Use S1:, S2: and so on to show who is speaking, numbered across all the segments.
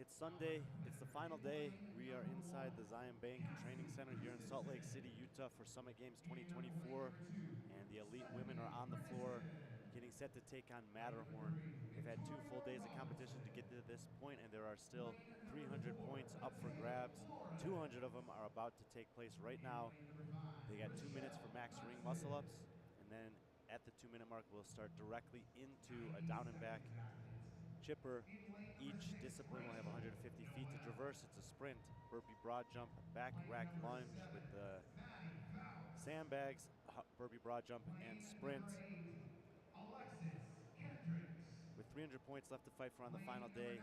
S1: It's Sunday, it's the final day. We are inside the Zion Bank Training Center here in Salt Lake City, Utah for Summit Games 2024. And the elite women are on the floor getting set to take on Matterhorn. They've had 2 full days of competition to get to this point, and there are still 300 points up for grabs. 200 of them are about to take place right now. They got 2 minutes for max ring muscle ups, and then at the 2-minute mark, we'll start directly into a down and back chipper. Each discipline will have 150 feet to traverse. It's a sprint, burpee broad jump, back rack lunge with the sandbags, burpee broad jump, and sprint. With 300 points left to fight for on the final day,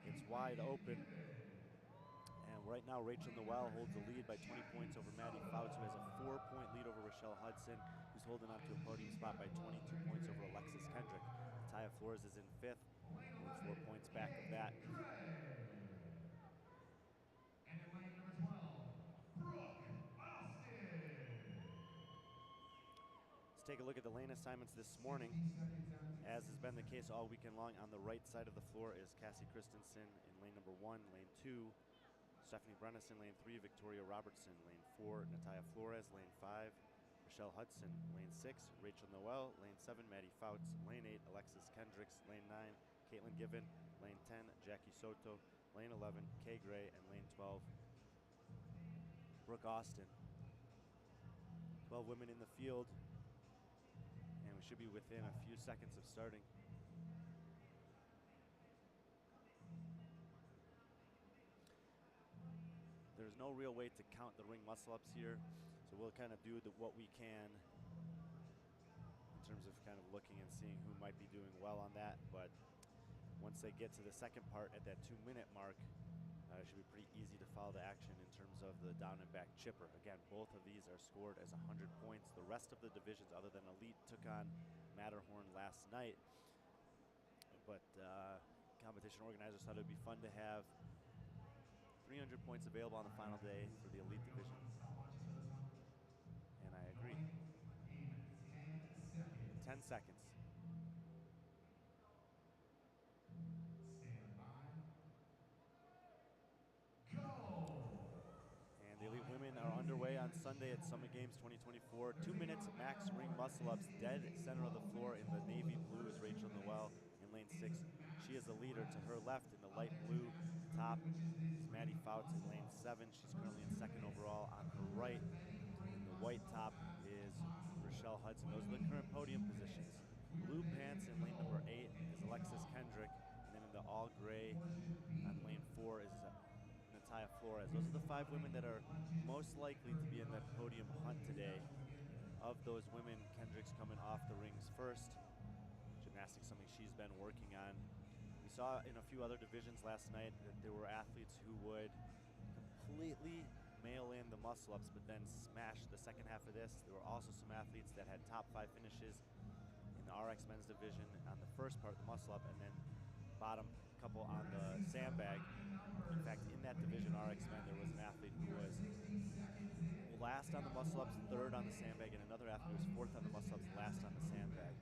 S1: it's wide open. And right now, Rachel Noel holds the lead by 20 points over Maddie Fouts, who has a 4-point lead over Rochelle Hudson, who's holding on to a podium spot by 22 points over Alexis Kendrick. Taya Flores is in 5th, only 4 points back of that.
S2: And in lane number 12, Brooke Austin.
S1: Let's take a look at the lane assignments this morning. As has been the case all weekend long, on the right side of the floor is Cassie Christensen in lane number 1, lane 2, Stephanie Brennison, lane 3, Victoria Robertson, lane 4, Natalia Flores, lane 5, Rochelle Hudson, lane 6, Rachel Noel, lane 7, Maddie Fouts, lane 8, Alexis Kendricks, lane 9, Caitlin Given, lane 10, Jackie Soto, lane 11, Kay Gray, and lane 12, Brooke Austin. 12 women in the field, and we should be within a few seconds of starting. There's no real way to count the ring muscle ups here, so we'll kind of do what we can in terms of kind of looking and seeing who might be doing well on that. But once they get to the second part at that 2-minute mark, it should be pretty easy to follow the action in terms of the down and back chipper. Again, both of these are scored as 100 points. The rest of the divisions other than Elite took on Matterhorn last night, but competition organizers thought it would be fun to have 300 points available on the final day for the Elite division. And I agree. 10 seconds. And the Elite women are underway on Sunday at Summit Games 2024. 2 minutes max ring muscle ups. Dead center of the floor in the navy blue is Rachel Noel in lane 6. She is the leader. To her left in the light blue top is Maddie Fouts in lane 7. She's currently in 2nd overall. On her right in the white top is Rochelle Hudson. Those are the current podium positions. Blue pants in lane number 8 is Alexis Kendrick. And then in the all gray on lane 4 is Natalia Flores. Those are the 5 women that are most likely to be in that podium hunt today. Of those women, Kendrick's coming off the rings first. Gymnastics, something she's been working on. We saw in a few other divisions last night that there were athletes who would completely mail in the muscle ups but then smash the second half of this. There were also some athletes that had top 5 finishes in the RX men's division on the first part of the muscle up and then bottom couple on the sandbag. In fact, in that division, RX men, there was an athlete who was last on the muscle ups, 3rd on the sandbag, and another athlete who was 4th on the muscle ups, last on the sandbag.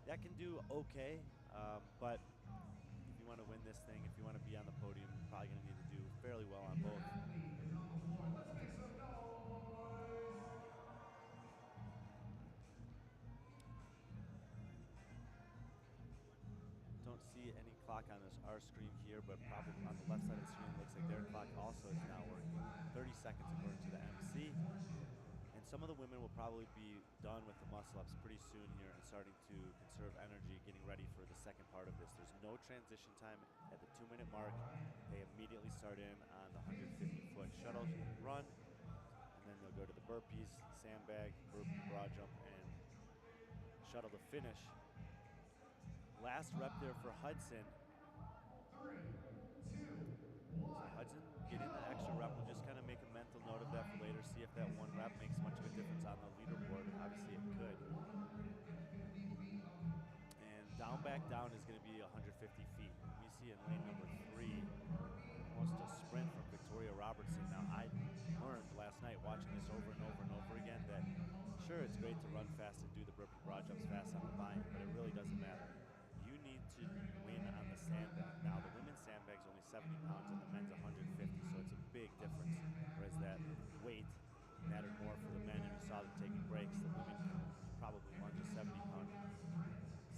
S1: That can do okay, but if you want to win this thing, if you want to be on the podium, you're probably going to need to do fairly well on both. Don't see any clock on our screen here, but probably on the left side of the screen, it looks like their clock also is now working. 30 seconds according to the MC. And some of the women will probably be done with the muscle-ups pretty soon here and starting to conserve energy, getting ready for the second part of this. There's no transition time at the 2-minute mark. They immediately start in on the 150-foot shuttle run, and then they'll go to the burpees, sandbag, burpee broad jump, and shuttle to finish. Last rep there for Hudson. So Hudson getting the extra rep. We'll just kind of make a mental note of that for later, see if that 1 rep makes much of a difference on the leaderboard, and obviously it could. And down, back down is going to be 150 feet. We see in lane number 3, almost a sprint from Victoria Robertson. Now, I learned last night watching this over and over and over again that, sure, it's great to run fast and do the burpee broad jumps fast on the buy-in, but it really doesn't matter. You need to win on the sandbag. Now, the women's sandbag is only 70 pounds and the men's 150, so it's a big difference. Whereas that weight mattered more for the men, and we saw them taking breaks. The women can probably lunge a 70-pound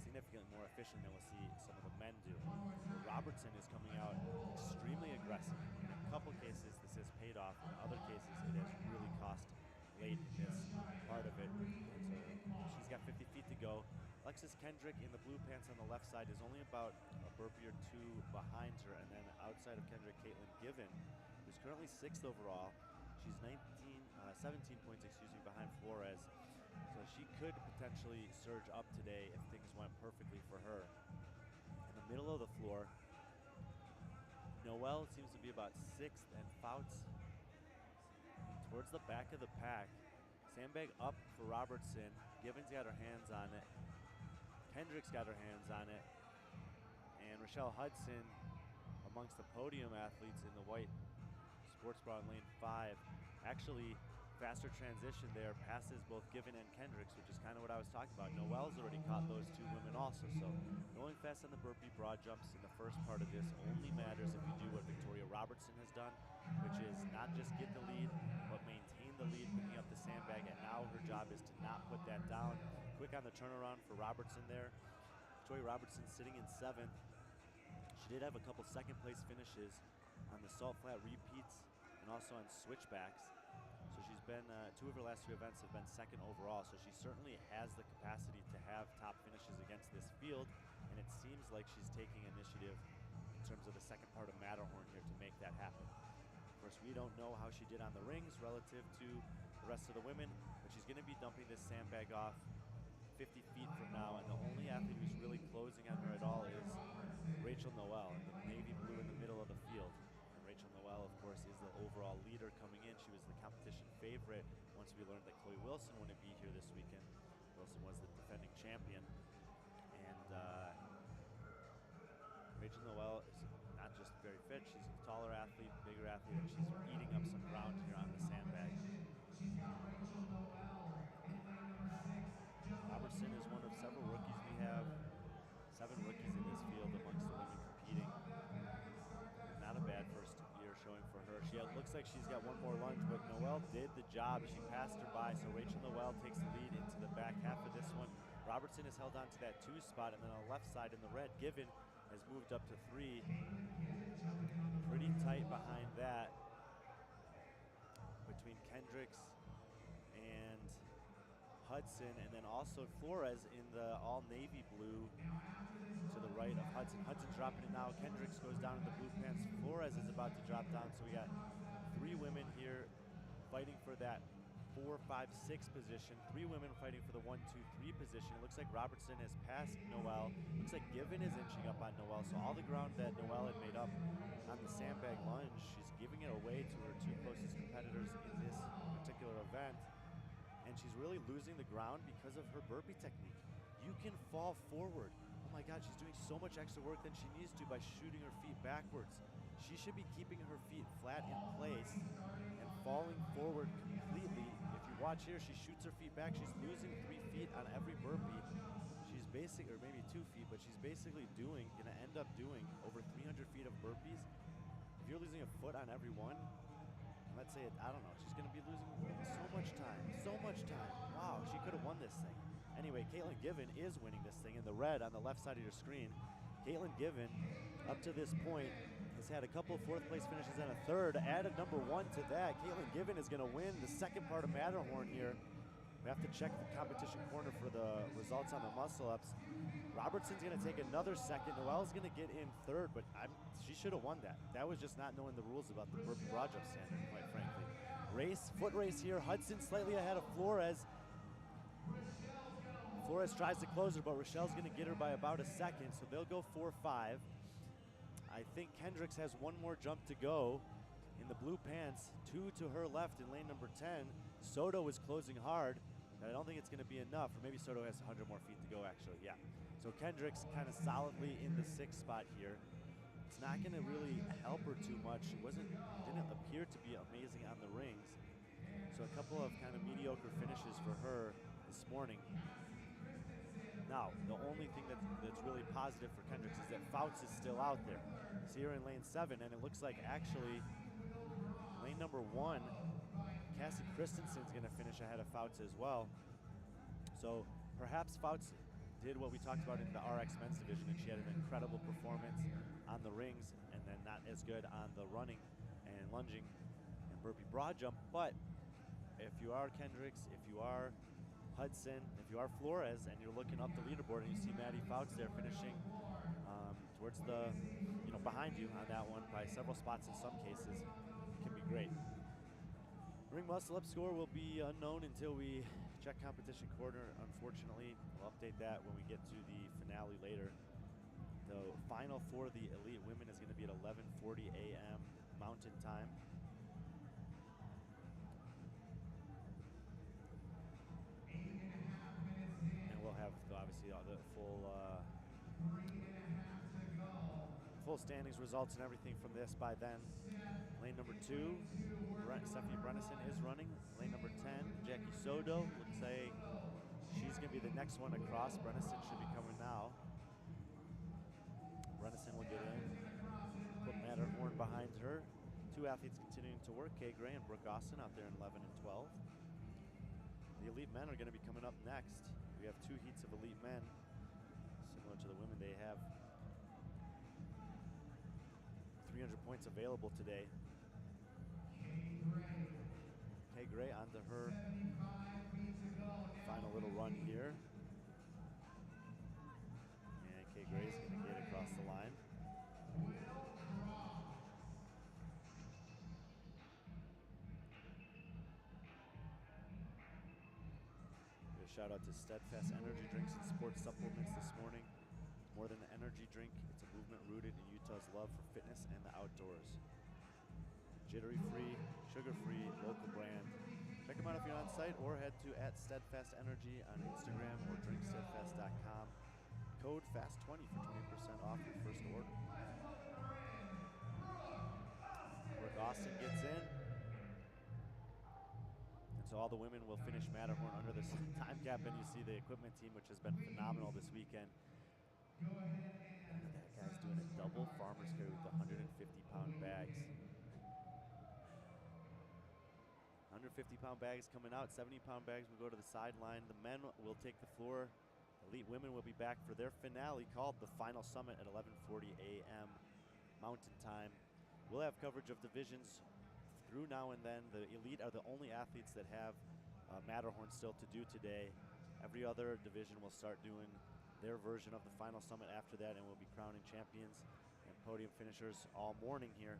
S1: significantly more efficient than we'll see some of the men do. But Robertson is coming out extremely aggressive. In a couple cases, this has paid off. In other cases, it has really cost late in this part of it. And so she's got 50 feet to go. Alexis Kendrick in the blue pants on the left side is only about a burpee or two behind her. And then outside of Kendrick, Caitlin Given, who's currently 6th overall. She's 17 points, behind Flores. So she could potentially surge up today if things went perfectly for her. In the middle of the floor, Noelle seems to be about 6th, and Fouts towards the back of the pack. Sandbag up for Robertson. Given's got her hands on it. Kendrick's got her hands on it. And Rochelle Hudson amongst the podium athletes in the white sports bra in lane 5. Actually, faster transition there, passes both Given and Kendricks, which is kind of what I was talking about. Noelle's already caught those two women also, so going fast on the burpee broad jumps in the first part of this only matters if you do what Victoria Robertson has done, which is not just get the lead, but maintain the lead, picking up the sandbag, and now her job is to not put that down. Quick on the turnaround for Robertson there. Victoria Robertson sitting in 7th. She did have a couple second place finishes on the salt flat repeats and also on switchbacks. So she's been, 2 of her last 3 events have been 2nd overall, so she certainly has the capacity to have top finishes against this field, and it seems like she's taking initiative in terms of the second part of Matterhorn here to make that happen. Of course, we don't know how she did on the rings relative to the rest of the women, but she's gonna be dumping this sandbag off 50 feet from now, and the only athlete who's really closing on her at all is Rachel Noelle in the navy blue in the middle of the field. Rachel Noelle, of course, is the overall leader coming in. She was the competition favorite once we learned that Chloe Wilson wouldn't be here this weekend. Wilson was the defending champion. And Rachel Noelle is not just very fit, she's a taller athlete, bigger athlete, and she's eating up some ground here on the sandbag. Robertson is one of several rookies we have. 7 rookies in this field amongst the women competing. Not a bad first year showing for her. She looks like she's got one more lunge, but Noelle did the job. She passed her by, so Rachel Noelle takes the lead into the back half of this one. Robertson has held on to that 2 spot, and then on the left side in the red, Given has moved up to 3. Pretty tight behind that between Kendricks and Hudson, and then also Flores in the all navy blue to the right of Hudson. Hudson's dropping it now. Kendricks goes down in the blue pants. Flores is about to drop down, so we got 3 women here fighting for that 4, 5, 6 position. 3 women fighting for the 1, 2, 3 position. It looks like Robertson has passed Noelle. Looks like Given is inching up on Noelle, so all the ground that Noelle had made up on the sandbag lunge, she's giving it away to her 2 closest competitors in this particular event. And she's really losing the ground because of her burpee technique. You can fall forward. Oh my God, she's doing so much extra work than she needs to by shooting her feet backwards. She should be keeping her feet flat in place and falling forward completely. If you watch here, she shoots her feet back. She's losing 3 feet on every burpee. She's or maybe 2 feet, but she's basically gonna end up doing over 300 feet of burpees. If you're losing a foot on every one, let's say, I don't know, she's going to be losing so much time. Wow, she could have won this thing. Anyway, Caitlin Given is winning this thing in the red on the left side of your screen. Caitlin Given, up to this point, has had a couple of 4th place finishes and a 3rd. Add a number 1 to that. Caitlin Given is going to win the second part of Matterhorn here. We have to check the competition corner for the results on the muscle-ups. Robertson's going to take another 2nd. Noelle's going to get in 3rd, but she should have won that. That was just not knowing the rules about the burpee broad jump standard, quite frankly. Foot race here. Hudson slightly ahead of Flores. Flores tries to close her, but Rochelle's going to get her by about a 2nd, so they'll go 4-5. I think Kendricks has 1 more jump to go in the blue pants. 2 to her left in lane number 10. Soto is closing hard, but I don't think it's going to be enough. Or maybe Soto has 100 more feet to go, actually. Yeah. So Kendricks kind of solidly in the 6th spot here. It's not going to really help her too much. It didn't appear to be amazing on the rings. So a couple of kind of mediocre finishes for her this morning. Now, the only thing that's really positive for Kendricks is that Fouts is still out there. See her in lane 7, and it looks like actually lane number 1, Cassie Christensen's going to finish ahead of Fouts as well. So perhaps Fouts did what we talked about in the RX men's division, and she had an incredible performance on the rings and then not as good on the running and lunging and burpee broad jump. But if you are Kendricks, if you are Hudson, if you are Flores, and you're looking up the leaderboard and you see Maddie Fouts there finishing towards the, behind you on that one by several spots in some cases, it can be great. Ring muscle up score will be unknown until we check competition corner. Unfortunately, we'll update that when we get to the finale later. The final for the elite women is going to be at 11:40 a.m. Mountain Time. And we'll have obviously the full standings results and everything from this by then. Lane number 2, Stephanie Brennison is running. Lane number 10, Jackie Soto. Looks like she's going to be the next one across. Brennison should be coming now. Brennison will get in. Put Matterhorn behind her. 2 athletes continuing to work, Kay Gray and Brooke Austin out there in 11 and 12. The elite men are going to be coming up next. We have 2 heats of elite men. Similar to the women, they have 300 points available today. Kay Gray onto her final little run here. And Kay Gray is going to get across the line. A shout out to Steadfast Energy Drinks and Sports Supplements this morning. More than an energy drink, it's a movement rooted in Utah's love for fitness and the outdoors. Jittery-free, sugar-free, local brand. Check them out if you're on site, or head to @SteadfastEnergy on Instagram or drinksteadfast.com. Code FAST20 for 20% off your first order. Brooke Austin gets in. And so all the women will finish Matterhorn under this time cap, and you see the equipment team, which has been phenomenal this weekend. Look at that, guy's doing a double farmer's carry with 150-pound bags. 150-pound bags coming out, 70-pound bags will go to the sideline. The men will take the floor. Elite women will be back for their finale called the Final Summit at 11:40 a.m. Mountain Time. We'll have coverage of divisions through now and then. The elite are the only athletes that have Matterhorn still to do today. Every other division will start doing their version of the Final Summit after that, and we'll be crowning champions and podium finishers all morning here.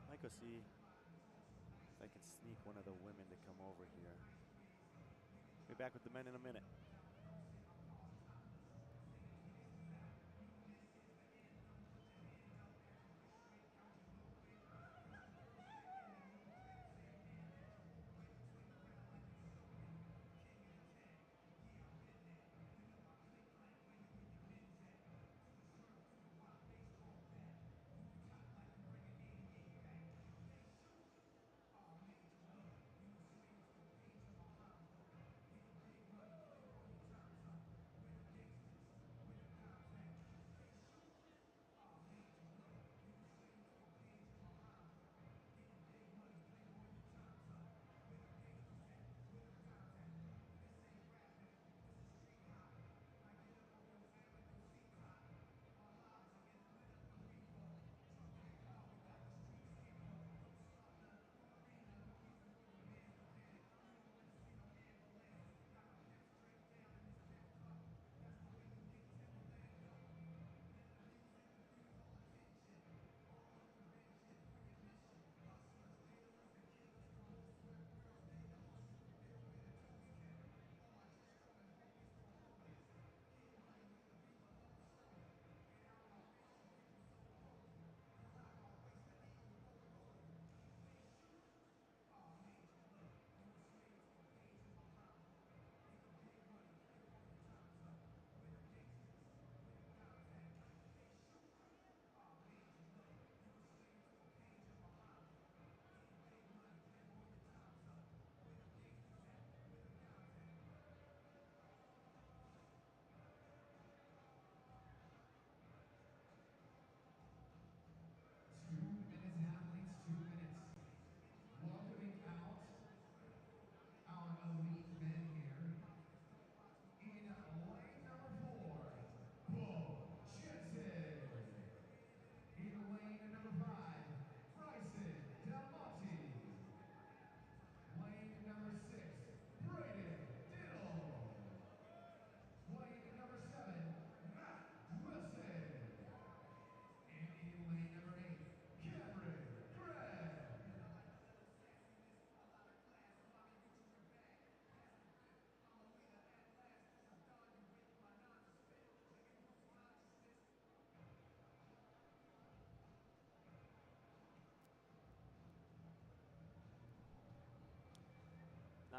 S1: Might go see if I can sneak one of the women to come over here. Be back with the men in a minute.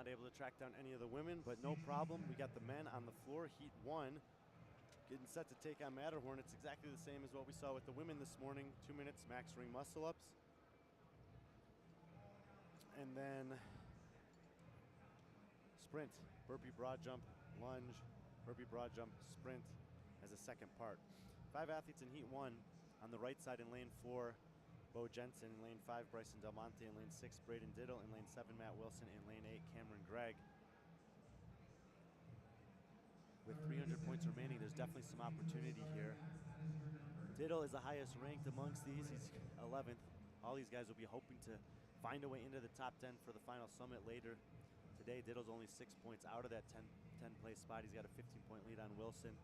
S1: not able to track down any of the women, but no problem. We got the men on the floor, heat 1, getting set to take on Matterhorn. It's exactly the same as what we saw with the women this morning. 2 minutes, max ring muscle ups. And then sprint, burpee broad jump, lunge, burpee broad jump, sprint as a second part. 5 athletes in heat 1. On the right side in lane 4, Bo Jensen. In lane 5, Bryson Del Monte. In lane 6, Braden Diddle. In lane 7, Matt Wilson. In lane 8, Cameron Gregg. With 300 points remaining, there's definitely some opportunity here. Diddle is the highest ranked amongst these. He's 11th. All these guys will be hoping to find a way into the top 10 for the final summit later today. Diddle's only 6 points out of that 10 place spot. He's got a 15-point lead on Wilson.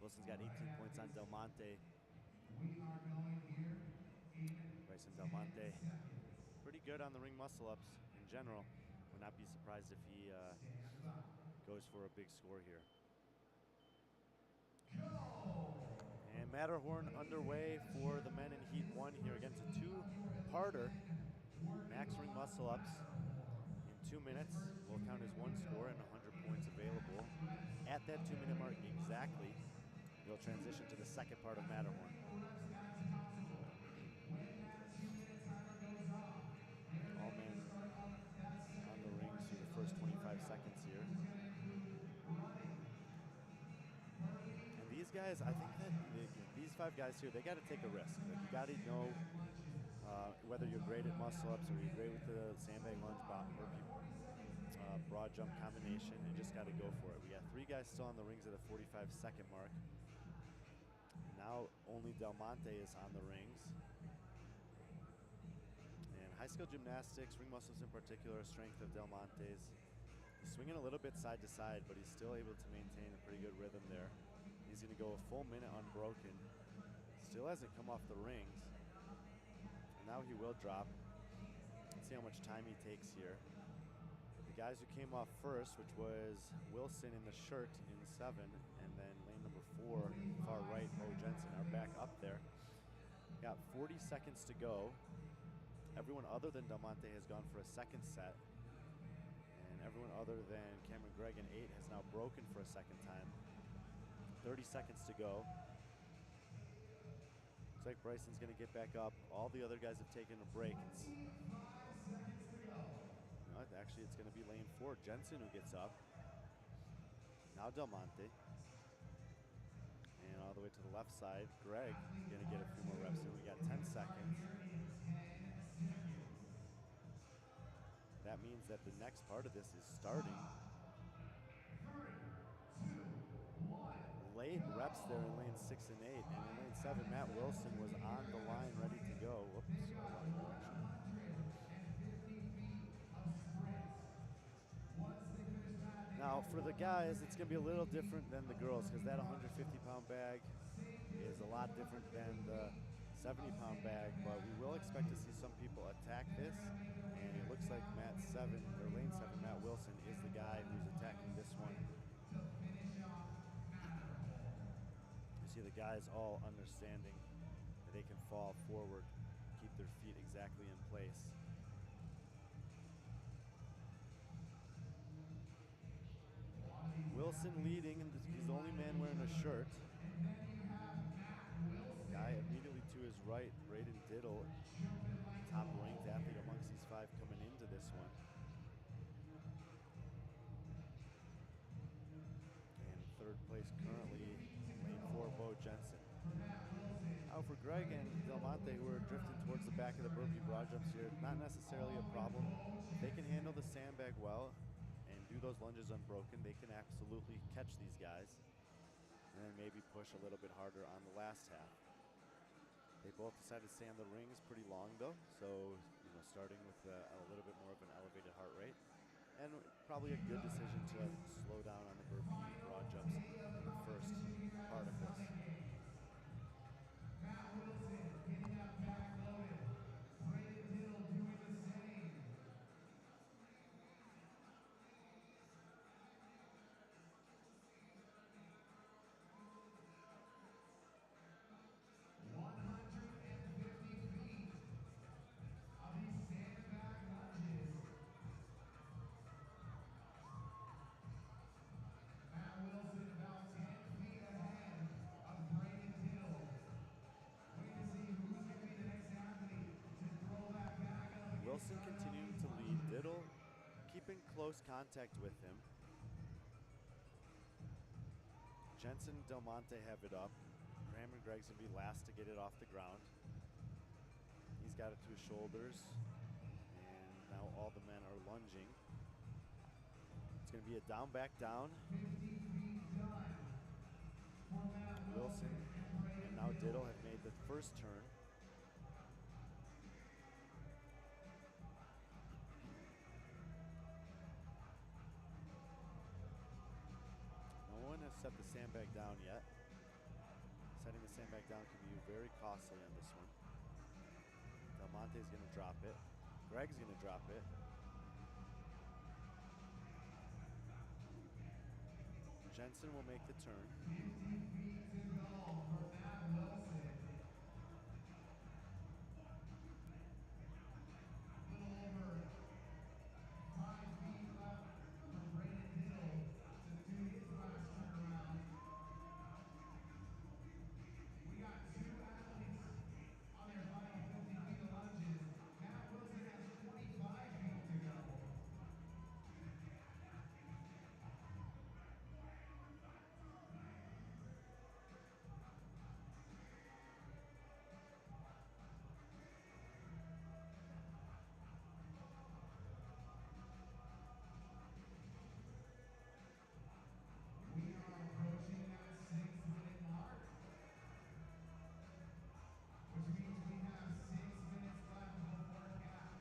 S1: Wilson's got 18 points on Del Monte. Bryson Del Monte, pretty good on the ring muscle ups in general. Would not be surprised if he goes for a big score here. And Matterhorn underway for the men in heat 1 here. Again, it's a 2-parter. Max ring muscle ups in 2 minutes will count as 1 score and 100 points available. At that 2-minute mark exactly, you'll transition to the second part of Matterhorn. All men on the rings through the first 25 seconds here. And these guys, I think that these 5 guys here, they got to take a risk. Like, you got to know whether you're great at muscle ups or you're great with the sandbag lunge burpee broad jump combination, and just got to go for it. We got 3 guys still on the rings at the 45-second mark. Now only Del Monte is on the rings. And high skill gymnastics, ring muscles in particular, strength of Del Monte's. He's swinging a little bit side to side, but he's still able to maintain a pretty good rhythm there. He's going to go a full minute unbroken. Still hasn't come off the rings. And now he will drop. Let's see how much time he takes here. The guys who came off first, which was Wilson in the shirt in 7, and then lane number 4, far right, Bo Jensen, are back up there. Got 40 seconds to go. Everyone other than Del Monte has gone for a second set. And everyone other than Cameron Gregg in 8 has now broken for a second time. 30 seconds to go. Looks like Bryson's going to get back up. All the other guys have taken a break. Actually, it's going to be lane 4, Jensen, who gets up. Now Del Monte. And all the way to the left side, Gregg is going to get a few more reps in. We got 10 seconds. That means that the next part of this is starting. Late reps there in lane 6 and 8. And in lane 7, Matt Wilson was on the line ready to go. Whoops, wrong direction. Now, for the guys, it's going to be a little different than the girls, because that 150-pound bag is a lot different than the 70-pound bag, but we will expect to see some people attack this, and it looks like lane 7, Matt Wilson, is the guy who's attacking this one. You see the guys all understanding that they can fall forward, keep their feet exactly in place. Wilson leading, and he's the only man wearing a shirt. Guy immediately to his right, Braden Diddle, top ranked athlete amongst these 5 coming into this one. And 3rd place currently, lane 4, Bo Jensen. Now for Gregg and Del Monte, who are drifting towards the back of the burpee broad jumps here, not necessarily a problem. If they can handle the sandbag well and do those lunges unbroken, they can absolutely catch these guys. And then maybe push a little bit harder on the last half. They both decided to stay on the rings pretty long though, so starting with a little bit more of an elevated heart rate. And probably a good decision to slow down on the burpee broad jumps in the first part of this.
S2: Matt Wilson getting up back loaded. Braden Diddle doing the same.
S1: in close contact with him. Jensen and Del Monte have it up. Graham and Greg's gonna be last to get it off the ground. He's got it to his shoulders, and now all the men are lunging. It's gonna be a down, back down.
S2: 50 feet done. For Matt
S1: Wilson and now Diddle have made the first turn. No one has set the sandbag down yet. Setting the sandbag down can be very costly on this one. Del Monte's gonna drop it. Greg's gonna drop it. Jensen will make the turn.
S2: 50 feet to go for Matt Wilson. A little over 5 feet left for Brandon Diddle to do his last turnaround. We got 2 athletes on their final 50 feet of lunges. Matt Wilson has 25 feet to go. We are approaching that 6-minute mark, which means we have 6 minutes left before cap.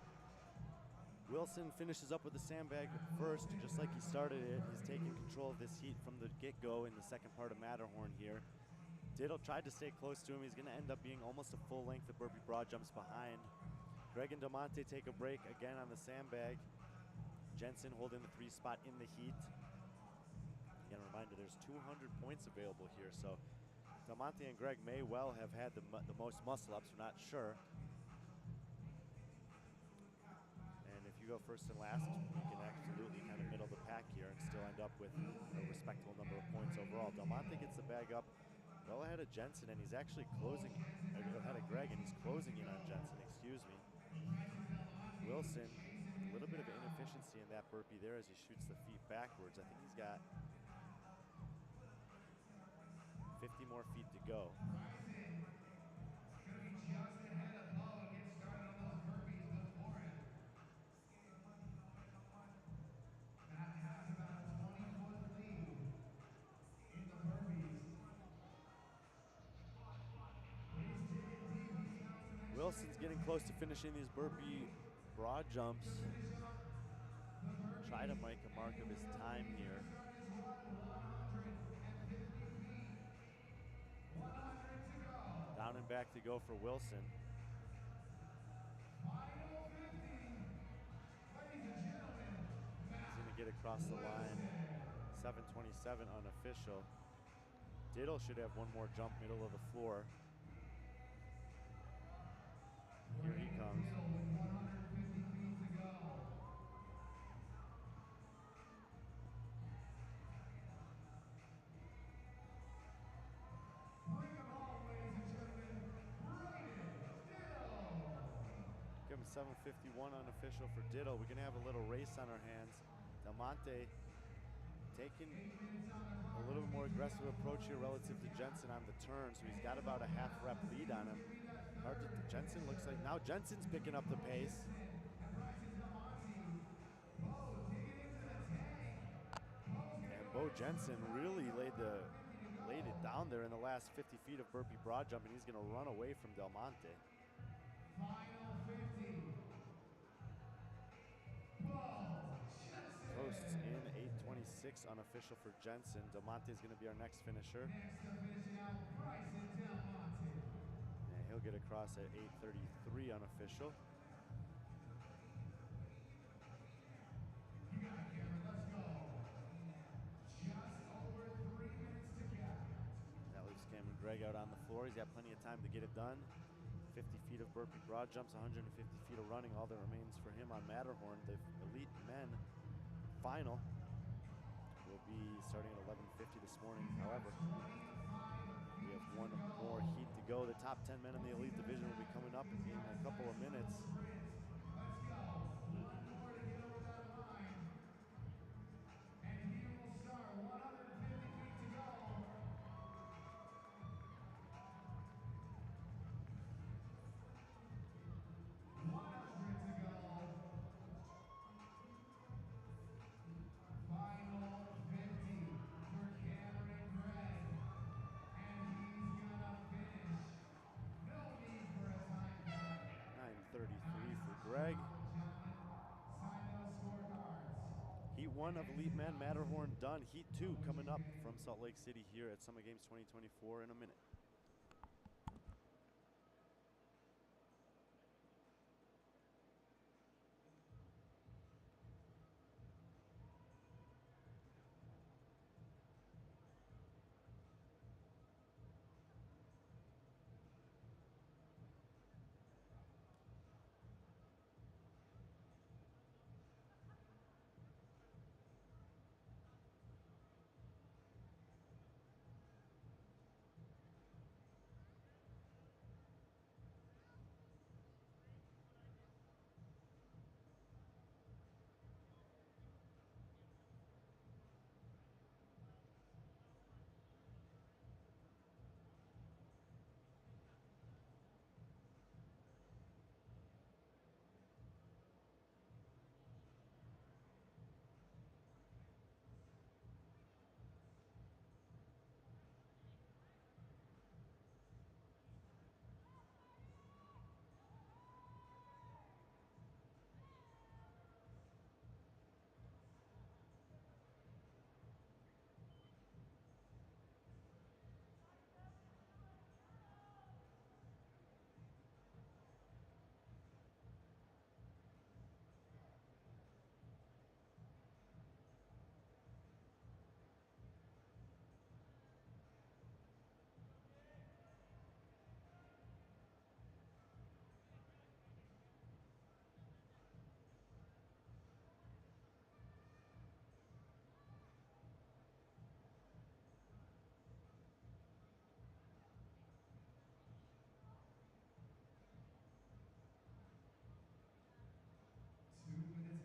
S1: Wilson finishes up with the sandbag first, just like he started it. He's taking control of this heat from the get-go in the second part of Matterhorn here. Diddle tried to stay close to him. He's gonna end up being almost a full length of burpee broad jumps behind. Greg and Del Monte take a break again on the sandbag. Jensen holding the 3 spot in the heat. Again, a reminder, there's 200 points available here, so Del Monte and Greg may well have had the most muscle ups, we're not sure. And if you go first and last, you can absolutely kind of middle the pack here and still end up with a respectable number of points overall. Del Monte gets the bag up well ahead of Jensen, and he's actually closing ahead of Greg, and he's closing in on Jensen, excuse me. Wilson, a little bit of inefficiency in that burpee there as he shoots the feet backwards. I think he's got 50 more feet to go.
S2: Bryson gonna be just ahead of Bo and get started on those burpees before him. Matt has about a 20-foot lead in the burpees. Please dig it deep. He's announced the next
S1: Wilson's getting close to finishing these burpee broad jumps.
S2: finish up the burpees.
S1: Try to make a mark of his time here.
S2: Start his run, 150 feet. 100 to go.
S1: Down and back to go for Wilson.
S2: Final 50. Ladies and gentlemen,
S1: He's gonna get across the line. 7:27 unofficial. Diddle should have one more jump middle of the floor. Here he comes.
S2: Diddle with 150 feet to go. Bring them on, ladies and gentlemen. Brandon Diddle.
S1: Give him 7:51 unofficial for Diddle. We're gonna have a little race on our hands. Del Monte taking
S2: 8 minutes on the
S1: a
S2: clock.
S1: little bit more aggressive approach here relative to Jensen on the turn, so he's got about a half rep lead on him. Hard to, Jensen looks like, now Jensen's picking up the pace.
S2: And Bryson Del Monte. Bo digging into the tank.
S1: And Bo Jensen really laid it down there in the last 50 feet of burpee broad jump, and he's gonna run away from Del Monte.
S2: Final 50. Bo Jensen.
S1: Posts in 8:26 unofficial for Jensen. Del Monte is gonna be our next finisher.
S2: Next to finishing out, Bryson Del Monte.
S1: And he'll get across at 8:33 unofficial.
S2: You got it, Cameron. Let's go. Just over 3 minutes to cap.
S1: That leaves Cameron Gregg out on the floor. He's got plenty of time to get it done. 50 feet of burpee broad jumps, 150 feet of running, all that remains for him on Matterhorn. The elite men final will be starting at 11:50 this morning. However, we have one more heat to go. The top 10 men in the elite division will be coming up in a couple of minutes.
S2: Let's go. One more to get over that line.
S1: 1 of Elite Men Matterhorn done. Heat 2 coming up from Salt Lake City here at Summer Games 2024 in a minute.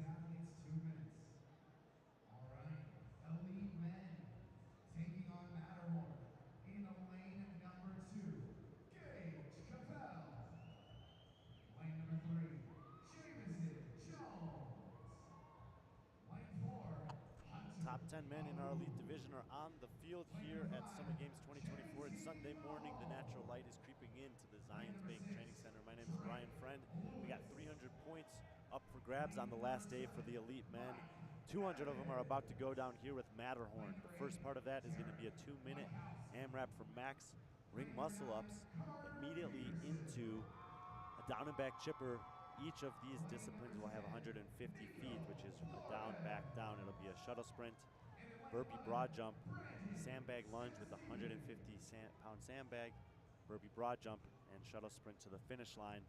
S2: Athletes, 2 minutes. All right, Elite Men taking on Matterhorn in lane number 2. Gage Capel. Lane number 3, Jameson Jones. Lane 4, Hunter.
S1: Top 10 men in our elite division are on the field here at Summit Games 2024. It's Sunday morning. The natural light is creeping into the Zions Bank Training Center. My name is Brian Friend. We got 300 points up for grabs on the last day for the elite men. 200 of them are about to go down here with Matterhorn. The first part of that is going to be a 2-minute AMRAP for max ring muscle ups immediately into a down and back chipper. Each of these disciplines will have 150 feet, which is a down, back, down. It'll be a shuttle sprint, burpee broad jump, sandbag lunge with a 150-pound sandbag, burpee broad jump, and shuttle sprint to the finish line.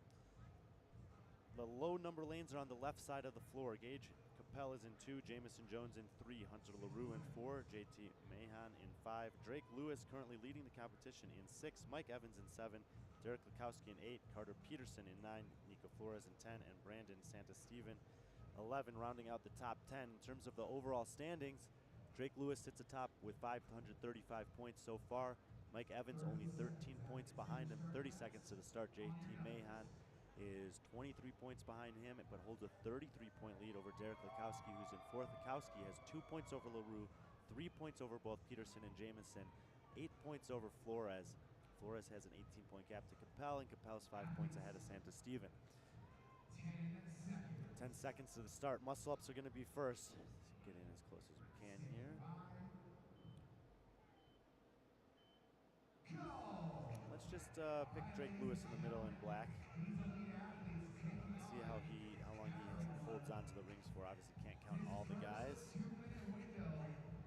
S1: The low number lanes are on the left side of the floor. Gage Capel is in 2, Jameson Jones in 3, Hunter LaRue in 4, JT Mahan in 5, Drake Lewis currently leading the competition in 6, Mike Evans in 7, Derek Lukowski in 8, Carter Peterson in 9, Nico Flores in 10, and Brandon Santasteven 11, rounding out the top 10. In terms of the overall standings, Drake Lewis sits atop with 535 points so far. Mike Evans only 13 points behind him, 30 seconds to the start. JT Mahan is 23 points behind him, but holds a 33-point lead over Derek Lukowski, who's in 4th. Lukowski has 2 points over LaRue, 3 points over both Peterson and Jameson, 8 points over Flores. Flores has an 18-point gap to Capel, and Capel's 5 points ahead of Santasteven. 10 seconds to the start. Muscle ups are going to be first. Let's get in as close as we can here. Let's just pick Drake Lewis in the middle in black. See how long he holds on to the rings for. Obviously can't count all the guys.
S2: 2-minute window.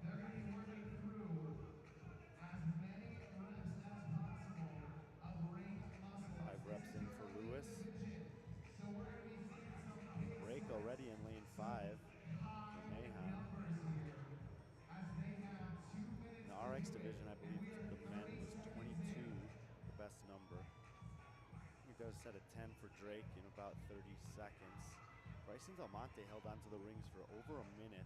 S2: They're going to be working through as many reps as possible of ring muscle.
S1: 5 reps in for Lewis.
S2: So we're going to be seeing some big
S1: Break already in lane 5 for Mahan.
S2: As they have 2 minutes.
S1: In the RX division, I believe the men was 22, the best number. I think that was set at 10 for Drake in about 30 seconds. Bryson Del Monte held onto the rings for over a minute,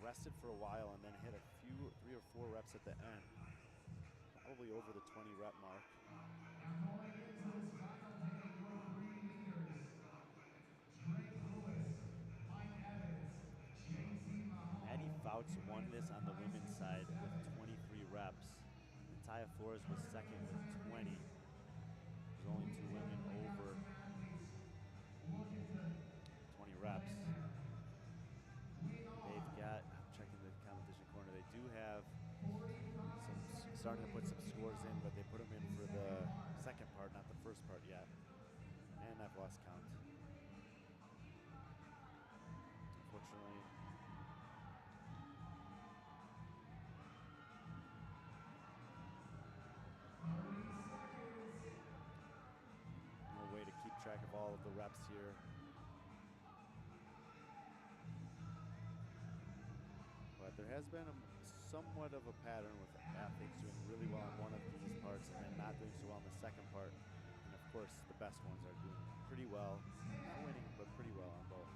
S1: rested for a while, and then hit a few 3 or 4 reps at the end, probably over the 20 rep mark.
S2: Now going into this final day, your 3 leaders, Drake Lewis, Mike Evans, JT Mahone.
S1: Maddie Fouts won this on the women's side with 23 reps. Natalia Flores was second with 20. There's only 2 women over 20 reps. They've got I've lost count. Unfortunately, no way to keep track of all of the reps here. But there has been somewhat of a pattern with athletes doing really well on one of these parts and then not doing so well in the second part. And of course, the best ones are doing pretty well, not winning, but pretty well on both.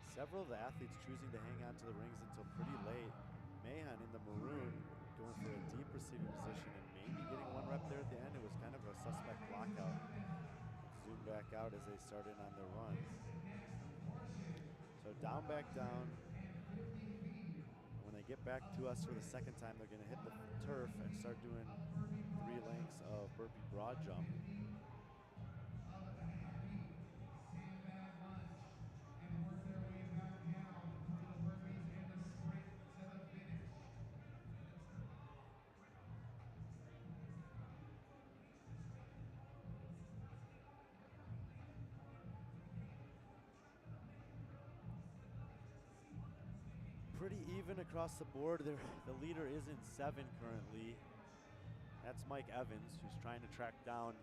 S1: Several of the athletes choosing to hang on to the rings until pretty late. Mahan in the maroon going for a deep receiving position and maybe getting one rep there at the end. It was kind of a suspect lockout. Zoom back out as they started on their run. So down, back down. And when they get back to us for the second time, they're going to hit the turf and start doing 3 lengths of burpee broad jump. Pretty even across the board. The leader is in 7 currently. That's Mike Evans, who's trying to track down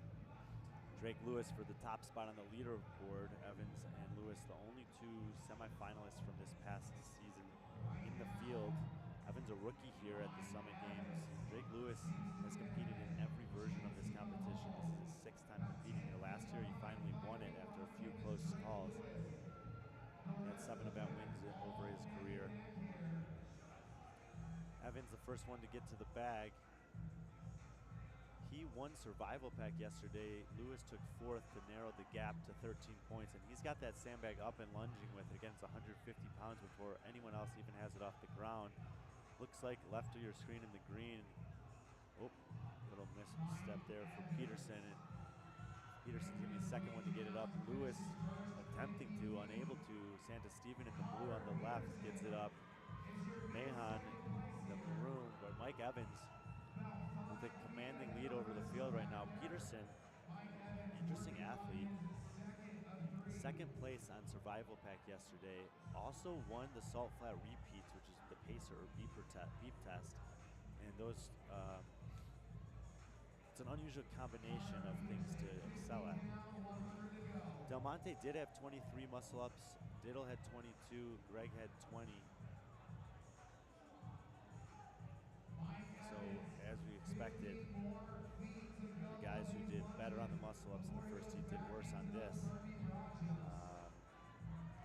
S1: Drake Lewis for the top spot on the leaderboard. Evans and Lewis, the only 2 semifinalists from this past season in the field. Evans a rookie here at the Summit Games. Drake Lewis has competed in every version of this competition. This is his 6th time competing here. Last year he finally won it after a few close calls. He had 7 event wins over his career. Evans the first one to get to the bag. He won survival pack yesterday. Lewis took 4th to narrow the gap to 13 points, and he's got that sandbag up and lunging with it against 150 pounds before anyone else even has it off the ground. Looks like left of your screen in the green. Oh, little misstep there for Peterson, and Peterson's gonna be the second one to get it up. Lewis attempting to, unable to. Santa Steven in the blue on the left gets it up. Mahan, the maroon, but Mike Evans with a commanding lead over the field right now. Peterson, interesting athlete. 2nd place on survival pack yesterday. Also won the salt flat repeats, which is the pacer or beep test. And those, it's an unusual combination of things to excel at. Del Monte did have 23 muscle ups. Diddle had 22. Greg had 20. So, as we expected, the guys who did better on the muscle ups in the first heat did worse on this.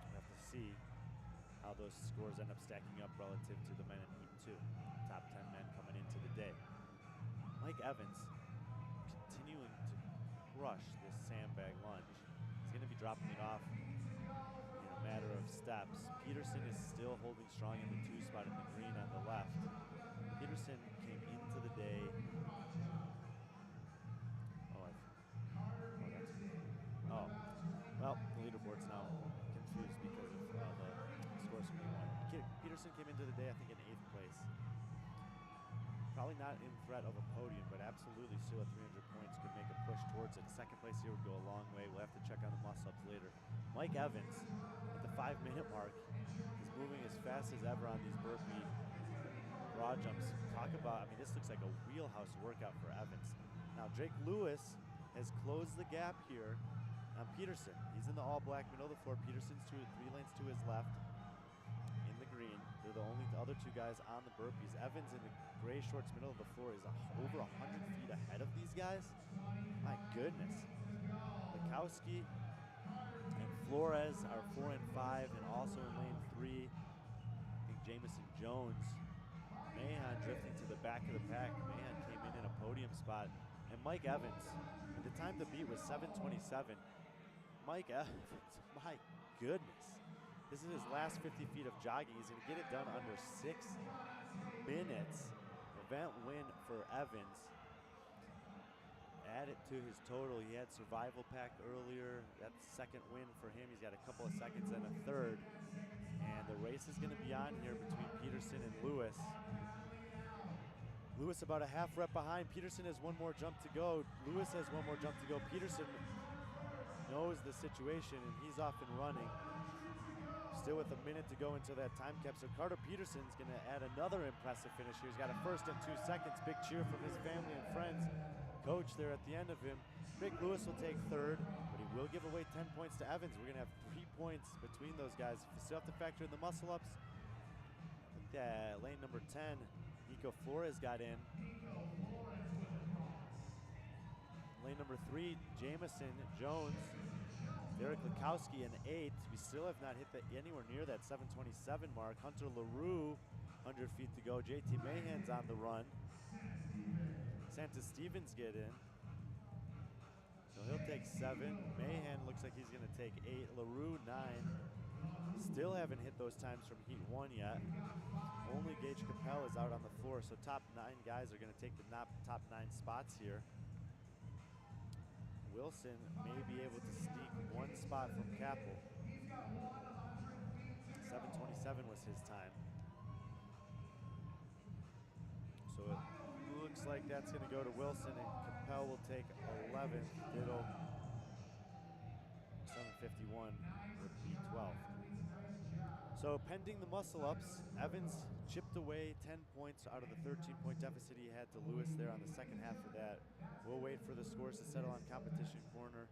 S1: We'll have to see how those scores end up stacking up relative to the men in heat 2. Top 10 men coming into the day. Mike Evans continuing to crush this sandbag lunge. He's going to be dropping it off in a matter of steps. Peterson is still holding strong in the 2 spot in the green on the left. Peterson came into the day. Well, the leaderboard's now confused because of the scores from E1. Peterson came into the day, I think, in 8th place. Probably not in threat of a podium, but absolutely still at 300 points could make a push towards it. 2nd place here would go a long way. We'll have to check on the muscle-ups later. Mike Evans, at the 5-minute mark, is moving as fast as ever on these burpee broad jumps. Talk about, I mean, this looks like a wheelhouse workout for Evans. Now, Drake Lewis has closed the gap here on Peterson. He's in the all-black middle of the floor. Peterson's 3 lanes to his left in the green. They're the only other 2 guys on the burpees. Evans in the gray shorts middle of the floor is over 100 feet ahead of these guys. My goodness. Lukowski and Flores are 4 and 5, and also in lane 3, I think Jamison Jones. Mahan drifting to the back of the pack. Mahan came in a podium spot. And Mike Evans, the time to beat was 7:27. Mike Evans, my goodness. This is his last 50 feet of jogging. He's going to get it done under 6 minutes. Event win for Evans. Add it to his total. He had survival pack earlier. That's the 2nd win for him. He's got a couple of seconds and a 3rd. And the race is going to be on here between Peterson and Lewis. Lewis about a half rep behind. Peterson has 1 more jump to go. Lewis has 1 more jump to go. Peterson, knows the situation, and he's off and running. Still with a minute to go until that time cap. So Carter Peterson's going to add another impressive finish here. He's got a first and 2 seconds. Big cheer from his family and friends. Coach there at the end of him. Drake Lewis will take third, but he will give away 10 points to Evans. We're going to have 3 points between those guys. You still have to factor in the muscle-ups. I think that lane number 10, Nico Flores got in. Lane number 3, Jamison Jones. Derek Lukowski in 8. We still have not hit anywhere near that 727 mark. Hunter LaRue, 100 feet to go. JT Mahan's on the run. Santa Stevens get in. So he'll take 7. Mahan looks like he's going to take 8. LaRue 9. Still haven't hit those times from Heat 1 yet. Only Gage Capel is out on the floor, so top 9 guys are going to take the top 9 spots here. Wilson may be able to sneak 1 spot from Capel. 7:27 was his time. So it looks like that's going to go to Wilson, and Capel will take 11th. Ditto 7:51 would be 12th. So pending the muscle-ups, Evans chipped away 10 points out of the 13-point deficit he had to Lewis there on the second half of that. We'll wait for the scores to settle on Competition Corner.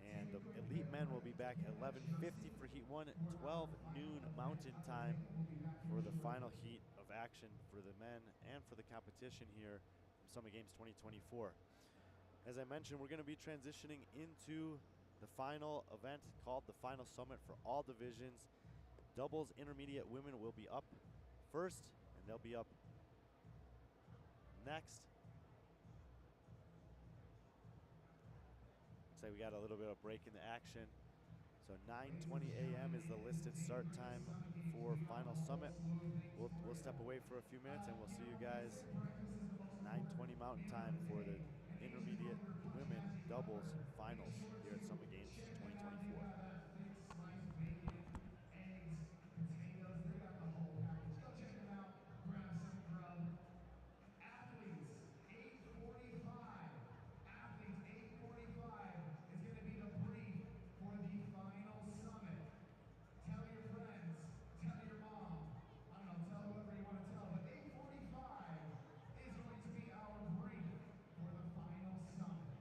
S1: And the elite men will be back at 11:50 for Heat 1, 12 noon Mountain Time for the final heat of action for the men and for the competition here from Summit Games 2024. As I mentioned, we're going to be transitioning into the final event called the Final Summit for all divisions. Doubles intermediate women will be up first, and they'll be up next. Looks like we got a little bit of break in the action. So 9:20 a.m. is the listed start time for Final Summit. We'll step away for a few minutes, and we'll see you guys 9:20 Mountain Time for the intermediate women doubles finals here at Summit Games 2024.
S2: Eggs, potatoes, they got the whole package. Go check them out, grab some grub. Athletes, 8:45. Athletes, 8:45 is going to be the brief for the Final Summit. Tell your friends, tell your mom, I don't know, tell whoever you want to tell, but 8:45 is going to be our brief for the Final Summit.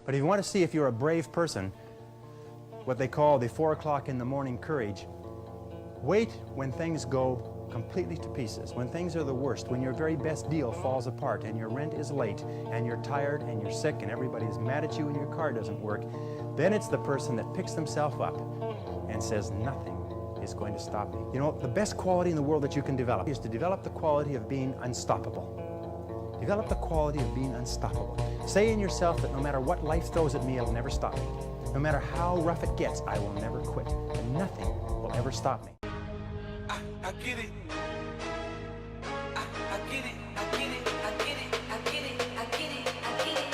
S3: But if you want to see if you're a brave person, what they call the 4 o'clock in the morning courage, wait when things go completely to pieces, when things are the worst, when your very best deal falls apart and your rent is late and you're tired and you're sick and everybody's mad at you and your car doesn't work. Then it's the person that picks themselves up and says, nothing is going to stop me. You know, the best quality in the world that you can develop is to develop the quality of being unstoppable. Develop the quality of being unstoppable. Say in yourself that no matter what life throws at me, it'll never stop me. No matter how rough it gets, I will never quit. And nothing will ever stop me.
S4: I get it. I get it. I get it. I get it. I get it. I get it. I get it.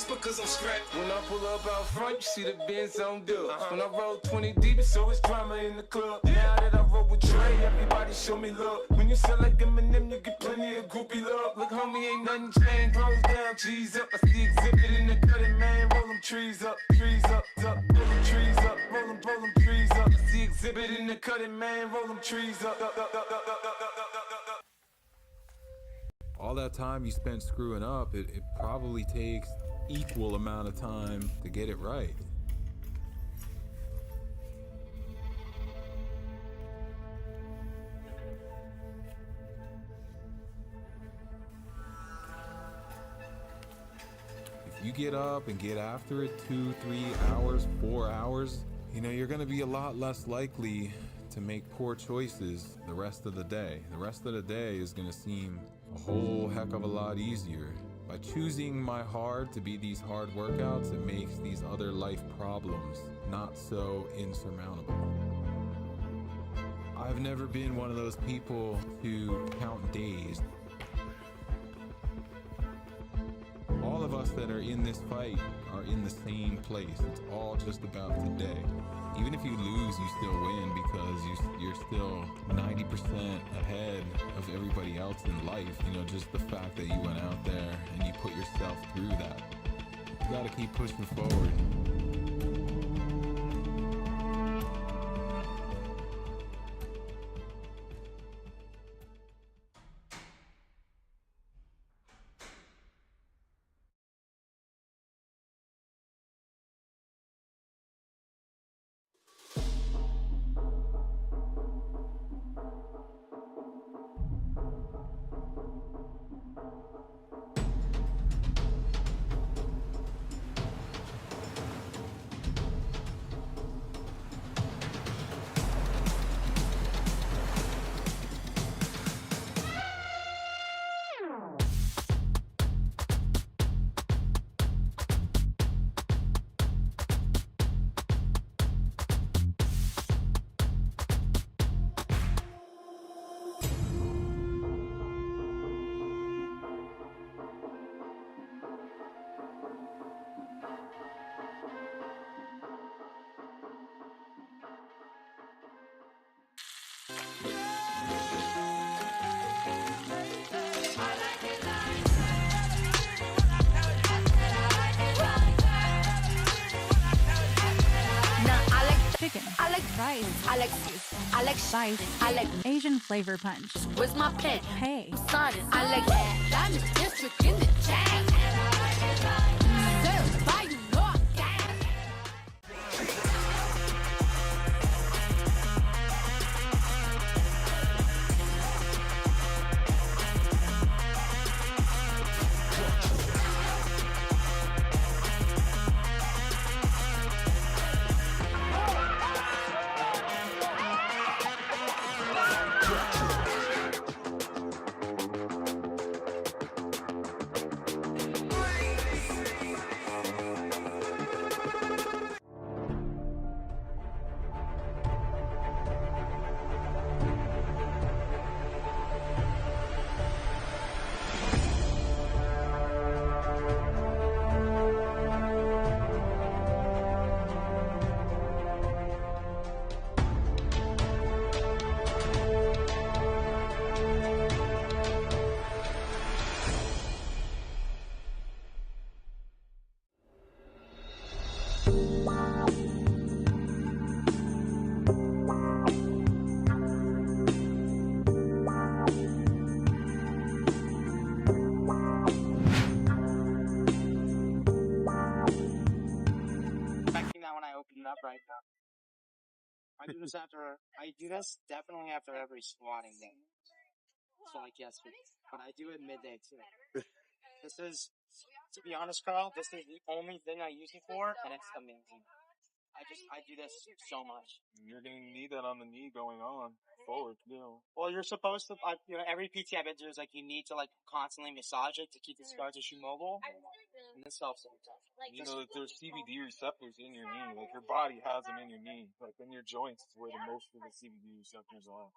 S5: Because I'm strapped. When I pull up out front, you see the Benz on dubs. When I roll 20 deep, it's always drama in the club. Now that I roll with Trey, everybody show me love. When you sell like Eminem, you get plenty of groupie love. Look, homie, ain't nothing changed. Rolls down, G's up. I see exhibit in the cutting, man. Roll them trees up, up. Roll them trees up, roll them trees up. I see exhibit in the cutting, man. Roll them trees up.
S6: All that time you spent screwing up, it probably takes equal amount of time to get it right. If you get up and get after it 2, 3 hours, 4 hours, you know, you're gonna be a lot less likely to make poor choices the rest of the day. The rest of the day is gonna seem a whole heck of a lot easier. By choosing my hard to be these hard workouts, it makes these other life problems not so insurmountable. I've never been one of those people to count days. All of us that are in this fight are in the same place. It's all just about today. Even if you lose, you still win because you're still 90% ahead of everybody else in life. You know, just the fact that you went out there and you put yourself through that. You gotta keep pushing forward.
S7: Chicken. I like rice. I like juice. I like spice. I like Asian flavor punch.
S8: Where's my pen?
S7: Hey.
S8: Science. I like that. I'm the district in the chat. Certify you know I got it.
S9: right now. I do this definitely after every squatting day. So like yesterday. But I do it midday too. This is, to be honest, Carl, this is the only thing I use it for, and it's amazing. I do this so much.
S6: You're gonna need that on the knee going on forward,
S9: Well, you're supposed to, every PT I've been to is like, you need to like constantly massage it to keep the scar tissue mobile. And this helps every time.
S6: You know that there's CBD receptors in your knee. Like your body has them in your knee. Like in your joints is where the most of the CBD receptors are.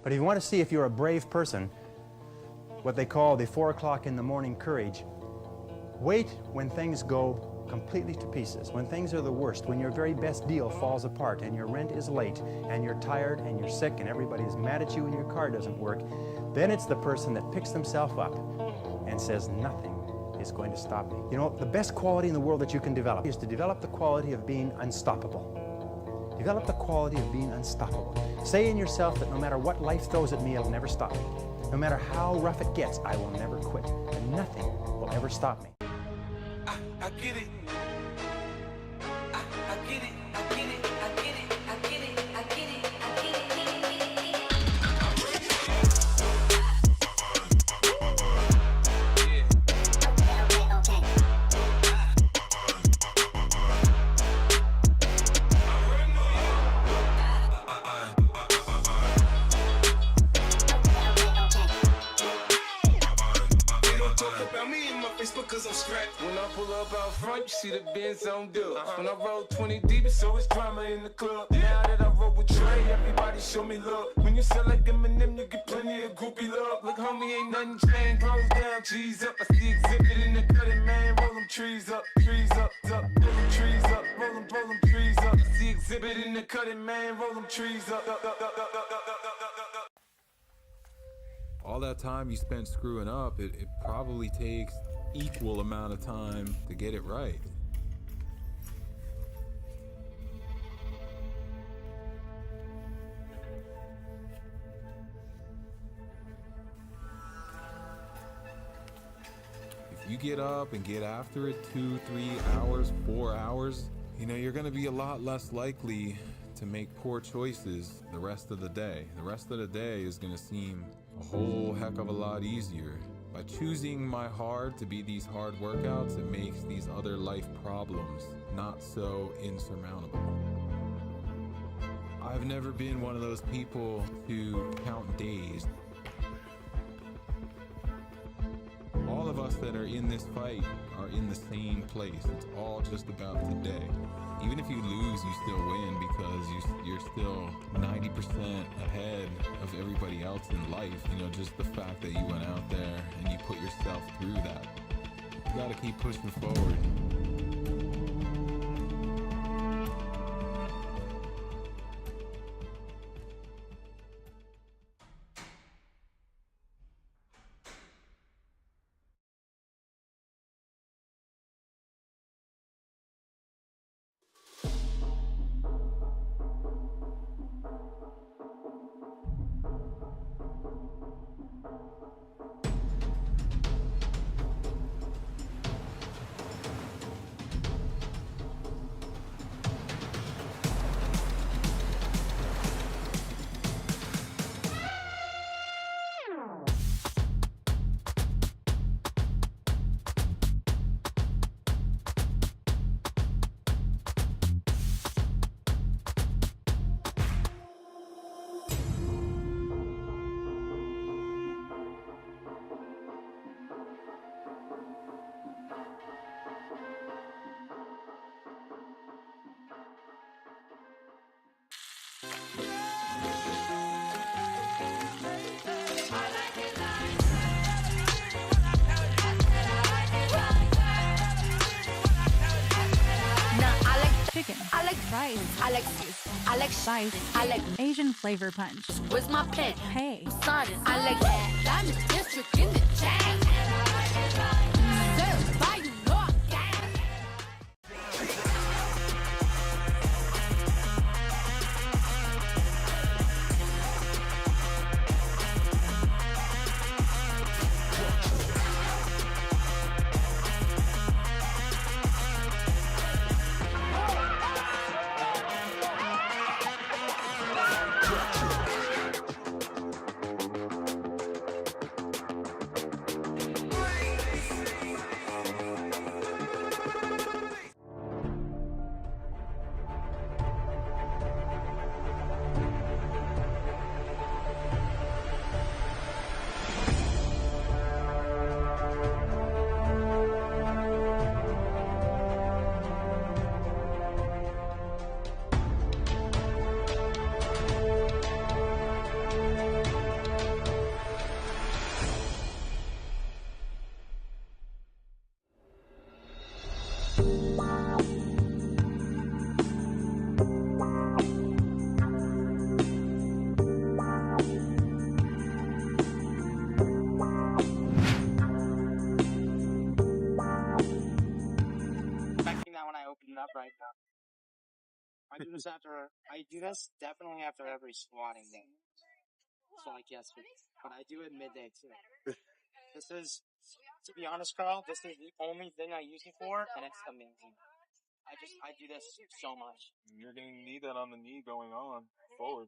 S3: But if you want to see if you're a brave person, what they call the 4 o'clock in the morning courage, wait when things go completely to pieces, when things are the worst, when your very best deal falls apart and your rent is late and you're tired and you're sick and everybody is mad at you and your car doesn't work, then it's the person that picks themselves up and says, nothing is going to stop me. You know, the best quality in the world that you can develop is to develop the quality of being unstoppable. Develop the quality of being unstoppable. Say in yourself that no matter what life throws at me, it'll never stop me. No matter how rough it gets, I will never quit. And nothing will ever stop me.
S5: I get it. I get it.
S4: I get it, I get it, I get it, I get it, I get it.
S5: Because I'm strapped. When I pull up out front, you see the Benz on dub. When I roll 20 deep, so it's drama in the club. Now that I roll with Trey, everybody show me love. When you sell like Eminem, you get plenty of groupie love. Look, homie, ain't nothing changed. Rolls down, cheese up. I see exhibit in the cutting, man. Roll them trees up, up. Roll them trees up, roll them trees up. I see exhibit in the cutting, man. Roll them trees up.
S6: All that time you spent screwing up, it probably takes equal amount of time to get it right. If you get up and get after it 2, 3 hours, 4 hours, you know, you're gonna be a lot less likely to make poor choices the rest of the day. The rest of the day is gonna seem a whole heck of a lot easier. By choosing my hard to be these hard workouts, it makes these other life problems not so insurmountable. I've never been one of those people to count days. All of us that are in this fight are in the same place. It's all just about today. Even if you lose, you still win because you're still 90% ahead of everybody else in life. You know, just the fact that you went out there and you put yourself through that. You gotta keep pushing forward.
S7: chicken. I like fries.
S4: I like juice. I
S7: I like spicy. I like Asian flavor punch.
S8: Where's my pen?
S7: Hey.
S8: Started. I like that. I'm the district in the chain. Certified, you know I got it.
S9: Expecting that when I open it up right now. I do this definitely after every squatting day. So like yesterday, but I do it midday too. This is, to be honest, Carl, this is the only thing I use it for, and it's amazing. I do this so much.
S6: You're gonna need that on the knee going on forward,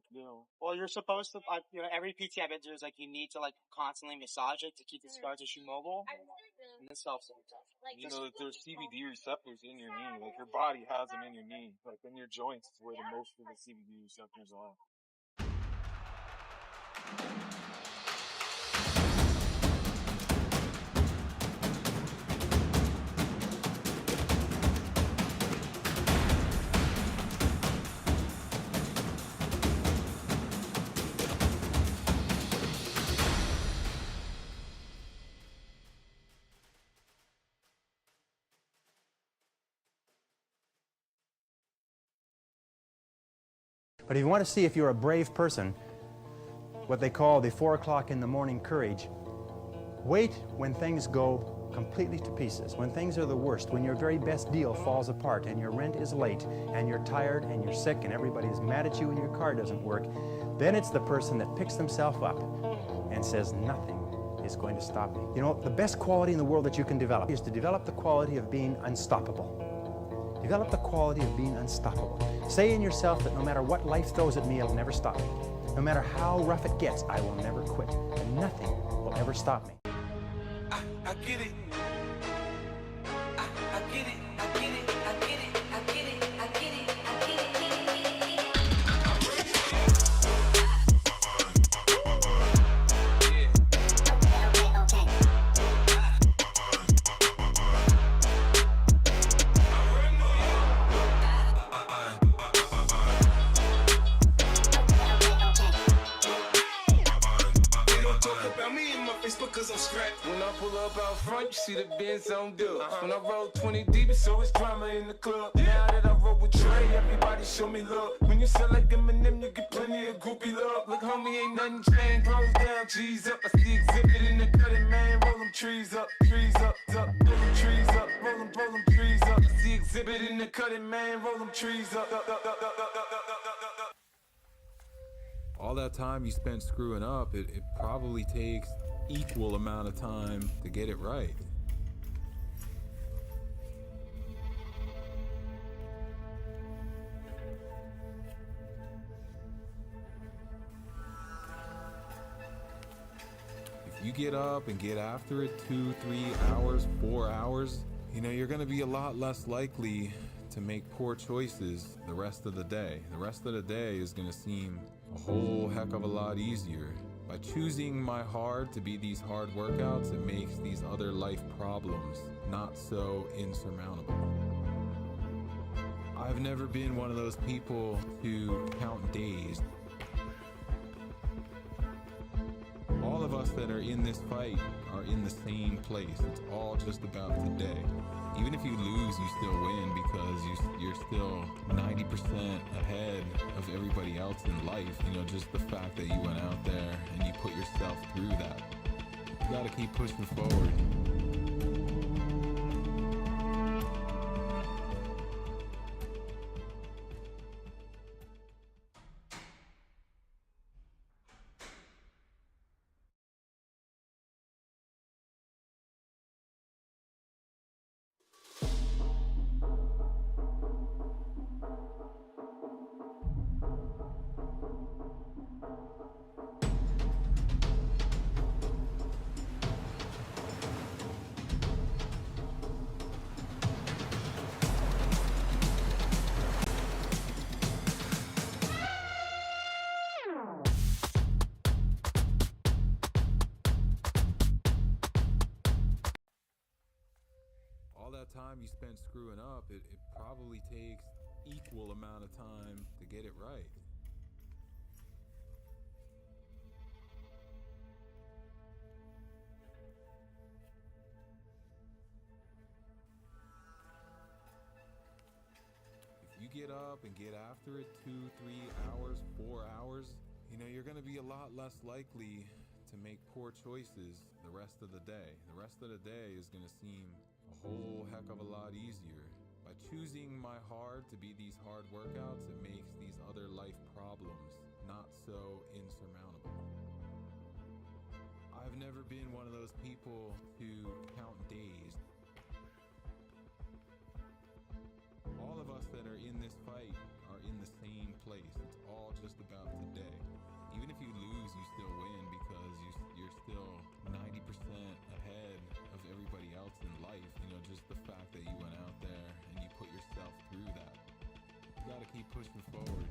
S9: Well, you're supposed to, every PT I've been to is like, you need to like constantly massage it to keep the scar tissue mobile. And this helps every time.
S6: You know that there's CBD receptors in your knee. Like your body has them in your knee. Like in your joints is where the most of the CBD receptors are.
S3: But if you want to see if you're a brave person, what they call the 4 o'clock in the morning courage, wait when things go completely to pieces, when things are the worst, when your very best deal falls apart and your rent is late and you're tired and you're sick and everybody is mad at you and your car doesn't work, then it's the person that picks themselves up and says, nothing is going to stop me. You know, the best quality in the world that you can develop is to develop the quality of being unstoppable. Develop the quality of being unstoppable. Say in yourself that no matter what life throws at me, it'll never stop me. No matter how rough it gets, I will never quit. And nothing will ever stop me.
S5: I get it. I get it.
S4: I get it, I get it, I get it, I get it, I get it.
S5: Because I'm scrapped. When I pull up out front, you see the Benz on dub. When I roll 20 deep, so it's drama in the club. Now that I roll with Dre, everybody show me love. When you sell like Eminem, you get plenty of groupie love. Look, homie, ain't nothing changed. Rolls down, G's up. I see exhibit in the cutting, man. Roll them trees up, trees up. Roll them trees up, roll them trees up. I see exhibit in the cutting, man. Roll them trees up.
S6: All that time you spent screwing up, it probably takes equal amount of time to get it right. If you get up and get after it 2, 3 hours, 4 hours, you know, you're gonna be a lot less likely to make poor choices the rest of the day. The rest of the day is gonna seem a whole heck of a lot easier. By choosing my hard to be these hard workouts, it makes these other life problems not so insurmountable. I've never been one of those people to count days. All of us us that are in this fight are in the same place. It's all just about today. Even if you lose, you still win because you're still 90% ahead of everybody else in life. You know, just the fact that you went out there and you put yourself through that. You gotta keep pushing forward. All that time you spent screwing up, it probably takes equal amount of time to get it right. If you get up and get after it 2, 3 hours, 4 hours, you know, you're gonna be a lot less likely to make poor choices the rest of the day. The rest of the day is gonna seem a whole heck of a lot easier. By choosing my hard to be these hard workouts, it makes these other life problems not so insurmountable. I've never been one of those people to count days. All of us that are in this fight are in the same place. It's all just about today. Even if you lose, you still win because you're still 90% ahead of everybody else in life. You know, just the fact that you went out there and you put yourself through that. You gotta keep pushing forward.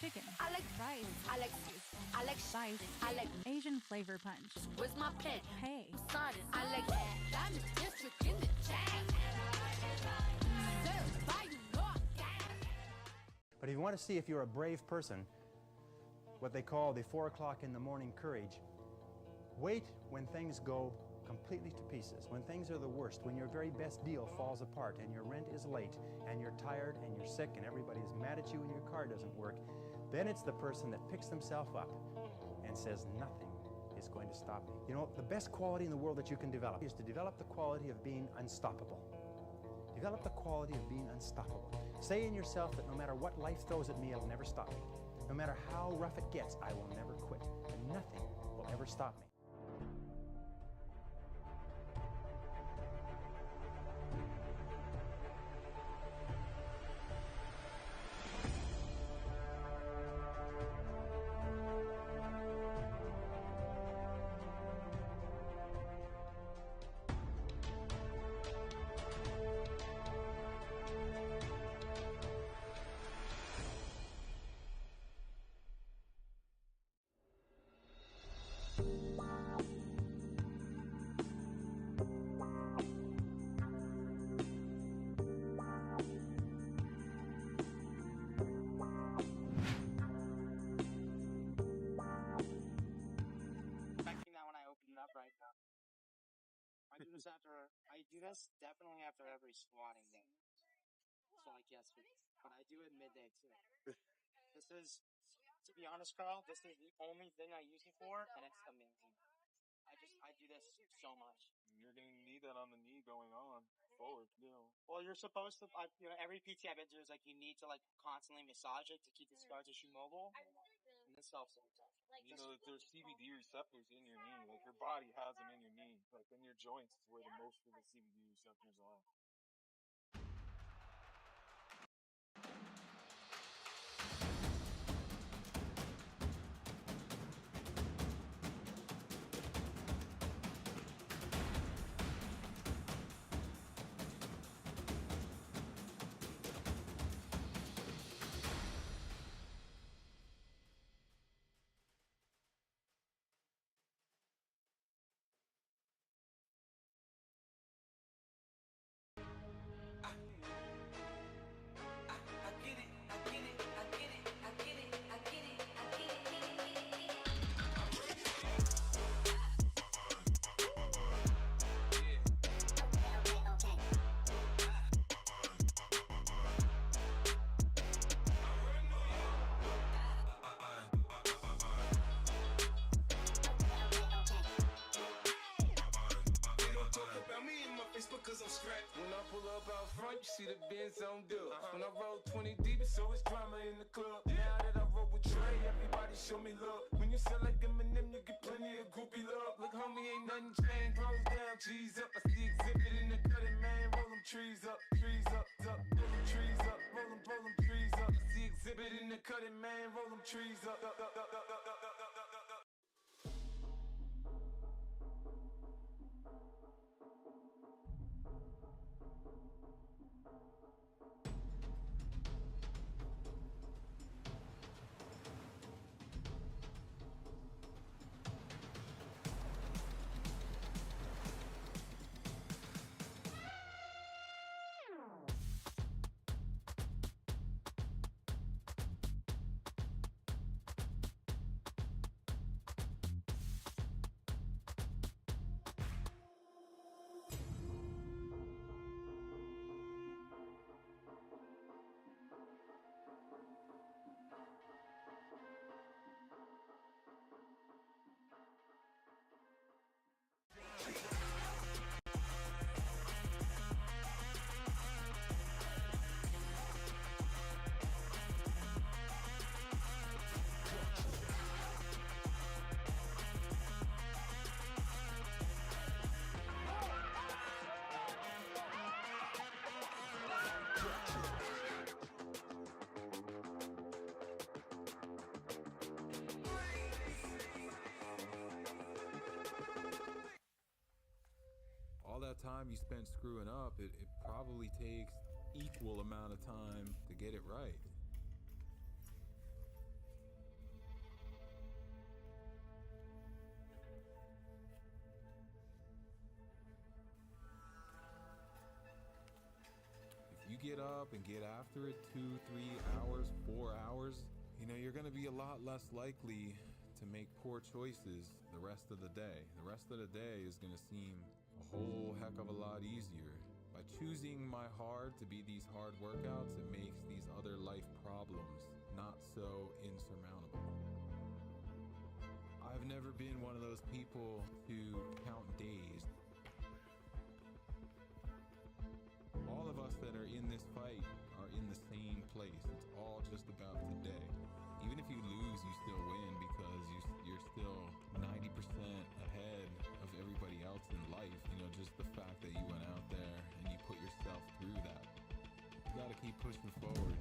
S7: Chicken.
S8: I like
S7: Fries.
S8: I like I like
S7: Spicy.
S8: I like
S7: Asian flavor punch.
S8: where's my pen?
S7: Hey.
S8: Sonic. I like Diamond District in the chain.
S3: But if you want to see if you're a brave person, what they call the 4 o'clock in the morning courage, wait when things go completely to pieces, when things are the worst, when your very best deal falls apart and your rent is late and you're tired and you're sick and everybody is mad at you and your car doesn't work, then it's the person that picks themselves up and says, nothing is going to stop me. You know, the best quality in the world that you can develop is to develop the quality of being unstoppable. Develop the quality of being unstoppable. Say in yourself that no matter what life throws at me, it'll never stop me. No matter how rough it gets, I will never quit. And nothing will ever stop me.
S9: Expecting that when I open it up right now. I do this definitely after every squatting day. So like yesterday. But I do it midday too. This is, to be honest, Carl, this is the only thing I use it for, and it's amazing. I do this so much.
S6: You're gonna need that on the knee going on forward, you know.
S9: Well, you're supposed to, every PT I've been to is like, you need to like constantly massage it to keep the scar tissue mobile. And this helps every time.
S6: You know that there's CBD receptors in your knee. Like your body has them in your knee. Like in your joints is where the most of the CBD receptors are.
S5: scratch. When I pull up out front, you see the Benz on dub. When I roll 20 deep, it's always drama in the club. Now that I roll with Dre, everybody show me love. When you sell like Eminem, you get plenty of groupie love. Look, homie, ain't nothing changed. Rolls down, G's up. I see exhibit in the cutting, man. Roll them trees up, trees up, up. Roll them trees up, roll them trees up. I see exhibit in the cutting, man. Roll them trees up, up, up, up, up, up, up, up, up, up, up.
S6: All that time you spent screwing up, it probably takes equal amount of time to get it right. If you get up and get after it 2, 3 hours, 4 hours, you know, you're gonna be a lot less likely to make poor choices the rest of the day. The rest of the day is gonna seem a whole heck of a lot easier. By choosing my hard to be these hard workouts, it makes these other life problems not so insurmountable. I've never been one of those people to count days. All of us that are in this fight are in the same place. It's all just about today. Even if you lose, you still win because you're still 90% ahead of everybody else in life. You know, just the fact that you went out there and you put yourself through that. You gotta keep pushing forward.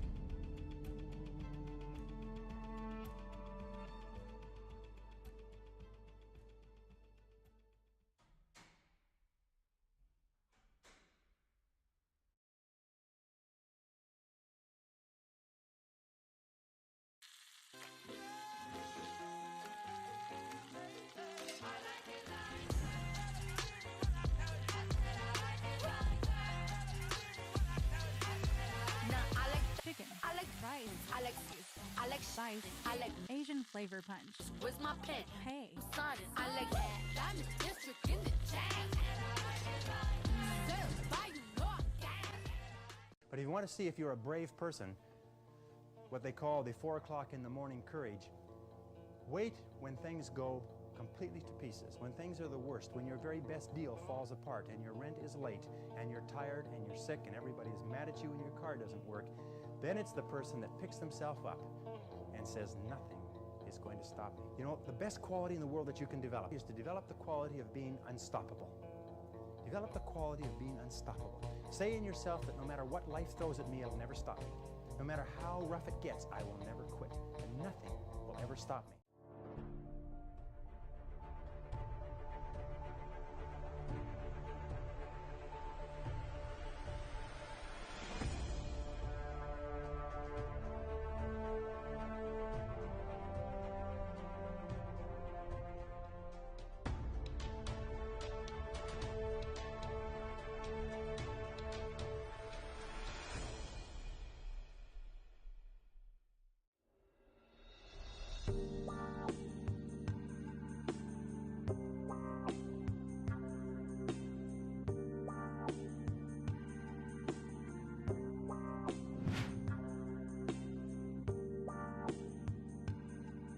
S7: Chicken.
S8: I like
S7: Rice.
S8: I like I like
S7: Spicy.
S8: I like
S7: Asian flavor punch.
S8: where's my pen?
S7: Hey.
S8: Sonic. I like Diamond District in the chain.
S3: But if you want to see if you're a brave person, what they call the 4 o'clock in the morning courage, wait when things go completely to pieces, when things are the worst, when your very best deal falls apart and your rent is late and you're tired and you're sick and everybody's mad at you and your car doesn't work, then it's the person that picks themselves up and says, nothing is going to stop me. You know, the best quality in the world that you can develop is to develop the quality of being unstoppable. Develop the quality of being unstoppable. Say in yourself that no matter what life throws at me, it'll never stop me. No matter how rough it gets, I will never quit. And nothing will ever stop me.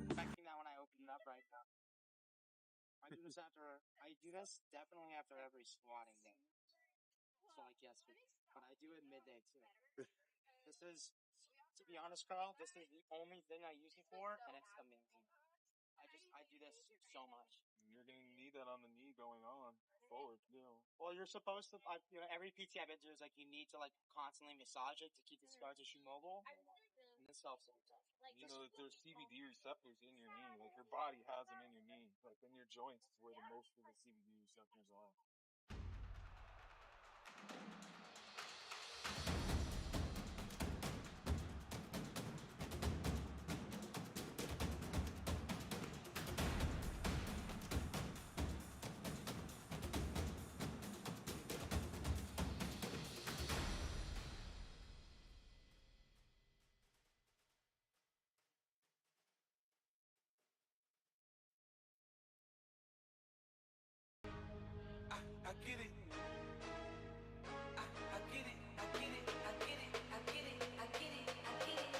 S9: Expecting that when I open it up right now. I do this definitely after every squatting day. So like yesterday, but I do it midday too. This is, to be honest, Carl, this is the only thing I use it for, and it's amazing. I do this so much.
S6: You're gonna need that on the knee going on forward,
S9: Well, you're supposed to, every PT I've been to is like, you need to like constantly massage it to keep the scar tissue mobile, and this helps every time.
S6: You know that there's CBD receptors in your knee. Like your body has them in your knee. Like in your joints is where the most of the CBD receptors are.
S5: I get it. I get it. I get it. I get it. I get it. I get it. I get it.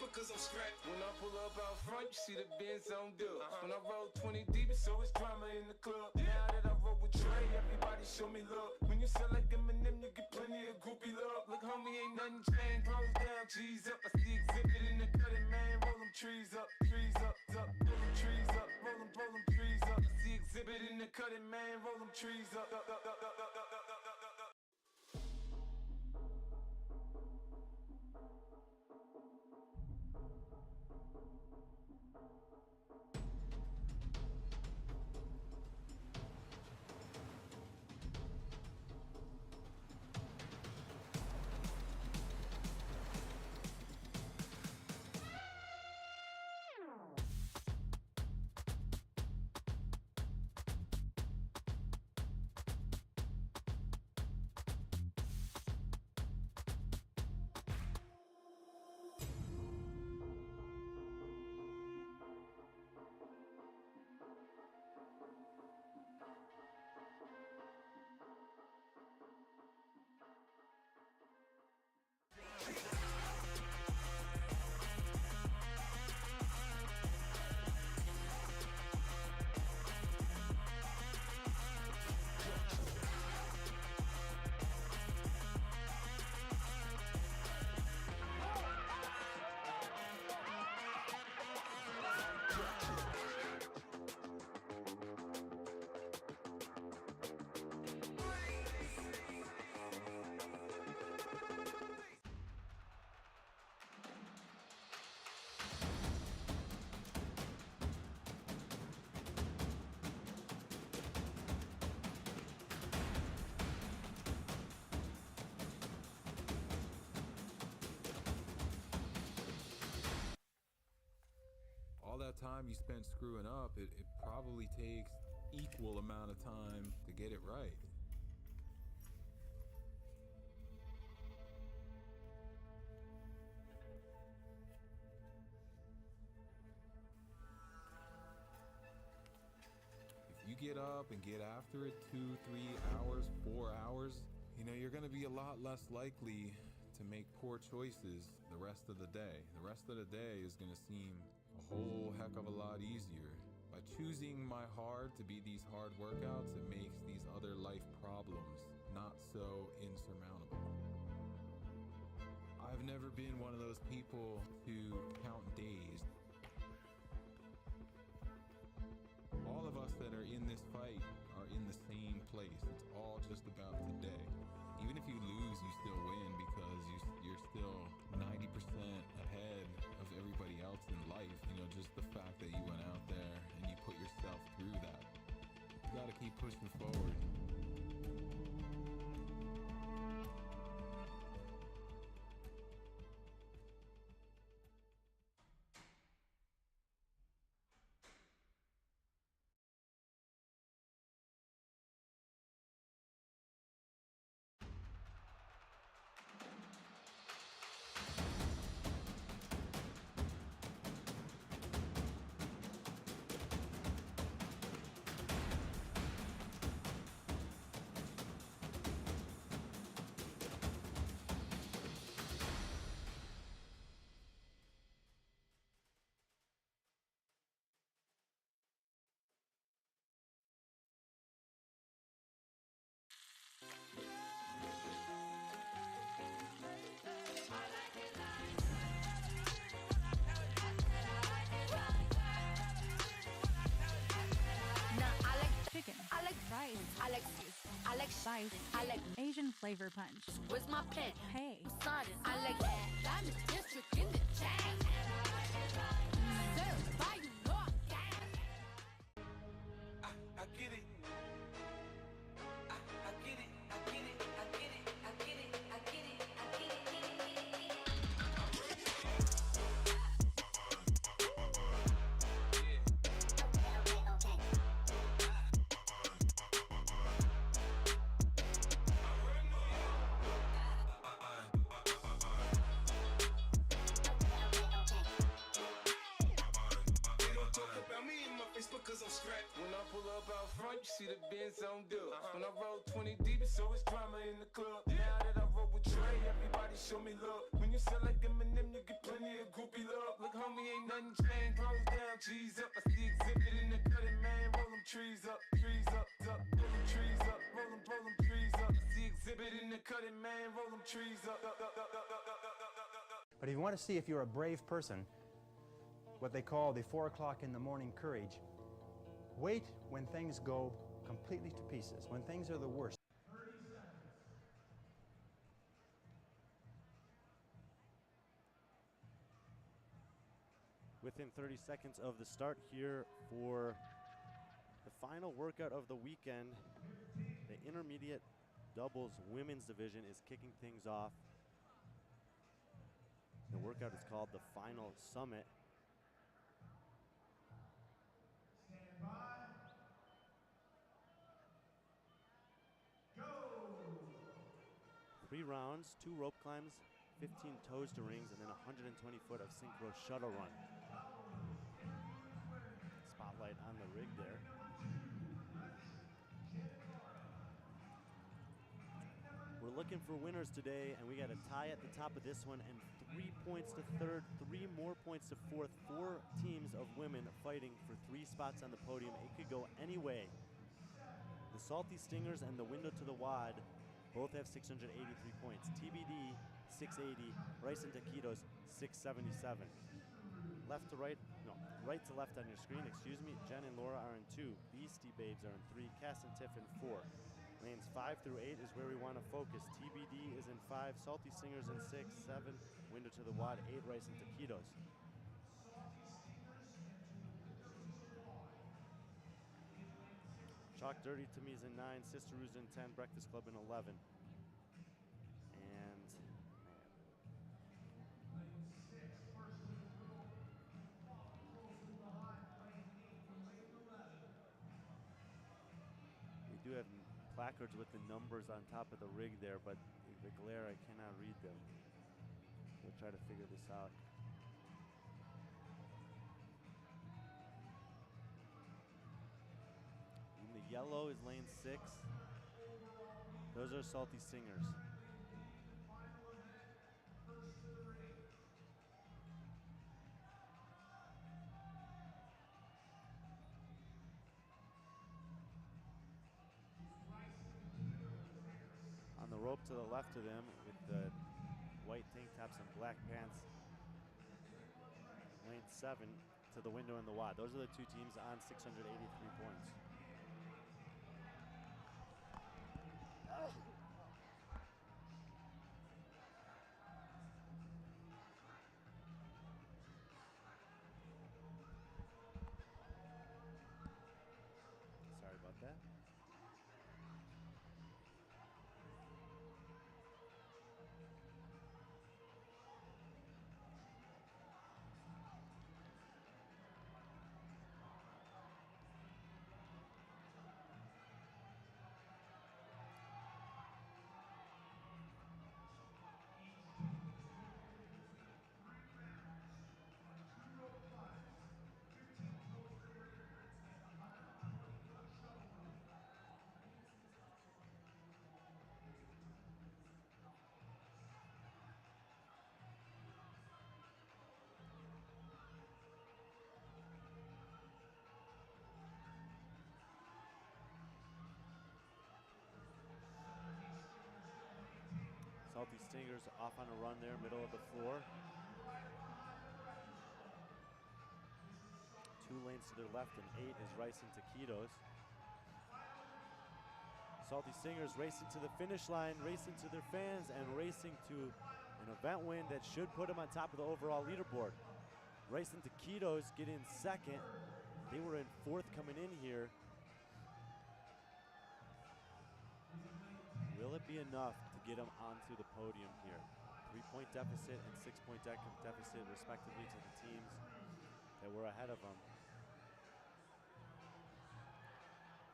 S2: Because I'm strapped.
S5: When I pull up out front, you see the Benz on dub. When I roll 20 deep, it's always drama in the club. Now that I roll with Dre, everybody show me love. When you sell like Eminem, you get plenty of groupie love. Look, homie, ain't nothing changed. Rolls down, cheese up. I see exhibit in the cutting, man. Roll them trees up, up. Roll them trees up, roll them trees up. I see exhibit in the cutting, man. Roll them trees up.
S6: All that time you spent screwing up, it probably takes equal amount of time to get it right. If you get up and get after it 2, 3 hours, 4 hours, you're gonna be a lot less likely to make poor choices the rest of the day. The rest of the day is gonna seem a whole heck of a lot easier. By choosing my hard to be these hard workouts, it makes these other life problems not so insurmountable. I've never been one of those people to count days. All of us that are in this fight are in the same place. It's all just about today. Even if you lose, you still win because you're still 90% ahead of everybody else in life. Just the fact that you went out there and you put yourself through that. You gotta keep pushing forward.
S7: spicy. I like Asian flavor punch.
S8: Where's my pen?
S7: Hey.
S8: Sonic. I like that. I'm the district in the chain. Certified, you know I got it.
S5: I get it. I get it.
S4: I get it, I get it, I get it, I get it, I get it.
S5: Cause I'm strapped. When I pull up out front, you see the Benz on dub. When I roll 20 deep, it's always drama in the club. Now that I roll with Trey, everybody show me love. When you sell like Eminem, you get plenty of groupie love. Look, homie, ain't nothing changed. Rolls down, G's up. I see exhibit in the cutting, man. Roll them trees up, up. Roll them trees up, roll them trees up. I see exhibit in the cutting, man. Roll them trees up.
S3: But if you want to see if you're a brave person, what they call the 4 o'clock in the morning courage, wait when things go completely to pieces, when things are the worst.
S2: 30 seconds.
S1: Within 30 seconds of the start here for the final workout of the weekend, the intermediate doubles women's division is kicking things off. The workout is called the Final Summit.
S2: Stand by. Go.
S1: 3 rounds, 2 rope climbs, 15 toes to rings, and then 120 foot of synchro shuttle run. Spotlight on the rig there. We're looking for winners today, and we got a tie at the top of this one, and 3 points to third, 3 more points to fourth. 4 teams of women fighting for 3 spots on the podium. It could go any way. The Salty Stingers and the Window to the Wad both have 683 points. TBD, 680. Rice and Taquitos, 677. Left to right, no, right to left on your screen, excuse me. Jen and Laura are in 2. Beastie Babes are in 3. Cass and Tiff in 4. Lanes 5 through 8 is where we want to focus. TBD is in 5. Salty Stingers in 6. 7. Window to the Wad, 8. Rice and Taquitos. Chalk Dirty to me is in 9. Sisteroo's in 10. Breakfast Club in 11. And we do have placards with the numbers on top of the rig there, but the glare, I cannot read them. We'll try to figure this out. In the yellow is lane 6. Those are Salty Stingers. On the rope to the left of them with the white tank tops and black pants, lane 7 to the Window and the Wad. Those are the 2 teams on 683 points. Sorry about that. Salty Stingers off on a run there, middle of the floor. 2 lanes to their left and 8 is Rice and Taquitos. Salty Stingers racing to the finish line, racing to their fans, and racing to an event win that should put them on top of the overall leaderboard. Racing Taquitos get in second. They were in fourth coming in here. Will it be enough to get them onto the podium here? 3-point deficit and 6-point deficit respectively to the teams that were ahead of them.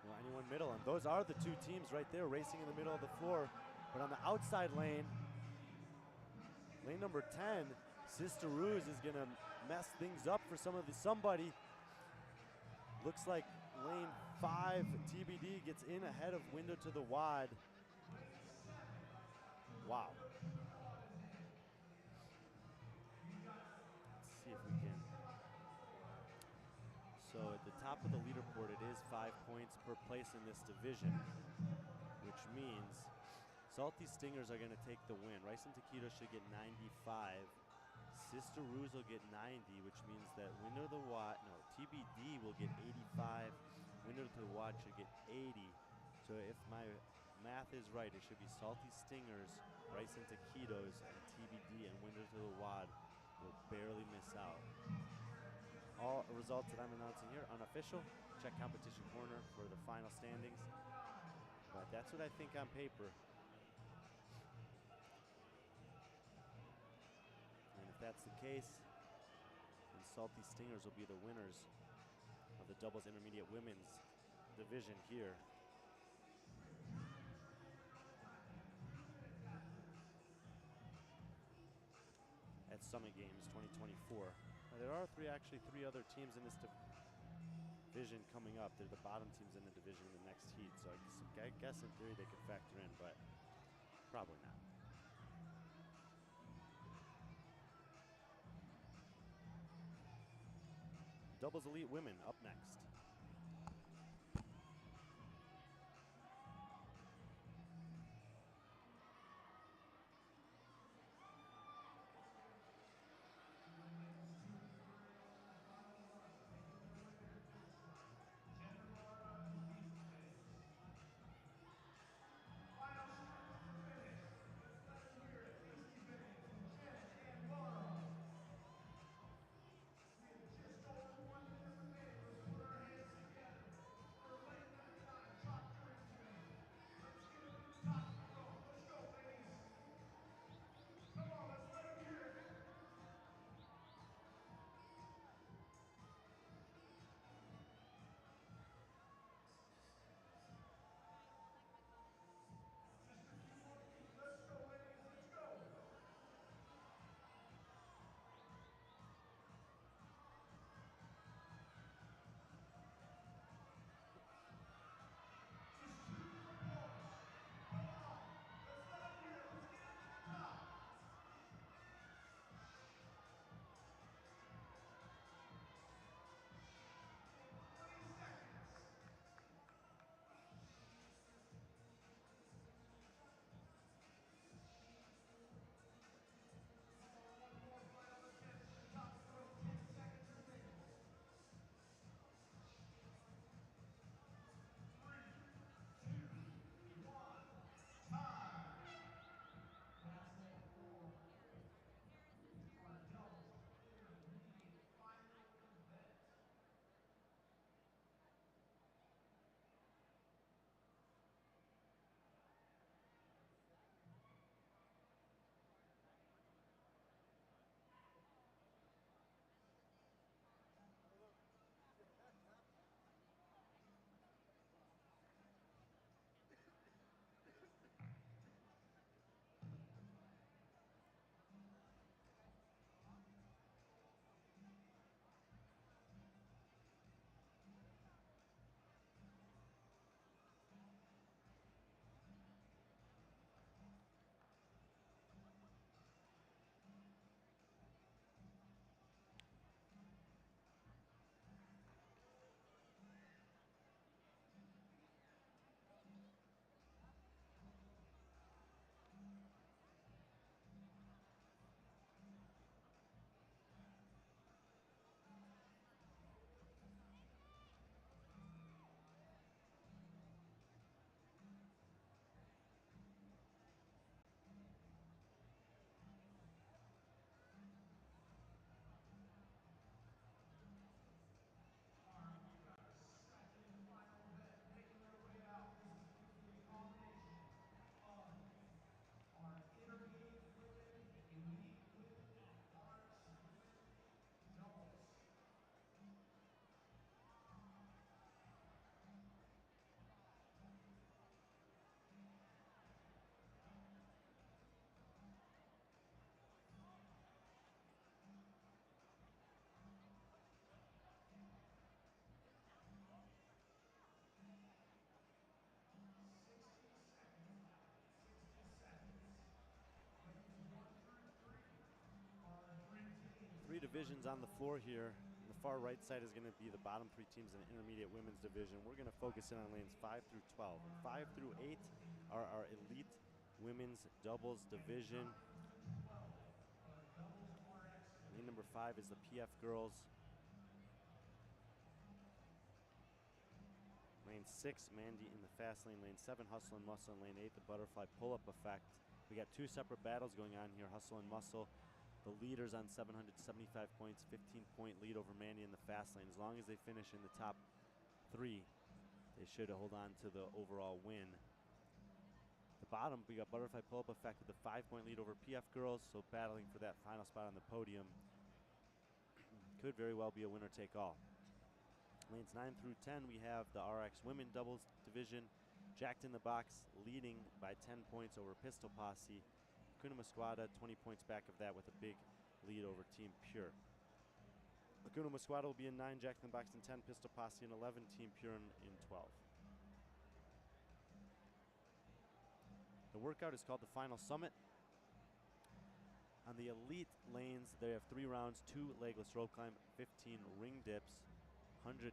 S1: Well, anyone middle, and those are the two teams right there racing in the middle of the floor. But on the outside lane, lane number 10, Sister Ruse is gonna mess things up for somebody. Looks like lane 5, TBD gets in ahead of Window to the Wad. Wow. Let's see if we can. So at the top of the leaderboard, it is 5 points per place in this division, which means Salty Stingers are gonna take the win. Rice and Taquito should get 95. Sister Ruse will get 90, which means that TBD will get 85. Winner to the Wad should get 80. So if my math is right, it should be Salty Stingers, Rice and Taquitos, and TBD, and Winner to the Wad will barely miss out. All results that I'm announcing here, unofficial. Check Competition Corner for the final standings. But that's what I think on paper. And if that's the case, then Salty Stingers will be the winners of the doubles intermediate women's division here. At Summit Games 2024. Now, there are three other teams in this division coming up. They're the bottom teams in the division in the next heat, so I guess in theory they could factor in, but probably not. Doubles Elite Women up next.
S2: Final strike to the finish. Let's let them hear it. Please keep it in from Janet and Laura. We have just over 1 minute remaining. Let's put our hands
S1: divisions on the floor here. On the far right side is going to be the bottom 3 teams in the intermediate women's division. We're going to focus in on lanes 5 through 12. 5 through 8 are our elite women's doubles division. Lane number 5 is the PF girls. Lane 6, Mandy in the fast lane. Lane 7, Hustle and Muscle. And lane 8, the butterfly pull-up effect. We got 2 separate battles going on here, Hustle and Muscle. The leaders on 775 points, 15-point lead over Mandy in the fast lane. As long as they finish in the top 3, they should hold on to the overall win. The bottom, we got Butterfly Pull-Up Effect with a 5-point lead over PF Girls, so battling for that final spot on the podium. Could very well be a winner-take-all. Lanes 9 through 10, we have the RX Women Doubles Division. Jacked in the Box leading by 10 points over Pistol Posse. Kuna Musquada 20 points back of that with a big lead over Team Pure. Kuna Musquada will be in 9, Jacked in the Box in 10, Pistol Posse in 11, Team Pure in 12. The workout is called the Final Summit. On the elite lanes, they have 3 rounds, 2 legless rope climb, 15 ring dips, 120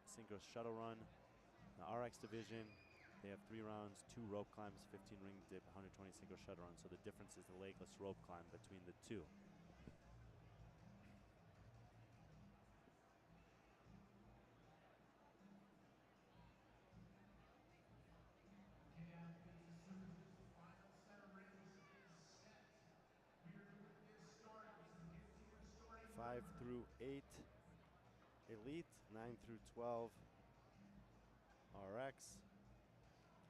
S1: synchro shuttle run. The RX division, they have 3 rounds, 2 rope climbs, 15 ring dip, 120 synchro shuttle run. So the difference is the legless rope climb between the 2.
S2: Okay, athletes, as soon as this final set of rings is set, we are going to get started. So get to your starting
S1: 5 through 8, elite. 9 through 12, RX.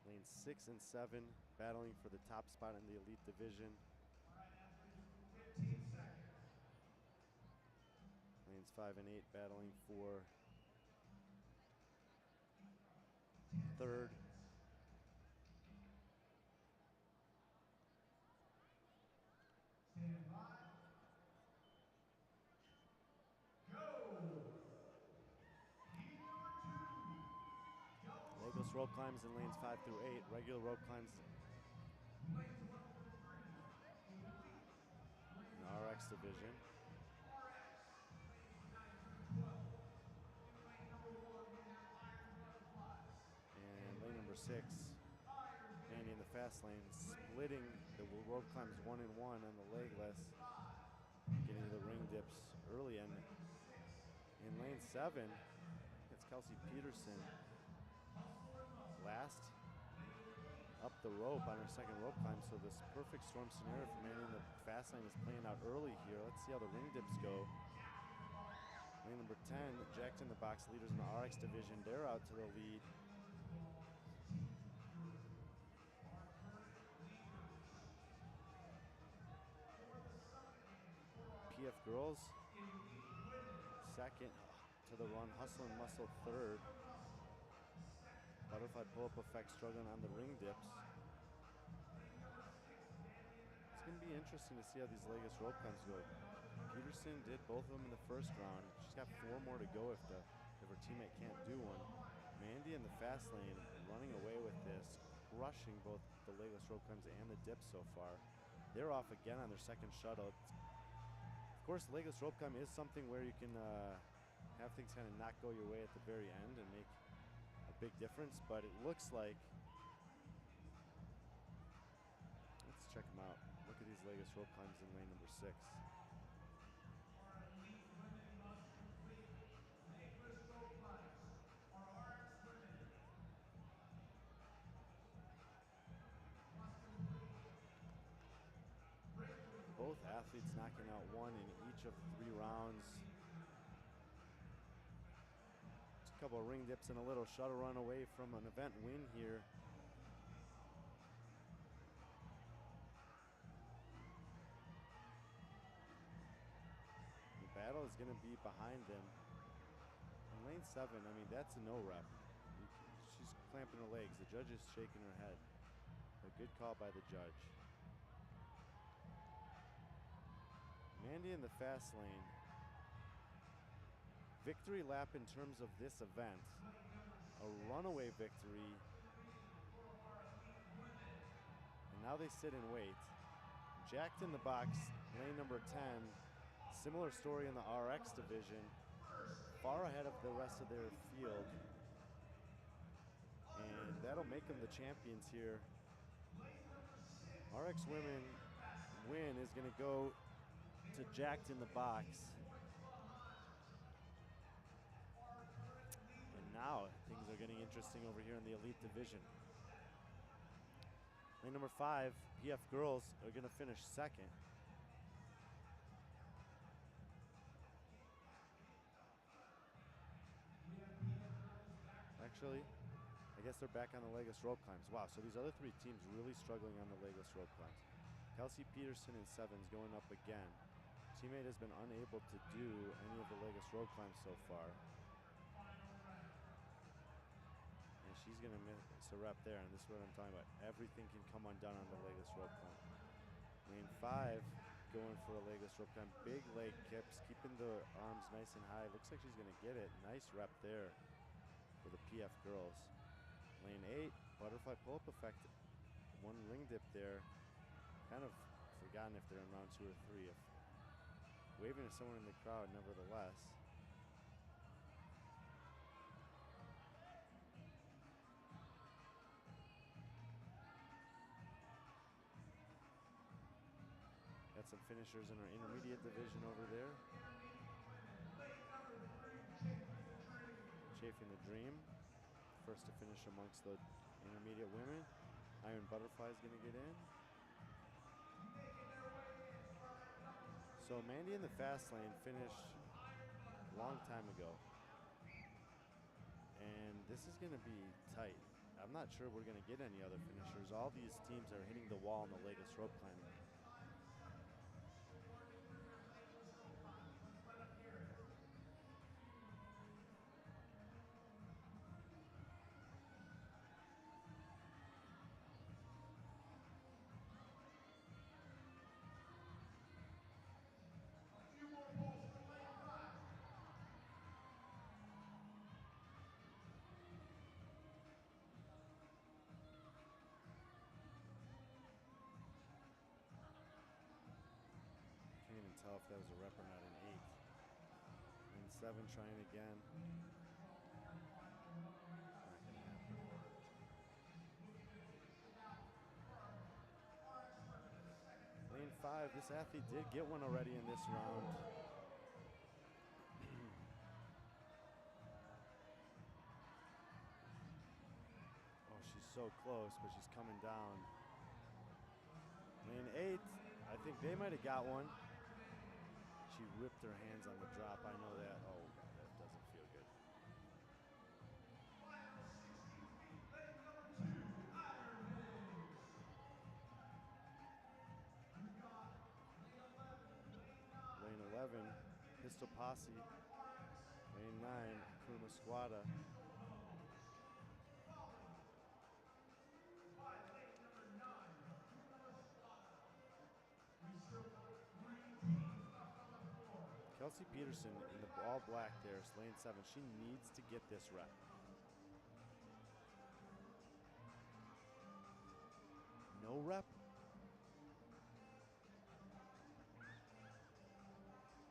S1: Lanes 6 and 7 battling for the top spot in the elite division.
S2: All right, athletes, 15 seconds.
S1: Lanes 5 and 8 battling for 3rd.
S2: Stand by. Go. Heat number 2. Double
S1: Legless rope climbs in lanes 5 through 8. Regular rope climbs
S2: lanes 1 through 3. Elite.
S1: in the RX division.
S2: RX. Lanes 9 through 12. In lane number 1, we have Iron Butterflies.
S1: And lane number 6, Mandy in the fast lane, splitting the rope climbs 1 and 1 on the legless, getting the ring dips early. And in lane 7, it's Kelsey Peterson last up the rope on her second rope climb. So this perfect storm scenario for Mandy in the fast lane is playing out early here. Let's see how the ring dips go. Lane number 10, Jacked in the Box leaders in the RX division, they're out to the lead. PF Girls, second to the run. Hustle and Muscle, third. Butterfly Pull-Up Effect struggling on the ring dips. It's going to be interesting to see how these legless rope climbs go. Peterson did both of them in the first round. She's got 4 more to go if her teammate can't do one. Mandy in the fast lane running away with this, crushing both the legless rope climbs and the dips so far. They're off again on their second shuttle. Of course, legless rope climb is something where you can have things kind of not go your way at the very end and make a big difference, but it looks like, let's check them out. Look at these legless rope climbs in lane number 6.
S2: Our elite women must complete legless rope climbs. Our RX women must complete regular
S1: Both athletes knocking out 1 in each of 3 rounds. Just a couple of ring dips and a little shuttle run away from an event win here. The battle is going to be behind them. In lane 7, I mean, that's a no rep. She's clamping her legs. The judge is shaking her head. A good call by the judge. Mandy in the fast lane. Victory lap in terms of this event. A runaway victory. And now they sit and wait. Jacked in the Box, lane number 10, Similar story in the RX division, far ahead of the rest of their field. And that'll make them the champions here. RX women win is going to go to Jacked in the Box. And now things are getting interesting over here in the elite division. Lane number 5, PF girls are going to finish second. Actually, I guess they're back on the legless rope climbs. Wow, so these other 3 teams really struggling on the legless rope climbs. Kelsey Peterson in 7s going up again. Teammate has been unable to do any of the legless rope climbs so far. And she's gonna miss a rep there, and this is what I'm talking about. Everything can come undone on the legless rope climb. Lane 5 going for a legless rope climb. Big leg kips, keeping the arms nice and high. Looks like she's gonna get it. Nice rep there for the PF girls. Lane 8, butterfly pull-up effect. One ring dip there. Kind of forgotten if they're in round 2 or 3. If waving to someone in the crowd, nevertheless. Got some finishers in our intermediate division over there. Chafing the Dream, first to finish amongst the intermediate women. Iron Butterfly is going to get in. So Mandy in the fast lane finished a long time ago. And this is going to be tight. I'm not sure we're going to get any other finishers. All these teams are hitting the wall in the legless rope climbing. Can't even tell if that was a rep or not in 8. And 7 trying again. Not gonna happen. Lane 5, this athlete did get one already in this round. Oh, she's so close, but she's coming down. Lane 8, I think they might have got one. She ripped her hands on the drop, I know that. Oh, God, that doesn't feel good. Lane 11, Pistol Posse. Lane 9, Kuma Squada. Kelsey Peterson in the all black there, is lane 7. She needs to get this rep. No rep.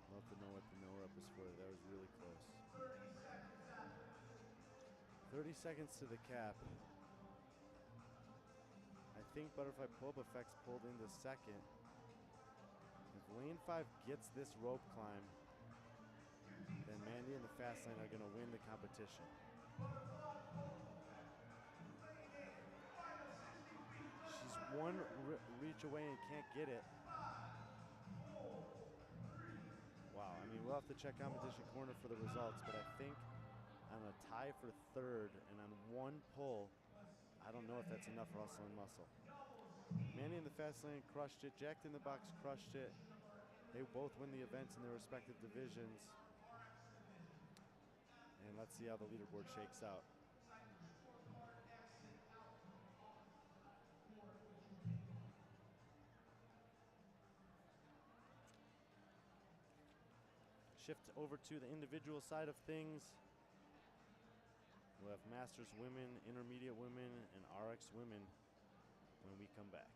S1: Love to know what the no rep is for. That was really close. 30 seconds to the cap. I think Butterfly Pull-Up Effects pulled into second. If lane 5 gets this rope climb, then Mandy and the fast lane are going to win the competition. She's one reach away and can't get it. Wow, I mean, we'll have to check competition corner for the results, but I think on a tie for third and on one pull, I don't know if that's enough hustle and muscle. Mandy in the fast lane crushed it. Jacked in the Box crushed it. They both win the events in their respective divisions. And let's see how the leaderboard shakes out. Shift over to the individual side of things. We'll have Masters women, Intermediate women, and RX women when we come back.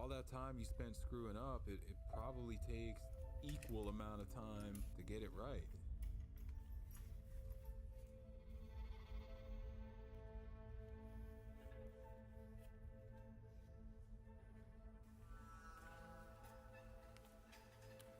S6: all that time you spent screwing up, it probably takes equal amount of time to get it right.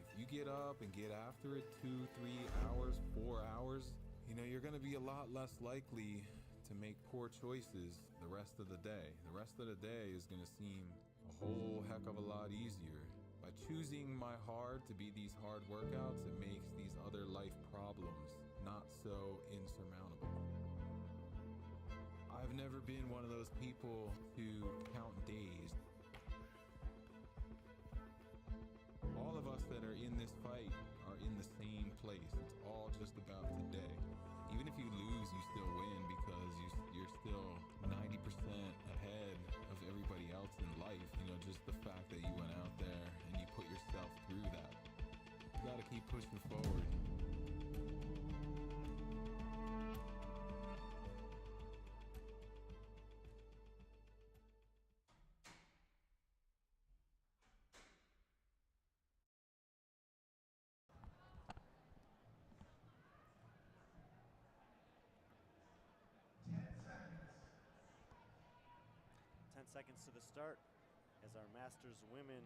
S6: If you get up and get after it 2, 3 hours, 4 hours, you know, you're gonna be a lot less likely to make poor choices the rest of the day. The rest of the day is gonna seem a whole heck of a lot easier. By choosing my hard to be these hard workouts, it makes these other life problems not so insurmountable. I've never been one of those people to count days. All of us that are in this fight are in the same place. It's all just about today. Even if you lose, you still win because you're still 90% ahead of everybody else in life. You know, just the fact that you went out there and you put yourself through that. You gotta keep pushing forward.
S1: 10 seconds to the start as our Masters women,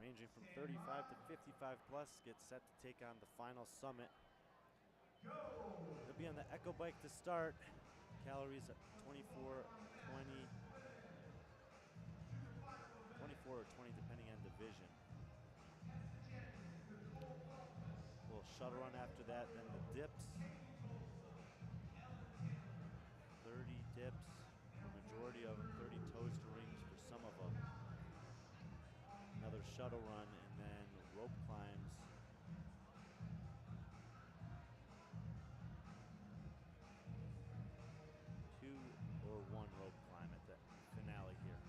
S1: ranging from 35 to 55 plus, get set to take on the final summit. They'll be on the Echo Bike to start. Calories at 24, 20, 24 or 20 depending on division. A little shuttle run after that, then the dips. 30 dips, the majority of them, 30 toes to rings for some of them. Another shuttle run, and then rope climbs. Two or one rope climb at the finale here.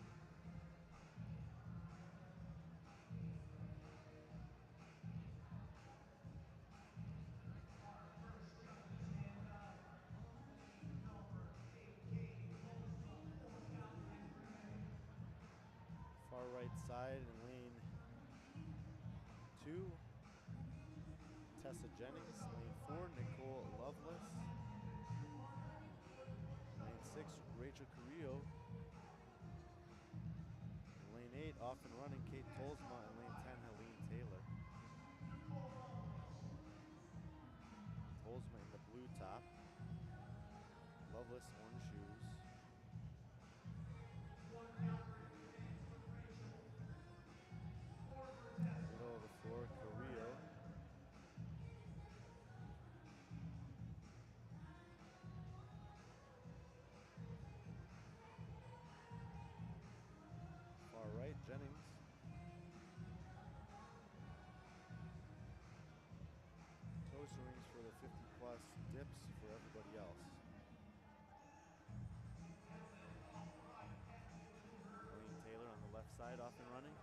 S1: Far right side in lane 2, Tessa Jennings. Lane 4, Nicole Lovelace. Lane 6, Rachel Carrillo. In lane 8, off and running, Kate Tolsma. And lane 10, Helene Taylor. Tolsma in the blue top. Lovelace orange shoes. Middle of the floor, Carrillo. Far right, Jennings. Toes to rings for the 50 plus, dips for everybody else. Helene Taylor on the left side, off and running.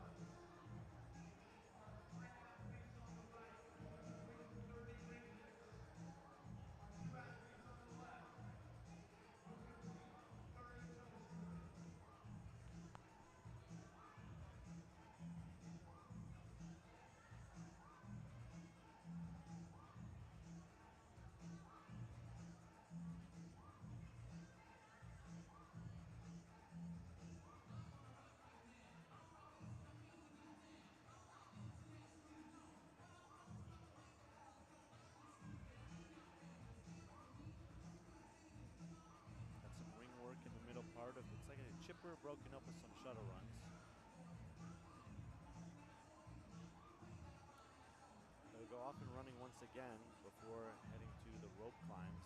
S1: In the middle part of, looks like a chipper broken up with some shuttle runs. They'll go off and running once again before heading to the rope climbs.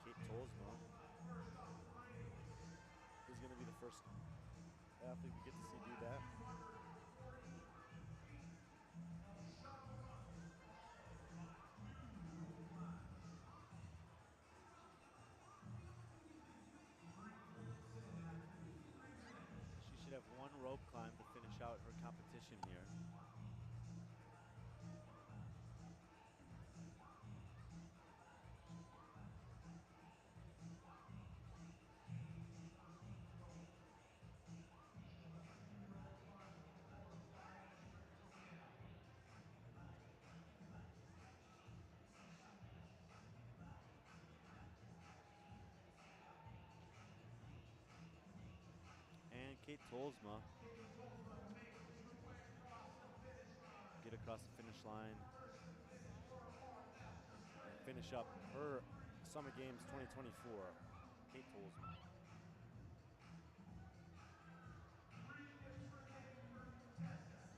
S1: Kate Tolsma is going to be the first athlete we get to see do that. She should have one rope climb to finish out her competition here. Kate Tolsma get across the finish line and finish up her Summer Games 2024. Kate Tolsma.
S2: 3 dips remaining for contestants.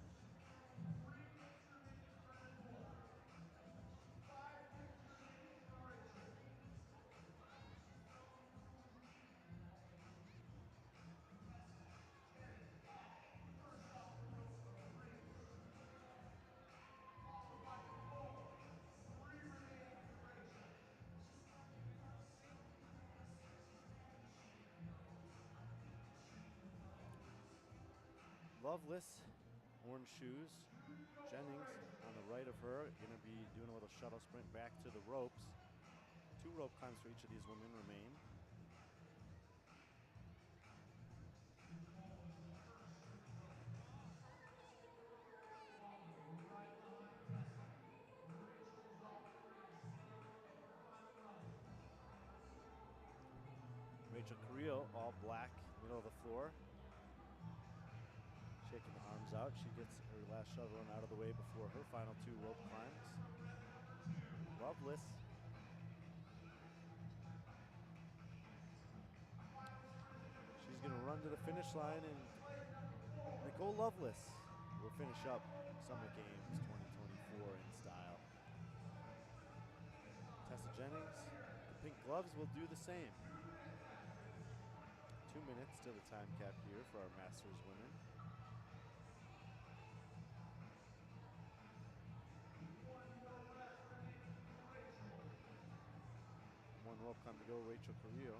S2: 3 dips remaining for Nicole. 5 dips remaining for Rachel. First off the ropes for Marie. Followed by Nicole. 3 remaining for Rachel.
S1: Loveless, orange shoes. Jennings on the right of her, going to be doing a little shuttle sprint back to the ropes. 2 rope climbs for each of these women remain.
S2: Right behind Tessa. Rachel is off the ring, squaring away for final rope.
S1: Rachel Carrillo, all black, middle of the floor. Shaking the arms out. She gets her last shuttle run out of the way before her final 2 rope climbs. Loveless. She's going to run to the finish line, and Nicole Loveless will finish up Summer Games 2024 in style. Tessa Jennings, the pink gloves will do the same. 2 minutes till the time cap here for our Masters women. 1 rope climb to go, Rachel Carrillo.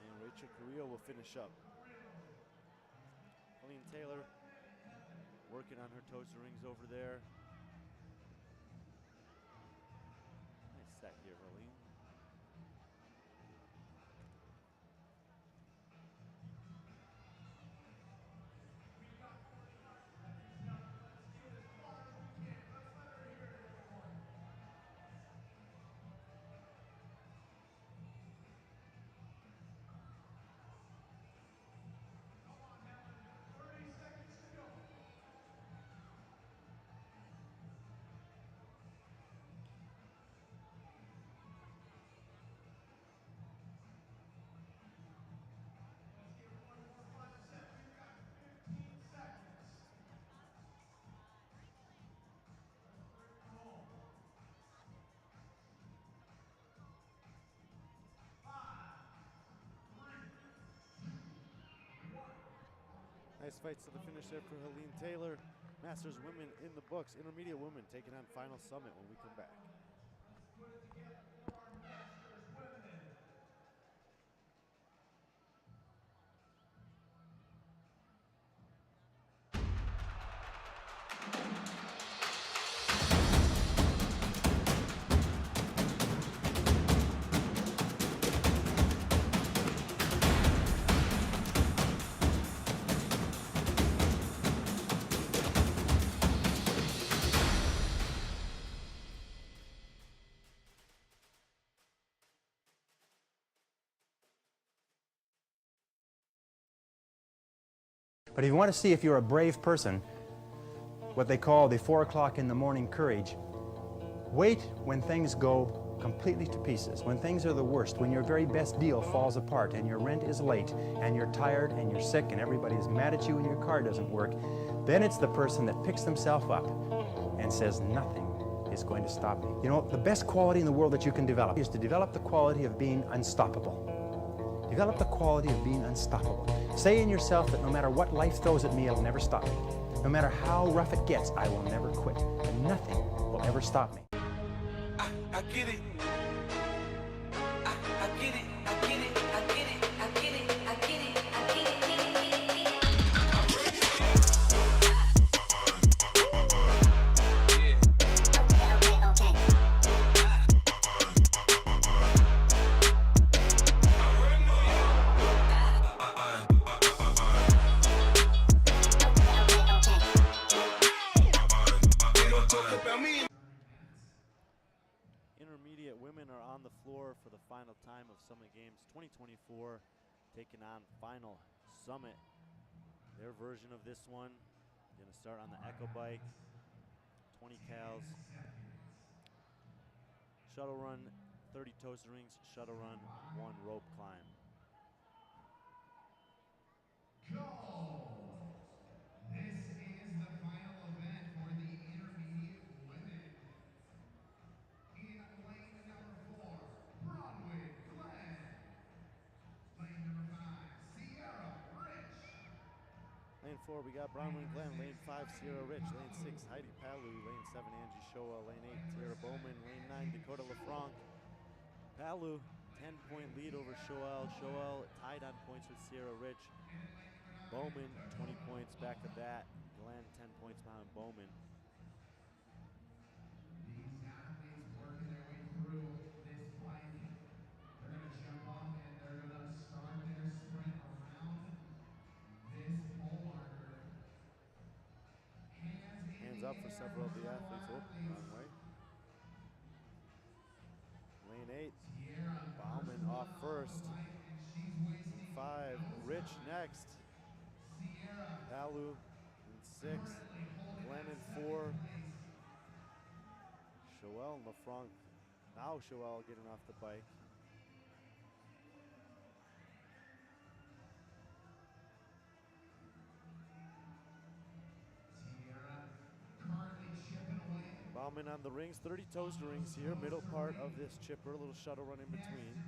S1: And Rachel Carrillo will finish up. Helene Taylor working on her toes rings over there. Nice set here, Helene. Nice fights to the finish there for Helene Taylor. Masters women in the books. Intermediate women taking on Final Summit when we come back.
S2: Put it together for our Masters women.
S3: But if you want to see if you're a brave person, what they call the 4 o'clock in the morning courage, wait when things go completely to pieces, when things are the worst, when your very best deal falls apart and your rent is late and you're tired and you're sick and everybody is mad at you and your car doesn't work. Then it's the person that picks themselves up and says, nothing is going to stop me. You know, the best quality in the world that you can develop is to develop the quality of being unstoppable. Develop the quality of being unstoppable. Say in yourself that no matter what life throws at me, it'll never stop me. No matter how rough it gets, I will never quit. And nothing will ever stop me.
S5: I get it. I get it.
S4: I get it, I get it, I get it, I get it, I get it.
S5: Yeah.
S1: for the final time of Summit Games 2024, taking on Final Summit. Their version of this one, gonna start on the Echo Bike, 20 cals. Shuttle run, 30 toaster rings, shuttle run, 1 rope climb.
S2: Go! This is the final event for the intermediate women. In lane number 4, Bronwyn Glenn. Lane number 5, Sierra Rich.
S1: Lane 4, we got Bronwyn Glenn. Lane 5, Sierra Rich. Lane 6, Heidi Palu. Lane 7, Angie Shoa. Lane 8, Tierra Bowman. Lane 9, Dakota LaFranc. Palu, 10-point lead over Shoel. Shoel tied on points with Sierra Rich. Bowman, 20 points back of that. Glenn, 10 points behind Bowman.
S2: These athletes working their way through this bike. They're going to jump off and they're going to start their sprint around this pole marker.
S1: Hands up for several of the athletes. Oh, wrong way. Lane 8, Bauman off first. Lane 5, Rich next. Palu in 6, Glenn in 4. Shoel and LaFranc. Now Shoel getting off the bike. Bauman on the rings, 30 toaster rings here, middle part of this chipper, a little shuttle run in between.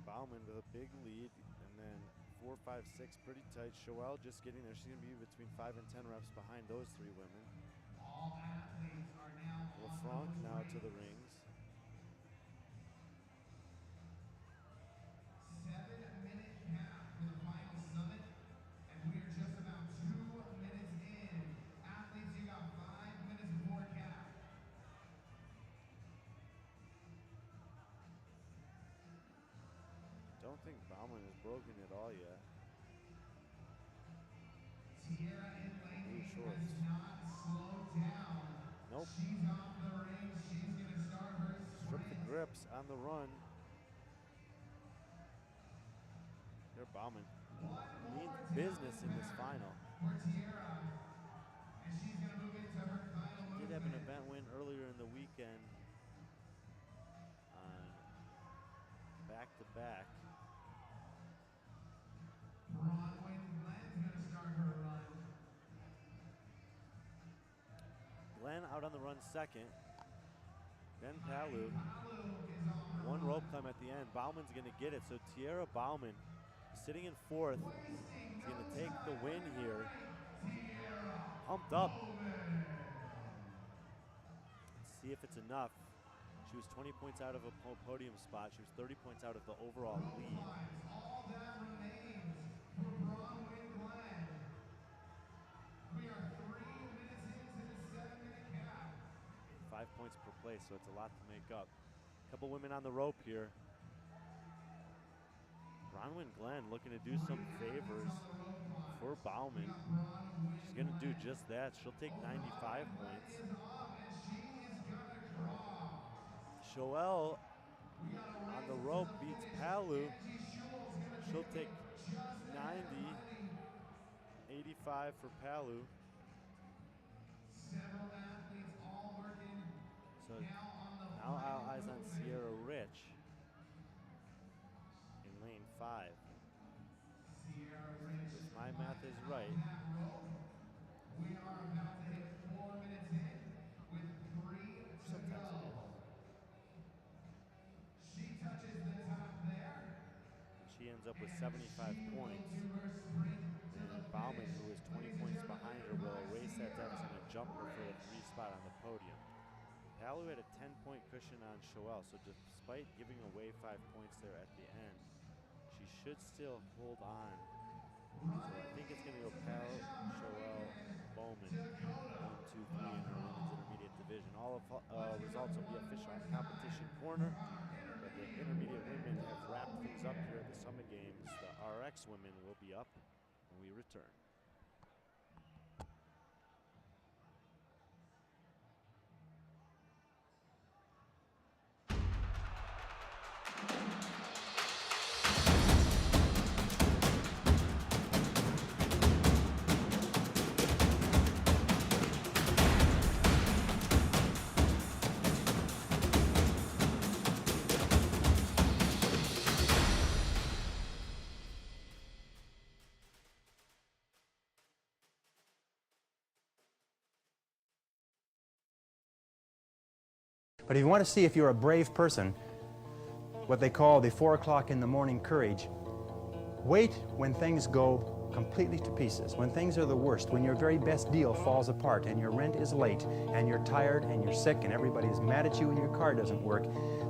S1: Bauman with a big lead, and then 4, 5, 6 pretty tight. Shoel just getting there. She's going to be between 5 and 10 reps behind those 3 women.
S2: All athletes are now
S1: LaFranc now to the rings.
S2: 7-minute cap for the final summit, and we are just about 2 minutes in. Athletes, you got 5 minutes before cap.
S1: Don't think Bauman has broken it all yet.
S2: Tierra in lane
S1: Blue
S2: 8
S1: shorts.
S2: has not slowed down.
S1: Nope.
S2: She's off the rings. She's going to start her
S1: Strip
S2: sprint.
S1: the grips on the run. Here Bauman means business in this final.
S2: For Tierra, and she's going to move into her final movement.
S1: Did have an event win earlier in the weekend on back-to-back.
S2: Bronwyn Glenn's going to start her run.
S1: Glenn out on the run second. Then Palu.
S2: Palu is on her
S1: 1
S2: run.
S1: rope climb at the end. Bauman's going to get it. So Tierra Bauman, sitting in 4th, is going to take the win here. Pumped up. Let's see if it's enough. She was 20 points out of a podium spot. She was 30 points out of the overall lead.
S2: All that remains for Bronwyn Glenn. We are 3 minutes into the 7-minute cap.
S1: 5 points per place, so it's a lot to make up. A couple women on the rope here. Bronwyn Glenn looking to do some favors for Bauman. She's going to do just that. She'll take 95 points. Shoel on the rope beats Palu. She'll take 90, 85 for Palu.
S2: Several athletes all working
S1: So
S2: now on the
S1: now all eyes on Sierra Rich in lane 5.
S2: Sierra Rich.
S1: If my math is right,
S2: We are about to hit 4 minutes in with 3 to
S1: sometimes
S2: go.
S1: it is.
S2: She touches the top there.
S1: She ends up with 75 points. And Bauman, who is 20 points behind her, will erase that deficit and jump her for the 3 spot on the podium. Palu had a 10-point cushion on Shoel, so despite giving away 5 points there at the end, she should still hold on. So I think it's going to go Palu, Shoel, Bowman, 1, 2, 3 in her women's intermediate division. All of results will be official on Competition Corner. But the intermediate women have wrapped things up here at the Summit Games. The RX women will be up when we return.
S3: But if you want to see if you're a brave person, what they call the 4 o'clock in the morning courage, wait when things go completely to pieces, when things are the worst, when your very best deal falls apart and your rent is late and you're tired and you're sick and everybody is mad at you and your car doesn't work,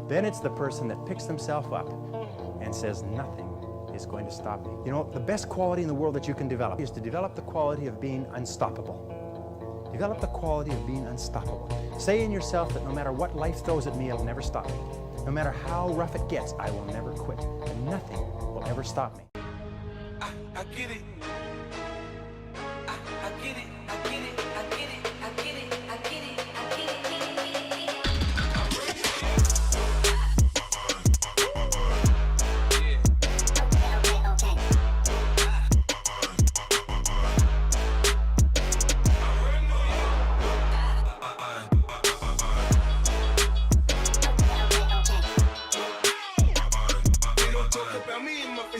S3: then it's the person that picks themselves up and says, nothing is going to stop me. You know, the best quality in the world that you can develop is to develop the quality of being unstoppable. Develop the quality of being unstoppable. Say in yourself that no matter what life throws at me, it'll never stop me. No matter how rough it gets, I will never quit. And nothing will ever stop me.
S5: I get it.
S4: I get it, I get it, I get it, I get it, I get it, I get it.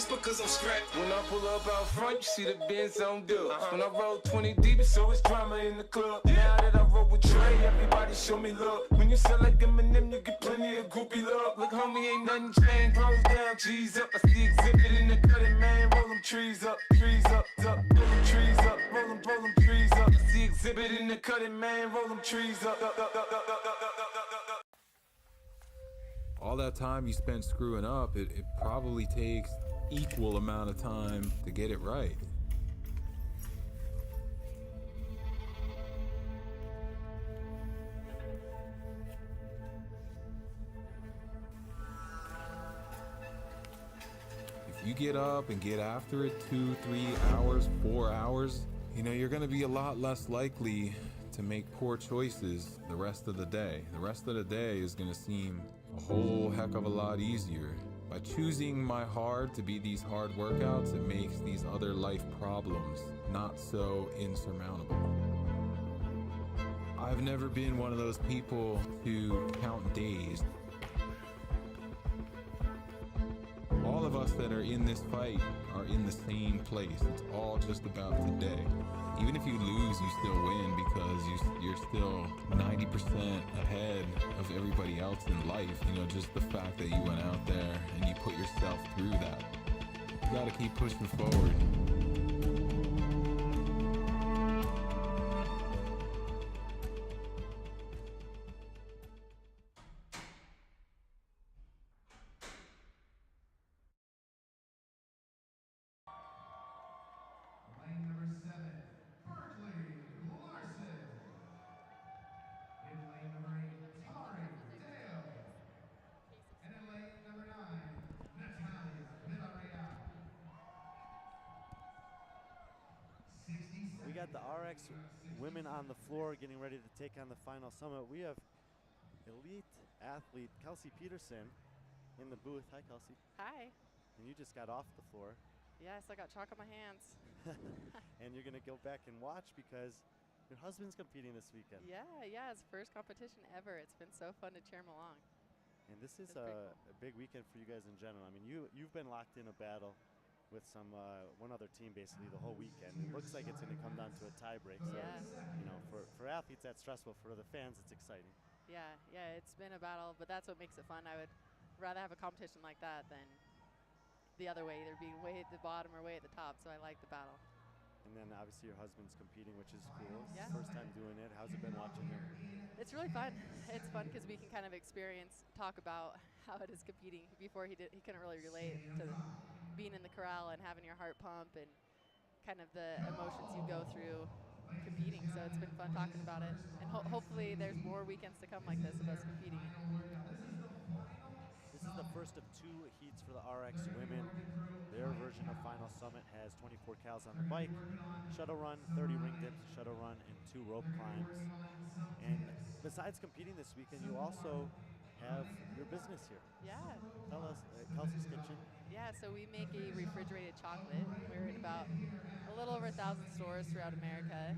S5: Because I'm strapped. When I pull up out front, you see the Benz on dub. When I roll 20 deep, so it's drama in the club. Now that I roll with Dre, everybody show me love. When you sell like Eminem, you get plenty of groupie love. Look, homie, ain't nothing changed. Rolls down, G's up. I see exhibit in the cutting, man. Roll them trees up, up. Roll them trees up, roll them trees up. I see exhibit in the cutting, man. Roll them trees up.
S6: All that time you spent screwing up, it probably takes equal amount of time to get it right. If you get up and get after it 2, 3 hours, 4 hours, you know, you're gonna be a lot less likely to make poor choices the rest of the day. The rest of the day is gonna seem a whole heck of a lot easier. By choosing my hard to be these hard workouts, it makes these other life problems not so insurmountable. I've never been one of those people to count days. All of us that are in this fight are in the same place. It's all just about today. Even if you lose, you still win because you're still 90% ahead of everybody else in life. You know, just the fact that you went out there and you put yourself through that. You gotta keep pushing forward.
S2: Lane number 7, Berkeley Larson. In lane number 8, Tari Dale. And in lane number 9, Natalia Villarreal. 60 seconds.
S1: We got the RX women on the floor getting ready to take on the final summit. We have elite athlete Kelsey Peterson in the booth. Hi, Kelsey.
S10: Hi.
S1: And you just got off the floor.
S10: Yes, I got chalk on my hands.
S1: And you're going to go back and watch because your husband's competing this weekend.
S10: Yeah, it's first competition ever. It's been so fun to cheer him along.
S1: And this is
S10: It's pretty
S1: a big weekend for you guys in general. I mean, you've been locked in a battle with one other team basically the whole weekend. It looks like it's going to come down to a tie break. So,
S10: Yeah.
S1: you know, for athletes that's stressful. For the fans, it's exciting.
S10: Yeah, it's been a battle, but that's what makes it fun. I would rather have a competition like that than the other way, either being way at the bottom or way at the top. So I like the battle.
S1: And then obviously your husband's competing, which is cool.
S10: Yeah.
S1: First time doing it. How's it been watching him?
S10: It's really fun. It's fun because we can kind of talk about how it is competing. Before he couldn't really relate to being in the corral and having your heart pump and kind of the emotions you go through competing. So it's been fun talking about it. And hopefully there's more weekends to come like this of us competing.
S1: This is the first of 2 heats for the RX women. Their version of Final Summit has 24 cals on the bike, shuttle run, 30 ring dips, shuttle run, and 2 rope climbs. And besides competing this weekend, you also have your business here.
S10: Yeah.
S1: Tell us, Kelsey's Kitchen.
S10: Yeah, so we make a refrigerated chocolate. We're in about a little over 1,000 stores throughout America,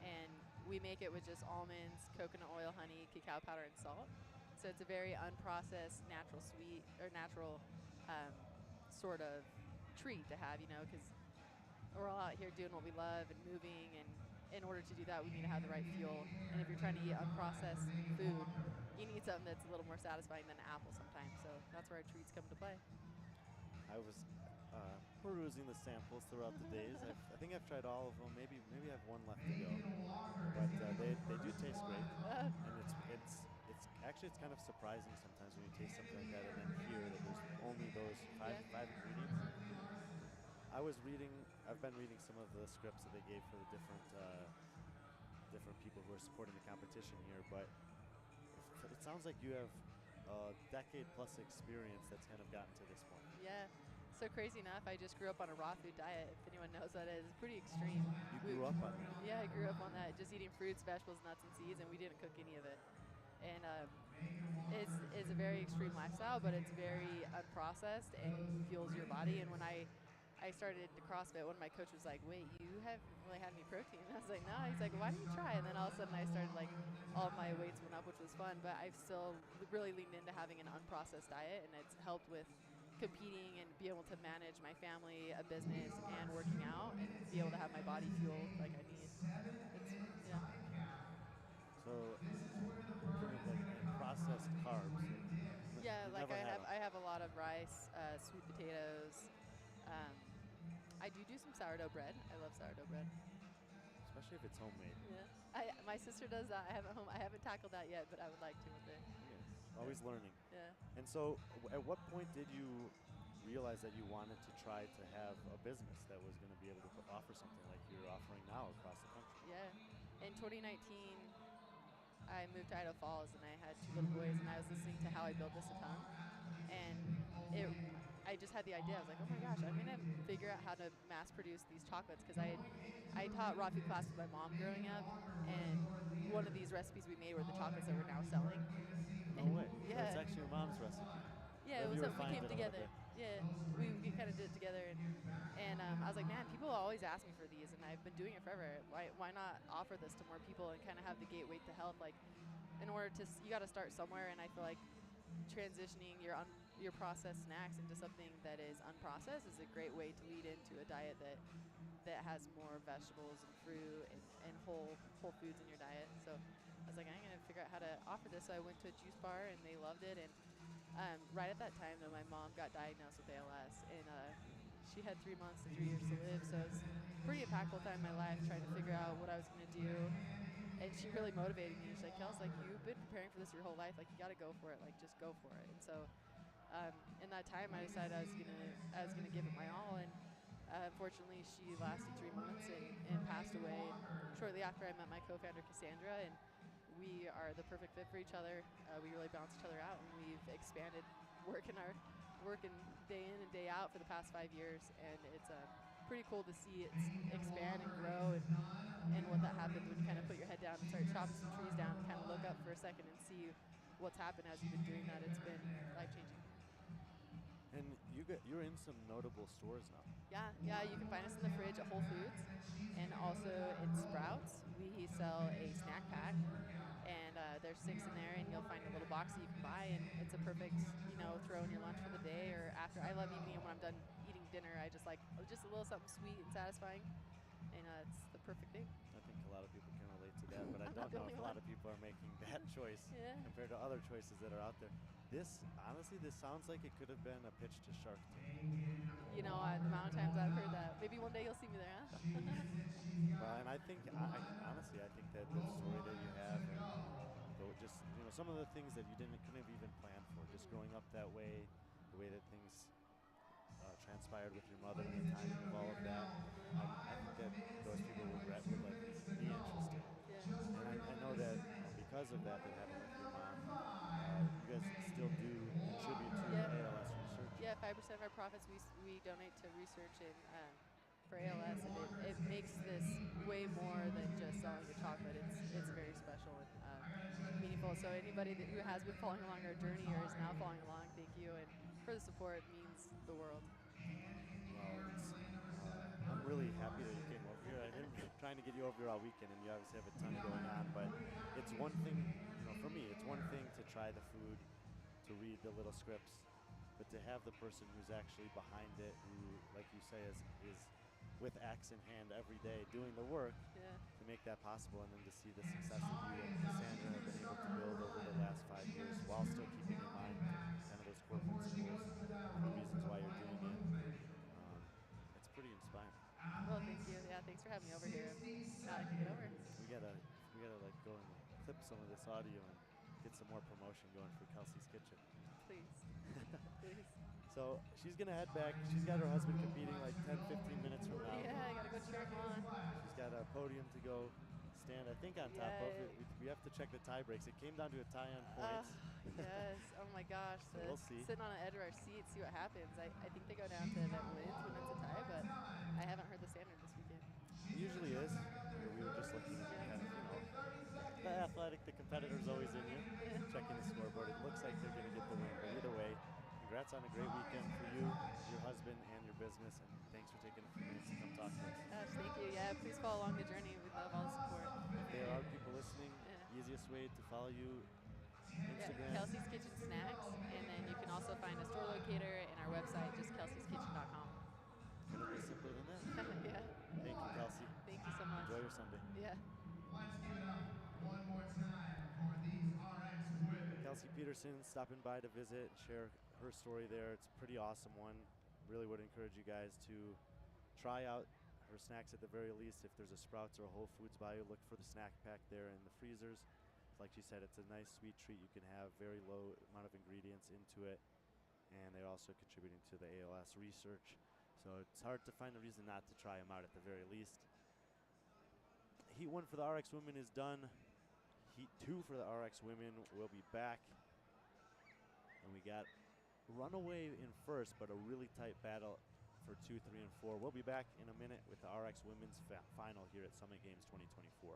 S10: and we make it with just almonds, coconut oil, honey, cacao powder, and salt. So it's a very unprocessed, natural sweet, or natural sort of treat to have, you know, because we're all out here doing what we love and moving, and in order to do that, we need to have the right fuel. And if you're trying to eat unprocessed food, you need something that's a little more satisfying than an apple sometimes. So that's where our treats come to play.
S1: I was perusing the samples throughout the days. I think I've tried all of them. Maybe I have one left to go. But they do taste great, and it's actually it's kind of surprising sometimes when you taste something like that and then hear that there's only those five ingredients. I've been reading some of the scripts that they gave for the different people who are supporting the competition here, but it sounds like you have a decade plus experience that's kind of gotten to this point.
S10: Yeah. So crazy enough, I just grew up on a raw food diet. If anyone knows what that is, it's pretty extreme.
S1: You grew up on that?
S10: Yeah, I grew up on that, just eating fruits, vegetables, nuts, and seeds, and we didn't cook any of it. And it's a very extreme lifestyle, but it's very unprocessed and fuels your body. And when I started to CrossFit, one of my coaches was like, "Wait, you haven't really had any protein?" And I was like, "No." He's like, "Why don't you try?" And then all of a sudden, I started like all of my weights went up, which was fun. But I've still really leaned into having an unprocessed diet, and it's helped with competing and be able to manage my family, a business, and working out, and be able to have my body fueled like I need. Yeah.
S1: So pretty like processed carbs.
S10: Yeah, like
S1: never had
S10: I have a lot of rice, sweet potatoes. I do some sourdough bread. I love sourdough bread.
S1: Especially if it's homemade.
S10: Yeah, my sister does that. I haven't tackled that yet, but I would like to with it.
S1: Yeah, always learning.
S10: Yeah.
S1: And so, at what point did you realize that you wanted to try to have a business that was going to be able to offer something like you're offering now across the country?
S10: Yeah. In 2019, I moved to Idaho Falls, and I had 2 little boys, and I was listening to How I Built This a Ton, and I just had the idea. I was like, oh my gosh, I'm gonna figure out how to mass produce these chocolates, because I taught raw food class with my mom growing up, and one of these recipes we made were the chocolates that we're now selling.
S1: No way.
S10: Yeah.
S1: So it's actually your mom's recipe.
S10: Yeah, it was something we came together. Yeah, we kind of did it together, and I was like, man, people always ask me for these, and I've been doing it forever. Why not offer this to more people and kind of have the gateway to health? Like, in order to, you got to start somewhere, and I feel like transitioning your processed snacks into something that is unprocessed is a great way to lead into a diet that has more vegetables and fruit and whole foods in your diet. So I was like, I'm gonna figure out how to offer this. So I went to a juice bar, and they loved it. And right at that time, though, my mom got diagnosed with ALS, and she had 3 months and 3 years to live. So it was a pretty impactful time in my life, trying to figure out what I was gonna do. And she really motivated me. She's like, Kels, like, you've been preparing for this your whole life. Like, you got to go for it. Like, just go for it. And so, in that time, I decided I was gonna give it my all. And unfortunately, she lasted 3 months and passed away. And shortly after, I met my co-founder Cassandra, and we are the perfect fit for each other. We really balance each other out, and we've expanded working day in and day out for the past 5 years. And it's pretty cool to see it expand and grow, and what that happens when you kind of put your head down and start chopping some trees down and kind of look up for a second and see what's happened as you've been doing that. It's been life-changing.
S1: And you're in some notable stores now.
S10: Yeah, you can find us in the fridge at Whole Foods, and also in Sprouts. We sell a snack pack, and there's 6 in there, and you'll find a little box that you can buy, and it's a perfect, throw in your lunch for the day or after. I love eating it when I'm done eating dinner. I just like just a little something sweet and satisfying, and it's the perfect thing.
S1: I think a lot of people can relate to that, but I don't know if a lot of people are making that choice compared to other choices that are out there. Honestly, this sounds like it could have been a pitch to Shark Tank.
S10: The amount of times I've heard that. Maybe one day you'll see me there, huh?
S1: Well, and I think, honestly, I think that the story that you have, and just some of the things that you couldn't have even planned for, just growing up that way, the way that things transpired with your mother and the timing of all of that, I think that those people would be interested.
S10: Yeah.
S1: And I know that because of that happened with your mom, you guys still do contribute to ALS research.
S10: Yeah, 5% of our profits we donate to research for ALS, and it makes this way more than just selling a chocolate. It's very special and meaningful. So anybody who has been following along our journey or is now following along, thank you, and for the support means the world.
S1: Well, I'm really happy that you came over here. I've been trying to get you over here all weekend, and you obviously have a ton going on. But it's one thing, for me, it's one thing to try the food, to read the little scripts, but to have the person who's actually behind it, who, like you say, is with axe in hand every day doing the work to make that possible, and then to see the success that you and Cassandra have been able to build over the last 5 some of this audio and get some more promotion going for Kelsey's Kitchen.
S10: Please. Please.
S1: So she's going to head back. She's got her husband competing like 10, 15 minutes from now.
S10: Yeah, I got to go cheer him on.
S1: She's got a podium to go stand, I think, on top of.
S10: Yeah.
S1: We have to check the tie breaks. It came down to a tie on points.
S10: Yes. Oh my gosh.
S1: So we'll see.
S10: Sitting on the edge of our seat, see what happens. I think they go down to that wins when it's a tie, but I haven't heard the standard this weekend.
S1: It usually is. We were just looking at kind of, the athletic, the competitor's always in you. Checking the scoreboard. It looks like they're going to get the win, but either way, congrats on a great weekend for you, your husband, and your business, and thanks for taking a few minutes to come talk to us.
S10: Gosh, thank you. Yeah, please follow along the journey. We'd love all the support.
S1: If there are people listening, easiest way to follow you, Instagram.
S10: Yeah, Kelsey's Kitchen Snacks, and then you can also find a store locator and our website, just kelseykitchen.com.
S1: Couldn't be simpler than that.
S10: Yeah.
S1: Thank you, Kelsey.
S10: Thank you so much.
S1: Enjoy your Sunday.
S10: Yeah.
S2: Let's give it up one more time for these RX women.
S1: Kelsey Peterson stopping by to visit and share her story there. It's a pretty awesome one. Really would encourage you guys to try out her snacks at the very least. If there's a Sprouts or a Whole Foods by you, look for the snack pack there in the freezers. Like she said, it's a nice sweet treat you can have, very low amount of ingredients into it, and they're also contributing to the ALS research. So it's hard to find a reason not to try them out at the very least. Heat 1 for the RX women is done. Heat 2 for the RX women will be back. And we got Runaway in first, but a really tight battle for 2, 3, and 4. We'll be back in a minute with the RX women's final here at Summit Games 2024.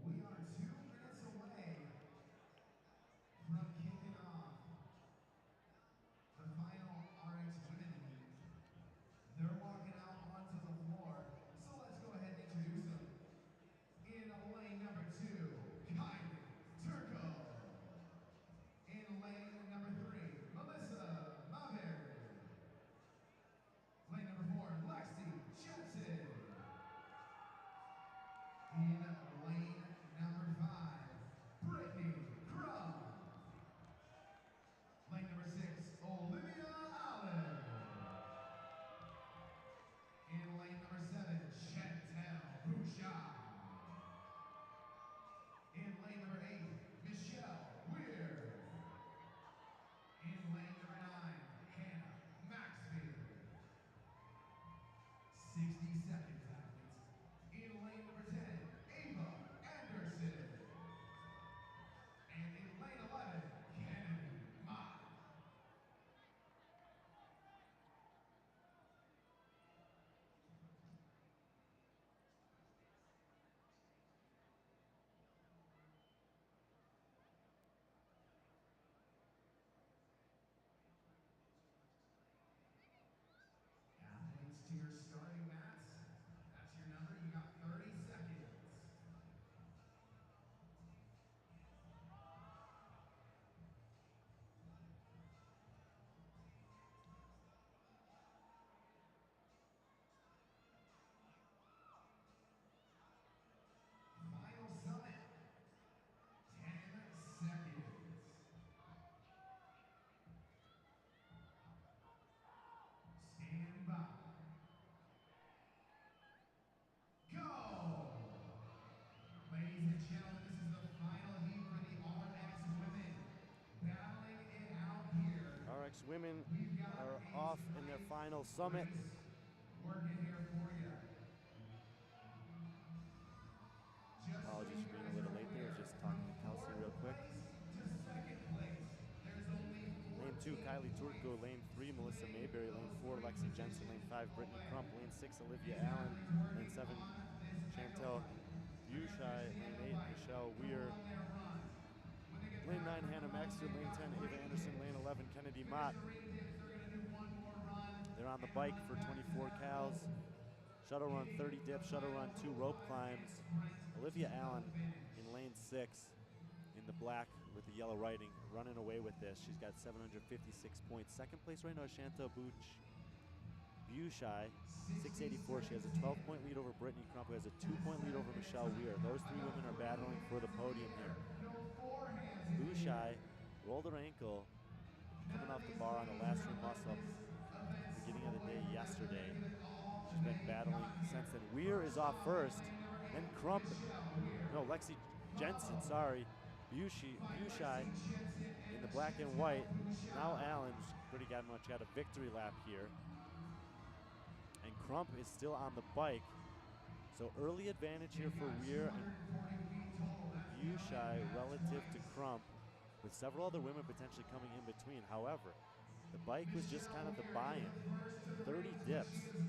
S2: We are 2 minutes away from kicking off the final RX women heat. They're walking out onto the floor, so let's go ahead and introduce them. In lane number 2, Kylie Turco. In lane number 3, Melissa Maver. Lane number 4, Lexi Jensen. In lane number 5, Brittany Crum. Lane number 6, Olivia Allen. In lane number 7, Chantel Bouchard. In lane number 8, Michelle Weir. In lane number 9, Hannah Maxfield. 60 seconds, athletes. In lane number 10, Ava Anderson. And in lane 11, Kennedy Mott. Athletes to your starting mats. That's your number. You got 30 seconds. Final summit. 10 seconds. Stand by. Go! Ladies and gentlemen, this is the final heat for the RX women. Battling it out here.
S1: RX women
S2: We've got
S1: are
S2: a
S1: off in their final summit.
S2: working here for you. Just
S1: Apologies for being a little late there. I was just talking to Kelsey real quick.
S2: to second place. There's only
S1: Lane 2, Kylie Turco. Lane 3, Melissa Mayberry. Lane 4, Lexi Jensen. Lane 5, Brittany Crump. Lane 6, Olivia Allen. Lane 7, Chantel Bouchard. Lane 8, Michelle Weir. Lane 9, Hannah Maxfield. Lane 10, Ava Anderson. Lane 11, Kennedy Mott. They're on the bike for 24 cows. Shuttle run, 30 dips. Shuttle run, 2 rope climbs. Olivia Allen in lane 6 in the black with the yellow writing, running away with this. She's got 756 points. Second place right now is Chantel Bushai, 684. She has a 12-point lead over Brittany Crump, who has a 2-point lead over Michelle Weir. Those three women are battling for the podium here. Bushai rolled her ankle coming off the bar on the last ring muscle-up beginning of the day yesterday. She's been battling since then. Weir is off first. Then Crump, no, Lexi Jensen, sorry. Bushai in the black and white. Now Allen's pretty much got a victory lap here. And Crump is still on the bike. So early advantage here for Weir and Bushai relative to Crump, with several other women potentially coming in between. However, the bike was just kind of the buy-in. 30 dips and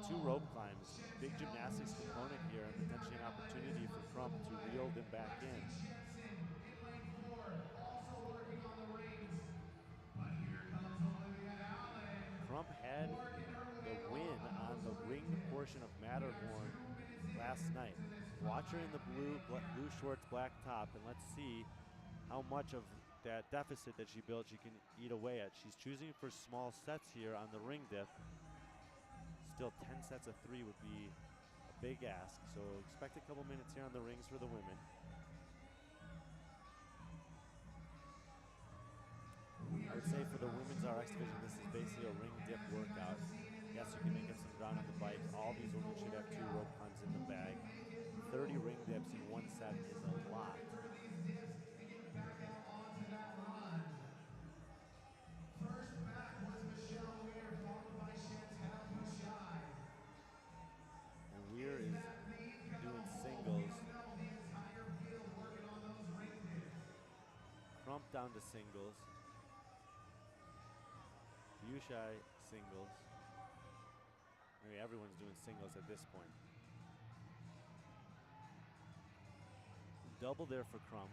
S1: 2 rope climbs. Big gymnastics component here and potentially an opportunity for Crump to reel them back in. Crump had the win on the ring portion of Matterhorn last night. Watch her in the blue shorts, black top, and let's see how much of that deficit that she built she can eat away at. She's choosing for small sets here on the ring dip. Still 10 sets of 3 would be a big ask, so expect a couple minutes here on the rings for the women. I would say for the women's RX division, this is basically a ring dip workout. Yes, you can make up some ground on the bike. All these women should have 2 rope climbs in the bag. 30 ring dips in 1 set is a lot.
S2: First back was Michelle Weir, followed by Chantel Bushai.
S1: And Weir is doing singles. Crump down to singles. Bushai singles. Maybe everyone's doing singles at this point. Double there for Crump.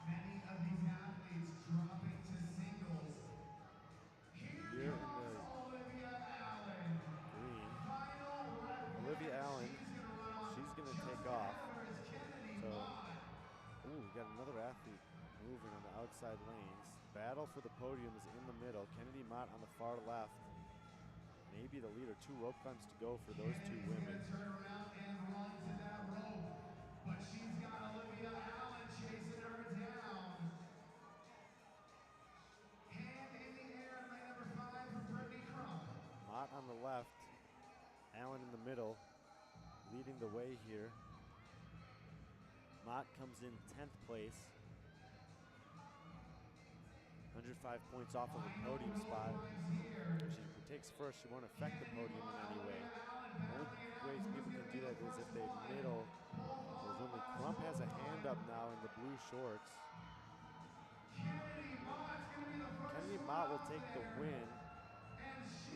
S2: Many of these athletes dropping to singles. Here comes Olivia Allen.
S1: Green.
S2: Final rep.
S1: Olivia Allen, she's going to take off. So, ooh, we got another athlete moving on the outside lanes. Battle for the podium is in the middle. Kennedy Mott on the far left. Maybe the leader. 2 rope climbs to go for those 2 women.
S2: Turn around and run to that rope. But she's got Olivia Allen chasing her down. Hand in the air, lane number 5 for Brittany Crump.
S1: Mott on the left. Allen in the middle, leading the way here. Mott comes in 10th place. 105 points off of a podium spot. If she takes first, she won't affect the podium in any way. The only ways people can do that is if they middle those women. Crump has a hand up now in the blue shorts. Kennedy Mott will take the win.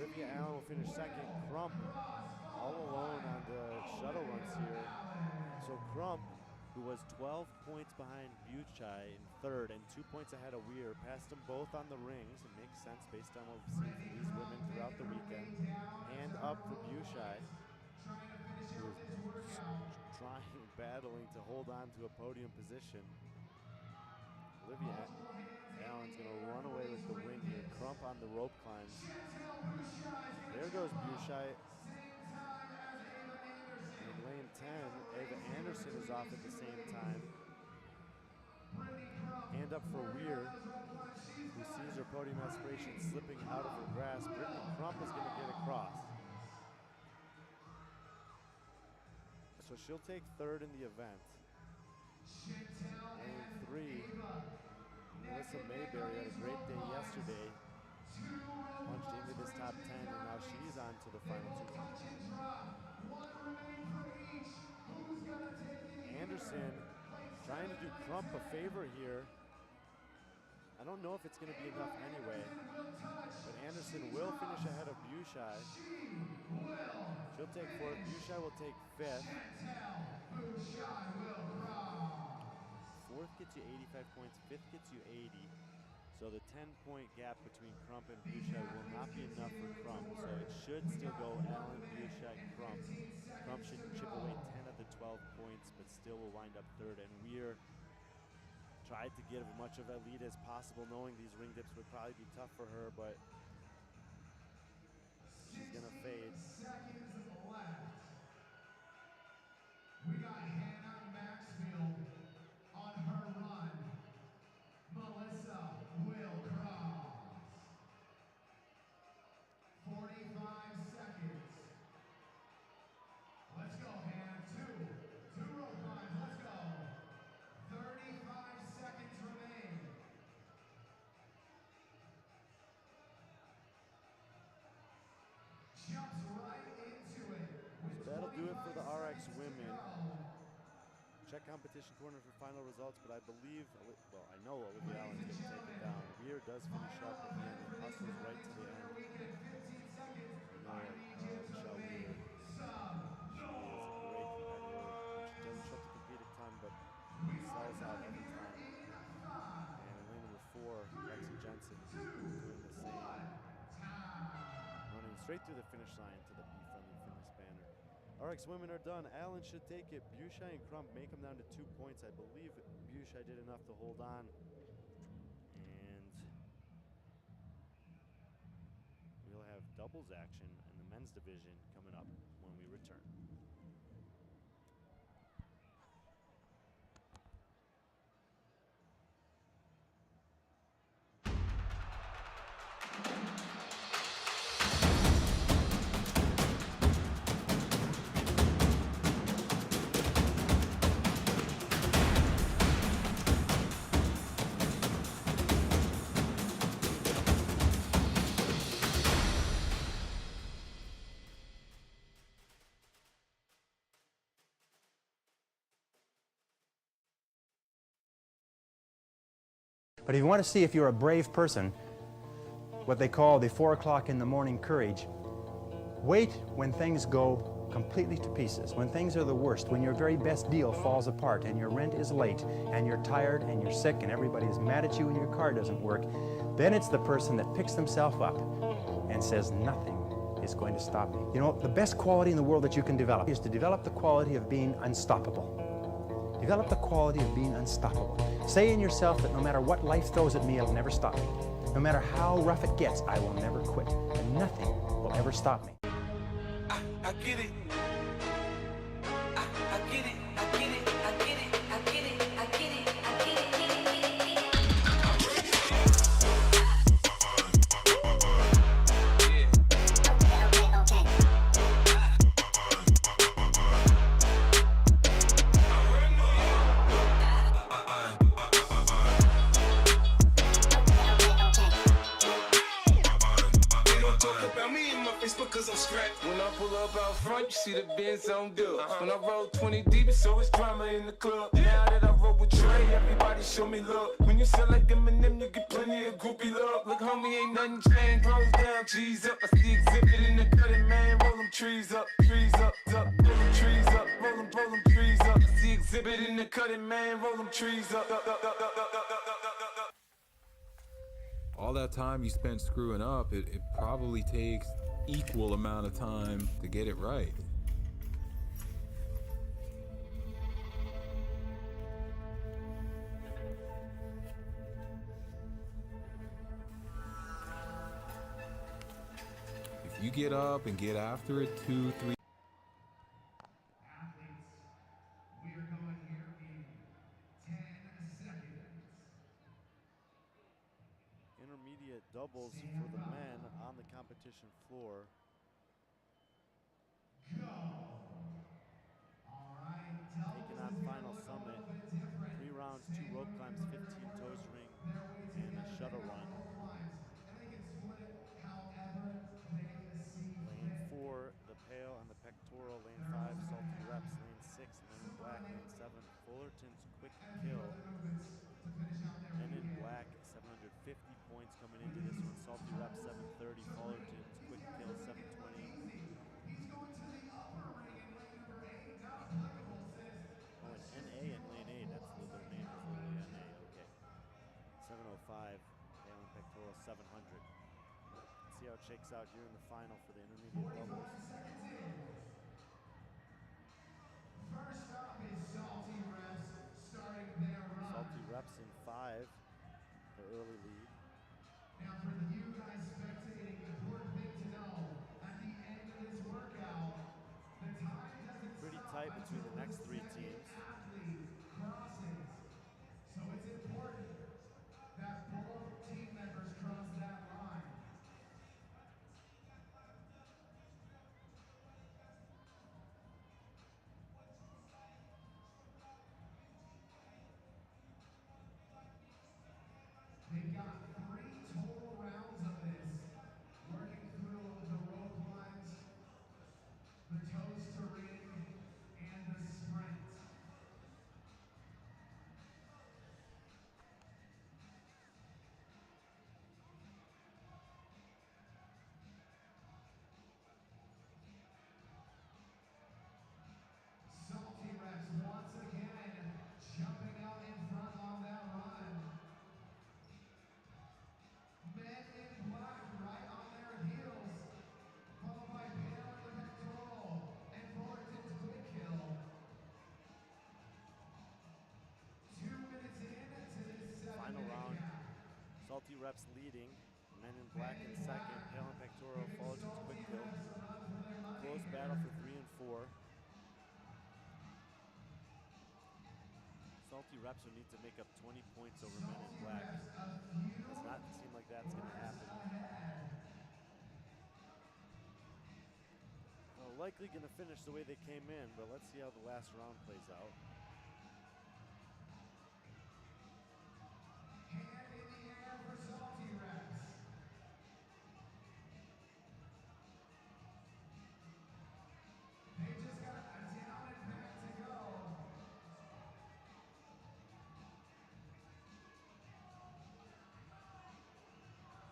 S1: Olivia Allen will finish second. Crump all alone on the shuttle runs here. So Crump, who was 12 points behind Bushai in third and 2 points ahead of Weir, passed them both on the rings. It makes sense based on what we've seen from these women throughout the weekend. Hand up for Bushai, who is trying, battling to hold on to a podium position. Olivia Allen's going to run away with the win here. Crump on the rope climbs. There goes Bushai. In lane 10, Ava Anderson is off at the same time. Hand up for Weir, who sees her podium aspiration slipping out of her grasp. Brittany Crump is going to get across. So she'll take third in the event. Lane 3, Melissa Mayberry had a great day yesterday. Punched into this top 10, and now she's on to the final 2. Anderson trying to do Crump a favor here. I don't know if it's going to be enough anyway, but Anderson will finish ahead of Bushai. She'll take fourth. Bushai will take fifth. Fourth gets you 85 points, fifth gets you 80. So the 10-point gap between Crump and Bushai will not be enough for Crump. So it should still go Allen, Bushai, Crump. Crump should chip away 10 of the 12 points, but still will wind up third. And Weir Tried to give as much of a lead as possible, knowing these ring dips would probably be tough for her, but she's gonna fade.
S2: Seconds left. We got Hannah Maxfield on her run. Melissa will cross. 45 seconds. Let's go, Hannah. Two rope climbs. Let's go. 35 seconds remain. Jumps right into it.
S1: So that'll do it for the RX women. Check competition corner for final results, but I believe, well, I know Olivia Allen's going to take it down. Weir does finish up at the end and hustles right to the end. We know Michelle Weir. She is a great competitor. She doesn't show up to compete a ton, but sells out every time. And in lane number 4, Lexi Jensen doing the same. Running straight through the finish line to the Be Friendly Fitness banner. RX women are done. Allen should take it. Bushai and Crump make them down to 2 points. I believe Bushai did enough to hold on. And we'll have doubles action in the men's division coming up when we return.
S3: But if you want to see if you're a brave person, what they call the 4 o'clock in the morning courage, wait when things go completely to pieces, when things are the worst, when your very best deal falls apart and your rent is late and you're tired and you're sick and everybody is mad at you and your car doesn't work, then it's the person that picks themselves up and says, nothing is going to stop me. You know, the best quality in the world that you can develop is to develop the quality of being unstoppable. Develop the quality of being unstoppable. Say in yourself that no matter what life throws at me, it'll never stop me. No matter how rough it gets, I will never quit. And nothing will ever stop me.
S5: I get it. I get it.
S4: I get it, I get it, I get it, I get it, I get it.
S5: Cause I'm strapped. When I pull up out front, you see the Benz on dub. When I roll 20 deep, so it's drama in the club. Now that I roll with Trey, everybody show me love. When you sell like Eminem, you get plenty of groupie love. Look, homie, ain't nothing changed. Rolls down, G's up. I see exhibit in the cutting, man. Roll them trees up, up. Roll them trees up, roll them trees up. I see exhibit in the cutting, man. Roll them trees up.
S6: All that time you spent screwing up, it probably takes equal amount of time to get it right. If you get up and get after it 2, 3
S2: Athletes, we are going here in 10 seconds.
S1: Intermediate doubles for the men on the competition floor.
S2: Go. All right,
S1: Taking on Final Summit. 3 rounds, 2 rope climbs, 15 toes ring, and a shuttle run. Lane 4, the pail and the pectoral. Lane 5, salty reps. Lane 6, men in black. Lane 7, Fullerton's quick kill. Men in black, 750 points coming into this one. Salty reps, 730. Fullerton's quick kill, 720.
S2: He's going to the upper ring in lane number 8. Not applicable, says.
S1: Oh, and NA in lane 8. That's their name is literally NA. Okay. 705. Pail and pectoral, 700. Let's see how it shakes out here in the final for the intermediate doubles.
S2: First up is Salty Reps, starting their run.
S1: Salty reps in 5 early lead.
S2: Now for you guys spectating, important thing to know, at the end of this workout, the time doesn't
S1: Pretty
S2: stop
S1: tight between
S2: until
S1: the next three
S2: second
S1: teams.
S2: athlete crosses. So it's important that both team members cross that line. They've got 3 total rounds of this, working through the rope climbs, the toes to ring, and the sprint. Salty reps once again, jumping out in front on that run. Men in black right on their heels, followed by Pale in the pectoral and Fullerton's quick kill. 2 minutes into this 7-minute
S1: Final round,
S2: gap.
S1: Salty Reps leading. Men in Black in second. Pale and Pectoral, Fullerton's quick kill. Close battle for 3 and 4. Salty Reps will need to make up 20 points over Men in Black. Does not seem like that's going to happen. Well, likely going to finish the way they came in, but let's see how the last round plays out.
S2: Hand in the air for Salty Reps. They just got a down and back to go.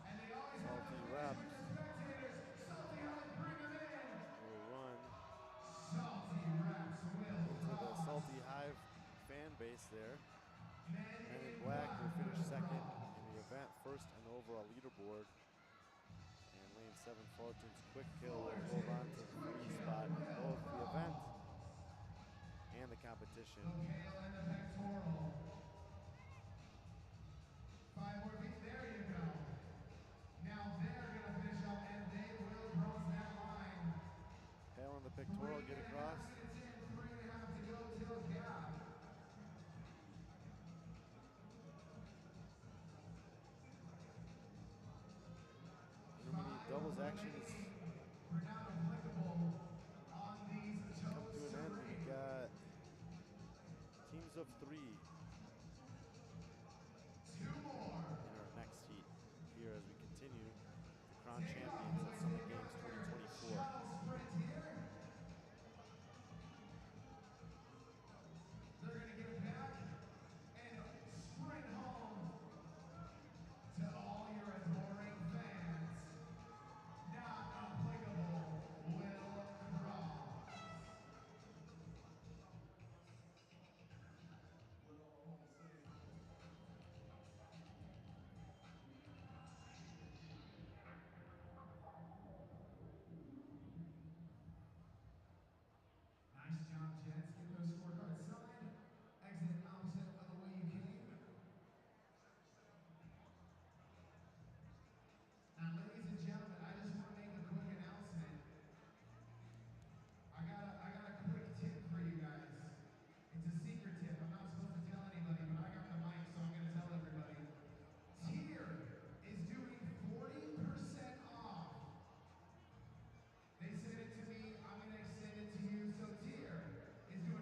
S2: And they always have
S1: Salty
S2: a finish
S1: Reps
S2: with the spectators. Salty Reps bring them in.
S1: will run
S2: Salty Reps will
S1: into the
S2: cross.
S1: Salty Hive fan base there.
S2: Men
S1: Men in
S2: in
S1: Black will finish
S2: will
S1: second
S2: cross.
S1: in the event, first in the overall leaderboard. And lane 7, Fullerton's quick kill will hold on to the free spot in both the event and the competition.
S2: The Pale and the pectoral. 5 more feet. There you go. Now they're going to finish up and they will cross that line.
S1: Pale and the Pectoral get across.
S2: 3.5 to go till gap.
S1: Intermediate doubles action is
S2: We're not applicable on these
S1: come
S2: toes
S1: to an
S2: to
S1: end.
S2: ring.
S1: We've got teams of 3 in
S2: 2 more.
S1: our next heat here as we continue the Crown Champions at Summit Games 2024.
S2: Shuttle sprint here. They're going to get back and sprint home to all your adoring fans. Not applicable, will cross. Nice job, gents. Get those scorecards signed. Exit opposite of the way you came. Now, ladies and gentlemen, I just want to make a quick announcement. I got a quick tip for you guys. It's a secret tip. I'm not supposed to tell anybody, but I got the mic, so I'm going to tell everybody. Tier is doing 40% off. They sent it to me. I'm going to extend it to you. So Tier is doing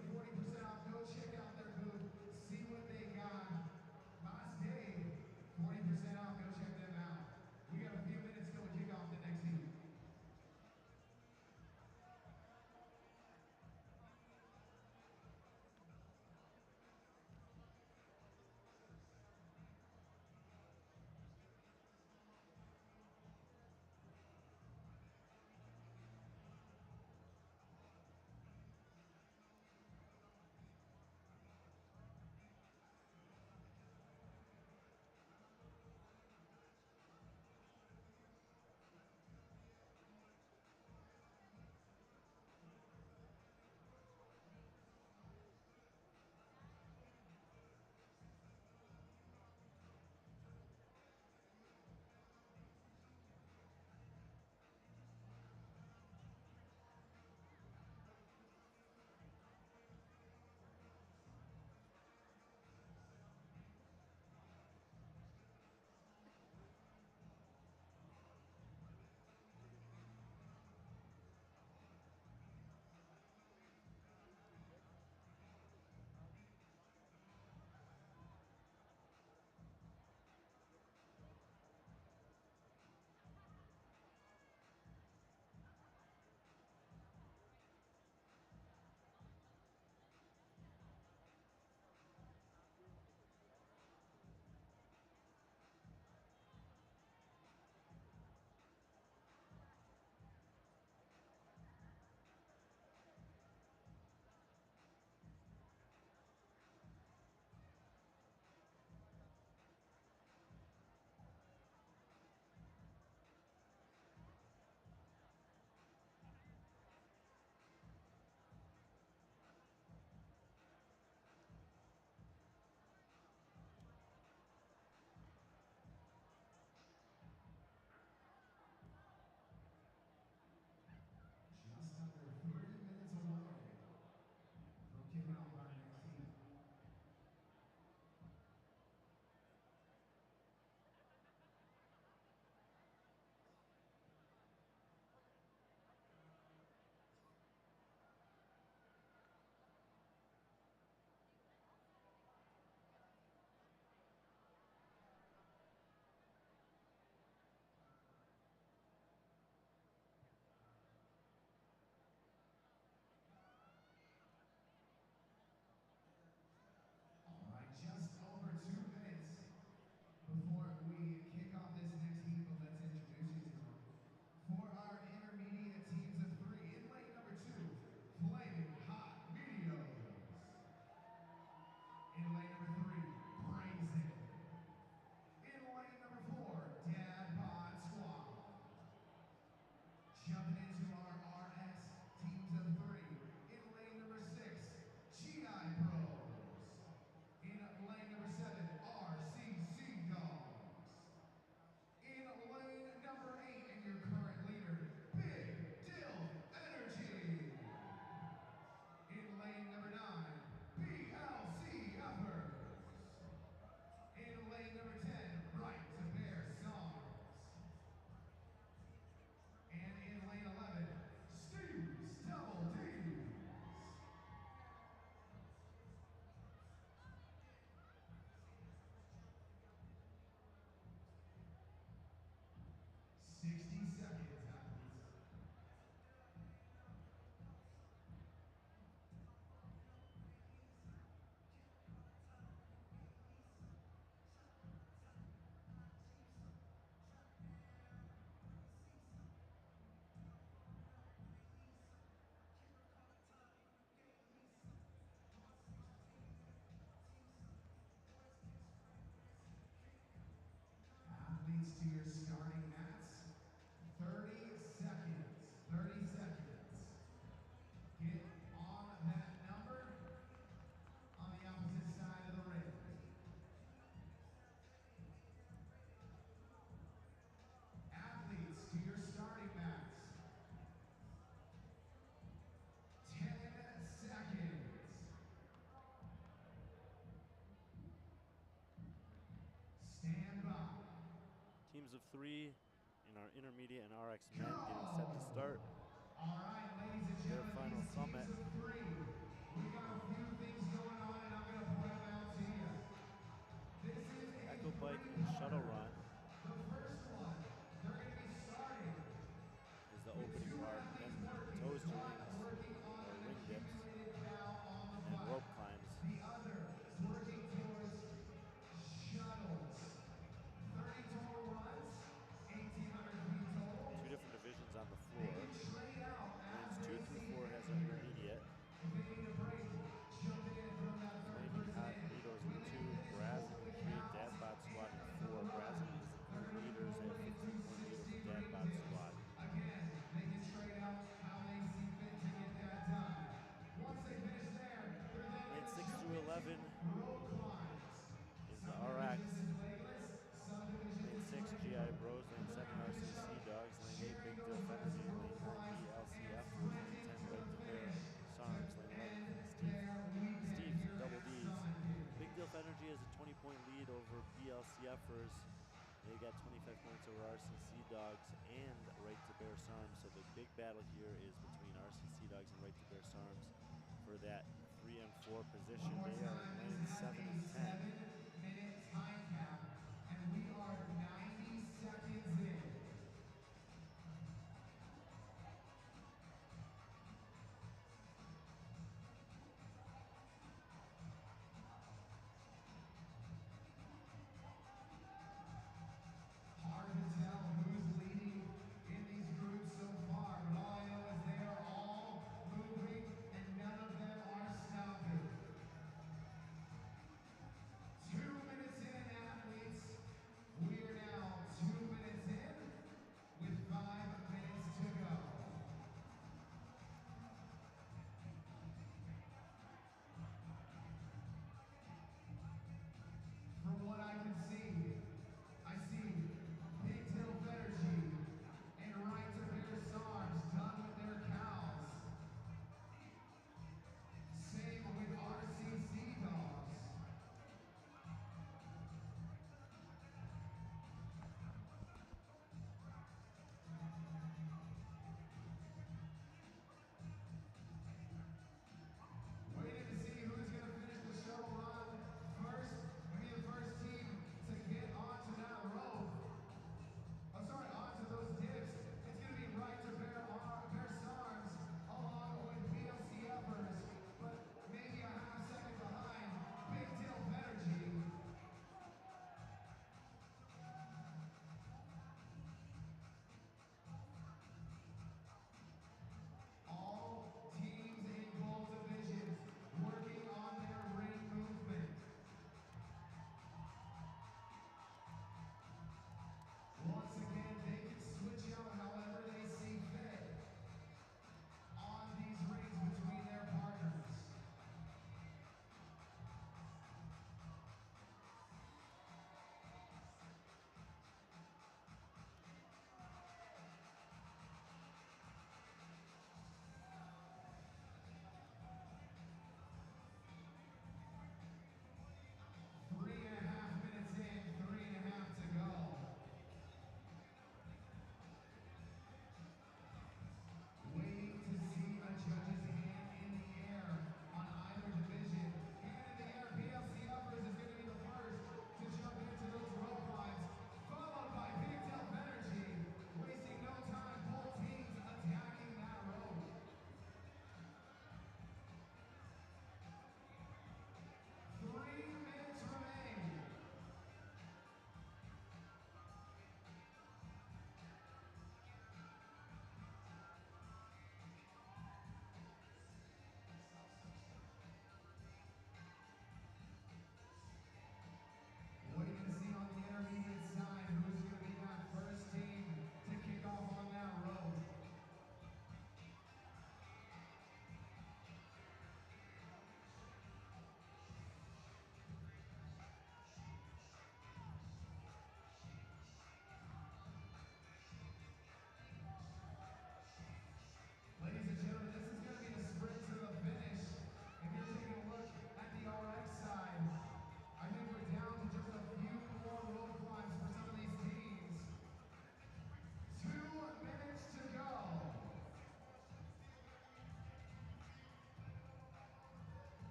S1: 3 in our intermediate and RX men getting set to start.
S2: All right, ladies and
S1: Their
S2: gentlemen,
S1: final
S2: these
S1: summit.
S2: teams of 3. We got a few things going on, and I'm going to point them out to you. This is a
S1: Echo bike and shuttle
S2: three-parter.
S1: run
S2: The first one, they're going to be starting
S1: is the
S2: with
S1: opening
S2: 2
S1: part.
S2: athletes
S1: Then
S2: working.
S1: toes to
S2: One
S1: rings
S2: working on
S1: or
S2: an
S1: ring dips,
S2: accumulated foul on the
S1: and then
S2: bike.
S1: rope climbs.
S2: The other working towards shuttles. 30 total runs, 1,800 feet total.
S1: 2 different divisions on the
S2: They
S1: floor.
S2: can trade out
S1: Lanes
S2: as
S1: 2
S2: they
S1: through
S2: see
S1: 4
S2: fit
S1: has our
S2: here.
S1: intermediate.
S2: If they need a break, jump in and throw that third
S1: Flaming
S2: person
S1: Hot
S2: in.
S1: Leados
S2: We
S1: in
S2: make
S1: 2,
S2: this
S1: Brazen in
S2: open
S1: 3,
S2: cows
S1: Dad Bod Squad in
S2: and
S1: 4.
S2: the run.
S1: Brazen is the current
S2: They're gonna be
S1: leaders at
S2: going into
S1: 15-point lead over
S2: 60
S1: Dad
S2: ring
S1: Bod
S2: dips.
S1: Squad.
S2: Again, they can trade out how they see fit to get that done. Once they finish there, they're then
S1: Lane
S2: gonna
S1: 6
S2: jump
S1: through
S2: into
S1: 11
S2: rope climbs.
S1: is the
S2: Some
S1: RX.
S2: divisions is legless, some divisions
S1: Lane
S2: is
S1: 6
S2: vertical.
S1: GI Bros. Lane
S2: But
S1: 7
S2: they're gonna
S1: RCC
S2: jump
S1: Dogs. Lane 8
S2: sharing
S1: Big
S2: those
S1: Deal
S2: reps
S1: Fenergy.
S2: of rope
S1: Lane 9
S2: climbs and
S1: BLCFers. Lane 10
S2: sprinting
S1: Right
S2: towards
S1: to
S2: the
S1: Bear
S2: finish
S1: SARMs.
S2: to
S1: Lane 11
S2: end
S1: Steve
S2: their weekend.
S1: Steve's
S2: Your
S1: Double
S2: next
S1: D's.
S2: summit here.
S1: Big Deal Fenergy has a 20-point lead over BLCFers. They got 25 points over RCC Dogs and Right to Bear SARMs. So the big battle here is between RCC Dogs and Right to Bear SARMs for that 3 and 4 position.
S2: One more
S1: They are in
S2: time,
S1: lanes
S2: this has
S1: 7
S2: a
S1: and 10.
S2: 7-minute time cap, and we are 90 seconds in. Hard to tell who's leading in these groups so far, but all I know is they are all moving and none of them are stopping.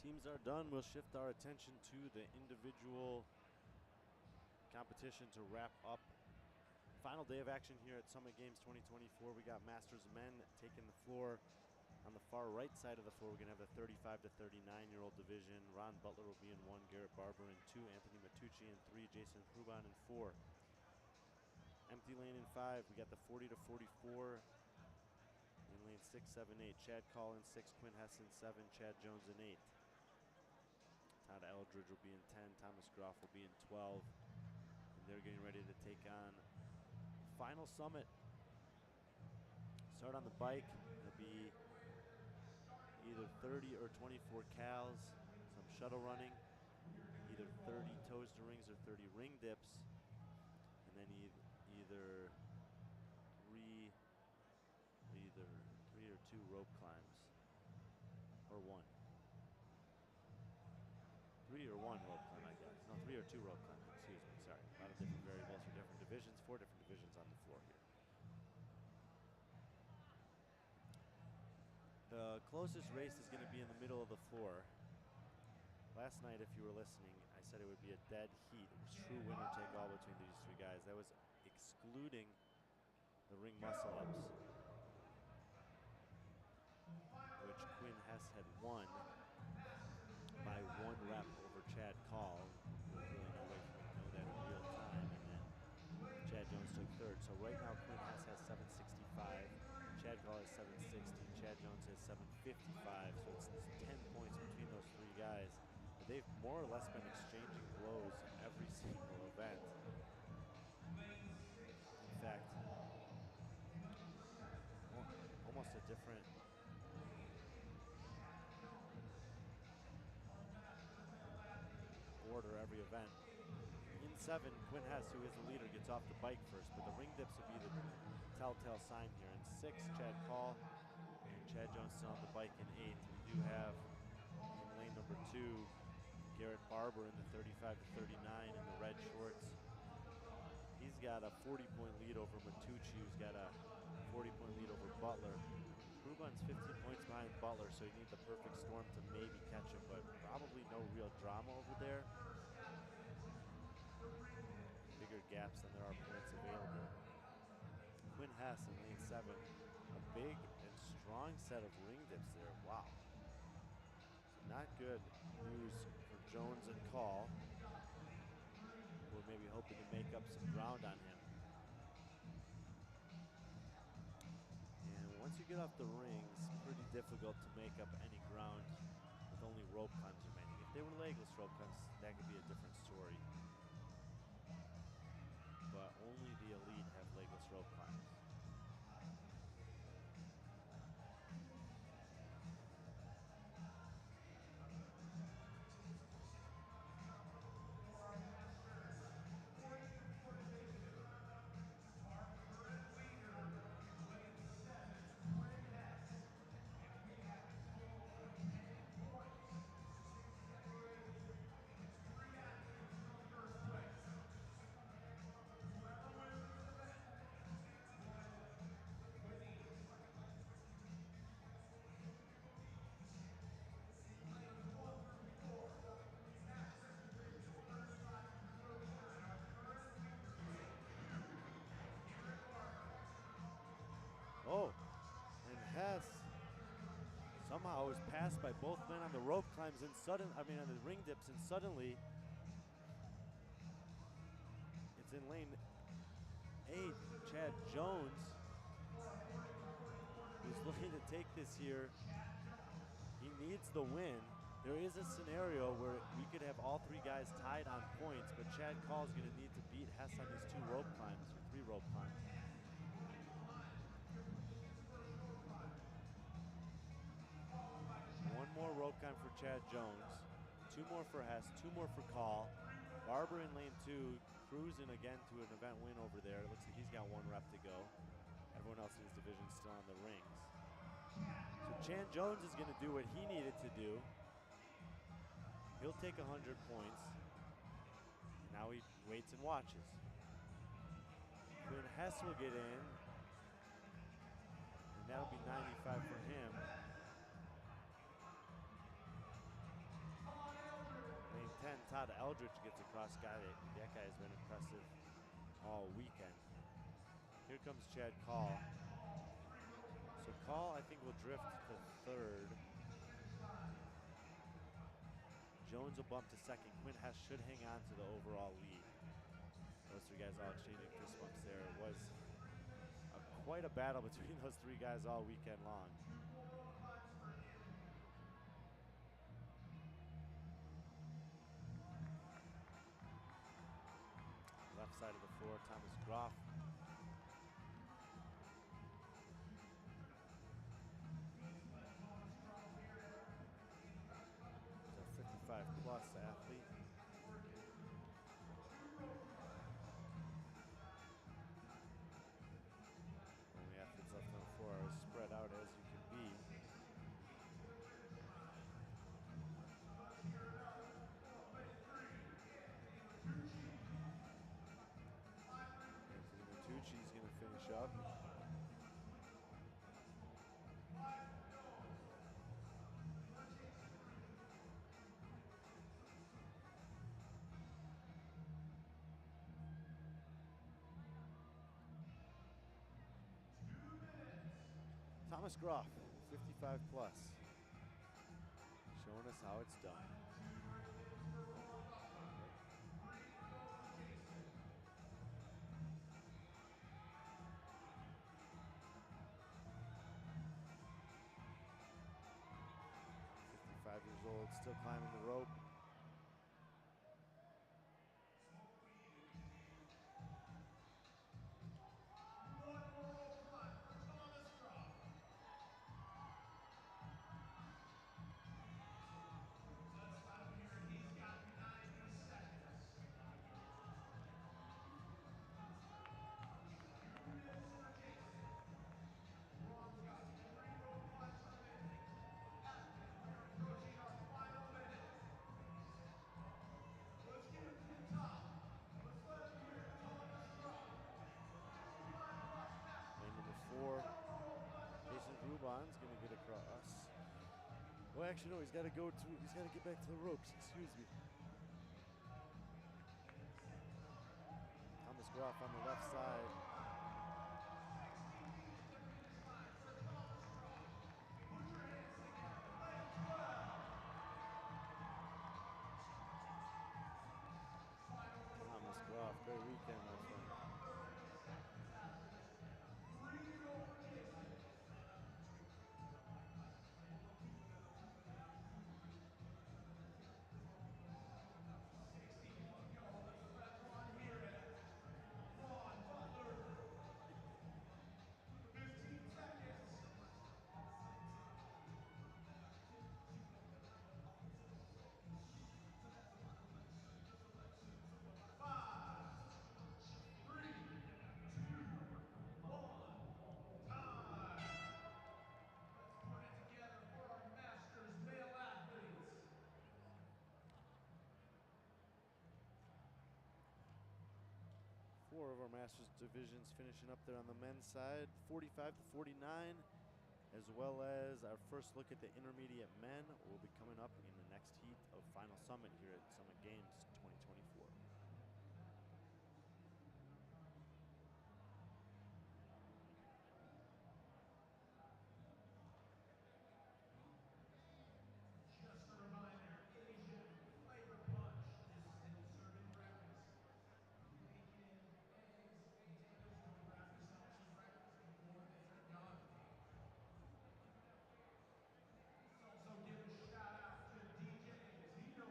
S1: Teams are done. We'll shift our attention to the individual competition to wrap up. Final day of action here at Summit Games 2024. We got Masters men taking the floor. On the far right side of the floor, we're going to have the 35 to 39-year-old division. Ron Butler will be in 1, Garrett Barber in 2, Anthony Matucci in 3, Jason Pruban in 4. Empty lane in 5, we got the 40 to 44 in lane 6, 7, 8. Chad Call in 6, Quinn Hess in 7, Chad Jones in 8. Todd Eldridge will be in 10, Thomas Groff will be in 12. And they're getting ready to take on final summit. Start on the bike. It'll be either 30 or 24 cals, some shuttle running, either 30 toes to rings or 30 ring dips, and then either three or 2 rope climbs, or 1. 3 or 1 rope climb, I guess. No, 3 or 2 rope climbs, excuse me, sorry. A lot of different variables for different divisions, 4 different divisions on the floor here. The closest race is going to be in the middle of the floor. Last night, if you were listening, I said it would be a dead heat. It was true winner take all between these 3 guys. That was excluding the ring muscle-ups, which Quinn Hess had won by 1 rep over Chad Call. There's really no way for me to know that in real time. And then Chad Jones took 3rd. So right now, Quinn Hess has 765. Chad Call has 760. Chad Jones has 755. So it's 10 points between those 3 guys. But they've more or less been exchanging blows every single event. In fact, almost a different order every event. In 7, Quinn Hess, who is the leader, gets off the bike first, but the ring dips will be the telltale sign here. In 6, Chad Call and Chad Jones still on the bike. In 8, we do have in lane number 2, Garrett Barber in the 35 to 39 in the red shorts. He's got a 40-point lead over Matucci, who's got a 40-point lead over Butler. Pruban's 15 points behind Butler, so you need the perfect storm to maybe catch him, but probably no real drama over there. Bigger gaps than there are points available. Quinn Hess in lane 7, a big and strong set of ring dips there. Wow. So not good news for Jones and Call. We're maybe hoping to make up some ground on him. And once you get off the rings, pretty difficult to make up any ground with only rope climbs remaining. If they were legless rope climbs, that could be a different story. But only the elite have legless rope climbs. Oh, and Hess somehow was passed by both men on the rope climbs and on the ring dips, and suddenly it's in lane 8, Chad Jones, who's looking to take this here. He needs the win. There is a scenario where we could have all 3 guys tied on points, but Chad Call is going to need to beat Hess on these 2 rope climbs, or 3 rope climbs. One more rope climb for Chad Jones, 2 more for Hess, 2 more for Call. Barber in lane 2, cruising again to an event win over there. It looks like he's got 1 rep to go. Everyone else in his division is still on the rings. So Chad Jones is going to do what he needed to do. He'll take 100 points. And now he waits and watches. Quinn Hess will get in. And that'll be 95 for him. 10, Todd Eldridge gets across. That guy has been impressive all weekend. Here comes Chad Call. So Call, I think, will drift to third. Jones will bump to second. Quinn Hess should hang on to the overall lead. Those three guys all exchanging fist bumps there. It was quite a battle between those three guys all weekend long. Left side of the floor, Thomas Groff. He's a 55-plus athlete. Only athletes left on the floor are as spread out as you can be. Anthony Matucci's going to finish up. Thomas Groff, 55 plus, showing us how it's done. Years old, still climbing the rope.
S2: One more rope run for Thomas Groff. Let's let him hear it. He's got 90 seconds. 2 minutes for Jason. Ron's got 3 rope runs remaining. Athletes, we are approaching our final minute. Let's get him to the top. Let's let him hear it. Thomas Groff. 55 plus masters.
S1: Lane number 4. Jason Grubon's gonna get across. Well, actually, no, he's got to get back to the ropes. Excuse me. Thomas Groff on the left side. Thomas Groff, great weekend, my friend. Four of our Masters divisions finishing up there on the men's side, 45 to 49, as well as our first look at the intermediate men will be coming up in the next heat of Final Summit here at Summit Games 2024.
S2: Just a reminder, Asian flavor punch. This is still serving breakfast. Bacon, eggs, potatoes. Go grab yourself some breakfast before they are done. Let's also give a shout out to DJ Tino.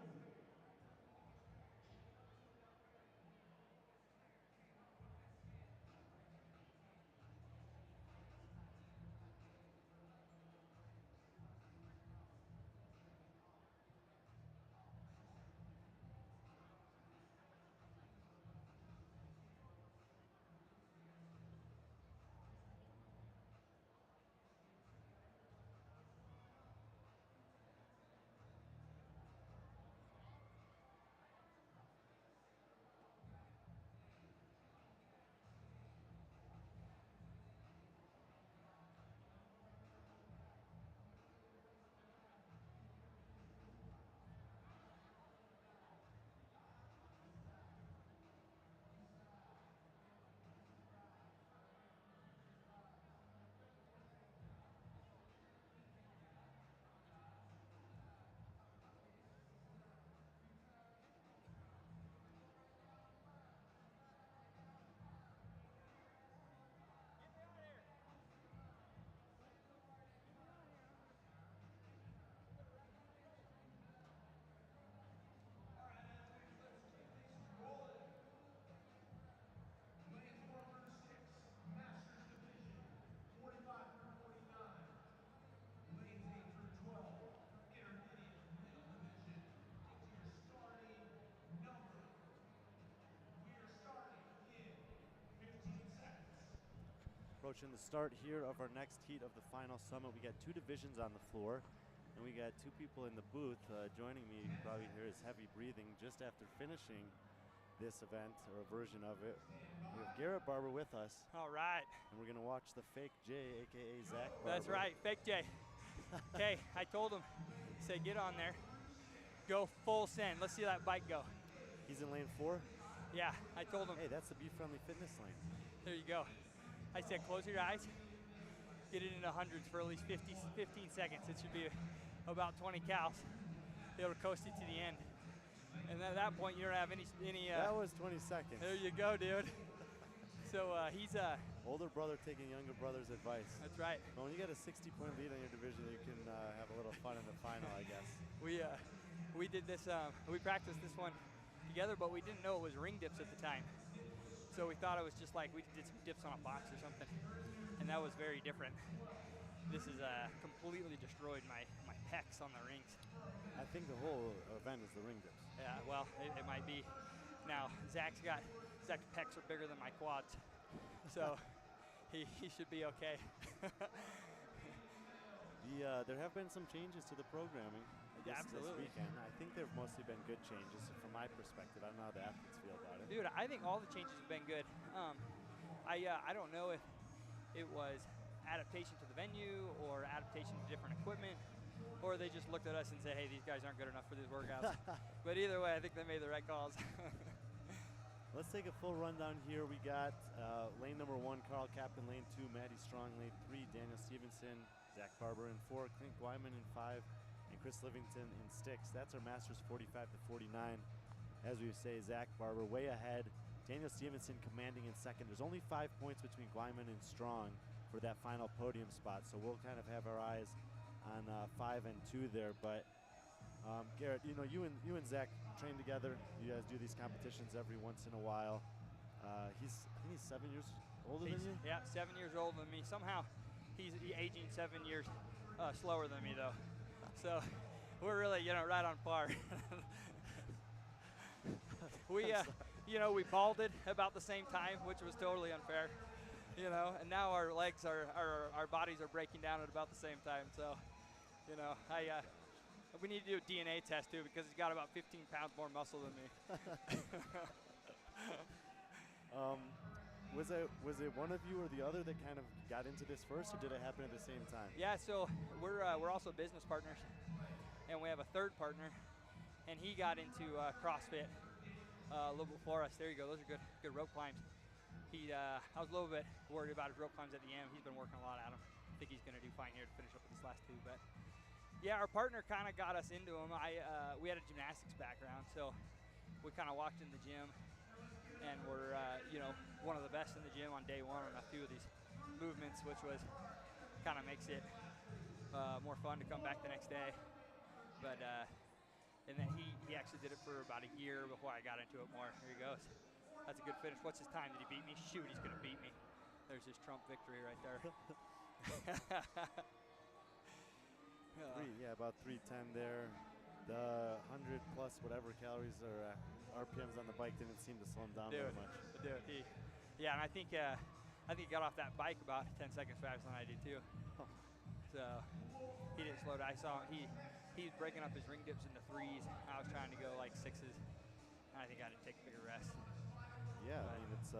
S1: Approaching the start here of our next heat of the final summit. We got 2 divisions on the floor, and we got 2 people in the booth. Joining me, you can probably hear his heavy breathing just after finishing this event, or a version of it. We have Garrett Barber with us.
S11: All right.
S1: And we're going to watch the fake Jay, a.k.a. Zach Barber.
S11: That's right, fake Jay. Okay, I told him, say get on there, go full send. Let's see that bike go.
S1: He's in lane 4?
S11: Yeah, I told him.
S1: Hey, that's the Be Friendly Fitness lane.
S11: There you go. I said close your eyes, get it into hundreds for at least 15 seconds. It should be about 20 cows. It'll coast it to the end. And then at that point, you don't have any.
S1: That was 20 seconds.
S11: There you go, dude. So he's
S1: older brother taking younger brother's advice.
S11: That's right.
S1: Well, when you got a 60-point lead on your division, you can have a little fun in the final, I guess.
S11: We did this. We practiced this one together, but we didn't know it was ring dips at the time. So we thought it was just like we did some dips on a box or something, and that was very different. This has completely destroyed my pecs on the rings.
S1: I think the whole event is the ring dips.
S11: Yeah, well, it might be. Now, Zach's pecs are bigger than my quads, so he should be okay.
S1: There have been some changes to the programming this weekend. I think they've mostly been good changes from my perspective. I don't know how the athletes feel about it.
S11: Dude, I think all the changes have been good. I don't know if it was adaptation to the venue or adaptation to different equipment, or they just looked at us and said, hey, these guys aren't good enough for these workouts. But either way, I think they made the right calls.
S1: Let's take a full rundown here. We got lane number 1, Carl Kaplan, lane 2, Maddie Strong, lane 3, Daniel Stevenson, Zach Barber in 4, Clint Gwyman in 5, and Chris Livington in 6. That's our Masters 45 to 49. As we say, Zach Barber way ahead. Daniel Stevenson commanding in 2nd. There's only 5 points between Gwyman and Strong for that final podium spot, so we'll kind of have our eyes on 5 and 2 there. But Garrett, you know, you and Zach train together. You guys do these competitions every once in a while. I think he's 7 years older than you?
S11: Yeah, 7 years older than me. Somehow he's aging 7 years slower than me, though. So we're really, right on par. We balded about the same time, which was totally unfair, and now our legs our bodies are breaking down at about the same time. So, we need to do a DNA test too, because he's got about 15 pounds more muscle than me.
S1: Was it one of you or the other that kind of got into this first, or did it happen at the same time?
S11: Yeah, so we're also business partners, and we have a third partner, and he got into CrossFit a little before us. There you go. Those are good rope climbs. I was a little bit worried about his rope climbs at the end. He's been working a lot at them. I think he's going to do fine here to finish up with this last 2. But yeah, our partner kind of got us into him. We had a gymnastics background, so we kind of walked in the gym, and we're one of the best in the gym on day 1 on a few of these movements, which was kind of makes it more fun to come back the next day. But and then he actually did it for about a year before I got into it more. Here he goes. That's a good finish. What's his time? Did he beat me? Shoot, he's gonna beat me. There's his Trump victory right there.
S1: About 310 there. The 100 plus whatever calories or RPMs on the bike didn't seem to slow him down very much.
S11: Dude, and I think he got off that bike about 10 seconds faster than I did too. So he didn't slow down. I saw him. He was breaking up his ring dips into 3s. I was trying to go like 6s. And I think I had to take a bigger rest.
S1: Yeah, I mean it's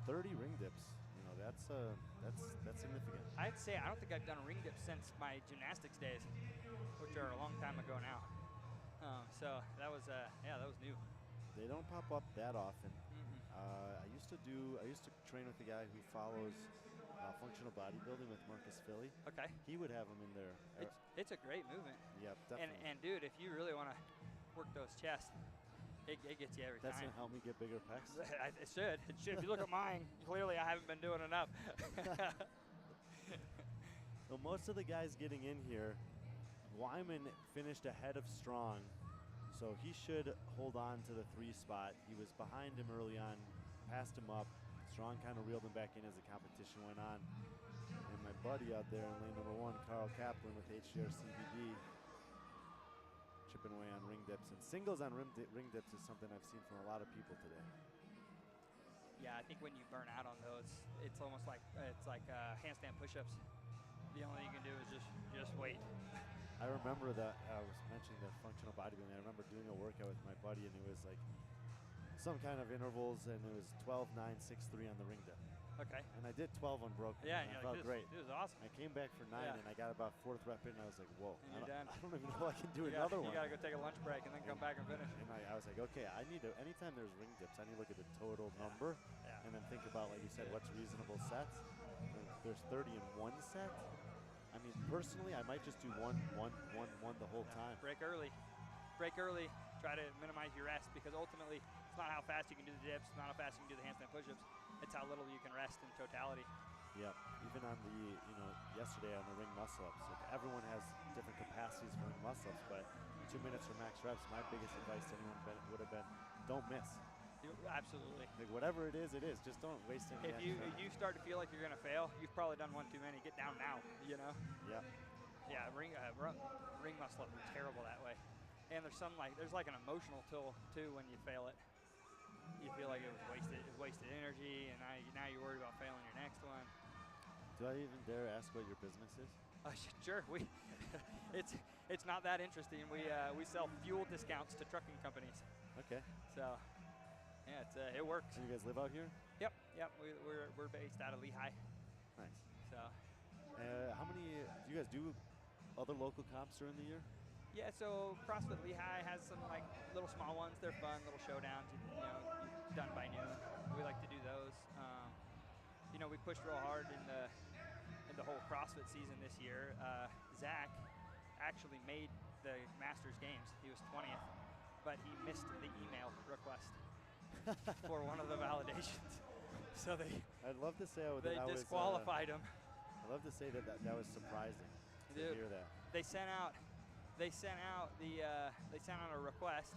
S1: 30 ring dips. That's significant.
S11: I'd say I don't think I've done a ring dip since my gymnastics days, which are a long time ago now. So that was new.
S1: They don't pop up that often. I used to train with a guy who follows functional bodybuilding with Marcus Philly.
S11: Okay.
S1: He would have them in there.
S11: It's a great movement.
S1: Yep, definitely.
S11: And dude, if you really want to work those chests, it gets you every time.
S1: That's gonna help me get bigger pecs.
S11: It should. It should. If you look at mine, clearly I haven't been doing enough.
S1: Well, most of the guys getting in here, Wyman finished ahead of Strong, so he should hold on to the 3 spot. He was behind him early on, passed him up. Strong kind of reeled him back in as the competition went on. And my buddy out there in lane number 1, Carl Kaplan with HDR CBD, chipping away on ring dips. And singles on ring dips is something I've seen from a lot of people today.
S11: Yeah, I think when you burn out on those, it's almost like handstand push-ups. The only thing you can do is just wait.
S1: I remember that I was mentioning the functional bodybuilding. I remember doing a workout with my buddy, and it was like some kind of intervals, and it was 12, 9, 6, 3 on the ring dip.
S11: Okay.
S1: And I did 12 unbroken.
S11: Yeah,
S1: and I
S11: you're
S1: felt
S11: like,
S1: great.
S11: This is awesome.
S1: I came back for 9,
S11: Yeah.
S1: and I got about 4th rep in, and I was like, whoa.
S11: And you're done.
S1: I don't even know I can do
S11: You
S1: another
S11: gotta,
S1: one.
S11: You got to go take a lunch break and then come back and finish.
S1: And I was like, okay, I need to, anytime there's ring dips, I need to look at the total number and then think about, like you said, what's reasonable sets. And if there's 30 in one set, I mean, personally, I might just do one the whole time.
S11: Break early. Break early. Try to minimize your rest, because ultimately it's not how fast you can do the dips, it's not how fast you can do the handstand push-ups. It's how little you can rest in totality.
S1: Yep. Even on the, yesterday on the ring muscle-ups, like everyone has different capacities for ring muscle-ups, but 2 minutes for max reps, my biggest advice to anyone would have been, don't miss.
S11: Absolutely.
S1: Like whatever it is, just don't waste any
S11: If you start to feel like you're going to fail, you've probably done one too many. Get down now,
S1: Yeah.
S11: Yeah, ring muscle-up are terrible that way. And there's like an emotional toll too when you fail it. You feel like it was wasted energy, and now you're worried about failing your next one.
S1: Do I even dare ask what your business is?
S11: Sure. It's not that interesting. We sell fuel discounts to trucking companies.
S1: Okay.
S11: So yeah, it works.
S1: So you guys live out here?
S11: Yep. We're based out of Lehigh.
S1: Nice.
S11: So
S1: how many do you guys do other local comps during the year?
S11: yeah, so CrossFit Lehigh has some like little small ones. They're fun, little showdowns. Done by noon. We like to do those. We pushed real hard in the whole CrossFit season this year. Zach actually made the Masters games. He was 20th, but he missed the email request for one of the validations. So
S1: I'd love to say
S11: they disqualified him.
S1: I'd love to say that was surprising to hear that.
S11: They sent out a request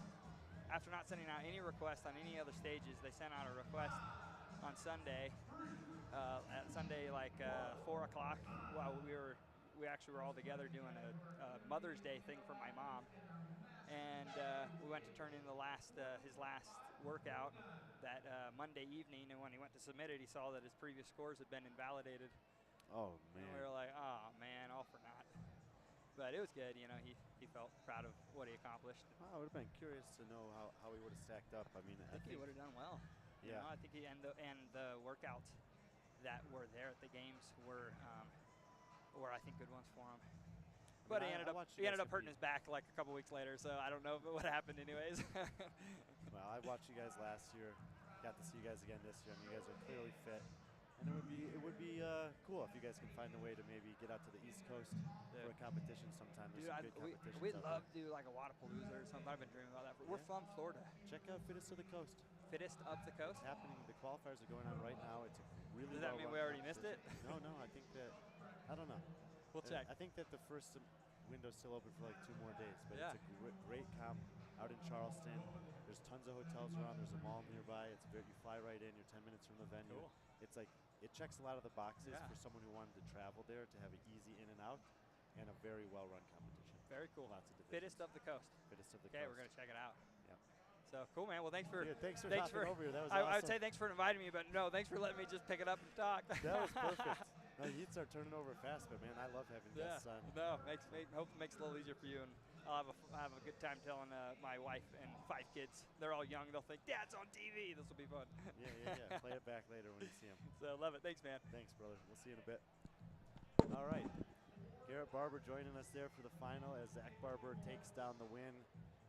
S11: after not sending out any request on any other stages. They sent out a request on Sunday. At Sunday, like 4 o'clock, while we actually were all together doing a Mother's Day thing for my mom, and we went to turn in his last workout that Monday evening. And when he went to submit it, he saw that his previous scores had been invalidated.
S1: Oh man!
S11: And we were like, oh man, all for naught. But it was good, he felt proud of what he accomplished.
S1: I would have been curious to know how he would have stacked up. I mean,
S11: I think he would have done well.
S1: Yeah.
S11: I think and the workouts that were there at the games were I think good ones for him. But he ended up hurting his back like a couple weeks later, so I don't know what happened anyways.
S1: Well, I watched you guys last year. Got to see you guys again this year. I mean, you guys are clearly fit. And it would be cool if you guys can find a way to maybe get out to the East Coast for a competition sometime. There's some good competitions.
S11: We'd love to do like a Wadapalooza or something. I've been dreaming about that. We're from Florida.
S1: Check out Fittest of the Coast.
S11: Fittest of the Coast?
S1: It's happening. The qualifiers are going on right now. It's a really
S11: Does that mean we already missed it?
S1: No. I think that, I don't know.
S11: We'll check.
S1: I think that the first window's still open for like 2 more days. But
S11: yeah.
S1: It's a great comp out in Charleston. There's tons of hotels around. There's a mall nearby. You fly right in. You're 10 minutes from the venue.
S11: Cool.
S1: It's like, it checks a lot of the boxes for someone who wanted to travel there, to have an easy in and out, and a very well-run competition.
S11: Very cool.
S1: Lots of divisions.
S11: Fittest of the Coast.
S1: Fittest of the
S11: Okay,
S1: Coast.
S11: we're gonna check it out.
S1: Yeah.
S11: So cool, man. Well, thanks for
S1: hopping over here. That was awesome.
S11: I would say thanks for inviting me, but no, thanks for letting me just pick it up and talk.
S1: That was perfect. No, you'd start turning over fast, but man, I love having guests on.
S11: No, hope it makes it a little easier for you, and I'll have a good time telling my wife and 5 kids. They're all young. They'll think, Dad's on TV. This will be fun.
S1: Yeah. Play it back later when you see them.
S11: So love it. Thanks, man.
S1: Thanks, brother. We'll see you in a bit. All right. Garrett Barber joining us there for the final as Zach Barber takes down the win.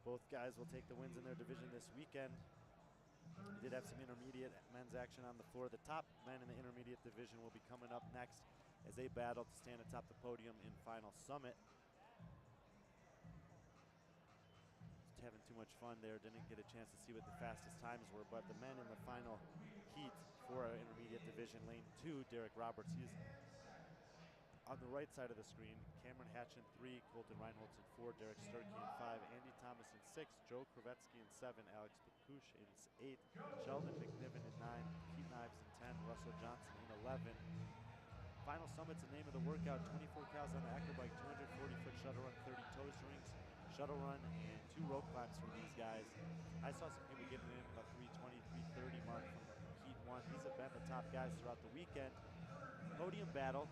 S1: Both guys will take the wins in their division this weekend. We did have some intermediate men's action on the floor. The top men in the intermediate division will be coming up next as they battle to stand atop the podium in Final Summit. Just having too much fun there. Didn't get a chance to see what the fastest times were, but the men in the final heat for our intermediate division, lane 2, Derek Roberts. He's on the right side of the screen. Cameron Hatch in 3, Colton Reinholtz in 4, Derek Sturkey in 5, Andy Thomas in 6, Joe Kravetsky in 7, Alex Bakush in 8, Sheldon McNiven in 9, Keith Knives in 10, Russell Johnson in 11. Final Summit's the name of the workout. 24 cows on the acrobike, 240-foot shuttle run, 30 toe strings, shuttle run, and 2 rope climbs from these guys. I saw some people getting in about 320, 330 mark from Keith one. These have been the top guys throughout the weekend. Podium battle.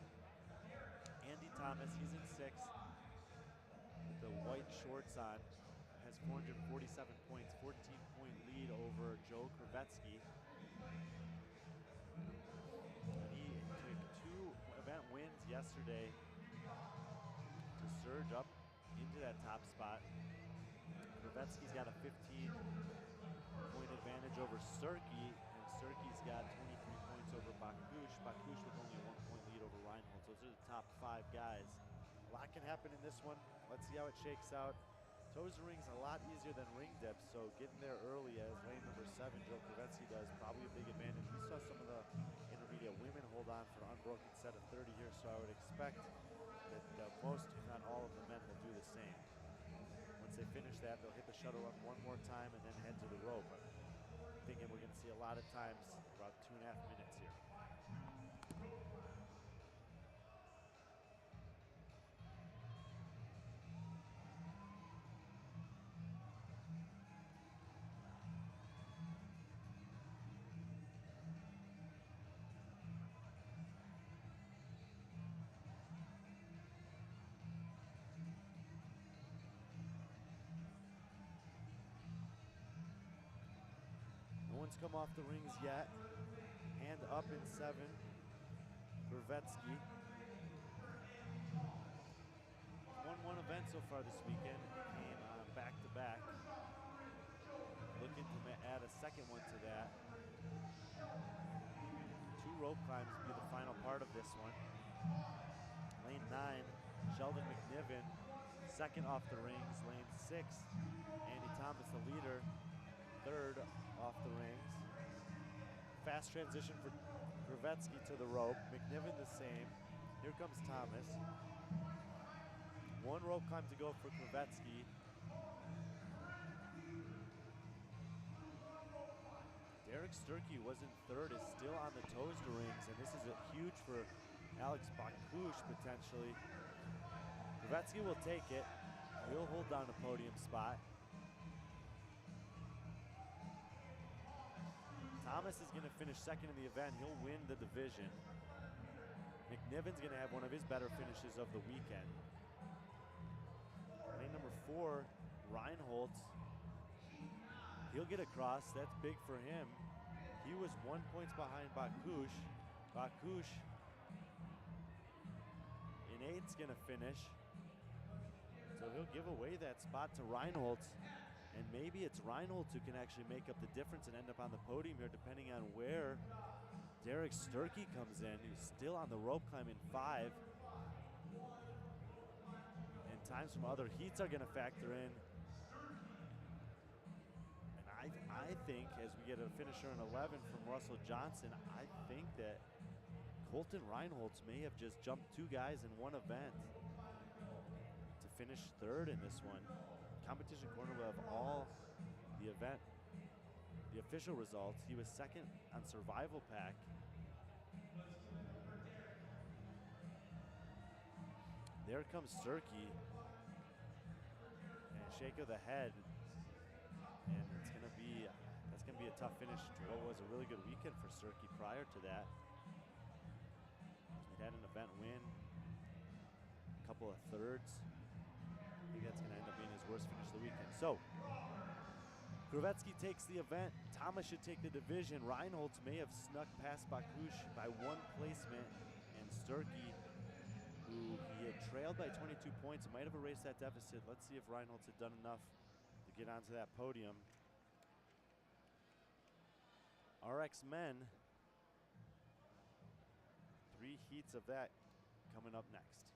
S1: Andy Thomas, he's in 6th with the white shorts on. Has 447 points, 14-point lead over Joe Kravetsky. And he took 2 event wins yesterday to surge up into that top spot. Kravetsky's got a 15-point advantage over Sturkey, and Sturkey's got 23 points over Bakush. Bakush with only a 1-point lead over Reinhold. Those are the top 5 guys. A lot can happen in this one. Let's see how it shakes out. Toes to ring's a lot easier than ring dips, so getting there early as lane number 7, Joe Kravetsky, does, probably a big advantage. We saw some of the intermediate women hold on for an unbroken set of 30 here, so I would expect that most, if not all, of the men will do the same. Once they finish that, they'll hit the shuttle run one more time and then head to the rope. I'm thinking we're going to see a lot of times, about 2.5 minutes here. No one's come off the rings yet. Hand up in 7. Kravetsky. Won one event so far this weekend. Came back-to-back. Looking to add a second one to that. 2 rope climbs will be the final part of this one. Lane 9, Sheldon McNiven, second off the rings. Lane 6, Andy Thomas, the leader, third off the rings. Fast transition for Kravetsky to the rope. McNiven the same. Here comes Thomas. 1 rope climb to go for Kravetsky. Derek Sturkey was in 3rd, is still on the toes to rings, and this is huge for Alex Bakush potentially. Kravetsky will take it. He'll hold down a podium spot. Thomas is going to finish 2nd in the event. He'll win the division. McNiven's going to have one of his better finishes of the weekend. Lane number 4, Reinhold. He'll get across. That's big for him. He was 1 point behind Bakush. Bakush in 8th's going to finish. So he'll give away that spot to Reinhold. And maybe it's Reinhold who can actually make up the difference and end up on the podium here, depending on where Derek Sturkey comes in, who's still on the rope climb in 5. And times from other heats are going to factor in. And I think as we get a finisher in 11 from Russell Johnson, I think that Colton Reinholz may have just jumped 2 guys in one event to finish 3rd in this one. Competition Corner will have all the official results. He was 2nd on Survival Pack. There comes Sturkey. And shake of the head. And that's gonna be a tough finish to what was a really good weekend for Sturkey prior to that. He had an event win, a couple of 3rds. I think that's gonna end up being his worst finish of the weekend. So, Kravetsky takes the event. Thomas should take the division. Reinhold may have snuck past Bakush by 1 placement, and Sturkey, who he had trailed by 22 points, might have erased that deficit. Let's see if Reinhold had done enough to get onto that podium. RX men, 3 heats of that coming up next.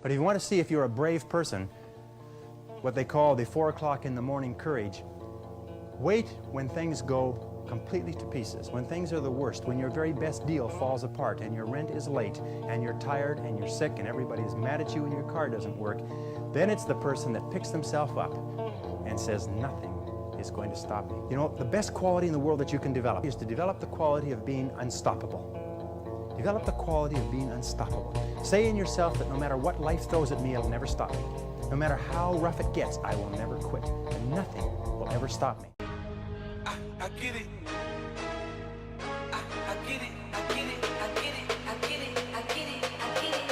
S3: But if you want to see if you're a brave person, what they call the 4 o'clock in the morning courage, wait when things go completely to pieces, when things are the worst, when your very best deal falls apart and your rent is late and you're tired and you're sick and everybody is mad at you and your car doesn't work. Then it's the person that picks themselves up and says, nothing is going to stop me. You know, the best quality in the world that you can develop is to develop the quality of being unstoppable. Develop the quality of being unstoppable. Say in yourself that no matter what life throws at me, it'll never stop me. No matter how rough it gets, I will never quit. And nothing will ever stop me.
S5: I get it. I get it.
S4: I get it, I get it, I get it, I get it, I get it.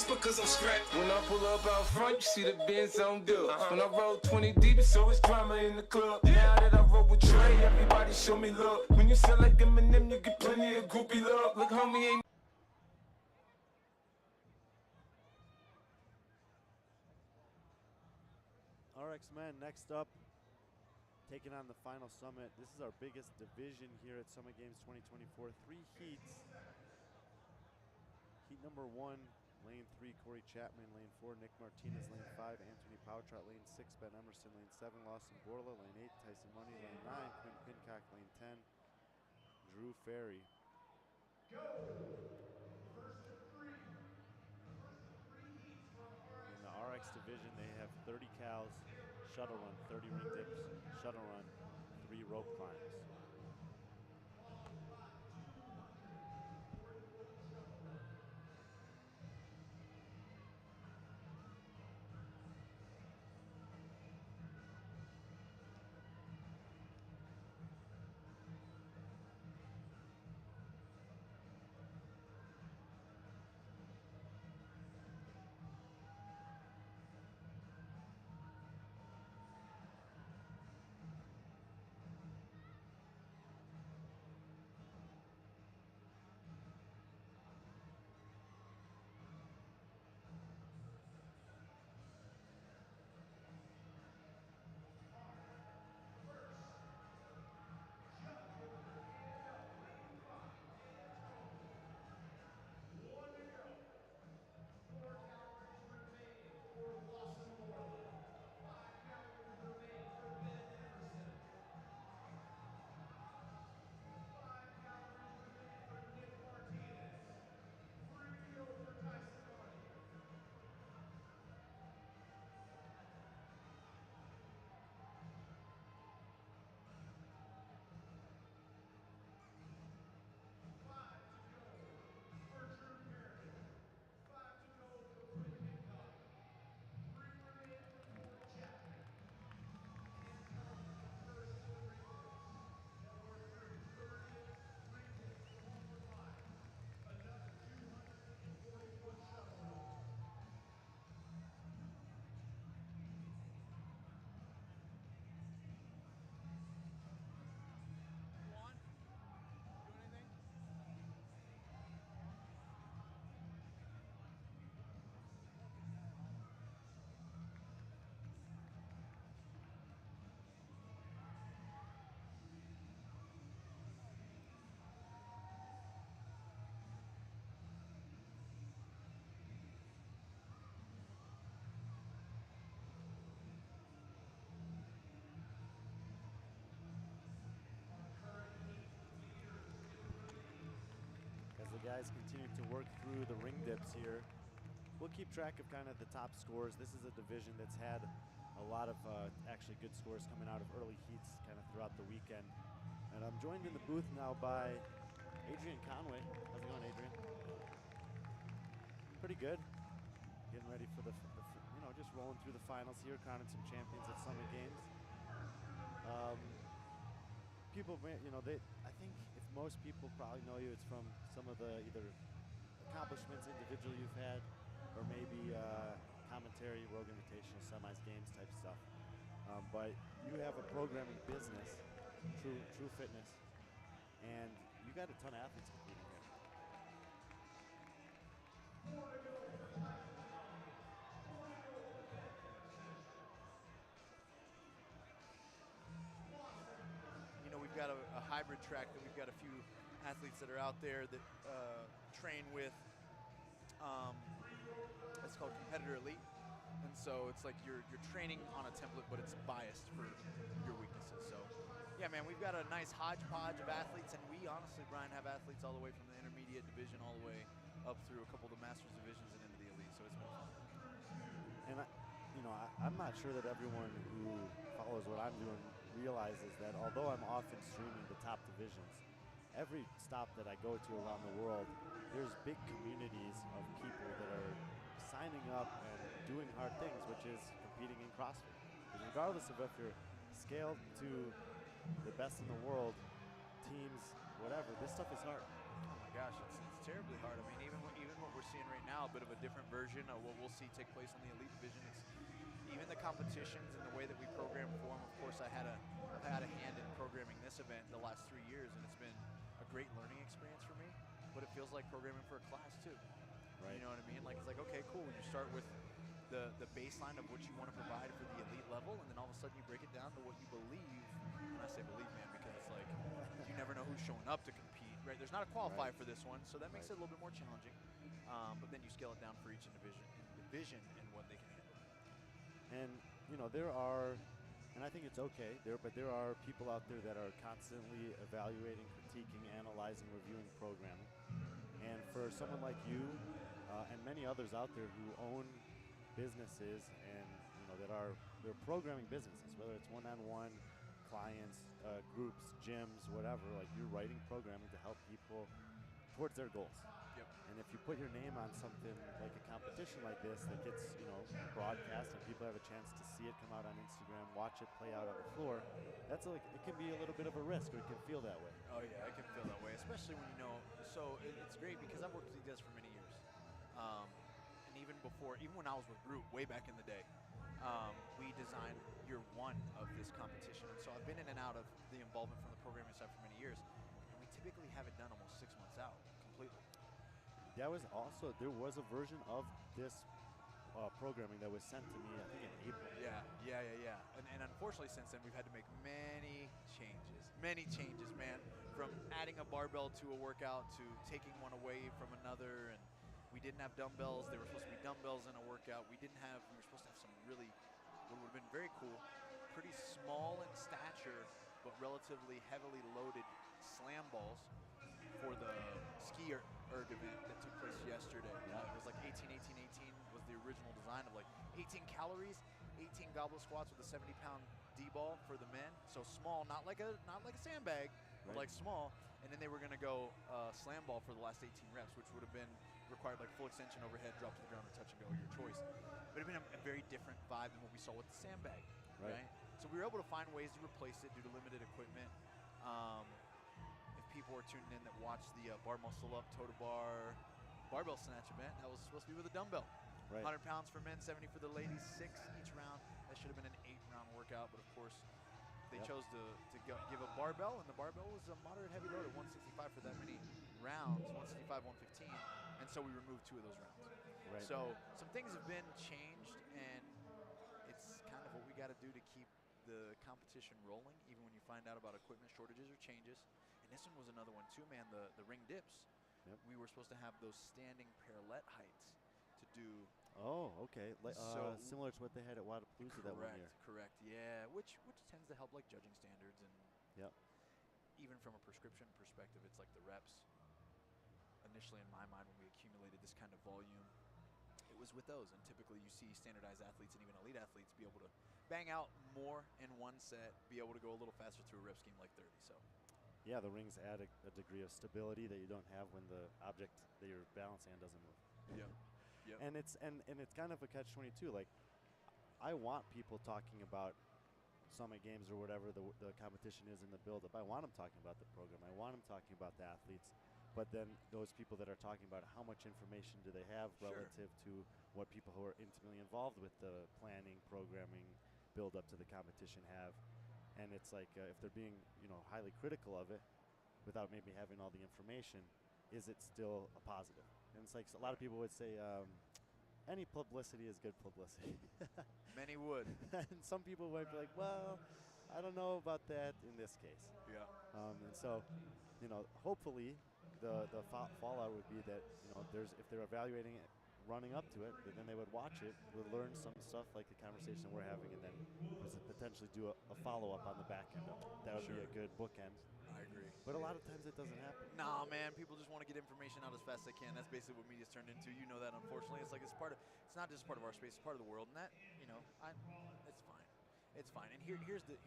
S5: Because I'm strapped. When I pull up out front, you see the Benz on dub. When I roll 20 deep, it's always drama in the club. Now that I roll with Trey, everybody show me love. When you sell like Eminem, you get plenty of groupie love. Look, homie, ain't
S1: RX Men next up, taking on the final summit. This is our biggest division here at Summit Games 2024. 3 heats. Heat number 1, lane 3, Corey Chapman. Lane 4, Nick Martinez. Lane 5, Anthony Pautrot. Lane 6, Ben Emerson. Lane 7, Lawson Borla. Lane 8, Tyson Money. Lane 9, Quinn Pincock. Lane 10, Drew Ferry.
S2: Go! First of three. First of 3 heats from RX.
S1: In the RX division, they have 30 cows, shuttle run, 30 ring dips, shuttle run, 3 rope climbs. As the guys continue to work through the ring dips here, we'll keep track of kind of the top scores. This is a division that's had a lot of actually good scores coming out of early heats kind of throughout the weekend. And I'm joined in the booth now by Adrian Conway. How's it going, Adrian? Pretty good. Getting ready for the you know, just rolling through the finals here, crowning some champions at Summit Games. People, you know, I think if most people probably know you, it's from some of the either accomplishments individually you've had, or maybe commentary, Rogue Invitational, semis, games type stuff. But you have a programming business, True Fitness, and you got a ton of athletes competing here.
S12: You know, we've got a hybrid track that we've got a few athletes that are out there that train with. It's called Competitor Elite. And so it's like you're training on a template, but it's biased for your weaknesses. So, yeah, man, we've got a nice hodgepodge of athletes, and we honestly, Brian, have athletes all the way from the intermediate division all the way up through a couple of the masters divisions and into the elite. So it's been fun.
S1: And I'm not sure that everyone who follows what I'm doing realizes that although I'm often streaming the top divisions, every stop that I go to around the world, there's big communities of people that are signing up and doing hard things, which is competing in CrossFit. Because regardless of if you're scaled to the best in the world, teams, whatever, this stuff is hard.
S12: Oh my gosh, it's terribly hard. I mean, even what we're seeing right now, a bit of a different version of what we'll see take place in the elite division. It's even the competitions and the way that we program for them. Of course, I've had a hand in programming this event the last 3 years, and it's been a great learning experience for me. But it feels like programming for a class too.
S1: Right.
S12: You know what I mean? Like, it's like, okay, cool. You start with the baseline of what you want to provide for the elite level, and then all of a sudden you break it down to what you believe. And I say believe, man, because it's like you never know who's showing up to compete, right? There's not a qualifier for this one, so that makes it a little bit more challenging. But then you scale it down for each division and what they can handle.
S1: And there are, and I think it's okay but there are people out there that are constantly evaluating, critiquing, analyzing, reviewing programming. And for someone like you and many others out there who own businesses and they're programming businesses, whether it's one-on-one clients, groups, gyms, whatever, like you're writing programming to help people towards their goals.
S12: Yep.
S1: And if you put your name on something like a competition like this that gets broadcast and people have a chance to see it come out on Instagram, watch it play out on the floor, that's like, it can be a little bit of a risk, or it can feel that way.
S12: Oh yeah, it can feel that way, especially when so it's great because I've worked with these guys for many years. And even when I was with Group way back in the day, we designed year one of this competition. And so I've been in and out of the involvement from the programming side for many years. And we typically have it done almost 6 months out completely.
S1: There was a version of this programming that was sent to me, I think in April.
S12: Yeah. And unfortunately since then we've had to make many changes, man. From adding a barbell to a workout to taking one away from another, and we didn't have dumbbells. They were supposed to be dumbbells in a workout. We were supposed to have some really, what would have been very cool, pretty small in stature, but relatively heavily loaded slam balls for the ski erg event that took place yesterday. It was like 18 was the original design of like 18 calories, 18 goblet squats with a 70-pound D-ball for the men. So small, not like a sandbag, but like small. And then they were going to go slam ball for the last 18 reps, which would have been required like full extension overhead, drop to the ground, or touch and go, your choice. But it would have been a very different vibe than what we saw with the sandbag, right? So we were able to find ways to replace it due to limited equipment. If people were tuning in that watched the bar muscle up, toe to bar, barbell snatch event, that was supposed to be with a dumbbell. 100 pounds for men, 70 for the ladies, 6 each round. That should have been an 8-round workout, but of course, they chose to give a barbell, and the barbell was a moderate heavy load at 165 for that many rounds, 165, 115, and so we removed 2 of those rounds.
S1: Right.
S12: So some things have been changed, and it's kind of what we got to do to keep the competition rolling, even when you find out about equipment shortages or changes. And this one was another one too, man, the ring dips.
S1: Yep.
S12: We were supposed to have those standing parallel heights to do.
S1: Oh, okay.
S12: So
S1: similar to what they had at Wadapalooza that one year.
S12: Correct, yeah. Which tends to help like judging standards, and even from a prescription perspective, it's like the reps. Initially, in my mind, when we accumulated this kind of volume, it was with those. And typically, you see standardized athletes and even elite athletes be able to bang out more in one set, be able to go a little faster through a rep scheme like 30. So.
S1: Yeah, the rings add a degree of stability that you don't have when the object that you're balancing on doesn't move.
S12: Yep.
S1: And it's kind of a catch-22. Like, I want people talking about Summit Games or whatever the competition is in the build-up. I want them talking about the program. I want them talking about the athletes. But then those people that are talking about how much information do they have relative to what people who are intimately involved with the planning, programming, build-up to the competition have. And it's like if they're being highly critical of it, without maybe having all the information, is it still a positive? And it's like a lot of people would say, any publicity is good publicity.
S12: Many would.
S1: And some people might be like, well, I don't know about that in this case.
S12: Yeah.
S1: And so, hopefully the fallout would be that, if they're evaluating it running up to it, then they would watch it, would learn some stuff like the conversation we're having, and then potentially do a follow-up on the back end of it. That would be a good bookend.
S12: I agree.
S1: But a lot of times it doesn't happen.
S12: Nah, man, people just want to get information out as fast as they can. That's basically what media's turned into. You know that, unfortunately. It's like it's not just part of our space, it's part of the world. And that, it's fine. It's fine. And here's the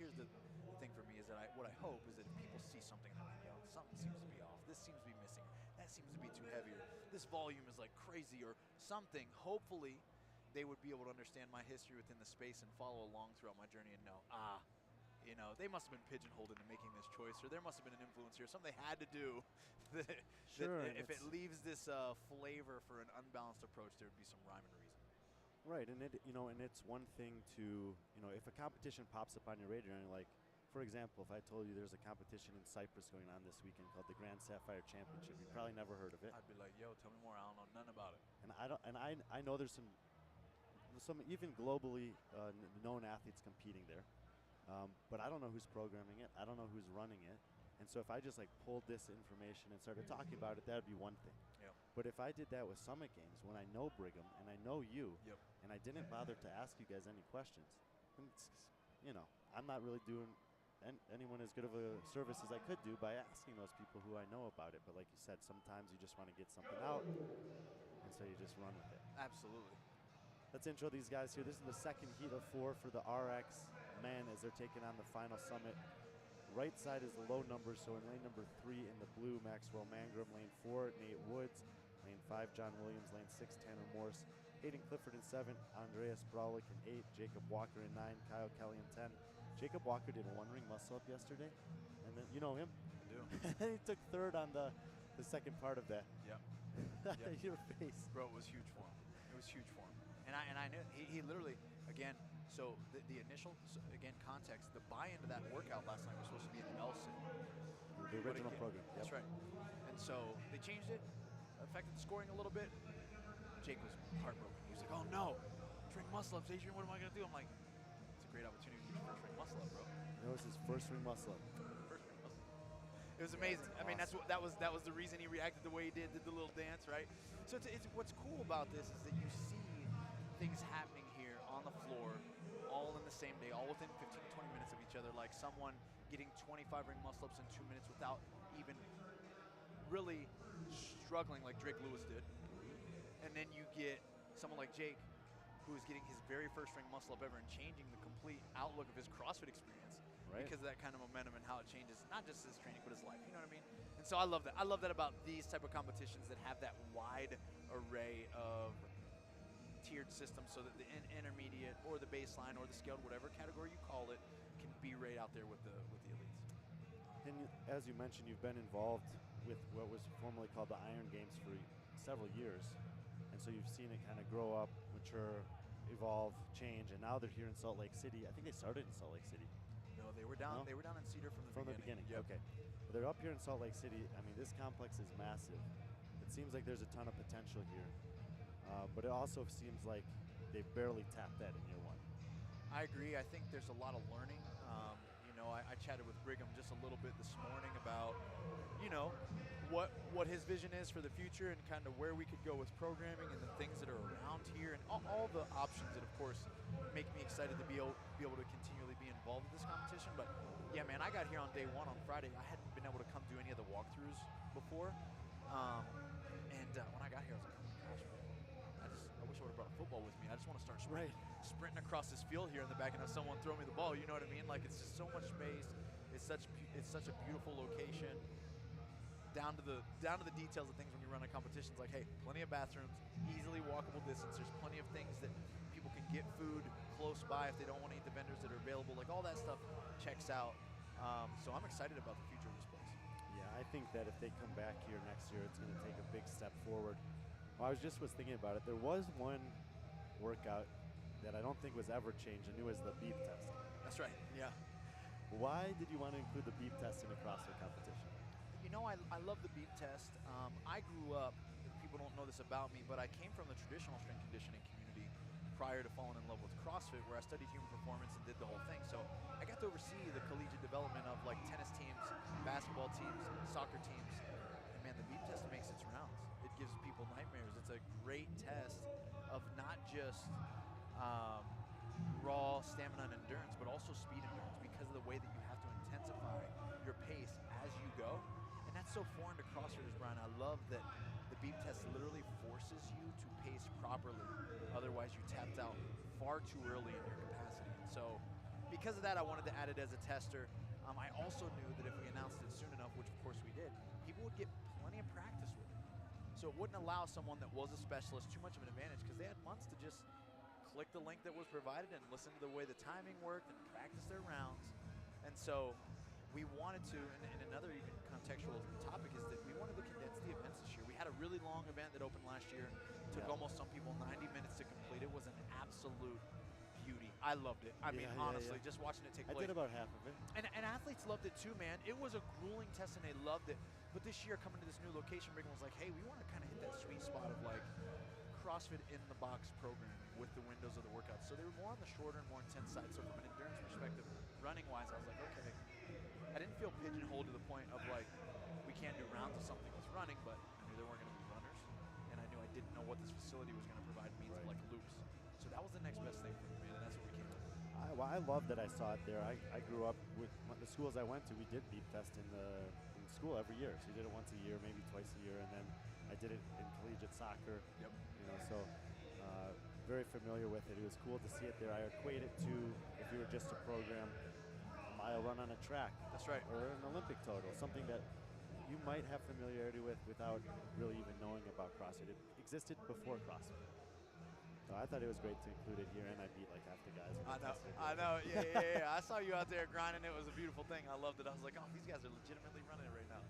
S12: thing for me is that what I hope is that if people see something and they're like, something seems to be off. This seems to be missing. That seems to be too heavy. Or this volume is like crazy or something. Hopefully, they would be able to understand my history within the space and follow along throughout my journey and know, they must have been pigeonholed into making this choice, or there must have been an influence here, something they had to do. If it leaves this flavor for an unbalanced approach, there would be some rhyme and reason.
S1: Right, and it's one thing to, if a competition pops up on your radar and you're like, for example, if I told you there's a competition in Cyprus going on this weekend called the Grand Sapphire Championship, you probably never heard of it.
S12: I'd be like, yo, tell me more. I don't know nothing about it.
S1: And I know there's some even globally known athletes competing there. But I don't know who's programming it. I don't know who's running it. And so if I just pulled this information and started talking about it, that would be one thing.
S12: Yep.
S1: But if I did that with Summit Games, when I know Brigham and I know you,
S12: yep.
S1: and I didn't bother to ask you guys any questions, I'm not really doing anyone as good of a service as I could do by asking those people who I know about it. But like you said, sometimes you just want to get something out, and so you just run with it.
S12: Absolutely.
S1: Let's intro these guys here. This is the second heat of 4 for the RX men as they're taking on the final Summit. Right side is the low numbers, so in lane number 3 in the blue, Maxwell Mangrum. Lane 4, Nate Woods. Lane 5, John Williams. Lane 6, Tanner Morse. Hayden Clifford in 7, Andreas Braulich in 8, Jacob Walker in 9, Kyle Kelly in 10. Jacob Walker did a one-ring muscle-up yesterday, and then you know him.
S12: I do.
S1: He took third on the second part of that.
S12: Yep.
S1: Your face.
S12: Bro, it was huge for him. It was huge for him. And I knew he literally, again, so the initial, context, the buy-in to that workout last night was supposed to be in Elson.
S1: The original program. Yep.
S12: That's right. And so they changed it, affected the scoring a little bit. Jake was heartbroken. He was like, oh no, ring muscle-ups, Adrian, what am I going to do? I'm like, it's a great opportunity to do your first ring muscle-up, bro.
S1: That was his first ring muscle-up.
S12: First ring muscle-up. It was amazing. I mean, that was the reason he reacted the way he did the little dance, right? So it's what's cool about this is that you see things happening here on the floor, all in the same day, all within 15 to 20 minutes of each other, like someone getting 25 ring muscle-ups in 2 minutes without even really struggling like Drake Lewis did. And then you get someone like Jake, who is getting his very first ring muscle-up ever and changing the complete outlook of his CrossFit experience. Right. Because of that kind of momentum and how it changes not just his training, but his life. You know what I mean? And so I love that. I love that about these type of competitions that have that wide array of tiered systems so that the intermediate or the baseline or the scaled, whatever category you call it, can be right out there with the elites.
S1: And as you mentioned, you've been involved with what was formerly called the Iron Games for several years. And so you've seen it kind of grow up, mature, evolve, change, and now they're here in Salt Lake City. I think they started in Salt Lake City.
S12: No, they were down. No? They were down in Cedar from the beginning.
S1: Yep. Okay, well, they're up here in Salt Lake City. I mean, this complex is massive. It seems like there's a ton of potential here, but it also seems like they've barely tapped that in year one.
S12: I agree. I think there's a lot of learning. I chatted with Brigham just a little bit this morning about, what his vision is for the future and kind of where we could go with programming and the things that are around here and all the options that, of course, make me excited to be able to continually be involved in this competition. But, yeah, man, I got here on day one on Friday. I hadn't been able to come do any of the walkthroughs before. When I got here, I was like, oh, my gosh, man. I wish I would have brought a football with me. I just want to start sprinting across this field here in the back and have someone throw me the ball. You know what I mean? Like, it's just so much space. It's such a beautiful location. Down to the details of things when you run a competition. It's like, hey, plenty of bathrooms, easily walkable distance. There's plenty of things that people can get food close by if they don't want to eat the vendors that are available. Like, all that stuff checks out. So I'm excited about the future of this place.
S1: Yeah, I think that if they come back here next year, it's going to take a big step forward. Well, I was thinking about it. There was one workout that I don't think was ever changed, and it was the beep test.
S12: That's right, yeah.
S1: Why did you want to include the beep test in a CrossFit competition?
S12: I love the beep test. I grew up, people don't know this about me, but I came from the traditional strength conditioning community prior to falling in love with CrossFit, where I studied human performance and did the whole thing. So I got to oversee the collegiate development of like tennis teams, basketball teams, soccer teams. And man, the beep test makes its rounds. It gives people nightmares. It's a great test of not just raw stamina and endurance, but also speed endurance, because of the way that you have to intensify your pace as you go. And that's so foreign to CrossFitters, Brian. I love that the beep test literally forces you to pace properly. Otherwise, you tapped out far too early in your capacity. And so because of that, I wanted to add it as a tester. I also knew that if we announced it soon enough, which of course we did, people would get plenty of practice with it. So it wouldn't allow someone that was a specialist too much of an advantage, because they had months to just click the link that was provided and listen to the way the timing worked and practice their rounds. And so we wanted to, and another even contextual topic is that we wanted to condense the events this year. We had a really long event that opened last year. Took almost some people 90 minutes to complete. It was an absolute beauty. I loved it. I mean, honestly, just watching it take place.
S1: I did about half of it.
S12: And athletes loved it too, man. It was a grueling test and they loved it. But this year, coming to this new location, Brigham was like, hey, we want to kind of hit that sweet spot of like CrossFit in the box programming with the windows of the workouts. So they were more on the shorter and more intense side. So from an endurance perspective, running wise, I was like, okay. I didn't feel pigeonholed to the point of like, we can't do rounds of something with running, but I knew there weren't going to be runners. And I knew I didn't know what this facility was going to provide means of like loops. So that was the next best thing for me, and that's what we came with.
S1: I love that I saw it there. I grew up with the schools I went to. We did beep test in school every year. So we did it once a year, maybe twice a year, and then I did it in collegiate soccer.
S12: Yep.
S1: You know, so very familiar with it. It was cool to see it there. I equate it to if you were just to program a mile run on a track.
S12: That's right.
S1: Or an Olympic total, something that you might have familiarity with without really even knowing about CrossFit. It existed before CrossFit. So I thought it was great to include it here, and I beat like half the guys.
S12: I know. Yeah. I saw you out there grinding. It was a beautiful thing. I loved it. I was like, oh, these guys are legitimately running it right now.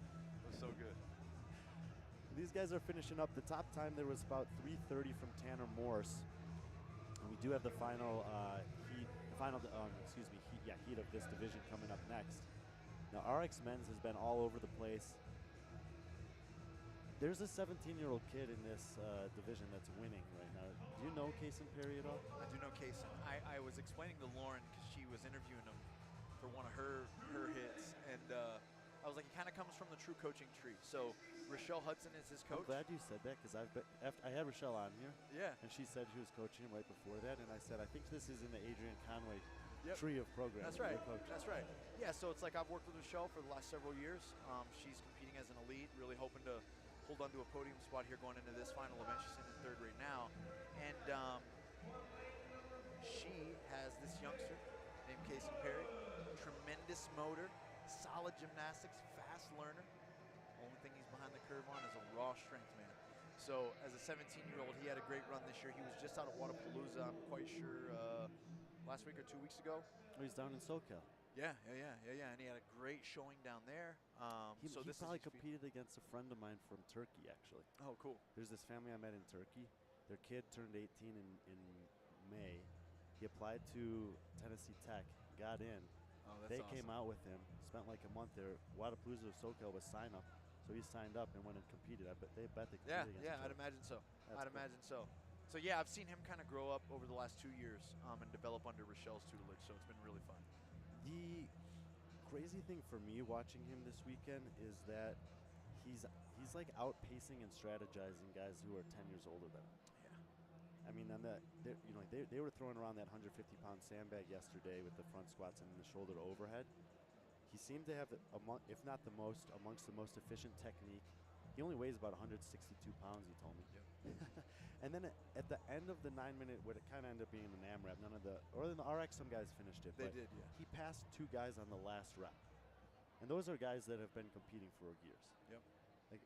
S12: It was so good.
S1: These guys are finishing up. The top time there was about 3:30 from Tanner Morse. And we do have the final heat of this division coming up next. Now RX Men's has been all over the place. There's a 17-year-old kid in this division that's winning right now. Do you know Kaysen Perry at all?
S12: I do know Kaysen. I was explaining to Lauren because she was interviewing him for one of her hits, and I was like, he kind of comes from the true coaching tree. So Rochelle Hudson is his coach.
S1: I'm glad you said that, because I had Rochelle on here.
S12: Yeah.
S1: And she said she was coaching him right before that, and I said, I think this is in the Adrian Conway tree of programs.
S12: That's right. That's right. Yeah, so it's like I've worked with Rochelle for the last several years. She's competing as an elite, really hoping to hold on to a podium spot here going into this final event. She's in third right now. And she has this youngster named Kaysen Perry. Tremendous motor, solid gymnastics, fast learner. Only thing he's behind the curve on is a raw strength, man. So as a 17-year-old, he had a great run this year. He was just out of Wadapalooza, I'm quite sure, last week or 2 weeks ago.
S1: Oh, he's down in SoCal.
S12: Yeah, and he had a great showing down there.
S1: He probably competed against a friend of mine from Turkey, actually.
S12: Oh, cool.
S1: There's this family I met in Turkey. Their kid turned 18 in May. He applied to Tennessee Tech, got in.
S12: Oh, that's
S1: They
S12: awesome.
S1: came out with him, spent like a month there. Wadapalooza of SoCal was sign up, so he signed up and went and competed. I bet they competed against each
S12: I'd
S1: other.
S12: imagine so.
S1: That's cool.
S12: Imagine so. So yeah, I've seen him kind of grow up over the last 2 years and develop under Rochelle's tutelage. So it's been really fun.
S1: The crazy thing for me watching him this weekend is that he's like outpacing and strategizing guys who are 10 years older than him.
S12: Yeah.
S1: I mean, they were throwing around that 150-pound sandbag yesterday with the front squats and the shoulder to overhead. He seemed to have, if not the most, amongst the most efficient technique. He only weighs about 162 pounds, he told me.
S12: Yep.
S1: And then at the end of the 9-minute, what it kind of ended up being an AMRAP, in the RX, some guys finished it.
S12: They
S1: but
S12: did, yeah.
S1: He passed 2 guys on the last rep. And those are guys that have been competing for years.
S12: Yep.
S1: Like,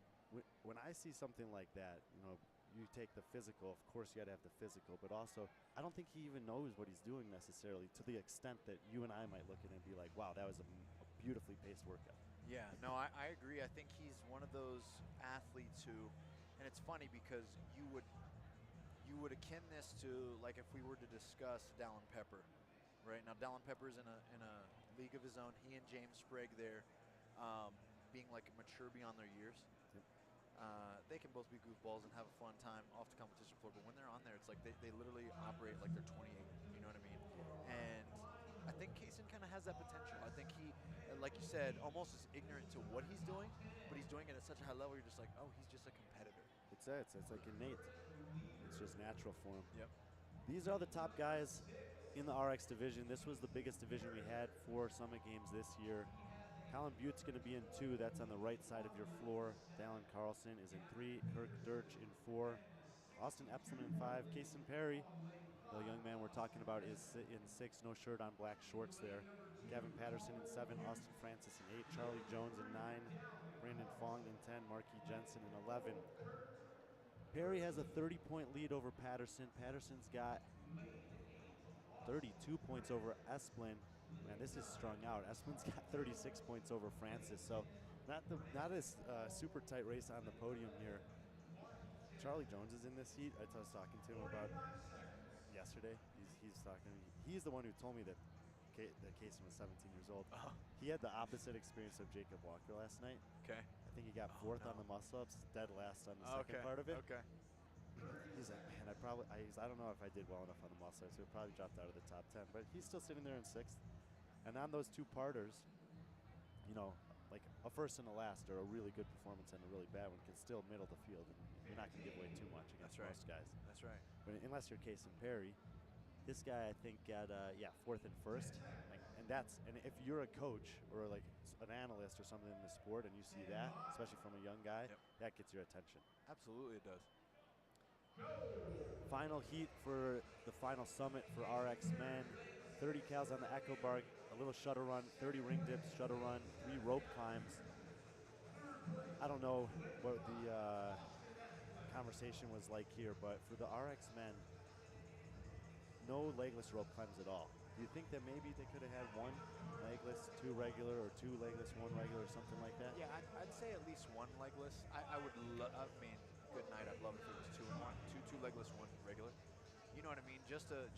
S1: when I see something like that, you take the physical, of course you got to have the physical, but also I don't think he even knows what he's doing necessarily, to the extent that you and I might look at it and be like, wow, that was a beautifully paced workout.
S12: Yeah, no, I agree. I think he's one of those athletes who, and it's funny because you would akin this to like if we were to discuss Dallin Pepper, right? Now Dallin Pepper's in a league of his own. He and James Sprague there. being like mature beyond their years.
S1: Yep.
S12: They can both be goofballs and have a fun time off the competition floor, but when they're on there, it's like they literally operate like they're 28. You know what I mean? And I think Kaysen kind of has that potential. I think he, like you said, almost is ignorant to what he's doing, but he's doing it at such a high level. You're just like, oh, he's just a competitor.
S1: It's like innate. It's just natural for him.
S12: Yep.
S1: These are the top guys in the RX division. This was the biggest division we had for Summit Games this year. Colin Butte's going to be in 2. That's on the right side of your floor. Dallin Carlson is in 3. Kirk Dirch in 4. Austin Epson in 5. Kaysen Perry, the young man we're talking about, is in 6. No shirt on, black shorts there. Gavin Patterson in 7. Austin Francis in 8. Charlie Jones in 9. Brandon Fong in 10. Marquis Jensen in 11. Perry has a 30-point lead over Patterson. Patterson's got 32 points over Esplin. Man, this is strung out. Esplin's got 36 points over Francis, so not a super tight race on the podium here. Charlie Jones is in this heat. I was talking to him about yesterday. He's the one who told me that Kaysen was 17 years old. He had the opposite experience of Jacob Walker last night.
S12: Okay.
S1: I think he got 4th on the muscle-ups, dead last on the second part of it.
S12: Okay.
S1: He's like, man, I don't know if I did well enough on the muscle-ups. So he probably dropped out of the top 10, but he's still sitting there in 6th. And on those 2 parters, you know, like a first and a last or a really good performance and a really bad one can still middle the field. And you're not going to give away too much against most guys.
S12: That's right.
S1: But unless you're Kaysen Perry, this guy I think got 4th and 1st. And if you're a coach or like an analyst or something in the sport and you see that, especially from a young guy, that gets your attention.
S12: Absolutely, it does.
S1: Final heat for the final summit for RX men. 30 cals on the Echo Bar, a little shuttle run, 30 ring dips, shuttle run, 3 rope climbs. I don't know what the conversation was like here, but for the RX men, no legless rope climbs at all. Do you think that maybe they could have had 1 legless, 2 regular, or 2 legless, 1 regular, or something like that?
S12: Yeah, I'd say at least 1 legless. I would I mean, good night. I'd love if it was 2 and 1. Two legless, 1 regular. You know what I mean? Just to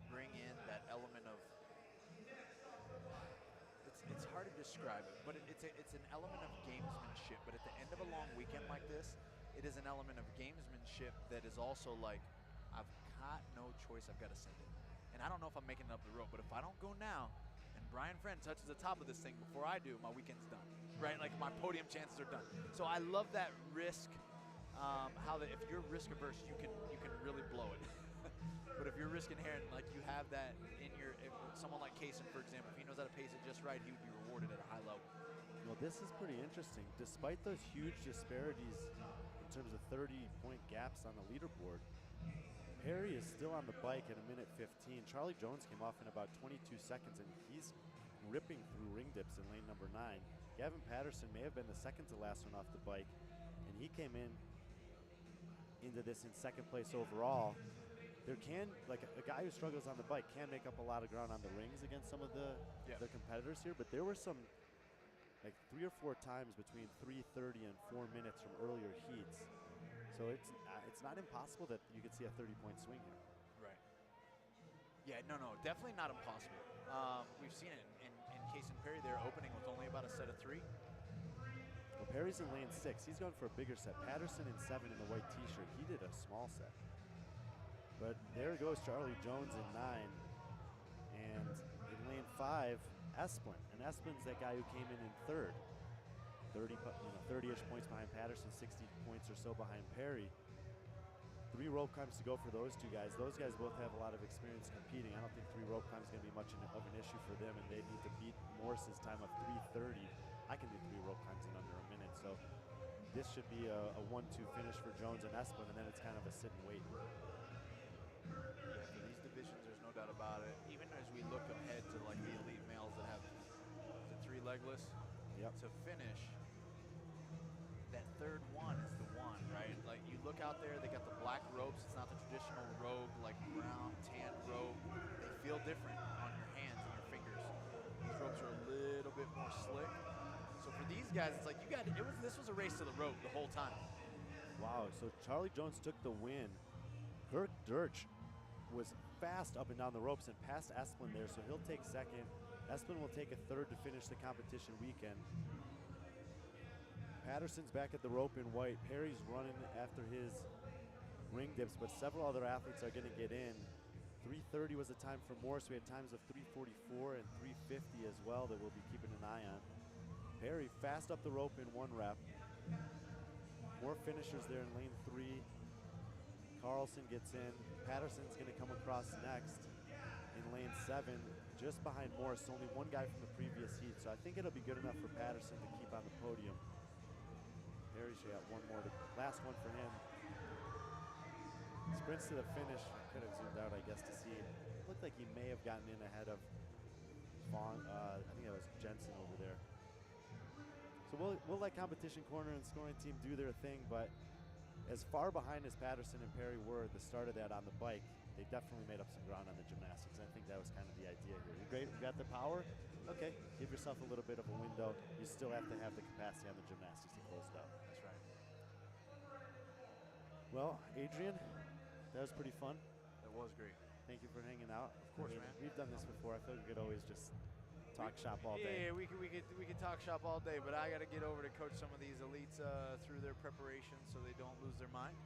S12: bring in that element of. It's hard to describe it, but it's an element of gamesmanship. But at the end of a long weekend like this, it is an element of gamesmanship that is also like, I've got no choice. I've got to send it. And I don't know if I'm making it up the rope, but if I don't go now, and Brian Friend touches the top of this thing before I do, my weekend's done, right? Like my podium chances are done. So I love that risk. If you're risk averse, you can really blow it. But if you're risk inherent, like you have that in your, someone like Kaysen, for example, if he knows how to pace it just right, he would be rewarded at a high level.
S1: Well, this is pretty interesting. Despite those huge disparities in terms of 30-point gaps on the leaderboard, Perry is still on the bike at 1:15. Charlie Jones came off in about 22 seconds, and he's ripping through ring dips in lane number 9. Gavin Patterson may have been the second to last one off the bike, and he came into this in 2nd place overall. There like a guy who struggles on the bike can make up a lot of ground on the rings against some of the competitors here, but there were some like 3 or 4 times between 3:30 and 4 minutes from earlier heats. So it's not impossible that you could see a 30-point swing here.
S12: Right. Yeah, no, definitely not impossible. We've seen it in Kaysen Perry. They're opening with only about a set of 3.
S1: Well, Perry's in lane 6. He's going for a bigger set. Patterson in 7 in the white T-shirt. He did a small set. But there goes Charlie Jones in 9. And in lane 5, Esplin. And Esplin's that guy who came in 3rd. 30-ish points behind Patterson, 60 points or so behind Perry. 3 rope climbs to go for those 2 guys. Those guys both have a lot of experience competing. I don't think 3 rope climbs is going to be much of an issue for them, and they need to beat Morris's time of 3:30. I can do 3 rope climbs in under a minute, so this should be a 1-2 finish for Jones and Esplin, and then it's kind of a sit and wait.
S12: Yeah, for these divisions, there's no doubt about it. Even as we look ahead to like the elite males that have the 3 legless, to finish, that 3rd one is the one, right? Like you look out there, they got the black ropes. It's not the traditional robe, like brown, tan robe. They feel different on your hands and your fingers. These ropes are a little bit more slick. So for these guys, it's like this was a race to the rope the whole time.
S1: Wow, so Charlie Jones took the win. Kirk Dirch was fast up and down the ropes and passed Esplin there, so he'll take 2nd. Esplin will take a 3rd to finish the competition weekend. Patterson's back at the rope in white. Perry's running after his ring dips, but several other athletes are going to get in. 3:30 was the time for Morris. We had times of 3:44 and 3:50 as well that we'll be keeping an eye on. Perry fast up the rope in one rep. More finishers there in lane 3. Carlson gets in. Patterson's going to come across next in lane 7, just behind Morris. Only one guy from the previous heat, so I think it'll be good enough for Patterson to keep on the podium. Perry should have one more. The last one for him. Sprints to the finish. I could have zoomed out, I guess, to see. It looked like he may have gotten in ahead of Vaughn. I think that was Jensen over there. So we'll let competition corner and scoring team do their thing, but as far behind as Patterson and Perry were at the start of that on the bike, they definitely made up some ground on the gymnastics. I think that was kind of the idea here. You're great, you got the power? Okay, give yourself a little bit of a window. You still have to have the capacity on the gymnastics to close it out.
S12: That's right.
S1: Well, Adrian, that was pretty fun.
S12: That was great.
S1: Thank you for hanging out.
S12: Of course, man.
S1: We've done this before. I feel like we could always just talk shop all day.
S12: Yeah, we could talk shop all day, but I got to get over to coach some of these elites through their preparation so they don't lose their mind.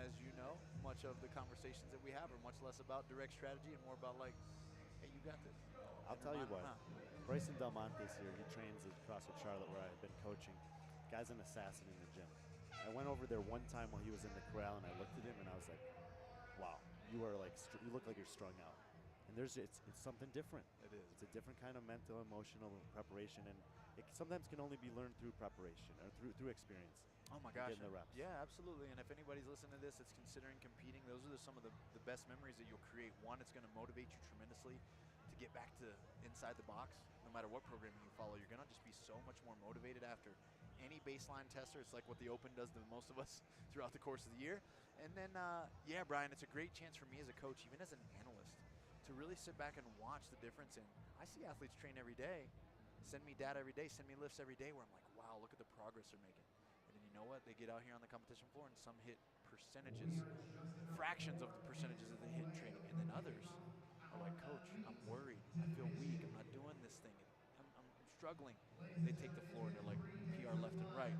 S12: As you know, much of the conversations that we have are much less about direct strategy and more about like, hey, you got this.
S1: I'll tell you what, Bryson Del Monte's here. He trains at CrossFit Charlotte where I've been coaching. Guy's an assassin in the gym. I went over there one time while he was in the corral and I looked at him and I was like, wow, you are like, you look like you're strung out. And it's something different.
S12: It is.
S1: It's a different kind of mental, emotional preparation, and it sometimes can only be learned through preparation or through experience.
S12: Oh my gosh.
S1: Getting the reps.
S12: Yeah, absolutely. And if anybody's listening to this that's considering competing, those are some of the best memories that you'll create. One, it's going to motivate you tremendously to get back to inside the box. No matter what programming you follow, you're going to just be so much more motivated after any baseline tester. It's like what the Open does to most of us throughout the course of the year. And then, yeah, Brian, it's a great chance for me as a coach, even as an analyst, to really sit back and watch the difference in. I see athletes train every day, send me data every day, send me lifts every day, where I'm like, wow, look at the progress they're making. And then you know what? They get out here on the competition floor and some hit percentages, fractions of the percentages that they hit in training. And then others are like, coach, I'm worried. I feel weak. I'm not doing this thing. I'm struggling. They take the floor and they're like, PR left and right.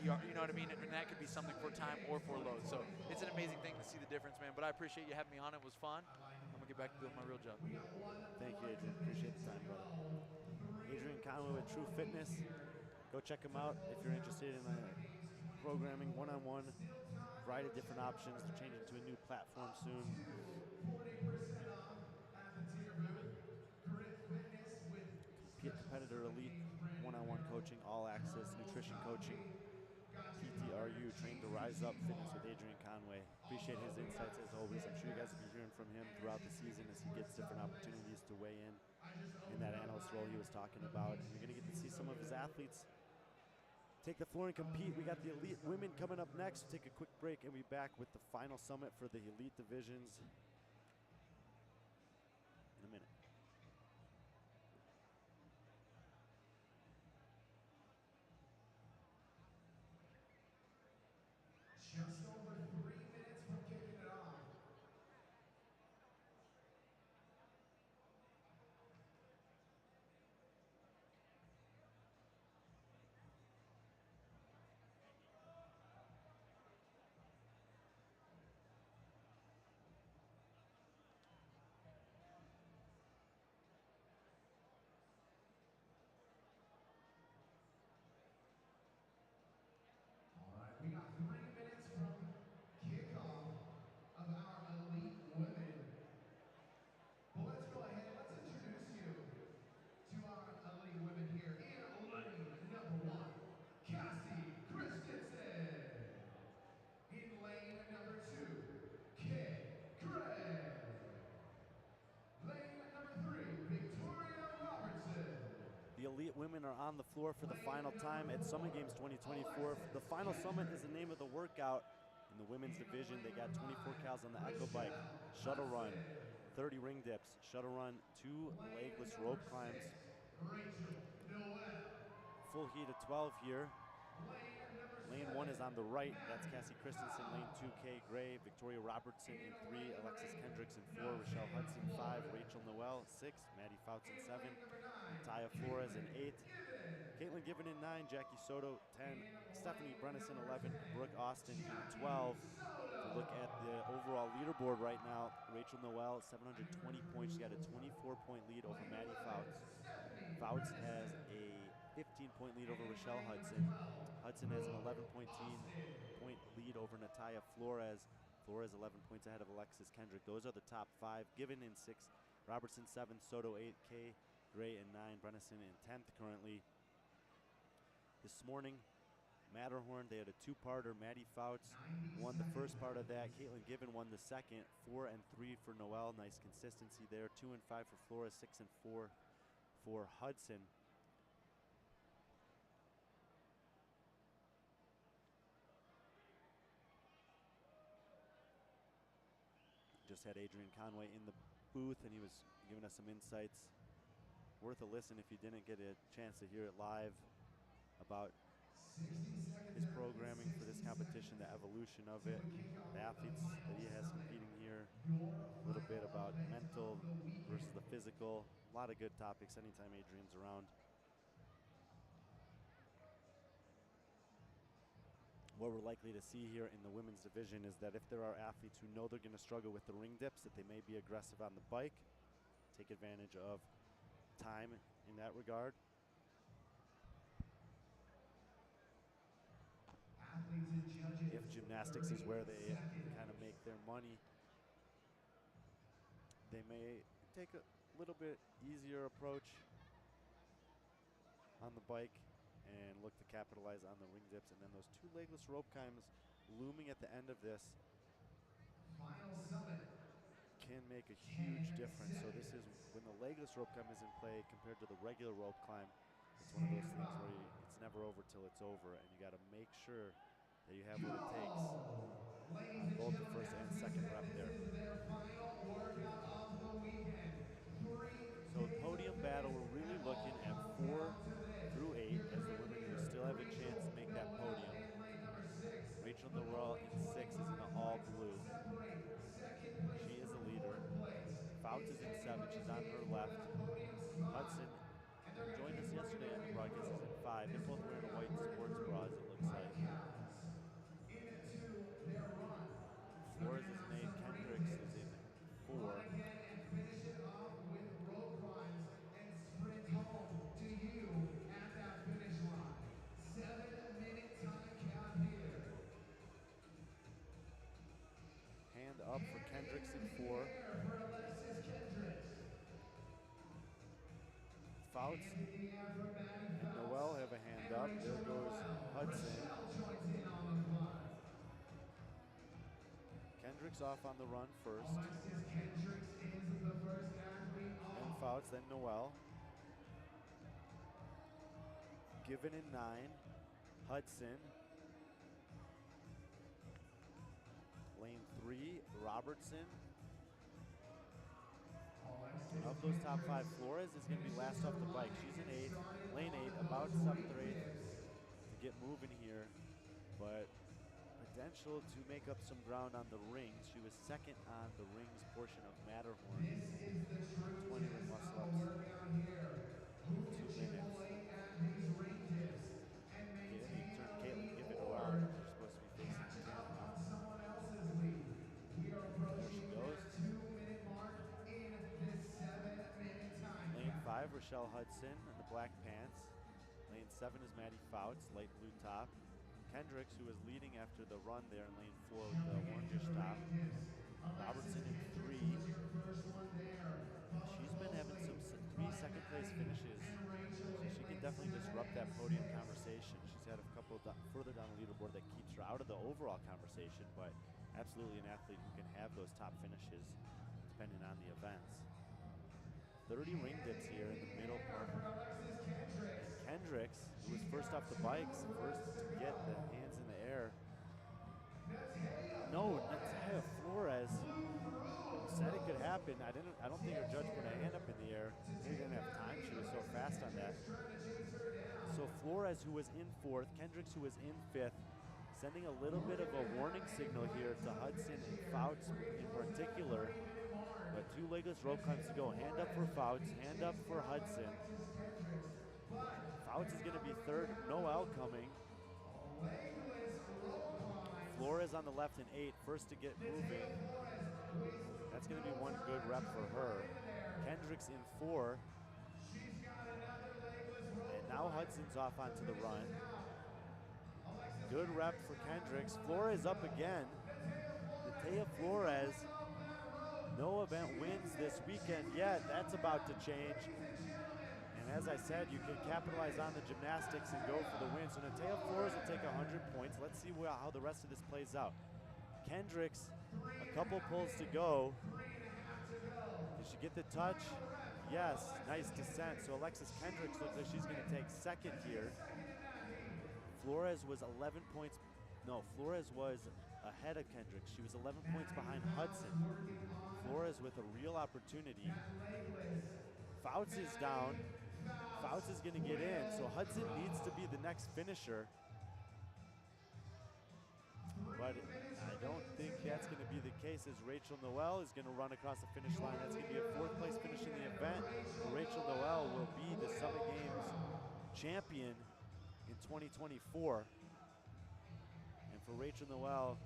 S12: PR, you know what I mean? And that could be something for time or for load. So it's an amazing thing to see the difference, man. But I appreciate you having me on. It was fun. I'm going to get back to doing my real job.
S1: Thank you, Adrian. Appreciate the time, brother. Adrian Conway with True Fitness. Go check him out if you're interested in programming one-on-one, variety of different options. They're changing to a new platform soon. Competitor elite, one-on-one coaching, all access, nutrition coaching, PTRU, Train to Rise Up Fitness with Adrian Conway. Appreciate his insights as always. I'm sure you guys will be hearing from him throughout the season as he gets different opportunities to weigh in that analyst role he was talking about. And you're going to get to see some of his athletes take the floor and compete. We got the elite women coming up next. We'll take a quick break and we'll be back with the final summit for the elite divisions in a minute.
S2: Just over 3 minutes from kicking it off. All right, we got 3 minutes from kickoff of our elite women. But let's go ahead and let's introduce you to our elite women here in lane number 1, Cassie Christensen. In lane number 2, Kay Gray. Lane number 3, Victoria Robertson.
S1: The elite women are on the floor for the final time at Summit Games 2024. The final summit is the name of the workout. In the women's division, they got 24 cals on the Echo Bike, shuttle run, 30 ring dips, shuttle run, 2 legless rope climbs. Full heat of 12 here. Lane 1 is on the right. That's Cassie Christensen. Lane 2, Kay Gray. Victoria Robertson in 3. Alexis Kendricks in 4. Rochelle Hudson 5. 5, Rachel Noel. 6, Maddie Fouts in 7, Natalia Flores in 8, Caitlin Given in 9, Jackie Soto 10, Stephanie Brennison 11, Brooke Austin in 12. If we look at the overall leaderboard right now, Rachel Noel, 720 points. She got a 24-point lead over Maddie Fouts. Fouts has a 15-point lead over Rochelle Hudson. Hudson has an 11-point lead over Natalia Flores. Flores 11 points ahead of Alexis Kendrick. Those are the top 5. Given in 6, Robertson 7, Soto 8, Kay Gray in 9, Brennison in 10th currently. This morning, Matterhorn, they had a two-parter. Maddie Fouts won the first part of that. Caitlin Given won the second. 4 and 3 for Noel. Nice consistency there. 2 and 5 for Flores. 6 and 4 for Hudson. Just had Adrian Conway in the booth, and he was giving us some insights. Worth a listen if you didn't get a chance to hear it live about his programming for this competition, the evolution of it, the athletes that he has competing here, a little bit about mental versus the physical. A lot of good topics anytime Adrian's around. What we're likely to see here in the women's division is that if there are athletes who know they're going to struggle with the ring dips, that they may be aggressive on the bike, take advantage of time in that regard. If gymnastics is where they kind of make their money, they may take a little bit easier approach on the bike and look to capitalize on the ring dips. And then those 2 legless rope climbs looming at the end of this can make a huge difference. So this is when the legless rope climb is in play compared to the regular rope climb. It's one of those things where it's never over till it's over, and you got to make sure that you have what it takes on both the first and second rep there. So podium battle, we're really looking at 4 through 8 as the women who still have a chance to make that podium. Rachel Noel in 6 is in the all blue. She is a leader. Fouts is in 7. She's on her left. Hudson, who joined us yesterday on the broadcast, is in 5. They're both wearing a white sports bra, as it looks like. Flores is in 8. Kendricks is in 4. Hand up for Kendricks in 4. Fouts and Noel have a hand up. There goes Hudson. Kendricks off on the run first. And Fouts, then Noel. Given in 9. Hudson. Lane 3, Robertson. Of those top 5, Flores is going to be last off the bike. She's in 8th, lane 8, about 7th or 8th to get moving here, but potential to make up some ground on the rings. She was second on the rings portion of Matterhorn. 20 ring muscle ups, 2 minutes. Caitlin Given around. They're supposed to be facing the camera. There she goes. Lane 5, Rochelle Hudson in the black pants. Lane 7 is Maddie Fouts, light blue top. Kendricks, who was leading after the run there in lane 4 with the orangish top. Robertson in 3. She's been having some 3 second place finishes, so she can definitely disrupt that podium conversation. She's had a couple further down the leaderboard that keeps her out of the overall conversation, but absolutely an athlete who can have those top finishes depending on the events. 30 ring dips here in the middle part. And Kendricks, who was first off the bikes, first to get the hands in the air. No, Natalia Flores said it could happen. I don't think her judge put a hand up in the air. She didn't have time. She was so fast on that. So Flores, who was in 4th, Kendricks, who was in 5th, sending a little bit of a warning signal here to Hudson and Fouts in particular. But 2 legs legless rope climbs to go. Hand up for Fouts, hand up for Hudson. Fouts is going to be third. Noel coming. Flores on the left in 8, first to get moving. That's going to be one good rep for her. Kendricks in 4. And now Hudson's off onto the run. Good rep for Kendricks. Flores up again. Natea Flores, no event wins this weekend yet. That's about to change. And as I said, you can capitalize on the gymnastics and go for the win. So Natea Flores will take 100 points. Let's see how the rest of this plays out. Kendricks, a couple pulls to go. Did she get the touch? Yes, nice descent. So Alexis Kendricks looks like she's gonna take second here. Flores was 11 points, no, Flores was ahead of Kendricks. She was 11 points behind Hudson. Flores with a real opportunity. Fouts is down. Fouts is gonna get in, so Hudson needs to be the next finisher. But I don't think that's gonna be the case, as Rachel Noel is gonna run across the finish line. That's gonna be a 4th place finish in the event. Rachel Noel will be the Summit Games champion in 2024. And for Rachel Noel,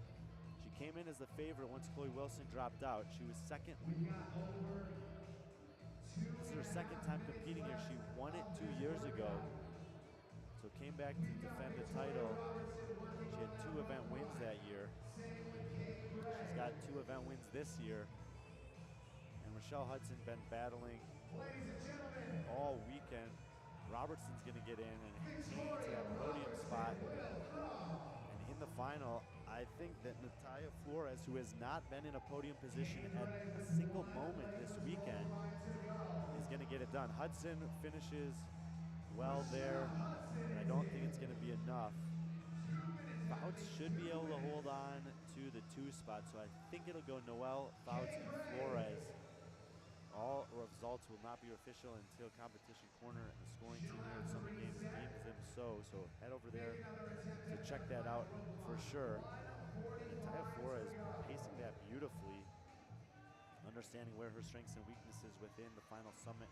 S1: she came in as the favorite once Chloe Wilson dropped out. She was second. This is her second time competing here. She won it 2 years ago. So came back to defend the title. She had 2 event wins that year. She's got 2 event wins this year. And Rochelle Hudson been battling all weekend. Robertson's gonna get in and hang to that podium spot. And in the final, I think that Natea Flores, who has not been in a podium position at a single moment this weekend, is gonna get it done. Hudson finishes well there, but I don't think it's gonna be enough. Fouts should be able to hold on to the 2 spot, so I think it'll go Noel, Fouts, and Flores. All results will not be official until Competition Corner and the scoring team here at Summit Games deems them so. So head over there to check that out for sure. Natea Flores pacing that beautifully, understanding where her strengths and weaknesses within the final summit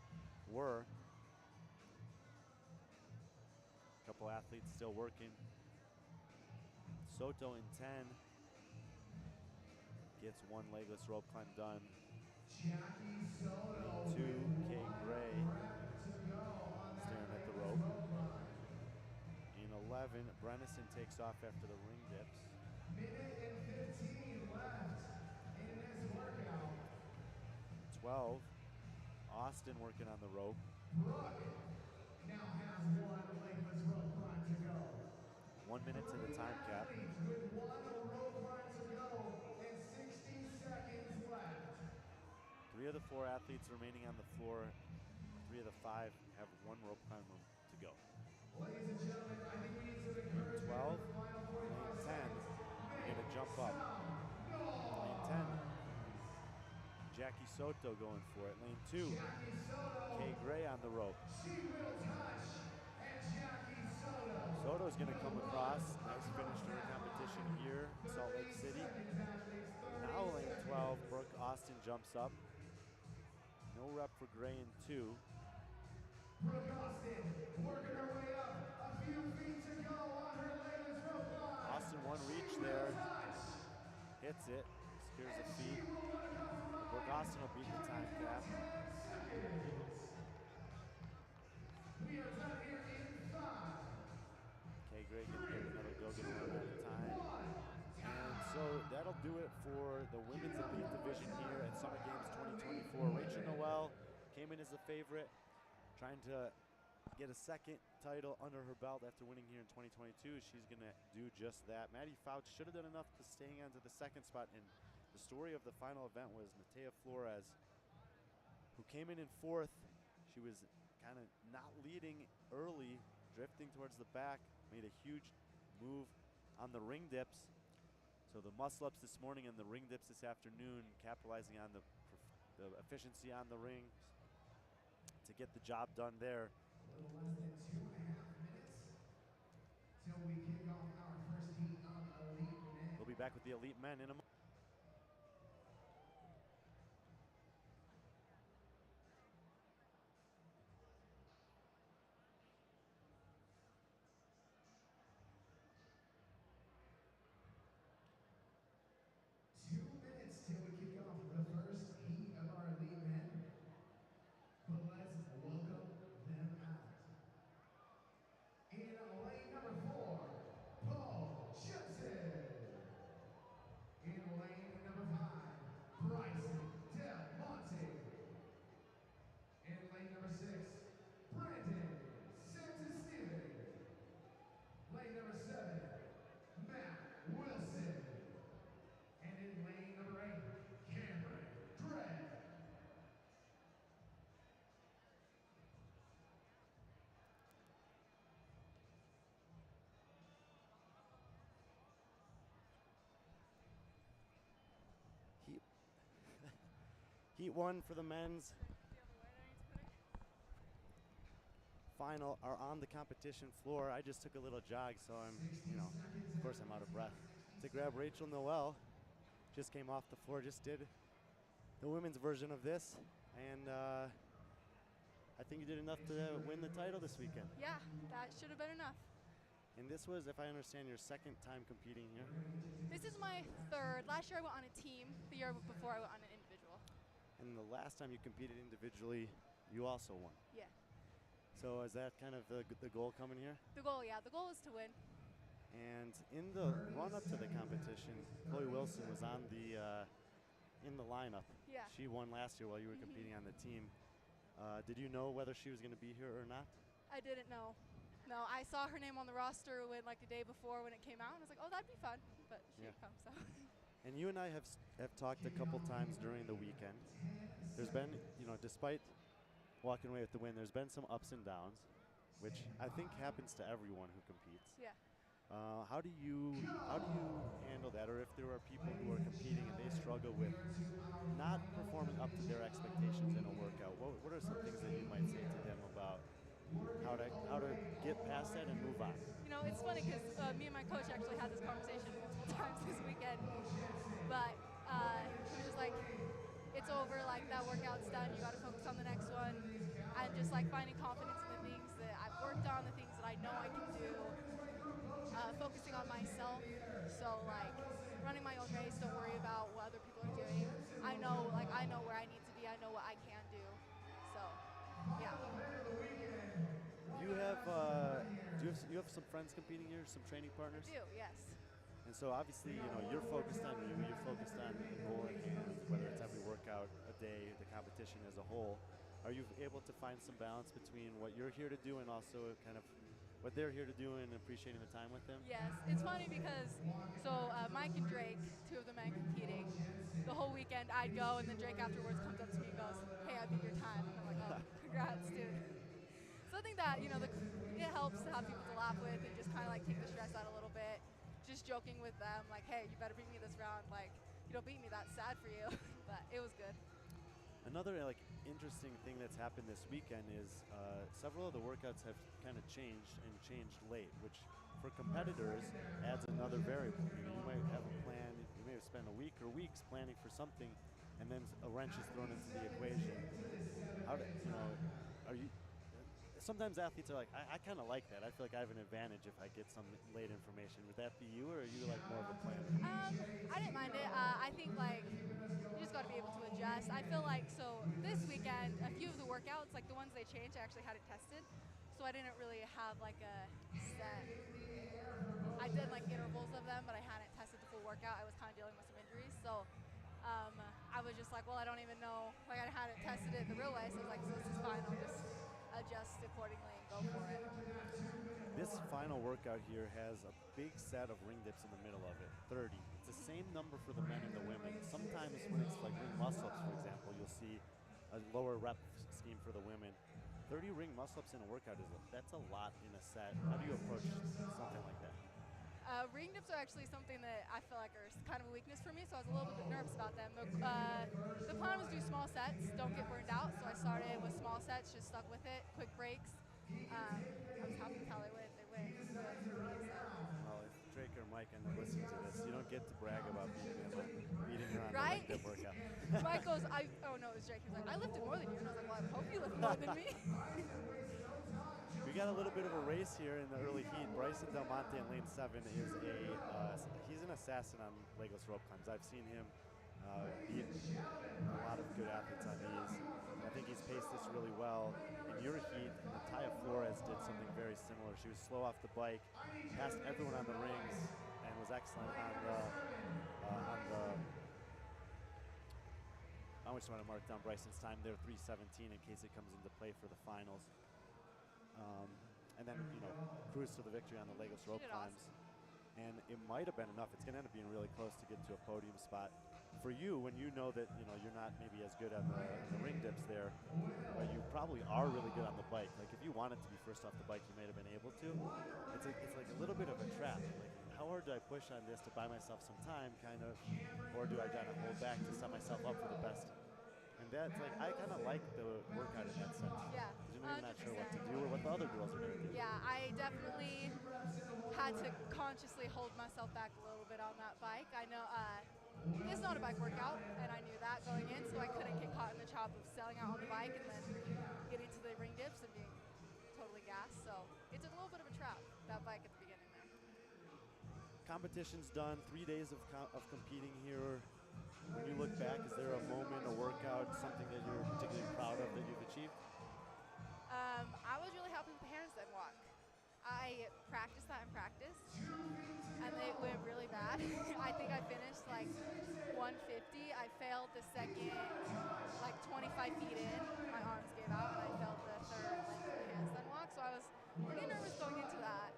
S1: were. A couple athletes still working. Soto in 10 gets 1 legless rope climb done. Lane 2, Kay Gray staring at the rope. In 11, Brennison takes off after the ring dips.
S2: Minute and 15 left in this workout.
S1: 12, Austin working on the rope.
S2: Brooke now has 1 legless rope climb to go.
S1: 1 minute to the time cap.
S2: With 1 rope climb to go and 60 seconds left.
S1: 3 of the 4 athletes remaining on the floor. 3 of the 5 have 1 rope climb room to go.
S2: Ladies and gentlemen, I think we need some encouragement.
S1: 12, lane 10, you're gonna jump up. Lane 10, Jackie Soto going for it. Lane 2, Kay Gray on the rope. Soto's gonna come across. Nice finish to her competition here in Salt Lake City. Now lane 12, Brooke Austin jumps up. No rep for Gray in 2.
S2: Brooke Austin working her way up. A few feet to go on her legless rope climb.
S1: Austin one reach there. Hits it. Secures the feet. Brooke Austin will beat the time cap.
S2: We are done here in 5.
S1: Kay Gray gonna get another go, gonna run out of time. And so that'll do it for the women's elite division here at Summit Games 2024. Rachel Noel came in as a favorite, trying to get a 2nd title under her belt after winning here in 2022. She's gonna do just that. Maddie Fouts should have done enough to staying on to the 2nd spot, and the story of the final event was Natea Flores, who came in 4th. She was kind of not leading early, drifting towards the back, made a huge move on the ring dips. So the muscle ups this morning and the ring dips this afternoon, capitalizing on the efficiency on the rings to get the job done there.
S2: A little less than 2.5 minutes till we kick off our first heat of elite men.
S1: We'll be back with the elite men in a moment. Heat 1 for the men's final are on the competition floor. I just took a little jog, so I'm, of course I'm out of breath. To grab Rachel Noel, just came off the floor, just did the women's version of this, and I think you did enough to win the title this weekend.
S13: Yeah, that should have been enough.
S1: And this was, if I understand, your second time competing here.
S13: This is my third. Last year I went on a team. The year before I went on an individual.
S1: And the last time you competed individually, you also won.
S13: Yeah.
S1: So is that kind of the goal coming here?
S13: The goal, yeah. The goal is to win.
S1: And in the run-up to the competition, Chloe Wilson was on the in the lineup.
S13: Yeah.
S1: She won last year while you were competing on the team. Did you know whether she was going to be here or not?
S13: I didn't know. No, I saw her name on the roster when the day before when it came out, and I was like, oh, that'd be fun. But she didn't come, so.
S1: And you and I have talked a couple times during the weekend. There's been, despite walking away with the win, there's been some ups and downs, which I think happens to everyone who competes.
S13: Yeah.
S1: How do you handle that, or if there are people who are competing and they struggle with not performing up to their expectations in a workout? What are some things that you might say to them about how to get past that and move on?
S13: It's funny because me and my coach actually had this conversation multiple times this weekend, but he was just like, it's over, like that workout's done, you got to focus on the next one, and just like finding confidence in the things that I've worked on, the things that I know I can do, focusing on myself. So like running my own race, don't worry about what other people are doing. I know where I need to be, I know what I can do. So yeah.
S1: You have some friends competing here, some training partners?
S13: I do, yes.
S1: And so obviously, you're focused on you, you're focused on the goal at hand, whether it's every workout a day, the competition as a whole. Are you able to find some balance between what you're here to do and also kind of what they're here to do and appreciating the time with them?
S13: Yes, it's funny because, Mike and Drake, two of the men competing, the whole weekend I'd go and then Drake afterwards comes up to me and goes, hey, I beat your time. And I'm like, oh, congrats, dude. So I think that, it helps to have people to laugh with and just kind of like take the stress out a little bit. Just joking with them, like, hey, you better beat me this round. Like, you don't beat me, that's sad for you. But it was good.
S1: Another interesting thing that's happened this weekend is several of the workouts have kind of changed and changed late, which for competitors adds another variable. You might have a plan, you may have spent a week or weeks planning for something, and then a wrench is thrown into the equation. Are you? Sometimes athletes are like, I kind of like that. I feel like I have an advantage if I get some late information. Would that be you, or are you like more of a planner?
S13: I didn't mind it. I think you just got to be able to adjust. I feel like this weekend, a few of the workouts, like the ones they changed, I actually had it tested. So I didn't really have like a set. I did like intervals of them, but I hadn't tested the full workout. I was kind of dealing with some injuries, so I was just like, well, I don't even know. Like I hadn't tested it the real way, so I was like, so this is fine. I'll just adjust accordingly and go for it.
S1: This final workout here has a big set of ring dips in the middle of it, 30. It's the same number for the men and the women. Sometimes when it's like ring muscle-ups, for example, you'll see a lower rep scheme for the women. 30 ring muscle-ups in a workout, that's a lot in a set. How do you approach something like that?
S13: Ring dips are actually something that I feel like are kind of a weakness for me, so I was a little bit nervous about them. The plan was to do small sets, don't get burned out, so I started with small sets, just stuck with it, quick breaks. I was happy with how they went. They went good for me, so.
S1: Well, if Drake or Mike end up listening to this, you don't get to brag about beating her on
S13: right?
S1: the ring dip workout.
S13: Mike goes, oh no, it was Drake. He was like, I lifted more than you. And I was like, well, I hope you lift more than me.
S1: We got a little bit of a race here in the early heat. Bryson Del Monte in lane 7 is he's an assassin on legless rope climbs. I've seen him beat a lot of good athletes on these. I think he's paced this really well. In your heat, Natalia Flores did something very similar. She was slow off the bike, passed everyone on the rings, and was excellent on the. I just want to mark down Bryson's time there, 3:17, in case it comes into play for the finals. And then, cruise to the victory on the legless rope climbs. Awesome. And it might have been enough. It's going to end up being really close to get to a podium spot. For you, when you know that, you're not maybe as good on the ring dips there, but you probably are really good on the bike. Like, if you wanted to be first off the bike, you might have been able to. It's like a little bit of a trap. Like, how hard do I push on this to buy myself some time, kind of, or do I kind of hold back to set myself up for the best And that's like, I kind of like the workout in that sense.
S13: Yeah,
S1: Because you're not sure what to
S13: 100%.
S1: do or what the other girls are going to do.
S13: Yeah, I definitely had to consciously hold myself back a little bit on that bike. I know it's not a bike workout, and I knew that going in, so I couldn't get caught in the trap of selling out on the bike and then getting to the ring dips and being totally gassed. So it's a little bit of a trap, that bike at the beginning there.
S1: Competition's done, 3 days of competing here. When you look back, is there a moment, a workout, something that you're particularly proud of that you've achieved?
S13: I was really happy with the handstand walk. I practiced that in practice, and it went really bad. I think I finished like 150. I failed the second, like 25 feet in. My arms gave out, and I failed the third length of the handstand walk. So I was pretty nervous going into that.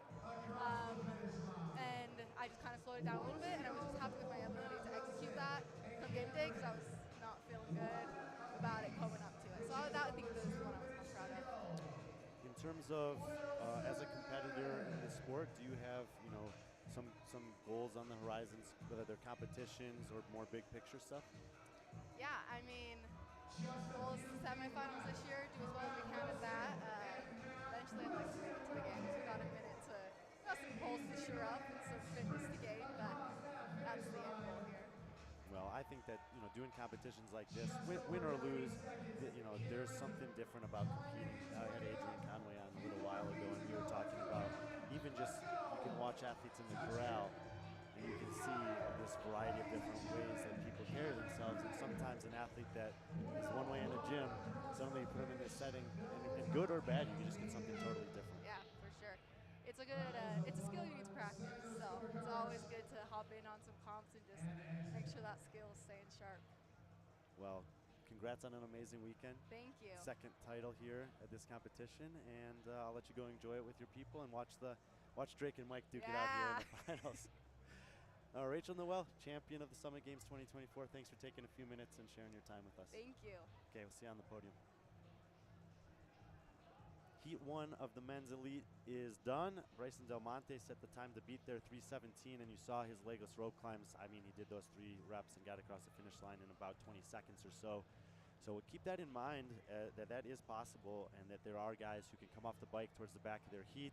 S13: And I just kind of slowed it down a little bit, and I was just happy with my ability to execute that come game day because I was not feeling good about it coming up to it. So that I think was the one I was most proud of.
S1: In terms of as a competitor in this sport, do you have some goals on the horizons, whether they're competitions or more big picture stuff?
S13: Yeah, I mean, goals semifinals this year, do as well as we can at that. Eventually, I'd like to make it to the games. We got a minute to got some goals to shore up and some fitness to gain, but that's the end goal here.
S1: Well, I think that doing competitions like this, win or lose, there's something different about competing. I had Adrian Conway on a little while ago, and we were talking about even just you can watch athletes in the corral, and you can see this variety of different ways that people carry themselves. And sometimes an athlete that is one way in a gym, suddenly you put them in this setting, and good or bad, you can just get something totally different.
S13: Yeah, for sure. It's a good, it's a skill you need to practice. So it's always good to hop in on some comps and just make sure that skill is staying sharp.
S1: Well, congrats on an amazing weekend.
S13: Thank you.
S1: Second title here at this competition, and I'll let you go enjoy it with your people and watch Drake and Mike duke it out here in the finals. Rachel Noel, champion of the Summit Games 2024. Thanks for taking a few minutes and sharing your time with us.
S13: Thank you.
S1: Okay, we'll see you on the podium. Heat 1 of the men's elite is done. Bryson Del Monte set the time to beat their 3:17, and you saw his legless rope climbs. I mean, he did those 3 reps and got across the finish line in about 20 seconds or so. So we'll keep that in mind, that is possible, and that there are guys who can come off the bike towards the back of their heat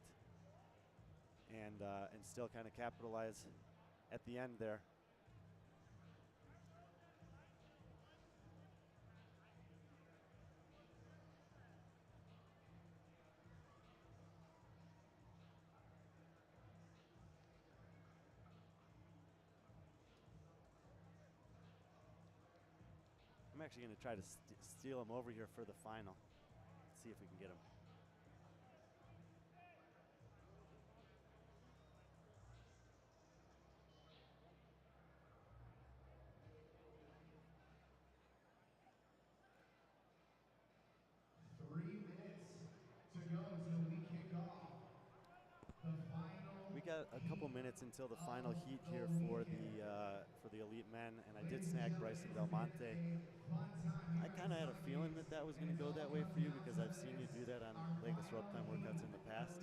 S1: and still kind of capitalize at the end there. I'm actually going to try to steal him over here for the final. See if we can get him. We got a couple minutes until the final heat here for the elite men, and I did snag Bryson Del Monte. I kind of had a feeling that was going to go that way for you because I've seen you do that on legless rope climb workouts in the past.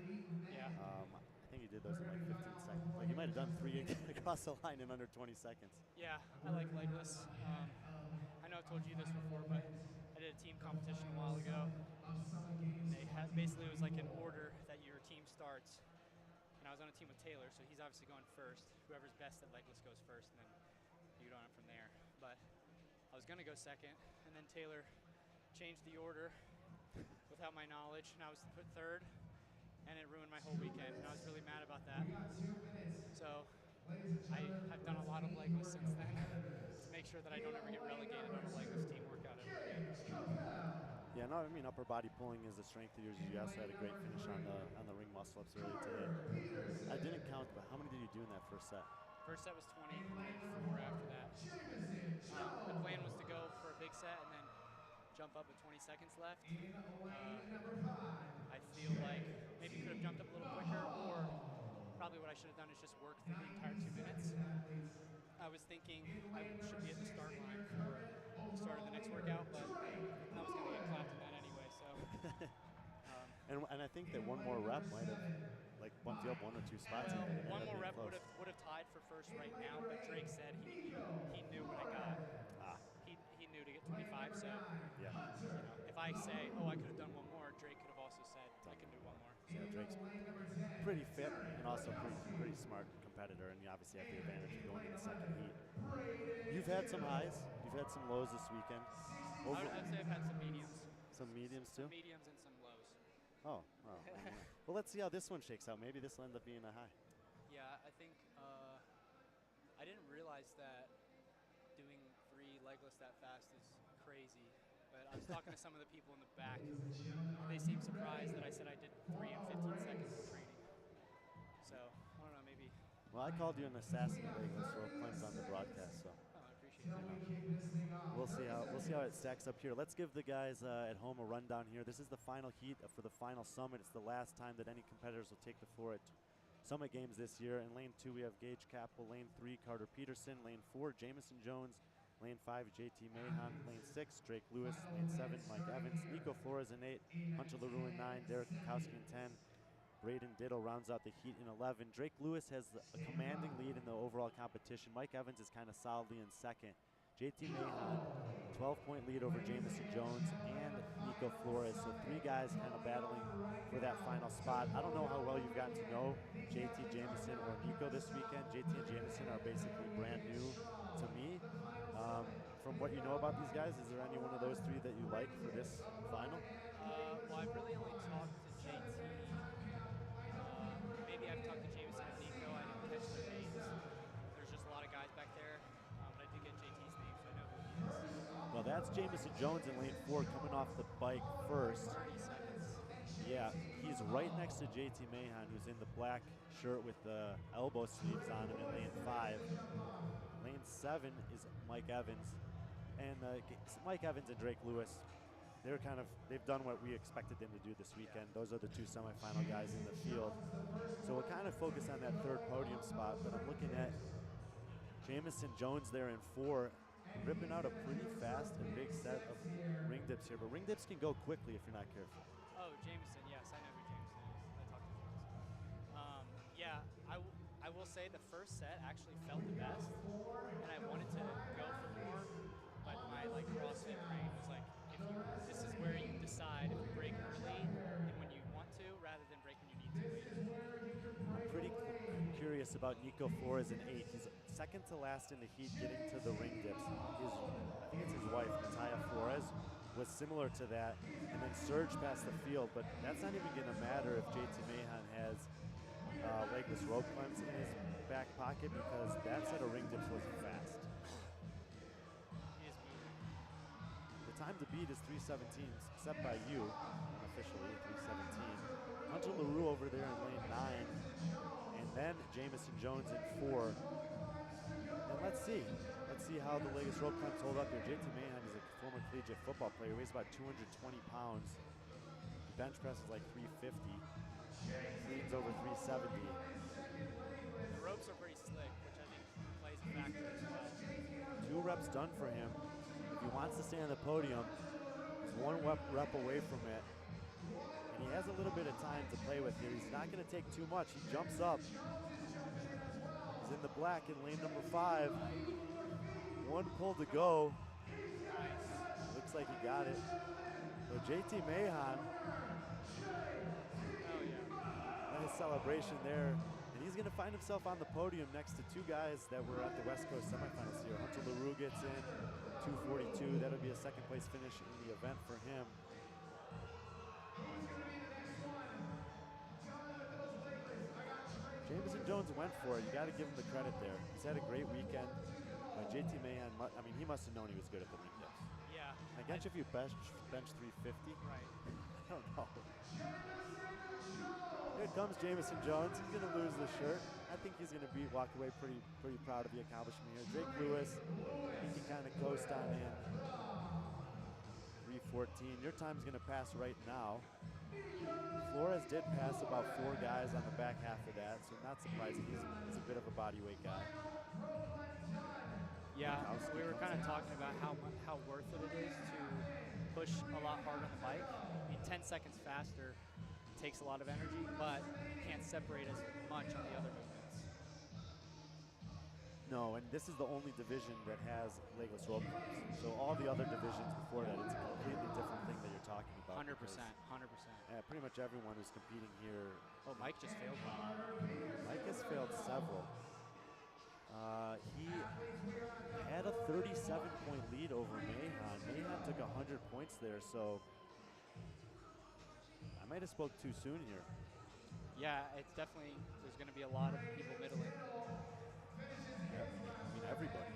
S11: Yeah.
S1: I think you did those in like 15 seconds. Like you might have done 3 across the line in under 20 seconds.
S11: Yeah, I like legless. I know I've told you this before, but I did a team competition a while ago. And they had basically it was like an order that your team starts. And I was on a team with Taylor, so he's obviously going first. Whoever's best at legless goes first, and then you go on from there. But I was going to go second, and then Taylor changed the order without my knowledge, and I was put third, and it ruined my whole weekend, and I was really mad about that. So I've done a lot of legless since then to make sure that I don't ever get relegated on a legless team workout ever again.
S1: Yeah, no, I mean upper body pulling is a strength of yours. You also had a great finish on the ring muscle ups earlier today. I didn't count, but how many did you do in that first set?
S11: First set was 20, and then 4 after that. The plan was to go for a big set and then jump up with 20 seconds left. I feel like maybe could have jumped up a little quicker, or probably what I should have done is just worked through the entire 2 minutes. I was thinking I should be at the start line for the start of the next workout, but I was going to get clapped in that anyway. So.
S1: And I think that one more rep might have like bumped you up 1 or 2 spots.
S11: One more rep would have tied for first right now, but Drake said he knew what I got. He knew to get to 25. So,
S1: Yeah.
S11: if I say, oh, I could have done one more, Drake could have also said, I can do one more.
S1: Yeah, Drake's pretty fit and also pretty smart competitor, and you obviously have the advantage of going to the second heat. You've had some highs, you've had some lows this weekend.
S11: I'd say I've had some mediums.
S1: Some mediums too?
S11: Some mediums and some lows.
S1: Oh, well. Well, let's see how this one shakes out. Maybe this will end up being a high.
S11: Yeah, I think I didn't realize that doing 3 legless that fast is crazy. But I was talking to some of the people in the back, and they seemed surprised that I said I did 3 in 15 seconds in training. So, I don't know, maybe.
S1: Well, I called you an assassin at legless rope climbs on the broadcast, so.
S11: Oh, I appreciate it.
S1: We'll see how it stacks up here. Let's give the guys at home a rundown here. This is the final heat for the final summit. It's the last time that any competitors will take the floor at Summit Games this year. In lane 2, we have Gage Capel. Lane 3, Carter Peterson. Lane 4, Jamison Jones. Lane 5, JT Mahan. Lane 6, Drake Lewis. Lane 7, Mike Evans. Nico Flores in 8. Hunter LaRue in 9. Derek Kukowski in 10. Braden Diddle rounds out the heat in 11. Drake Lewis has a commanding lead in the overall competition. Mike Evans is kind of solidly in second. JT Mahan, 12-point lead over Jamison Jones and Nico Flores. So 3 guys kind of battling for that final spot. I don't know how well you've gotten to know JT, Jamison, or Nico this weekend. JT and Jamison are basically brand new to me. From what you know about these guys, is there any one of those 3 that you like for this final?
S11: Well, I've really only talked to JT. Maybe I've talked to Jamison and Nico. I didn't catch their names. There's just a lot of guys back there. But I did get JT's name, so I know who he is.
S1: Well, that's Jamison Jones in lane 4 coming off the bike first.
S11: 30 seconds.
S1: Yeah, he's right next to JT Mahan, who's in the black shirt with the elbow sleeves on him in lane 5. Lane 7 is Mike Evans. And Mike Evans and Drake Lewis, they've done what we expected them to do this weekend. Those are the 2 semifinal guys in the field. So we'll kind of focus on that 3rd podium spot, but I'm looking at Jamison Jones there in 4, ripping out a pretty fast and big set of ring dips here. But ring dips can go quickly if you're not careful.
S11: Oh, Jamison, yes, I know who Jamison is. I talked to Jamison. Yeah, I will say the first set actually felt the best, and I wanted to go for more, but my CrossFit brain was like, this is where you decide if you break early and when you want to, rather than break when you need to later.
S1: I'm pretty curious about Nico Flores in 8. He's second to last in the heat getting to the ring dips. I think it's his wife, Natalia Flores, was similar to that, and then surged past the field, but that's not even going to matter if JT Mahan has legless rope climbs in his back pocket, because that set of ring dips was fast. The time to beat is 3:17, set by you, unofficially 3:17. Hunter LaRue over there in lane 9, and then Jamison Jones in 4. And let's see how the legless rope climbs hold up here. JT Mahan is a former collegiate football player, weighs about 220 pounds. The bench press is like 350. Cleans over 370.
S11: The ropes are pretty slick, which I think plays a factor as well.
S1: 2 reps done for him. If he wants to stay on the podium, he's 1 rep away from it. And he has a little bit of time to play with here. He's not going to take too much. He jumps up. He's in the black in lane number 5. 1 pull to go. Looks like he got it. So JT Mahan. His celebration there, and he's going to find himself on the podium next to 2 guys that were at the West Coast semifinals here. Hunter LaRue gets in 2:42. That'll be a 2nd place finish in the event for him. Jamison Jones went for it. You got to give him the credit there. He's had a great weekend. JT Mahan, he must have known he was good at the ring dips.
S11: Yeah.
S1: I guess if you bench 350.
S11: Right.
S1: I don't know. Here comes Jamison Jones. He's going to lose the shirt. I think he's going to walk away pretty proud of the accomplishment here. Drake Lewis, he can kind of coast on in. 3:14. Your time's going to pass right now. Flores did pass about 4 guys on the back half of that, so not surprising. He's a bit of a bodyweight guy.
S11: Yeah, we were kind of talking about how worth it is to push a lot harder on the bike. I mean, 10 seconds faster takes a lot of energy, but you can't separate as much on the other movements.
S1: No, and this is the only division that has legless rope climbs. So all the other divisions before that, it's a completely different thing that you're talking about.
S11: 100%,
S1: because,
S11: 100%.
S1: pretty much everyone who's competing here.
S11: Oh, Mike just failed one.
S1: Mike has failed several. He had a 37-point lead over Mahan. Mahan took 100 points there, so I might have spoke too soon here.
S11: Yeah, it's definitely, there's going to be a lot of people middling.
S1: Yeah, I mean, everybody.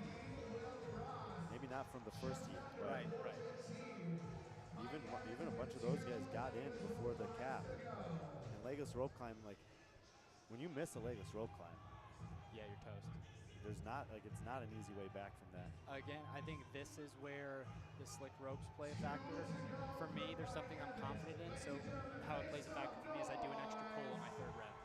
S1: Maybe not from the first heat.
S11: Right.
S1: Even a bunch of those guys got in before the cap. And legless rope climb, like, when you miss a legless rope climb,
S11: Yeah, you're toast.
S1: there's not, like, it's not an easy way back from that.
S11: Again, I think this is where the slick ropes play a factor. For me, there's something I'm confident in, so how it plays a factor for me is I do an extra pull in my third rep.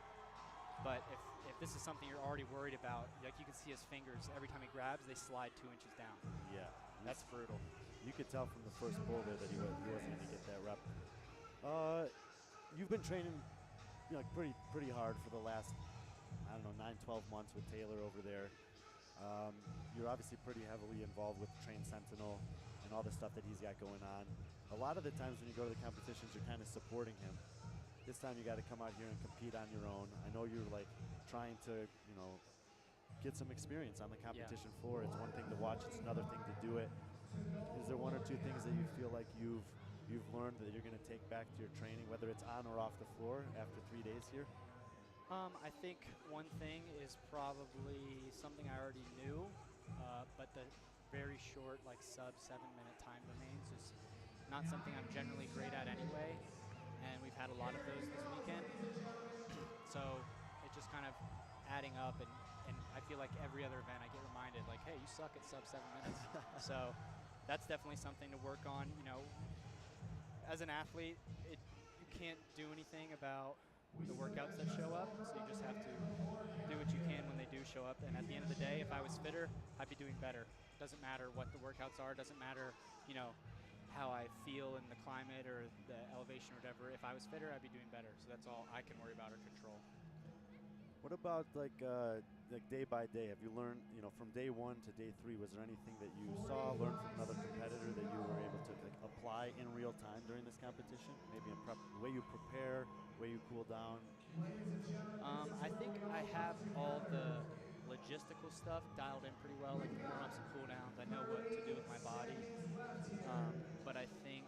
S11: But if this is something you're already worried about, like you can see his fingers, every time he grabs, they slide 2 inches down.
S1: Yeah.
S11: That's brutal.
S1: You could tell from the first pull there that he wasn't going to get that rep. You've been training, pretty hard for the last, 9-12 months with Taylor over there. You're obviously pretty heavily involved with Train Sentinel and all the stuff that he's got going on. A lot of the times when you go to the competitions, you're kind of supporting him. This time you got to come out here and compete on your own. I know you're trying to, get some experience on the competition floor. It's one thing to watch, it's another thing to do it. Is there one or two things that you feel like you've learned that you're going to take back to your training, whether it's on or off the floor after 3 days here?
S11: I think one thing is probably something I already knew, but the very short, sub 7-minute time domains is not something I'm generally great at anyway, and we've had a lot of those this weekend. So it's just kind of adding up, and I feel like every other event I get reminded, hey, you suck at sub 7 minutes. So that's definitely something to work on. As an athlete, you can't do anything about the workouts that show up, so you just have to do what you can when they do show up. And at the end of the day, if I was fitter, I'd be doing better. Doesn't matter what the workouts are, doesn't matter, how I feel in the climate or the elevation or whatever. If I was fitter, I'd be doing better. So that's all I can worry about or control.
S1: What about day by day? Have you learned, from day 1 to day 3, was there anything that you saw, learned from another competitor that you were able to apply in real time during this competition? Maybe the way you prepare, the way you cool down?
S11: I think I have all the logistical stuff dialed in pretty well, like the warm-ups and cool-downs. I know what to do with my body. But I think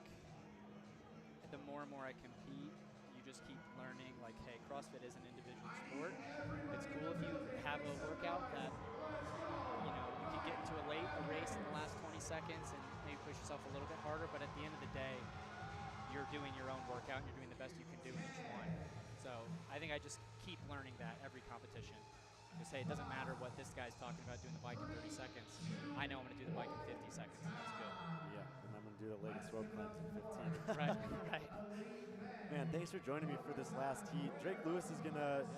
S11: the more and more I compete, you just keep learning, hey, CrossFit is an individual sport. It's cool if you have a workout that, you can get into a race in the last 20 seconds and maybe push yourself a little bit harder, but at the end of the day, you're doing your own workout and you're doing the best you can do in each one. So I think I just keep learning that every competition. Just say it doesn't matter what this guy's talking about doing the bike in 30 seconds. I know I'm going to do the bike in 50 seconds, and that's good.
S1: Yeah, and I'm going to do the latest rope climbs in 15.
S11: Right.
S1: Man, thanks for joining me for this last heat. Drake Lewis is going to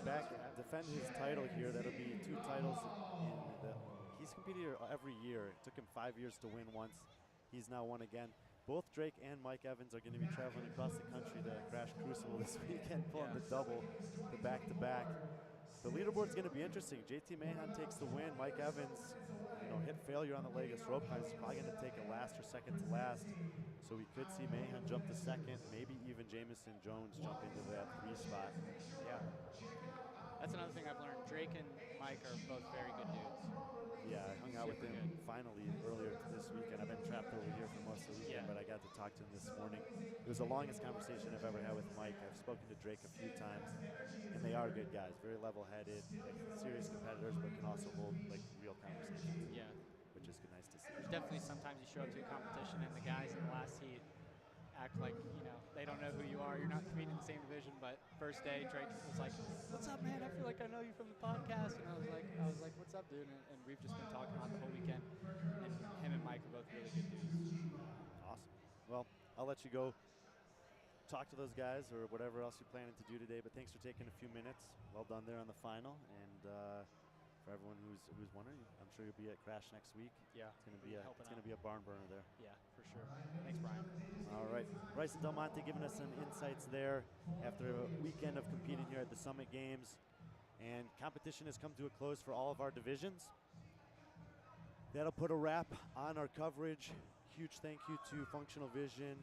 S1: defend his title here. That'll be 2 titles. He's competed here every year. It took him 5 years to win once. He's now won again. Both Drake and Mike Evans are going to be traveling across the country to Crash Crucible this weekend, pulling the double, the back-to-back. The leaderboard's going to be interesting. JT Mahan takes the win. Mike Evans, hit failure on the legless rope climb. He's probably going to take a last or second to last. So we could see Mahan jump to second, maybe even Jamison Jones jump into that 3 spot.
S11: Yeah. That's another thing I've learned. Drake and Mike are both very good dudes.
S1: Yeah, I hung out with him finally earlier this weekend. I've been trapped over here for most of the weekend, but I got to talk to him this morning. It was the longest conversation I've ever had with Mike. I've spoken to Drake a few times, and they are good guys, very level-headed, serious competitors, but can also hold real conversations.
S11: Yeah.
S1: Which is nice to see.
S11: There's definitely sometimes you show up to a competition and the guys in the last heat act like, they don't know who you are. You're not competing in the same division, but first day, Drake was like, "What's up, man? I feel like I know you from the podcast." And I was like, "What's up, dude?" And we've just been talking about the whole weekend. And him and Mike are both really good dudes.
S1: Awesome. Well, I'll let you go talk to those guys or whatever else you're planning to do today, but thanks for taking a few minutes. Well done there on the final. And for everyone who's wondering, I'm sure you'll be at Crash next week.
S11: Yeah,
S1: it's gonna be a barn burner there.
S11: Yeah, for sure. Thanks, Brian.
S1: All right, Bryson Del Monte giving us some insights there after a weekend of competing here at the Summit Games, and competition has come to a close for all of our divisions. That'll put a wrap on our coverage. Huge thank you to Functional Vision,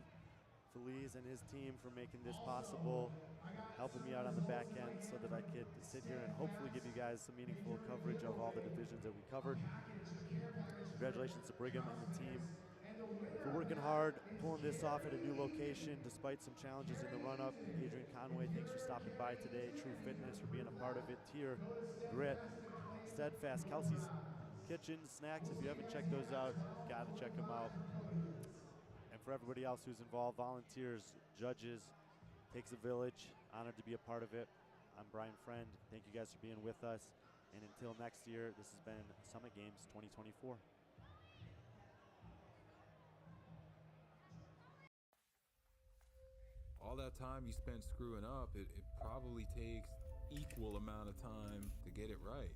S1: Feliz and his team for making this possible, helping me out on the back end so that I could sit here and hopefully give you guys some meaningful coverage of all the divisions that we covered. Congratulations to Brigham and the team for working hard, pulling this off at a new location despite some challenges in the run-up. Adrian Conway, thanks for stopping by today. True Fitness for being a part of it. Tier, Grit, Steadfast, Kelsey's Kitchen Snacks. If you haven't checked those out, gotta check them out. And for everybody else who's involved, volunteers, judges, takes a village. Honored to be a part of it. I'm Brian Friend. Thank you guys for being with us. And until next year, this has been Summit Games 2024.
S6: All that time you spent screwing up, it probably takes equal amount of time to get it right.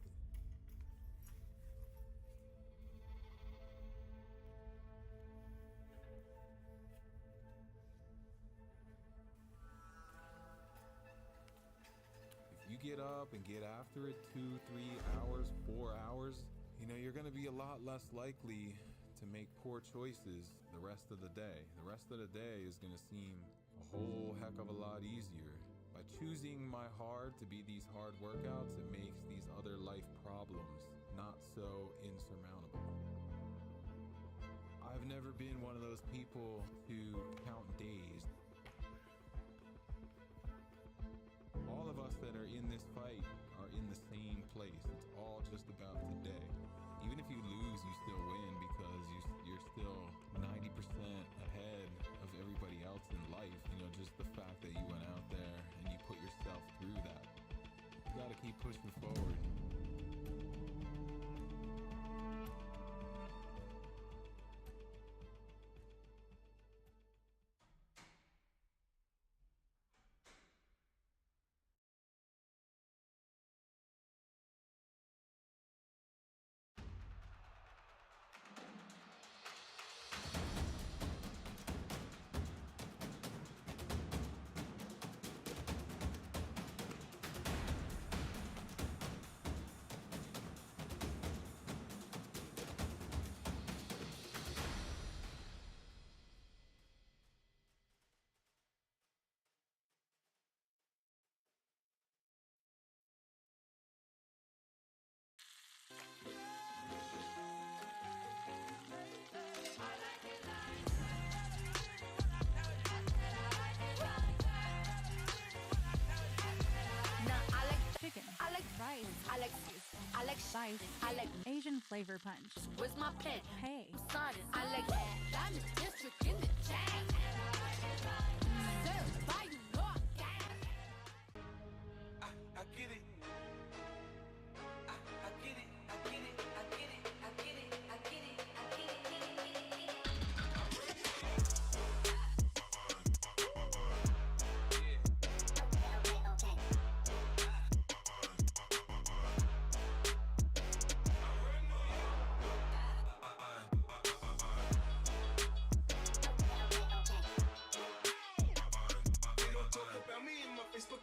S6: If you get up and get after it 2, 3 hours, 4 hours, you know, you're going to be a lot less likely to make poor choices the rest of the day. The rest of the day is going to seem a whole heck of a lot easier. By choosing my hard to be these hard workouts, it makes these other life problems not so insurmountable. I've never been one of those people to count days. All of us that are in this fight are in the same place. It's all just about today. Even if you lose, you still win because you're still 90% ahead of everybody else in life. You know, just the fact that you went out there and you put yourself through that. You gotta keep pushing forward.
S7: Chicken.
S8: I like
S7: rice.
S8: I like I like
S7: Spicy.
S8: I like
S7: Asian flavor punch.
S8: Where's my pen?
S7: Hey.
S8: Started. I like I'm the district in the chain. Served by you know
S5: I get it. I get it. I get it. I get it. I get it. I get it. I get it.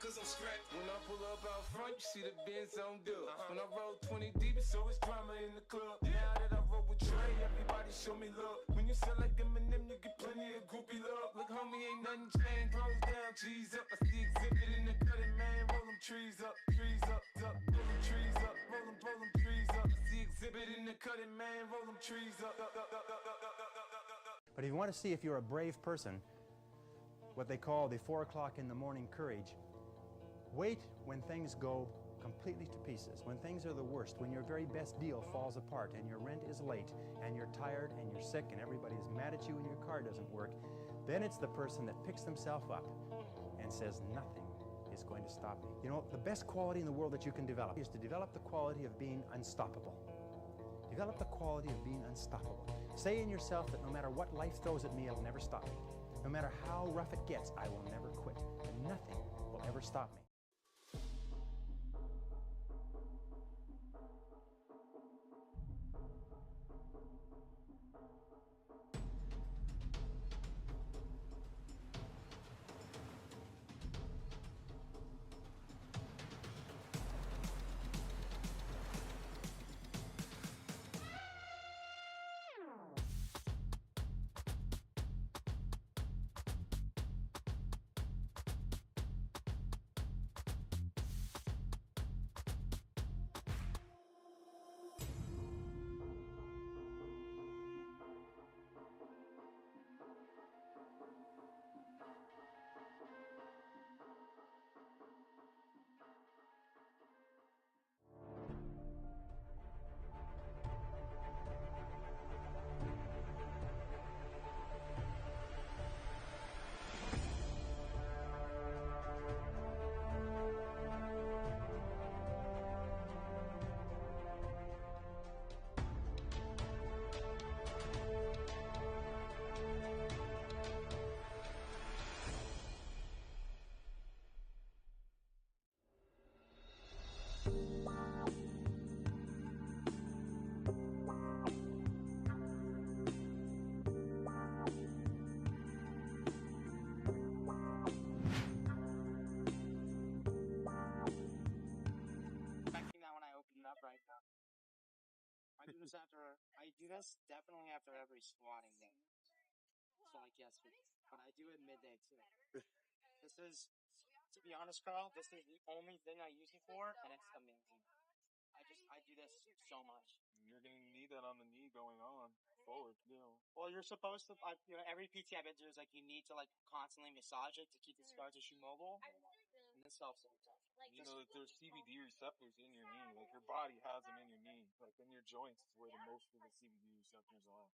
S5: Cause I'm strapped. When I pull up out front, you see the Benz on dub. When I roll 20 deep, so it's drama in the club. Now that I roll with Dre, everybody show me love. When you sell like Eminem, you get plenty of groupie love. Look, homie, ain't nothing changed. Rolls down, G's up. I see exhibit in the cutting, man. Roll them trees up, up. Roll them trees up, roll them trees up. I see exhibit in the cutting, man. Roll them trees up.
S3: But if you want to see if you're a brave person, what they call the 4 o'clock in the morning courage, wait when things go completely to pieces, when things are the worst, when your very best deal falls apart and your rent is late and you're tired and you're sick and everybody's mad at you and your car doesn't work, then it's the person that picks themselves up and says, nothing is going to stop me. You know, the best quality in the world that you can develop is to develop the quality of being unstoppable. Develop the quality of being unstoppable. Say in yourself that no matter what life throws at me, it'll never stop me. No matter how rough it gets, I will never quit. And nothing will ever stop me.
S9: is after I do this definitely after every squatting day. So like yesterday, but I do it midday too. This is, to be honest, Carl, this is the only thing I use it for, and it's amazing. I do this so much.
S5: You're gonna need that on the knee going on forward,
S9: Well, you're supposed to, every PT I've been through is like you need to like constantly massage it to keep the scar tissue mobile, and this helps every time.
S5: You know that there's CBD receptors in your knee. Like your body has them in your knee, like in your joints, is where the most of the CBD receptors are.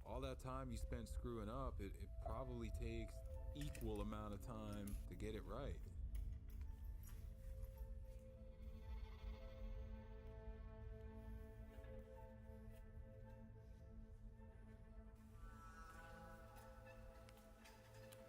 S6: All that time you spent screwing up, it probably takes equal amount of time to get it right.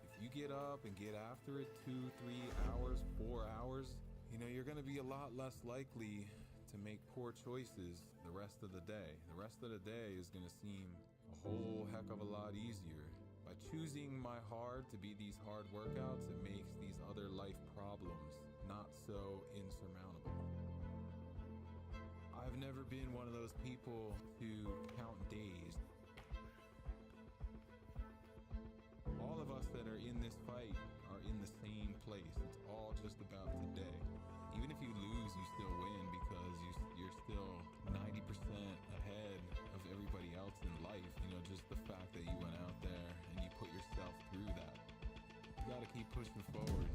S6: If you get up and get after it 2, 3 hours, 4 hours, you know, you're going to be a lot less likely to make poor choices the rest of the day. The rest of the day is going to seem a whole heck of a lot easier. By choosing my hard to be these hard workouts, it makes these other life problems not so insurmountable. I've never been one of those people to count days. All of us that are in this fight are in the same place. It's all just about today. Even if you lose, you still win because you're still 90% ahead of everybody else in life. You know, just the fact that you went out there and you put yourself through that. You gotta keep pushing forward.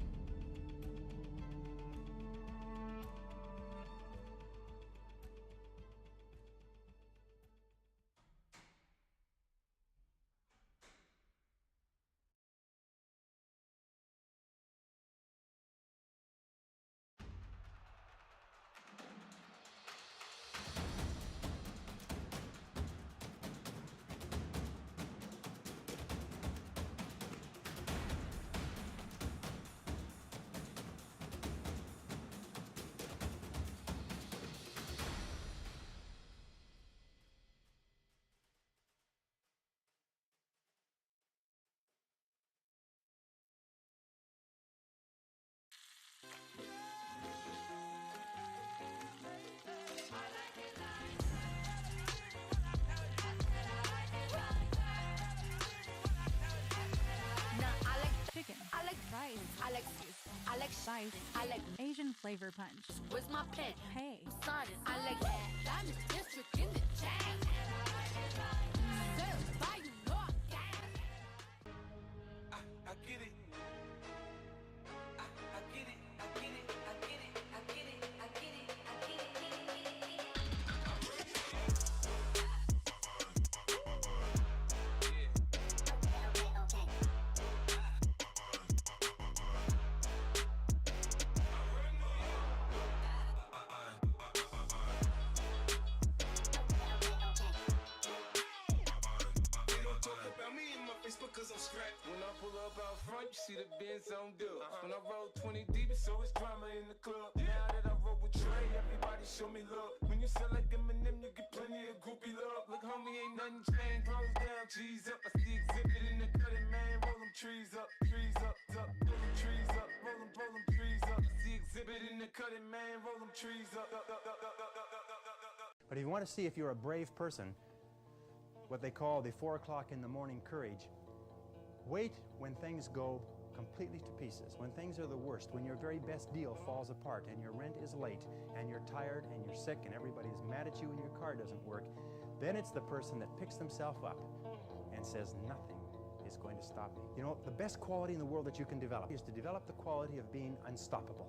S7: Chicken.
S8: I like
S7: fries.
S8: I like I like
S7: Spicy.
S8: I like
S7: Asian flavor punch.
S8: Where's my pen?
S7: Hey.
S8: Started. I like that. I'm the district in the chain. Served by New York gang.
S5: I get it.
S4: I get it, I get it, I get it, I get it, I get it, I get it.
S5: Cause I'm strapped. When I pull up out front, you see the Benz on dub. When I roll 20 deep, it's always drama in the club. Now that I roll with Trey, everybody show me love. When you sell like Eminem, you get plenty of groupie love. Look, homie, ain't nothing changed. Rolls down, cheese up. I see exhibit in the cutting, man. Roll them trees up, up. Roll them trees up, roll them trees up. I see exhibit in the cutting, man. Roll them trees up.
S3: But if you want to see if you're a brave person, what they call the 4 o'clock in the morning courage, wait when things go completely to pieces, when things are the worst, when your very best deal falls apart and your rent is late and you're tired and you're sick and everybody's mad at you and your car doesn't work, then it's the person that picks themselves up and says, nothing is going to stop me. You know, the best quality in the world that you can develop is to develop the quality of being unstoppable.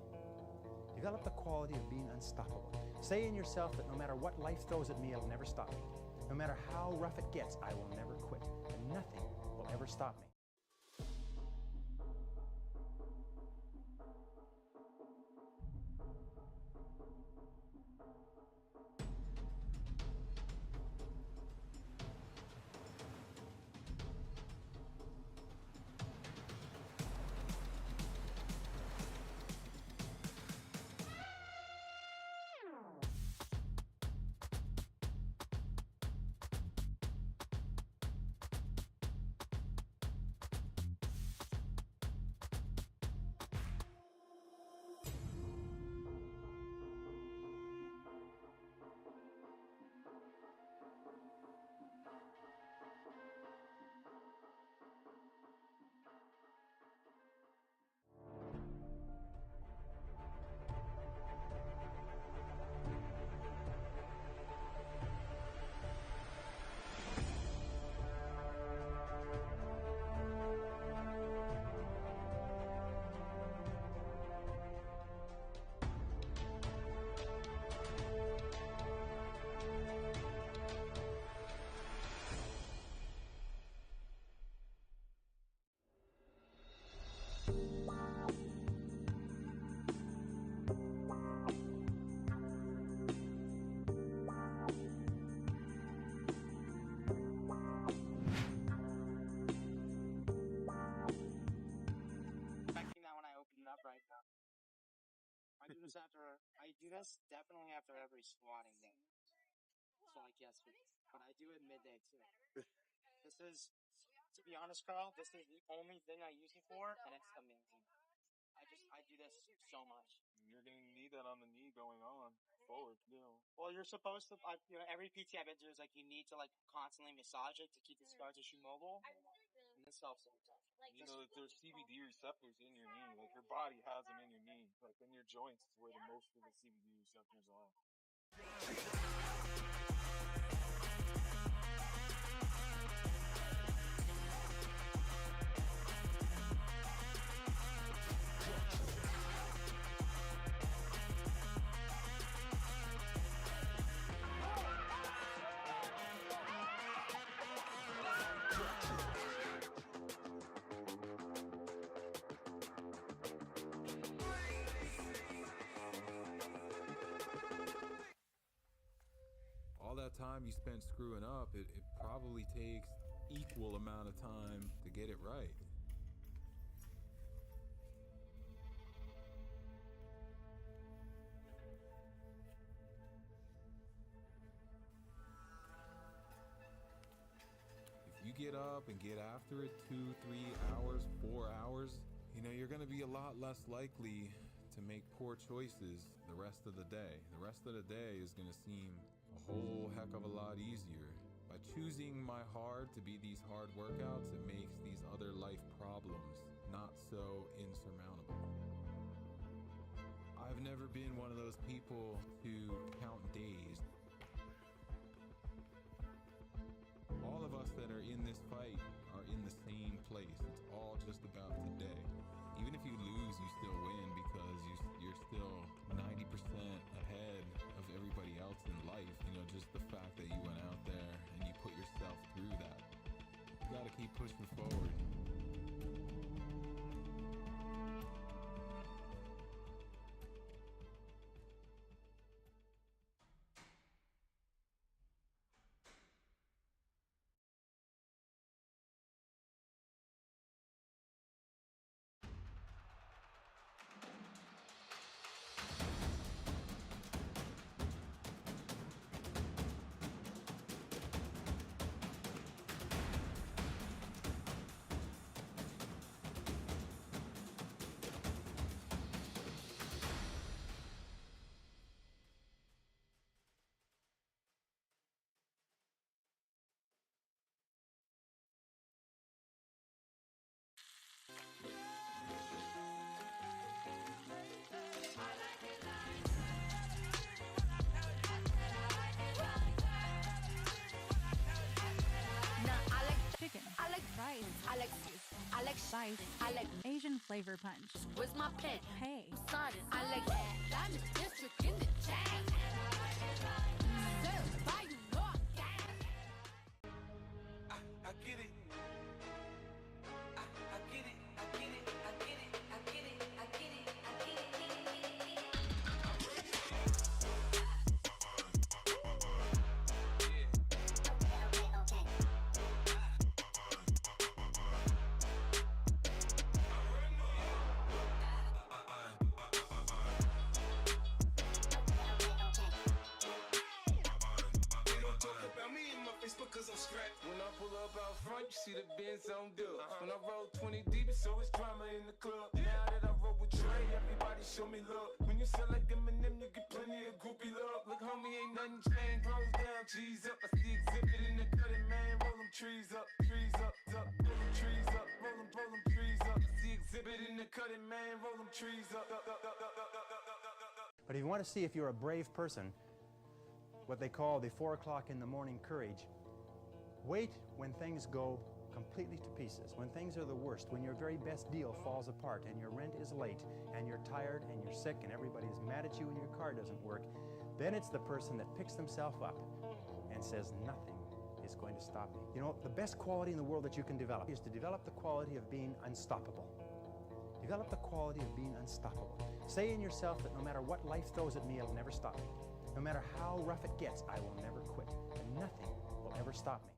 S3: Develop the quality of being unstoppable. Say in yourself that no matter what life throws at me, it'll never stop me. No matter how rough it gets, I will never quit. And nothing will ever stop me.
S9: this after I do this definitely after every squatting day. So like yesterday, but I do it midday too. This is, to be honest, Carl, this is the only thing I use it for, and it's amazing. I do this so much.
S5: You're gonna need that on the knee going on forward,
S9: Well, you're supposed to, every PT I've been to is like you need to like constantly massage it to keep the scar tissue mobile. And this helps every time.
S5: You know that there's CBD receptors in your knee. Like your body has them in your knee. Like in your joints is where the most of the CBD receptors are.
S6: All that time you spent screwing up, it probably takes equal amount of time to get it right. If you get up and get after it 2, 3 hours, 4 hours, you know, you're gonna be a lot less likely to make poor choices the rest of the day. The rest of the day is gonna seem a whole heck of a lot easier. By choosing my hard to be these hard workouts, it makes these other life problems not so insurmountable. I've never been one of those people to count days. All of us that are in this fight are in the same place. It's all just about today. Even if you lose, you still win because you're still 90% ahead of everybody else in life. You know, just the fact that you went out there and you put yourself through that. You gotta keep pushing forward.
S7: Chicken.
S4: I like
S7: fries.
S4: I like I like
S7: Spice.
S4: I like
S7: Asian flavor punch.
S4: Where's my pen?
S7: Hey.
S4: Sonic. I like Diamond District in the chain. Served by you, North Gang.
S5: I get it. I get it. I get it. I get it. I get it. I get it. I get it. Cause I'm strapped. When I pull up out front, you see the Benz on dub. When I roll 20 deep, so it's drama in the club. Now that I roll with Dre, everybody show me love. When you sell like Eminem, you get plenty of groupie love. Look, homie, ain't nothing changed. Rolls down, G's up. I see exhibit in the cutting, man. Roll them trees up, trees up, up. Roll them trees up, roll them trees up. I see exhibit in the cutting, man. Roll them trees up, up.
S3: But if you want to see if you're a brave person, what they call the 4 o'clock in the morning courage, wait when things go completely to pieces, when things are the worst, when your very best deal falls apart and your rent is late and you're tired and you're sick and everybody's mad at you and your car doesn't work. Then it's the person that picks themselves up and says, nothing is going to stop me. You know, the best quality in the world that you can develop is to develop the quality of being unstoppable. Develop the quality of being unstoppable. Say in yourself that no matter what life throws at me, it'll never stop me. No matter how rough it gets, I will never quit. And nothing will ever stop me.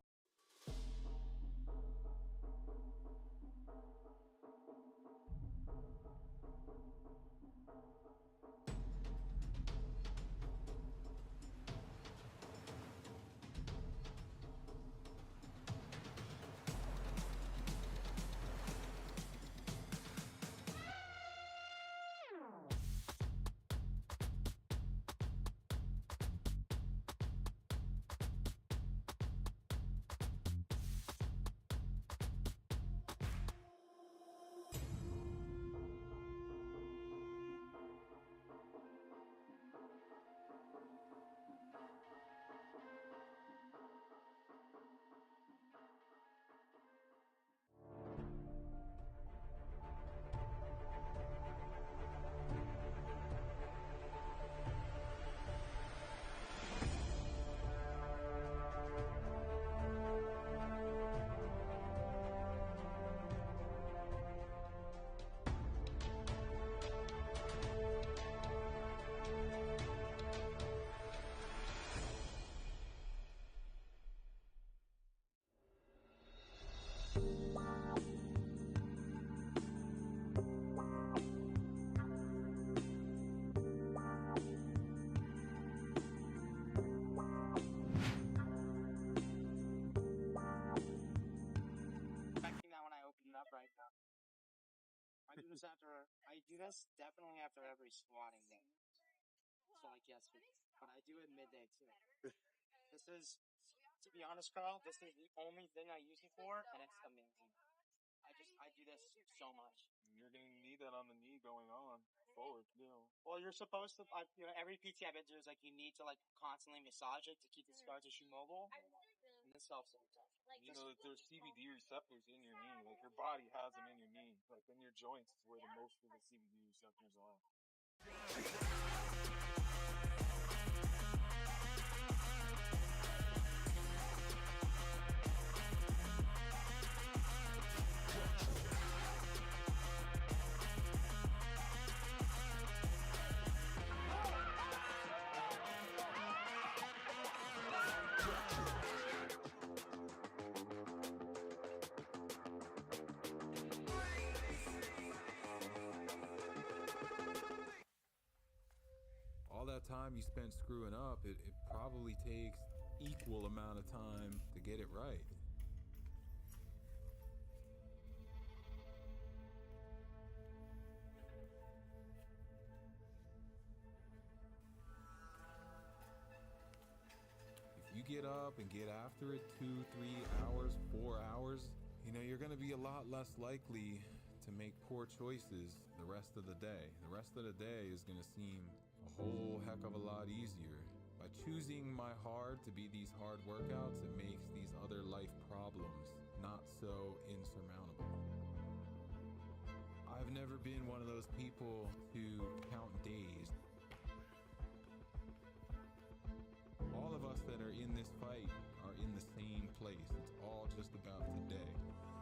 S9: I do this definitely after every squatting day. So like yesterday, but I do it midday too. This is, to be honest, Carl, this is the only thing I use it for, and it's amazing. I do this so much.
S5: You're gonna need that on the knee going on forward,
S9: Well, you're supposed to, every PT I've been to is like, you need to like constantly massage it to keep the scar tissue mobile, and this helps it.
S5: You know that there's CBD receptors in your knee. Like, your body has them in your knee. Like, in your joints is where the most of the CBD receptors are.
S6: All that time you spent screwing up, it probably takes equal amount of time to get it right. If you get up and get after it 2, 3 hours, 4 hours, you know, you're gonna be a lot less likely to make poor choices the rest of the day. The rest of the day is gonna seem a whole heck of a lot easier. By choosing my hard to be these hard workouts, it makes these other life problems not so insurmountable. I've never been one of those people to count days. All of us that are in this fight are in the same place. It's all just about today.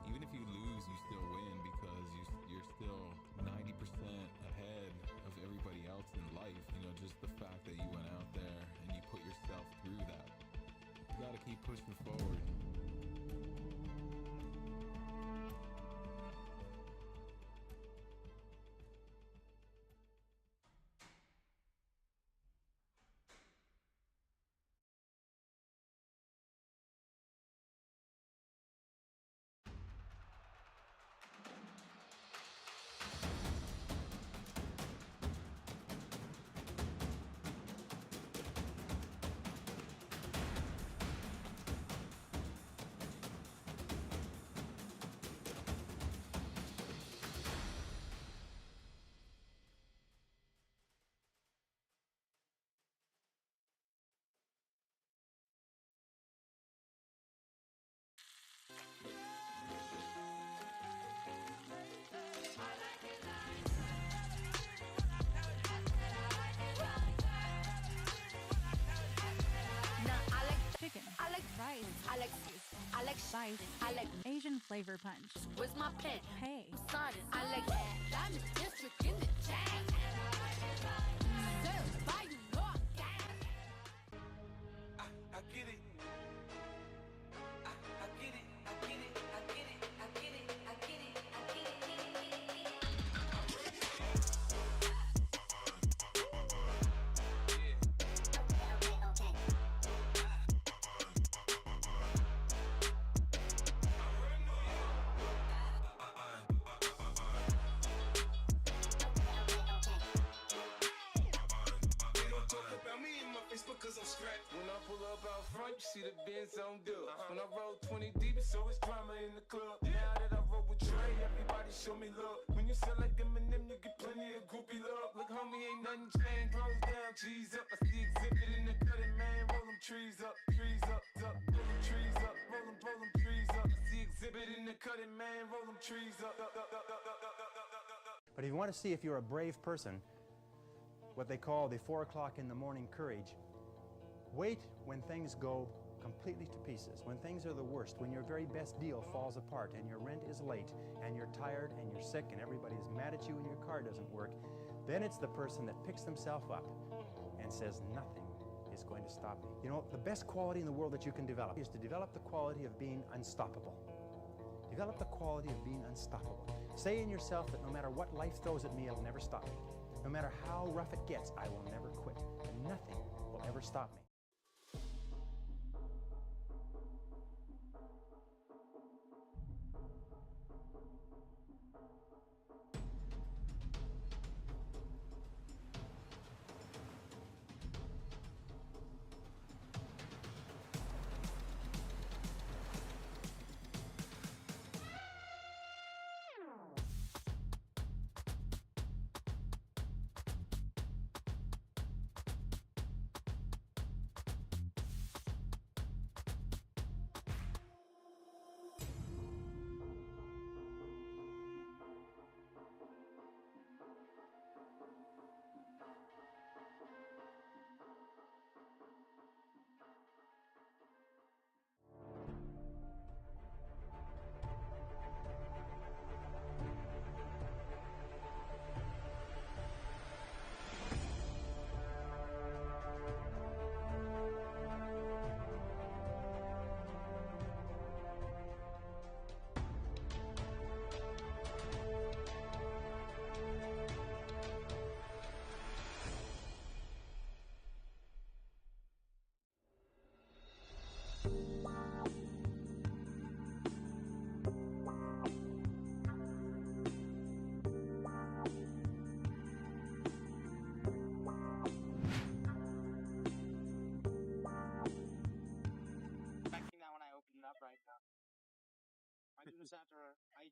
S6: Even if you lose, you still win because you're still 90% ahead of everybody else in life. You know, just the fact that you went out there and you put yourself through that. You gotta keep pushing forward.
S7: Chicken.
S4: I like
S7: rice.
S4: I like I like
S7: Spice.
S4: I like
S7: Asian flavor punch.
S4: Where's my pen?
S7: Hey.
S4: Sonic. I like Diamond District in the chain. Served by New York gang.
S5: I get it. I get it. I get it. I get it. I get it. I get it. I get it.
S2: Cause I'm strapped.
S5: When I pull up out front, you see the Benz on dub. When I roll 20 deep, so it's drama in the club. Now that I roll with Trey, everybody show me love. When you sell like Eminem, you get plenty of groupie love. Look, homie, ain't nothing changed. Rolls down, G's up. I see exhibit in the cutting, man. Roll them trees up, trees up, up. Roll them trees up, roll them trees up. I see exhibit in the cutting, man. Roll them trees up, up, up, up, up, up, up, up.
S3: But if you want to see if you're a brave person, what they call the 4 o'clock in the morning courage, wait when things go completely to pieces, when things are the worst, when your very best deal falls apart and your rent is late and you're tired and you're sick and everybody's mad at you and your car doesn't work, then it's the person that picks themselves up and says, nothing is going to stop me. You know, the best quality in the world that you can develop is to develop the quality of being unstoppable. Develop the quality of being unstoppable. Say in yourself that no matter what life throws at me, it'll never stop me. No matter how rough it gets, I will never quit. And nothing will ever stop me.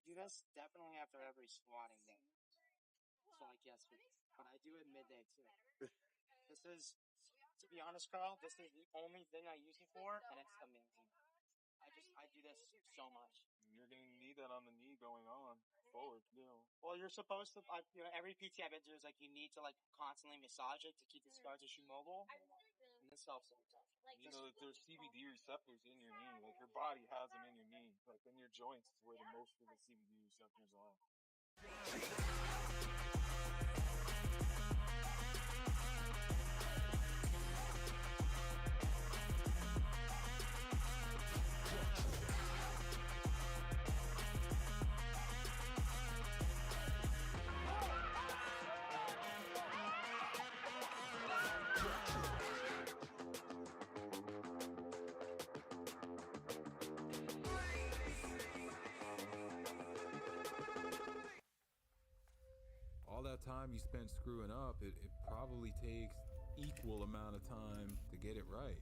S9: do this definitely after every squatting day. So like yesterday, but I do it midday too. This is, to be honest, Carl, this is the only thing I use it for, and it's amazing. I do this so much.
S5: You're gonna need that on the knee going on forward,
S9: Well, you're supposed to, every PT I've been to is like you need to like constantly massage it to keep the scar tissue mobile, and this helps every time.
S5: You know that there's CBD receptors in your knee, like your body has them in your knee, like in your joints is where the most of the CBD receptors are.
S6: All that time you spent screwing up, it probably takes equal amount of time to get it right.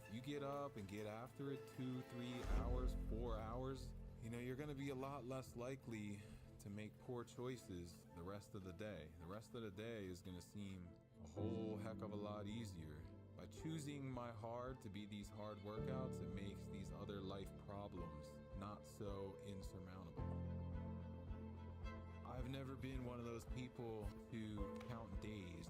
S6: If you get up and get after it 2, 3 hours, 4 hours, you know, you're gonna be a lot less likely to make poor choices the rest of the day. The rest of the day is gonna seem a whole heck of a lot easier. By choosing my hard to be these hard workouts, it makes these other life problems not so insurmountable. I've never been one of those people to count days.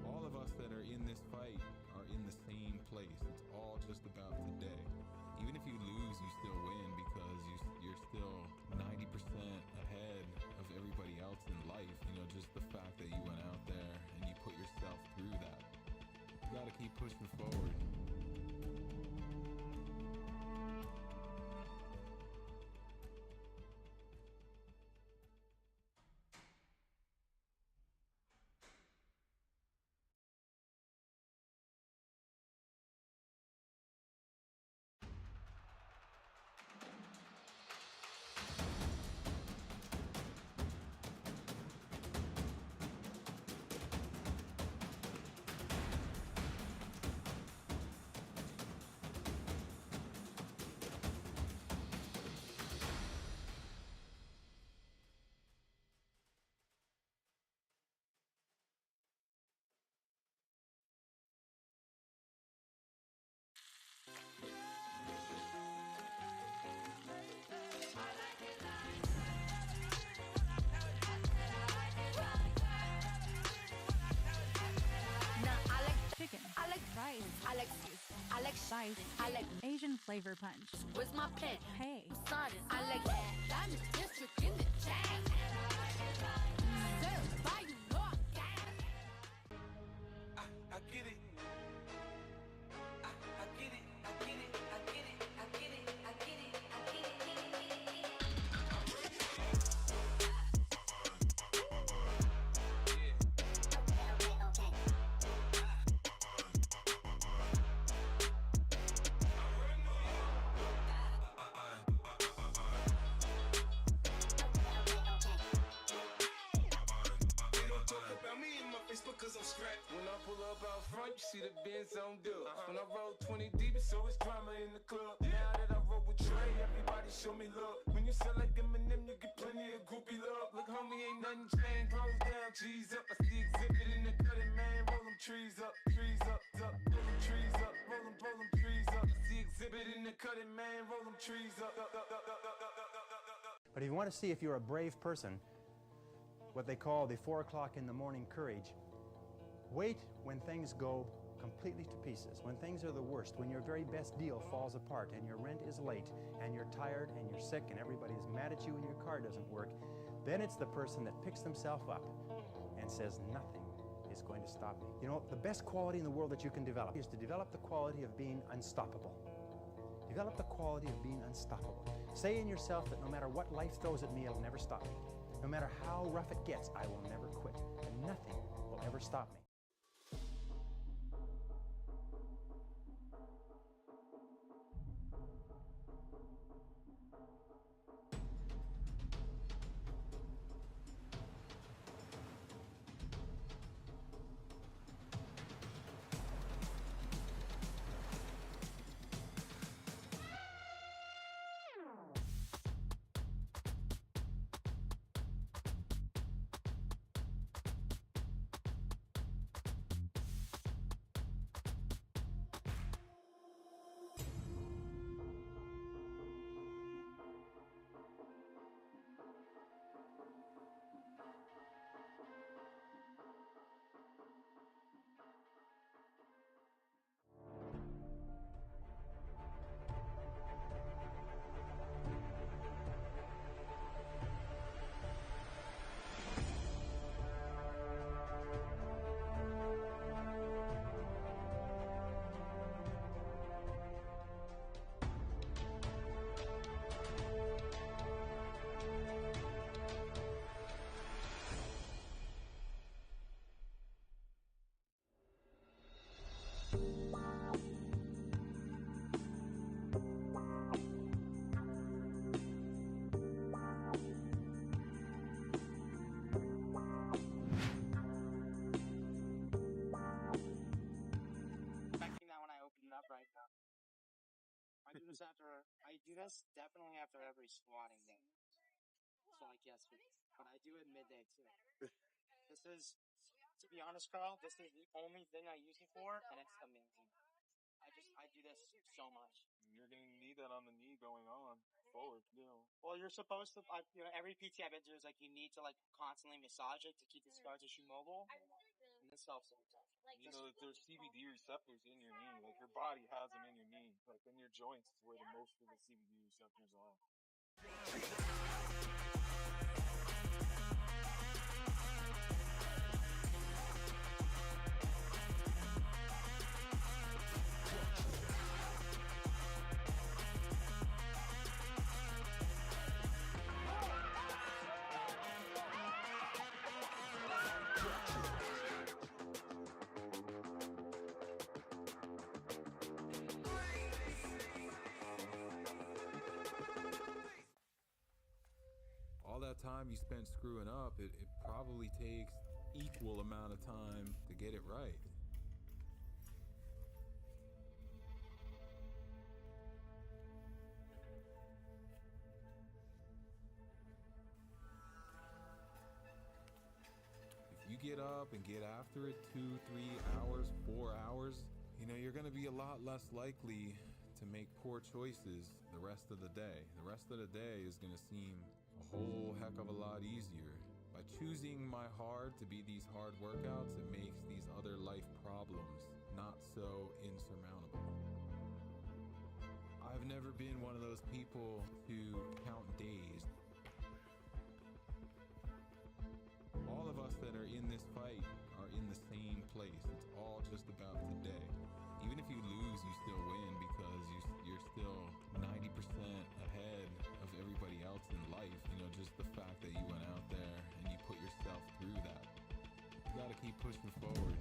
S6: All of us that are in this fight are in the same place. It's all just about today. Even if you lose, you still win because you're still 90% ahead of everybody else in life. You know, just the fact that you went out there and you put yourself through that. You gotta keep pushing forward.
S7: Chicken.
S8: I like
S7: fries.
S8: I like I like
S7: Spicy.
S8: I like
S7: Asian flavor punch.
S8: Where's my pen?
S7: Hey.
S8: Sonic. I like that. I'm the district in the chain. Served by you, North gang.
S5: I get it.
S4: I get it, I get it, I get it, I get it, I get it, I get it.
S5: Because I'm strapped. When I pull up out front, you see the Benz on dub. When I roll 20 deep, it's always drama in the club. Now that I roll with Trey, everybody show me love. When you sell like Eminem, you get plenty of groupie love. Look, homie, ain't nothing changed. Rolls down, G's up. I see exhibit in the cutting, man. Roll them trees up, up. Roll them trees up, roll them trees up. I see exhibit in the cutting, man. Roll them trees up.
S3: But if you want to see if you're a brave person, what they call the 4 o'clock in the morning courage, wait when things go completely to pieces, when things are the worst, when your very best deal falls apart and your rent is late and you're tired and you're sick and everybody's mad at you and your car doesn't work, then it's the person that picks themselves up and says, nothing is going to stop me. You know, the best quality in the world that you can develop is to develop the quality of being unstoppable. Develop the quality of being unstoppable. Say in yourself that no matter what life throws at me, it'll never stop me. No matter how rough it gets, I will never quit. And nothing will ever stop me.
S9: I do this definitely after every squatting day. So like yesterday, but I do it midday too. This is, to be honest, Carl, this is the only thing I use it for, and it's amazing. I do this so much.
S5: You're gonna need that on the knee going on forward,
S9: Well, you're supposed to, every PT I've been to is like you need to like constantly massage it to keep the scar tissue mobile, and this helps it.
S5: You know that there's CBD receptors in your knee. Like your body has them in your knee. Like in your joints is where the most of the CBD receptors are.
S6: All that time you spent screwing up, it probably takes equal amount of time to get it right. If you get up and get after it 2, 3 hours, 4 hours, you know, you're gonna be a lot less likely to make poor choices the rest of the day. The rest of the day is gonna seem a whole heck of a lot easier. By choosing my hard to be these hard workouts, it makes these other life problems not so insurmountable. I've never been one of those people to count days. All of us that are in this fight are in the same place. It's all just about today. Even if you lose, you still win because you're still 90% ahead of everybody else in life. You know, just the fact that you went out there and you put yourself through that. You gotta keep pushing forward.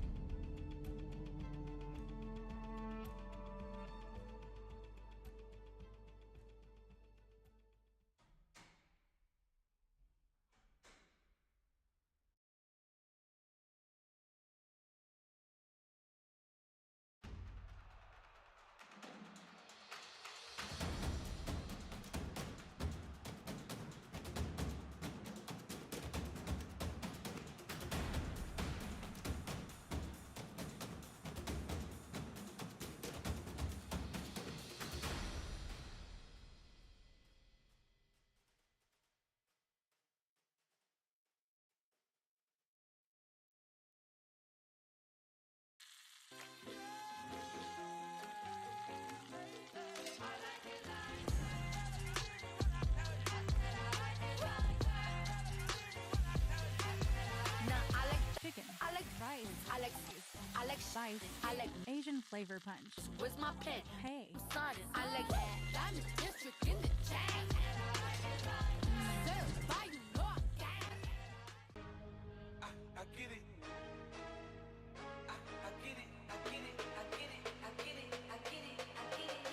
S7: Chicken.
S8: I like
S7: rice.
S8: I like I like
S7: Spice.
S8: I like
S7: Asian flavor punch.
S8: Where's my pen?
S7: Hey.
S8: Science. I like I'm the district in the chain. Certified, you know I got it.
S5: I get it.
S4: I get it, I get it, I get it, I get it, I get it, I get it.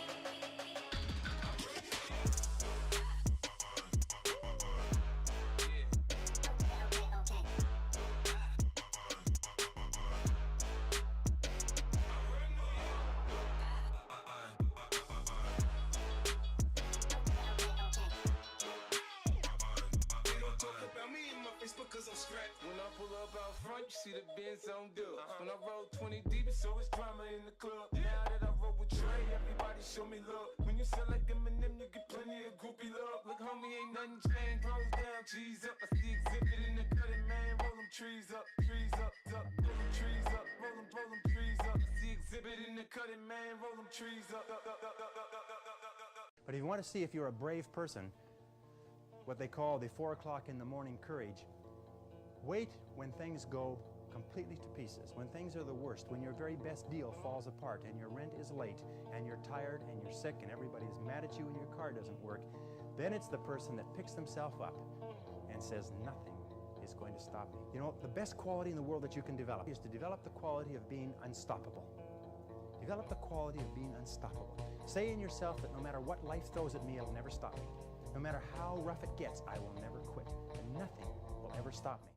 S5: Cause I'm strapped. When I pull up out front, you see the Benz on dub. When I roll 20 deep, it's always drama in the club. Now that I roll with Trey, everybody show me love. When you sell like Eminem, you get plenty of groupie love. Look, homie, ain't nothing changed. Rolls down, cheese up. I see exhibit in the cutting, man. Roll them trees up, up. Roll them trees up, roll them trees up. I see exhibit in the cutting, man. Roll them trees up.
S3: But if you want to see if you're a brave person, what they call the 4 o'clock in the morning courage, wait when things go completely to pieces, when things are the worst, when your very best deal falls apart and your rent is late and you're tired and you're sick and everybody's mad at you and your car doesn't work. Then it's the person that picks themselves up and says, nothing is going to stop me. You know, the best quality in the world that you can develop is to develop the quality of being unstoppable. Develop the quality of being unstoppable. Say in yourself that no matter what life throws at me, it'll never stop me. No matter how rough it gets, I will never quit. And nothing will ever stop me.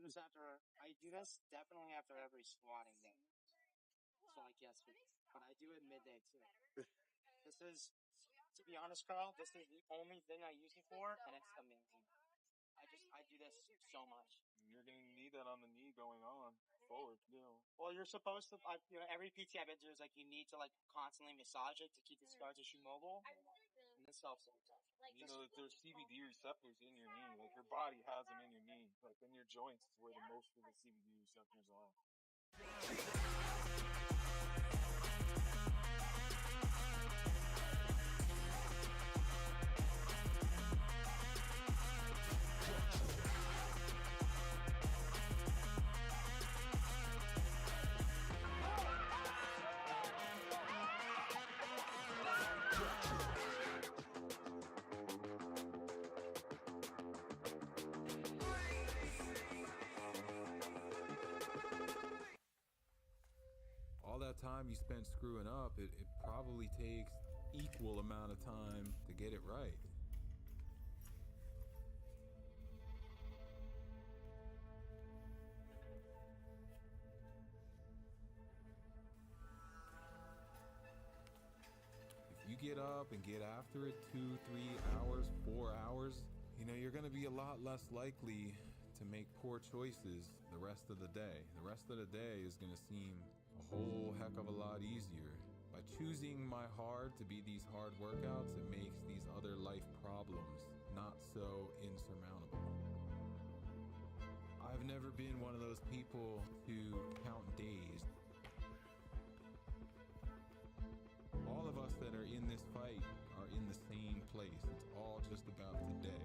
S9: is after I do this definitely after every squatting day. So like yesterday, but I do it midday too. This is, to be honest, Carl, this is the only thing I use it for, and it's amazing. I do this so much.
S5: You're gonna need that on the knee going on forward,
S9: Well, you're supposed to, every PT I've been through is like you need to like constantly massage it to keep the scar tissue mobile, and this helps every time.
S5: You know that there's CBD receptors in your knee. Like your body has them in your knee. Like in your joints is where the most of the CBD receptors are.
S6: All that time you spent screwing up, it probably takes equal amount of time to get it right. If you get up and get after it 2, 3 hours, 4 hours, you know, you're gonna be a lot less likely to make poor choices the rest of the day. The rest of the day is gonna seem a whole heck of a lot easier. By choosing my hard to be these hard workouts, it makes these other life problems not so insurmountable. I've never been one of those people to count days. All of us that are in this fight are in the same place. It's all just about today.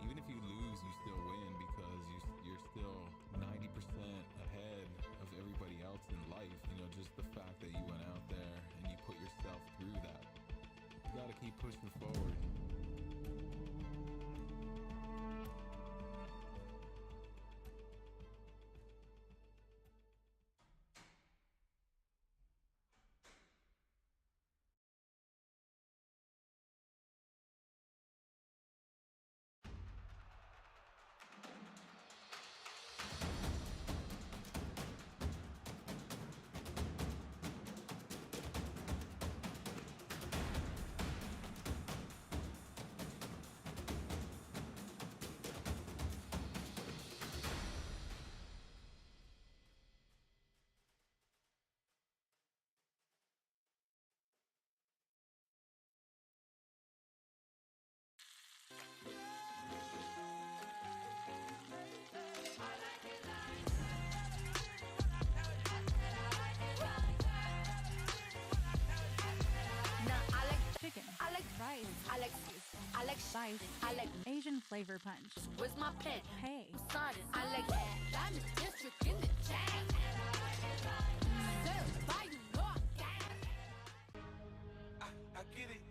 S6: Even if you lose, you still win because you're still 90% ahead of everybody else in life. You know, just the fact that you went out there and you put yourself through that. You gotta keep pushing forward.
S7: Chicken.
S8: I like
S7: rice.
S8: I like I like
S7: Spicy.
S8: I like
S7: Asian flavor punch.
S8: Where's my pen?
S7: Hey.
S8: Son, I like that district in the chain. By you know
S5: I get it.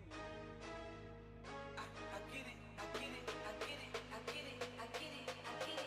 S4: I get it, I get it, I get it, I get it, I get it, I get it.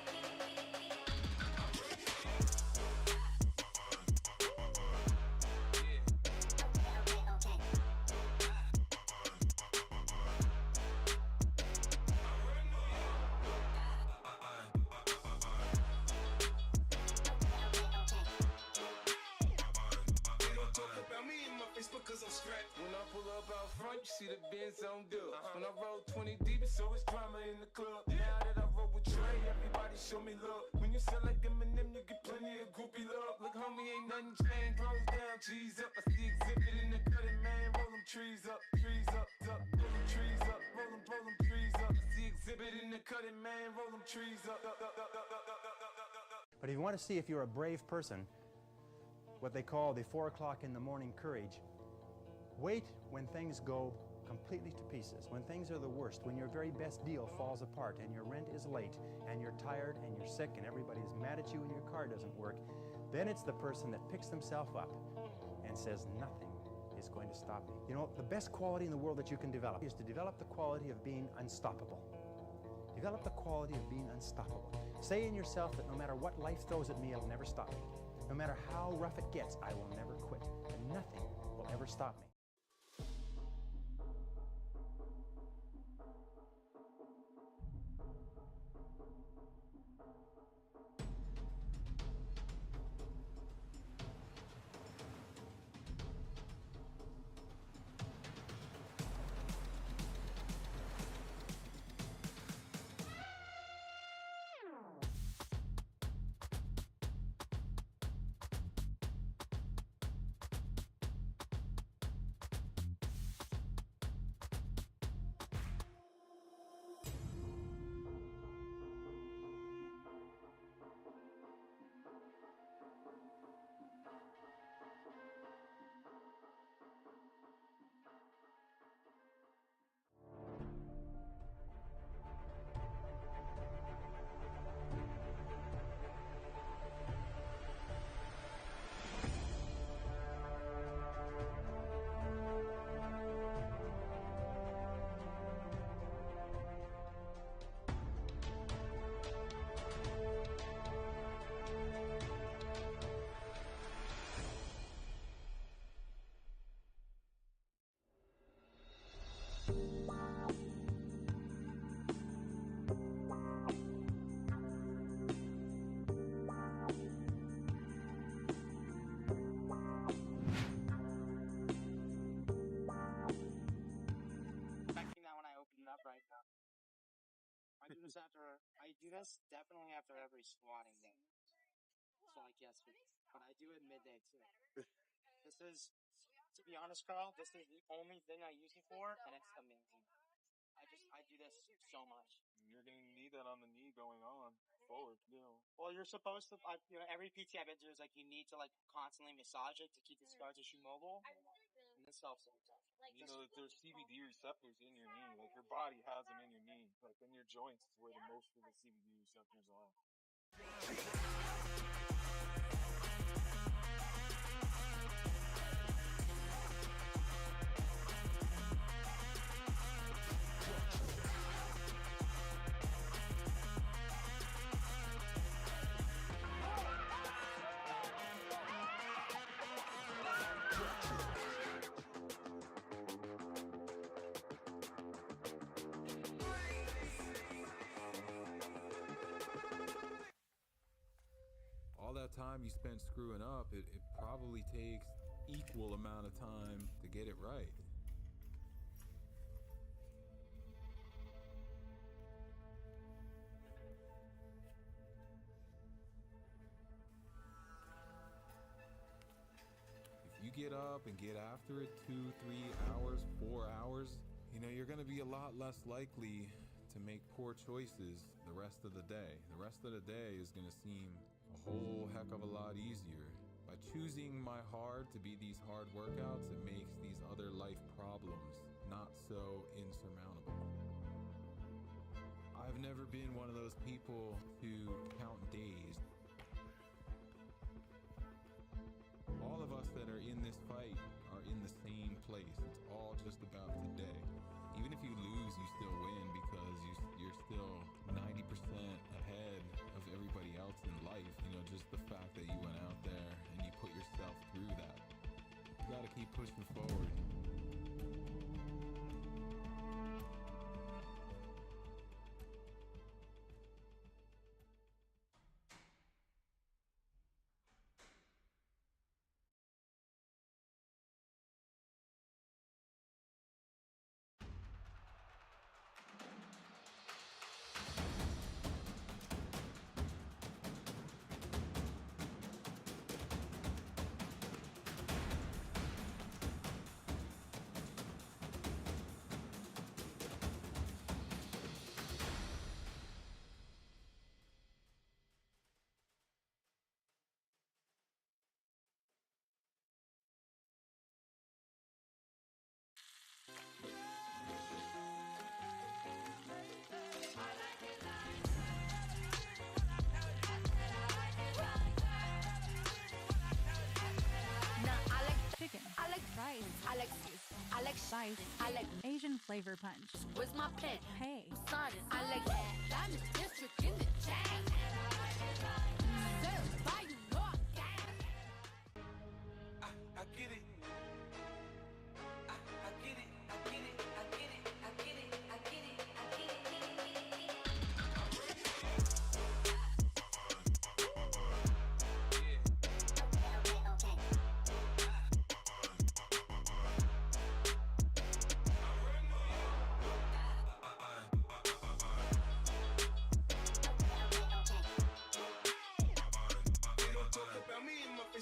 S5: Cause I'm strapped. When I pull up out front, you see the Benz on dub. When I roll 20 deep, it's always drama in the club. Now that I roll with Trey, everybody show me love. When you sell like Eminem, you get plenty of groupie love. Look, homie, ain't nothing changed. Rolls down, G's up. I see exhibit in the cutting, man. Roll them trees up, up. Roll them trees up, roll them trees up. I see exhibit in the cutting, man. Roll them trees up.
S3: But if you want to see if you're a brave person, what they call the 4 o'clock in the morning courage, wait when things go completely to pieces, when things are the worst, when your very best deal falls apart and your rent is late and you're tired and you're sick and everybody's mad at you and your car doesn't work, then it's the person that picks themselves up and says, nothing is going to stop me. You know, the best quality in the world that you can develop is to develop the quality of being unstoppable. Develop the quality of being unstoppable. Say in yourself that no matter what life throws at me, it'll never stop me. No matter how rough it gets, I will never quit. And nothing will ever stop me.
S9: do this definitely after every squatting day. So like yesterday, but I do it midday too. This is, to be honest, Carl, this is the only thing I use it for, and it's amazing. I do this so much.
S5: You're gonna need that on the knee going on forward,
S9: Well, you're supposed to, every PT I've been to is like, you need to like constantly massage it to keep the scar tissue mobile. And this helps every time.
S5: You know that there's CBD receptors in your knee. Like your body has them in your knee. Like in your joints is where the most of the CBD receptors are.
S6: All that time you spent screwing up, it probably takes equal amount of time to get it right. If you get up and get after it 2, 3 hours, 4 hours, you know, you're gonna be a lot less likely to make poor choices the rest of the day. The rest of the day is gonna seem a whole heck of a lot easier. By choosing my hard to be these hard workouts, it makes these other life problems not so insurmountable. I've never been one of those people to count days. All of us that are in this fight are in the same place. It's all just about today. Even if you lose, you still win because you're still 90% ahead of everybody else in life. You know, just the fact that you went out there and you put yourself through that. You gotta keep pushing forward.
S7: Chicken.
S8: I like
S7: fries.
S8: I like I like
S7: Spice.
S8: I like
S7: Asian flavor punch.
S8: where's my pen?
S7: Hey.
S8: Started. I like that. I'm the district in the chain. Served by you, North Gang.
S5: I get it.
S4: I get it, I get it, I get it, I get it, I get it, I get it.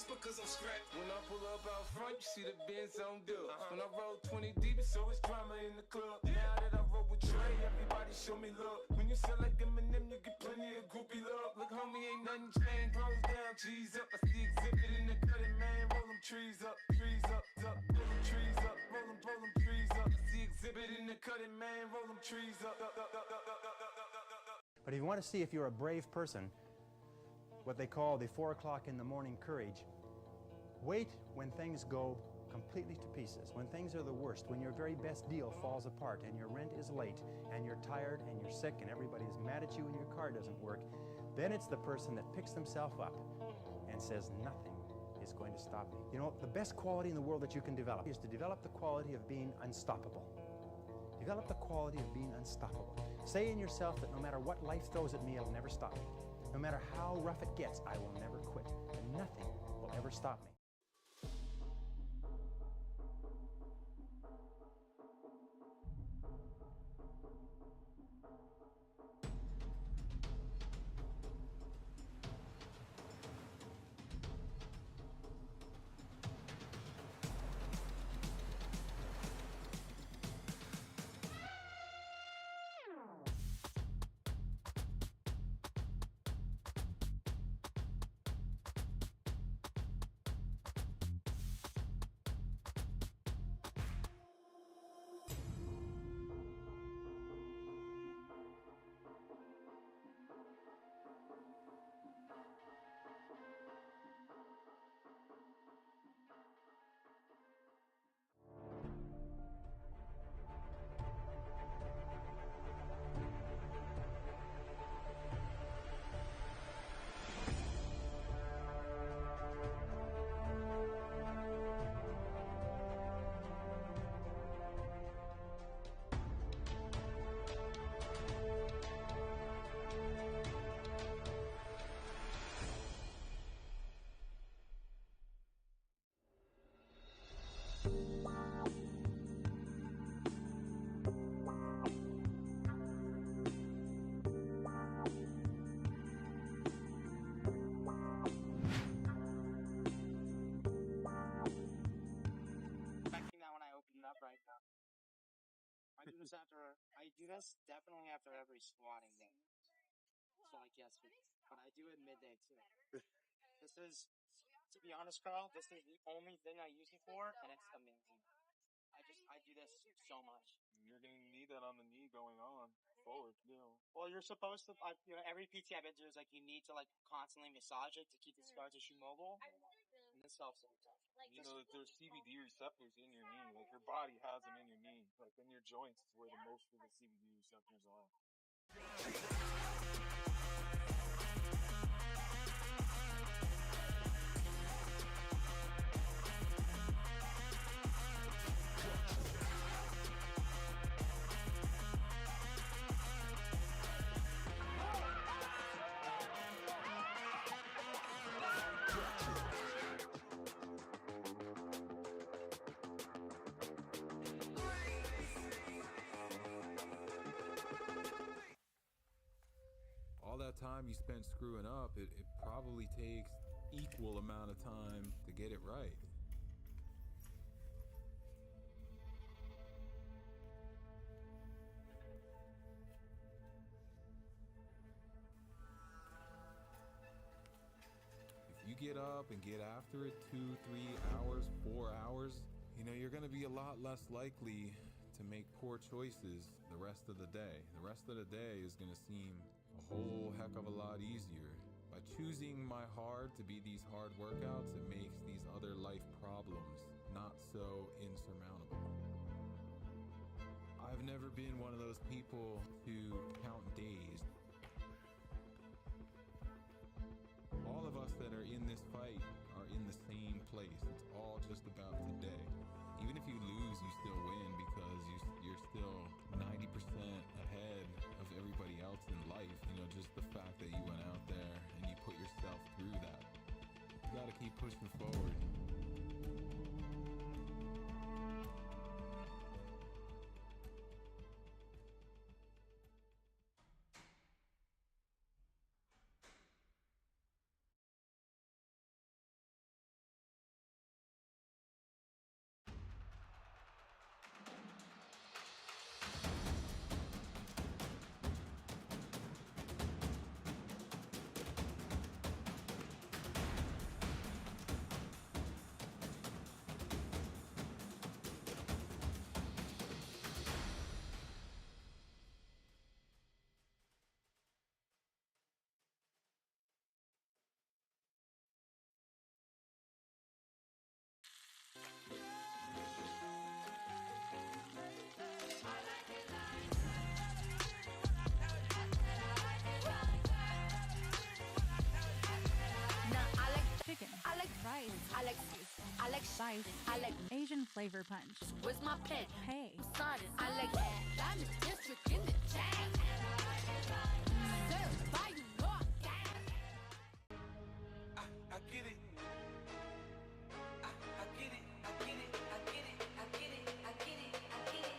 S5: Because I'm strapped. When I pull up out front, you see the Benz on dub. When I roll 20 deep, it's always drama in the club. Now that I roll with Dre, everybody show me love. When you sell like Eminem, you get plenty of groupie love. Look, homie, ain't nothing changed. Pros down, G's up. I see exhibit in the cutting, man. Roll them trees up, up. Roll them trees up, roll them trees up. I see exhibit in the cutting, man. Roll them trees up.
S3: But if you want to see if you're a brave person, what they call the 4 o'clock in the morning courage, wait when things go completely to pieces, when things are the worst, when your very best deal falls apart and your rent is late and you're tired and you're sick and everybody is mad at you and your car doesn't work, then it's the person that picks themselves up and says, nothing is going to stop me. You know, the best quality in the world that you can develop is to develop the quality of being unstoppable. Develop the quality of being unstoppable. Say in yourself that no matter what life throws at me, it'll never stop me. No matter how rough it gets, I will never quit. And nothing will ever stop me.
S9: this after I do this definitely after every squatting day. So like yesterday, but I do it midday too. This is, to be honest, Carl, this is the only thing I use it for, and it's amazing. I do this so much.
S5: You're gonna need that on the knee going on forward,
S9: Well, you're supposed to, every PT I've been to is like you need to like constantly massage it to keep the scar tissue mobile, and this helps every time.
S5: You know that there's CBD receptors in your knee. Like your body has them in your knee. Like in your joints is where the most of the CBD receptors are.
S6: All that time you spent screwing up, it probably takes equal amount of time to get it right. If you get up and get after it 2, 3 hours, 4 hours, you know, you're gonna be a lot less likely to make poor choices the rest of the day. The rest of the day is gonna seem a whole heck of a lot easier. By choosing my hard to be these hard workouts, it makes these other life problems not so insurmountable. I've never been one of those people to count days. All of us that are in this fight are in the same place. It's all just about today. Even if you lose, you still win because you're still 90% ahead of everybody else in life. You know, just the fact that you went out there and you put yourself through that. You gotta keep pushing forward.
S7: Chicken.
S4: I like
S7: rice.
S4: I like I like
S7: Spice.
S4: I like
S7: Asian flavor punch.
S4: Where's my pen?
S7: Hey.
S4: Sonic. I like I'm the district in the chain. Certified, you know I got it.
S5: I get it.
S4: I get it. I get it. I get it. I get it. I get it. I get it.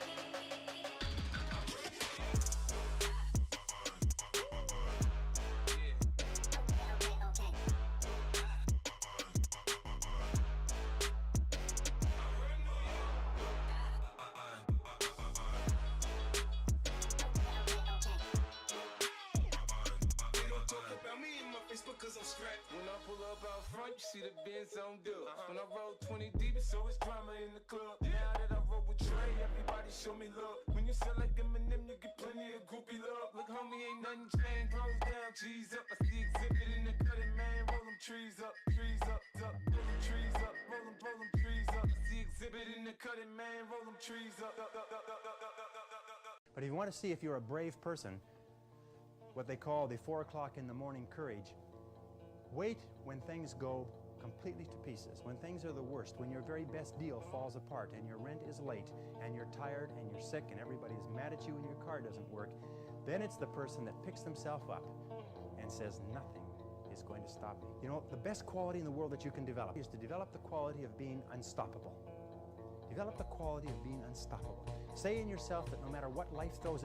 S5: Cause I'm strapped. When I pull up out front, you see the Benz on dub. When I roll 20 deep, it's always drama in the club. Now that I roll with Trey, everybody show me love. When you sell like Eminem, you get plenty of groupie love. Look, homie, ain't nothing changed. Rolls down, G's up. I see exhibit in the cutting, man. Roll them trees up, trees up, up. Roll them trees up, roll them trees up. I see exhibit in the cutting, man. Roll them trees up, up.
S3: But if you want to see if you're a brave person, what they call the 4 o'clock in the morning courage, wait when things go completely to pieces, when things are the worst, when your very best deal falls apart and your rent is late and you're tired and you're sick and everybody's mad at you and your car doesn't work. Then it's the person that picks themselves up and says, nothing is going to stop me. You know, the best quality in the world that you can develop is to develop the quality of being unstoppable. Develop the quality of being unstoppable. Say in yourself that no matter what life throws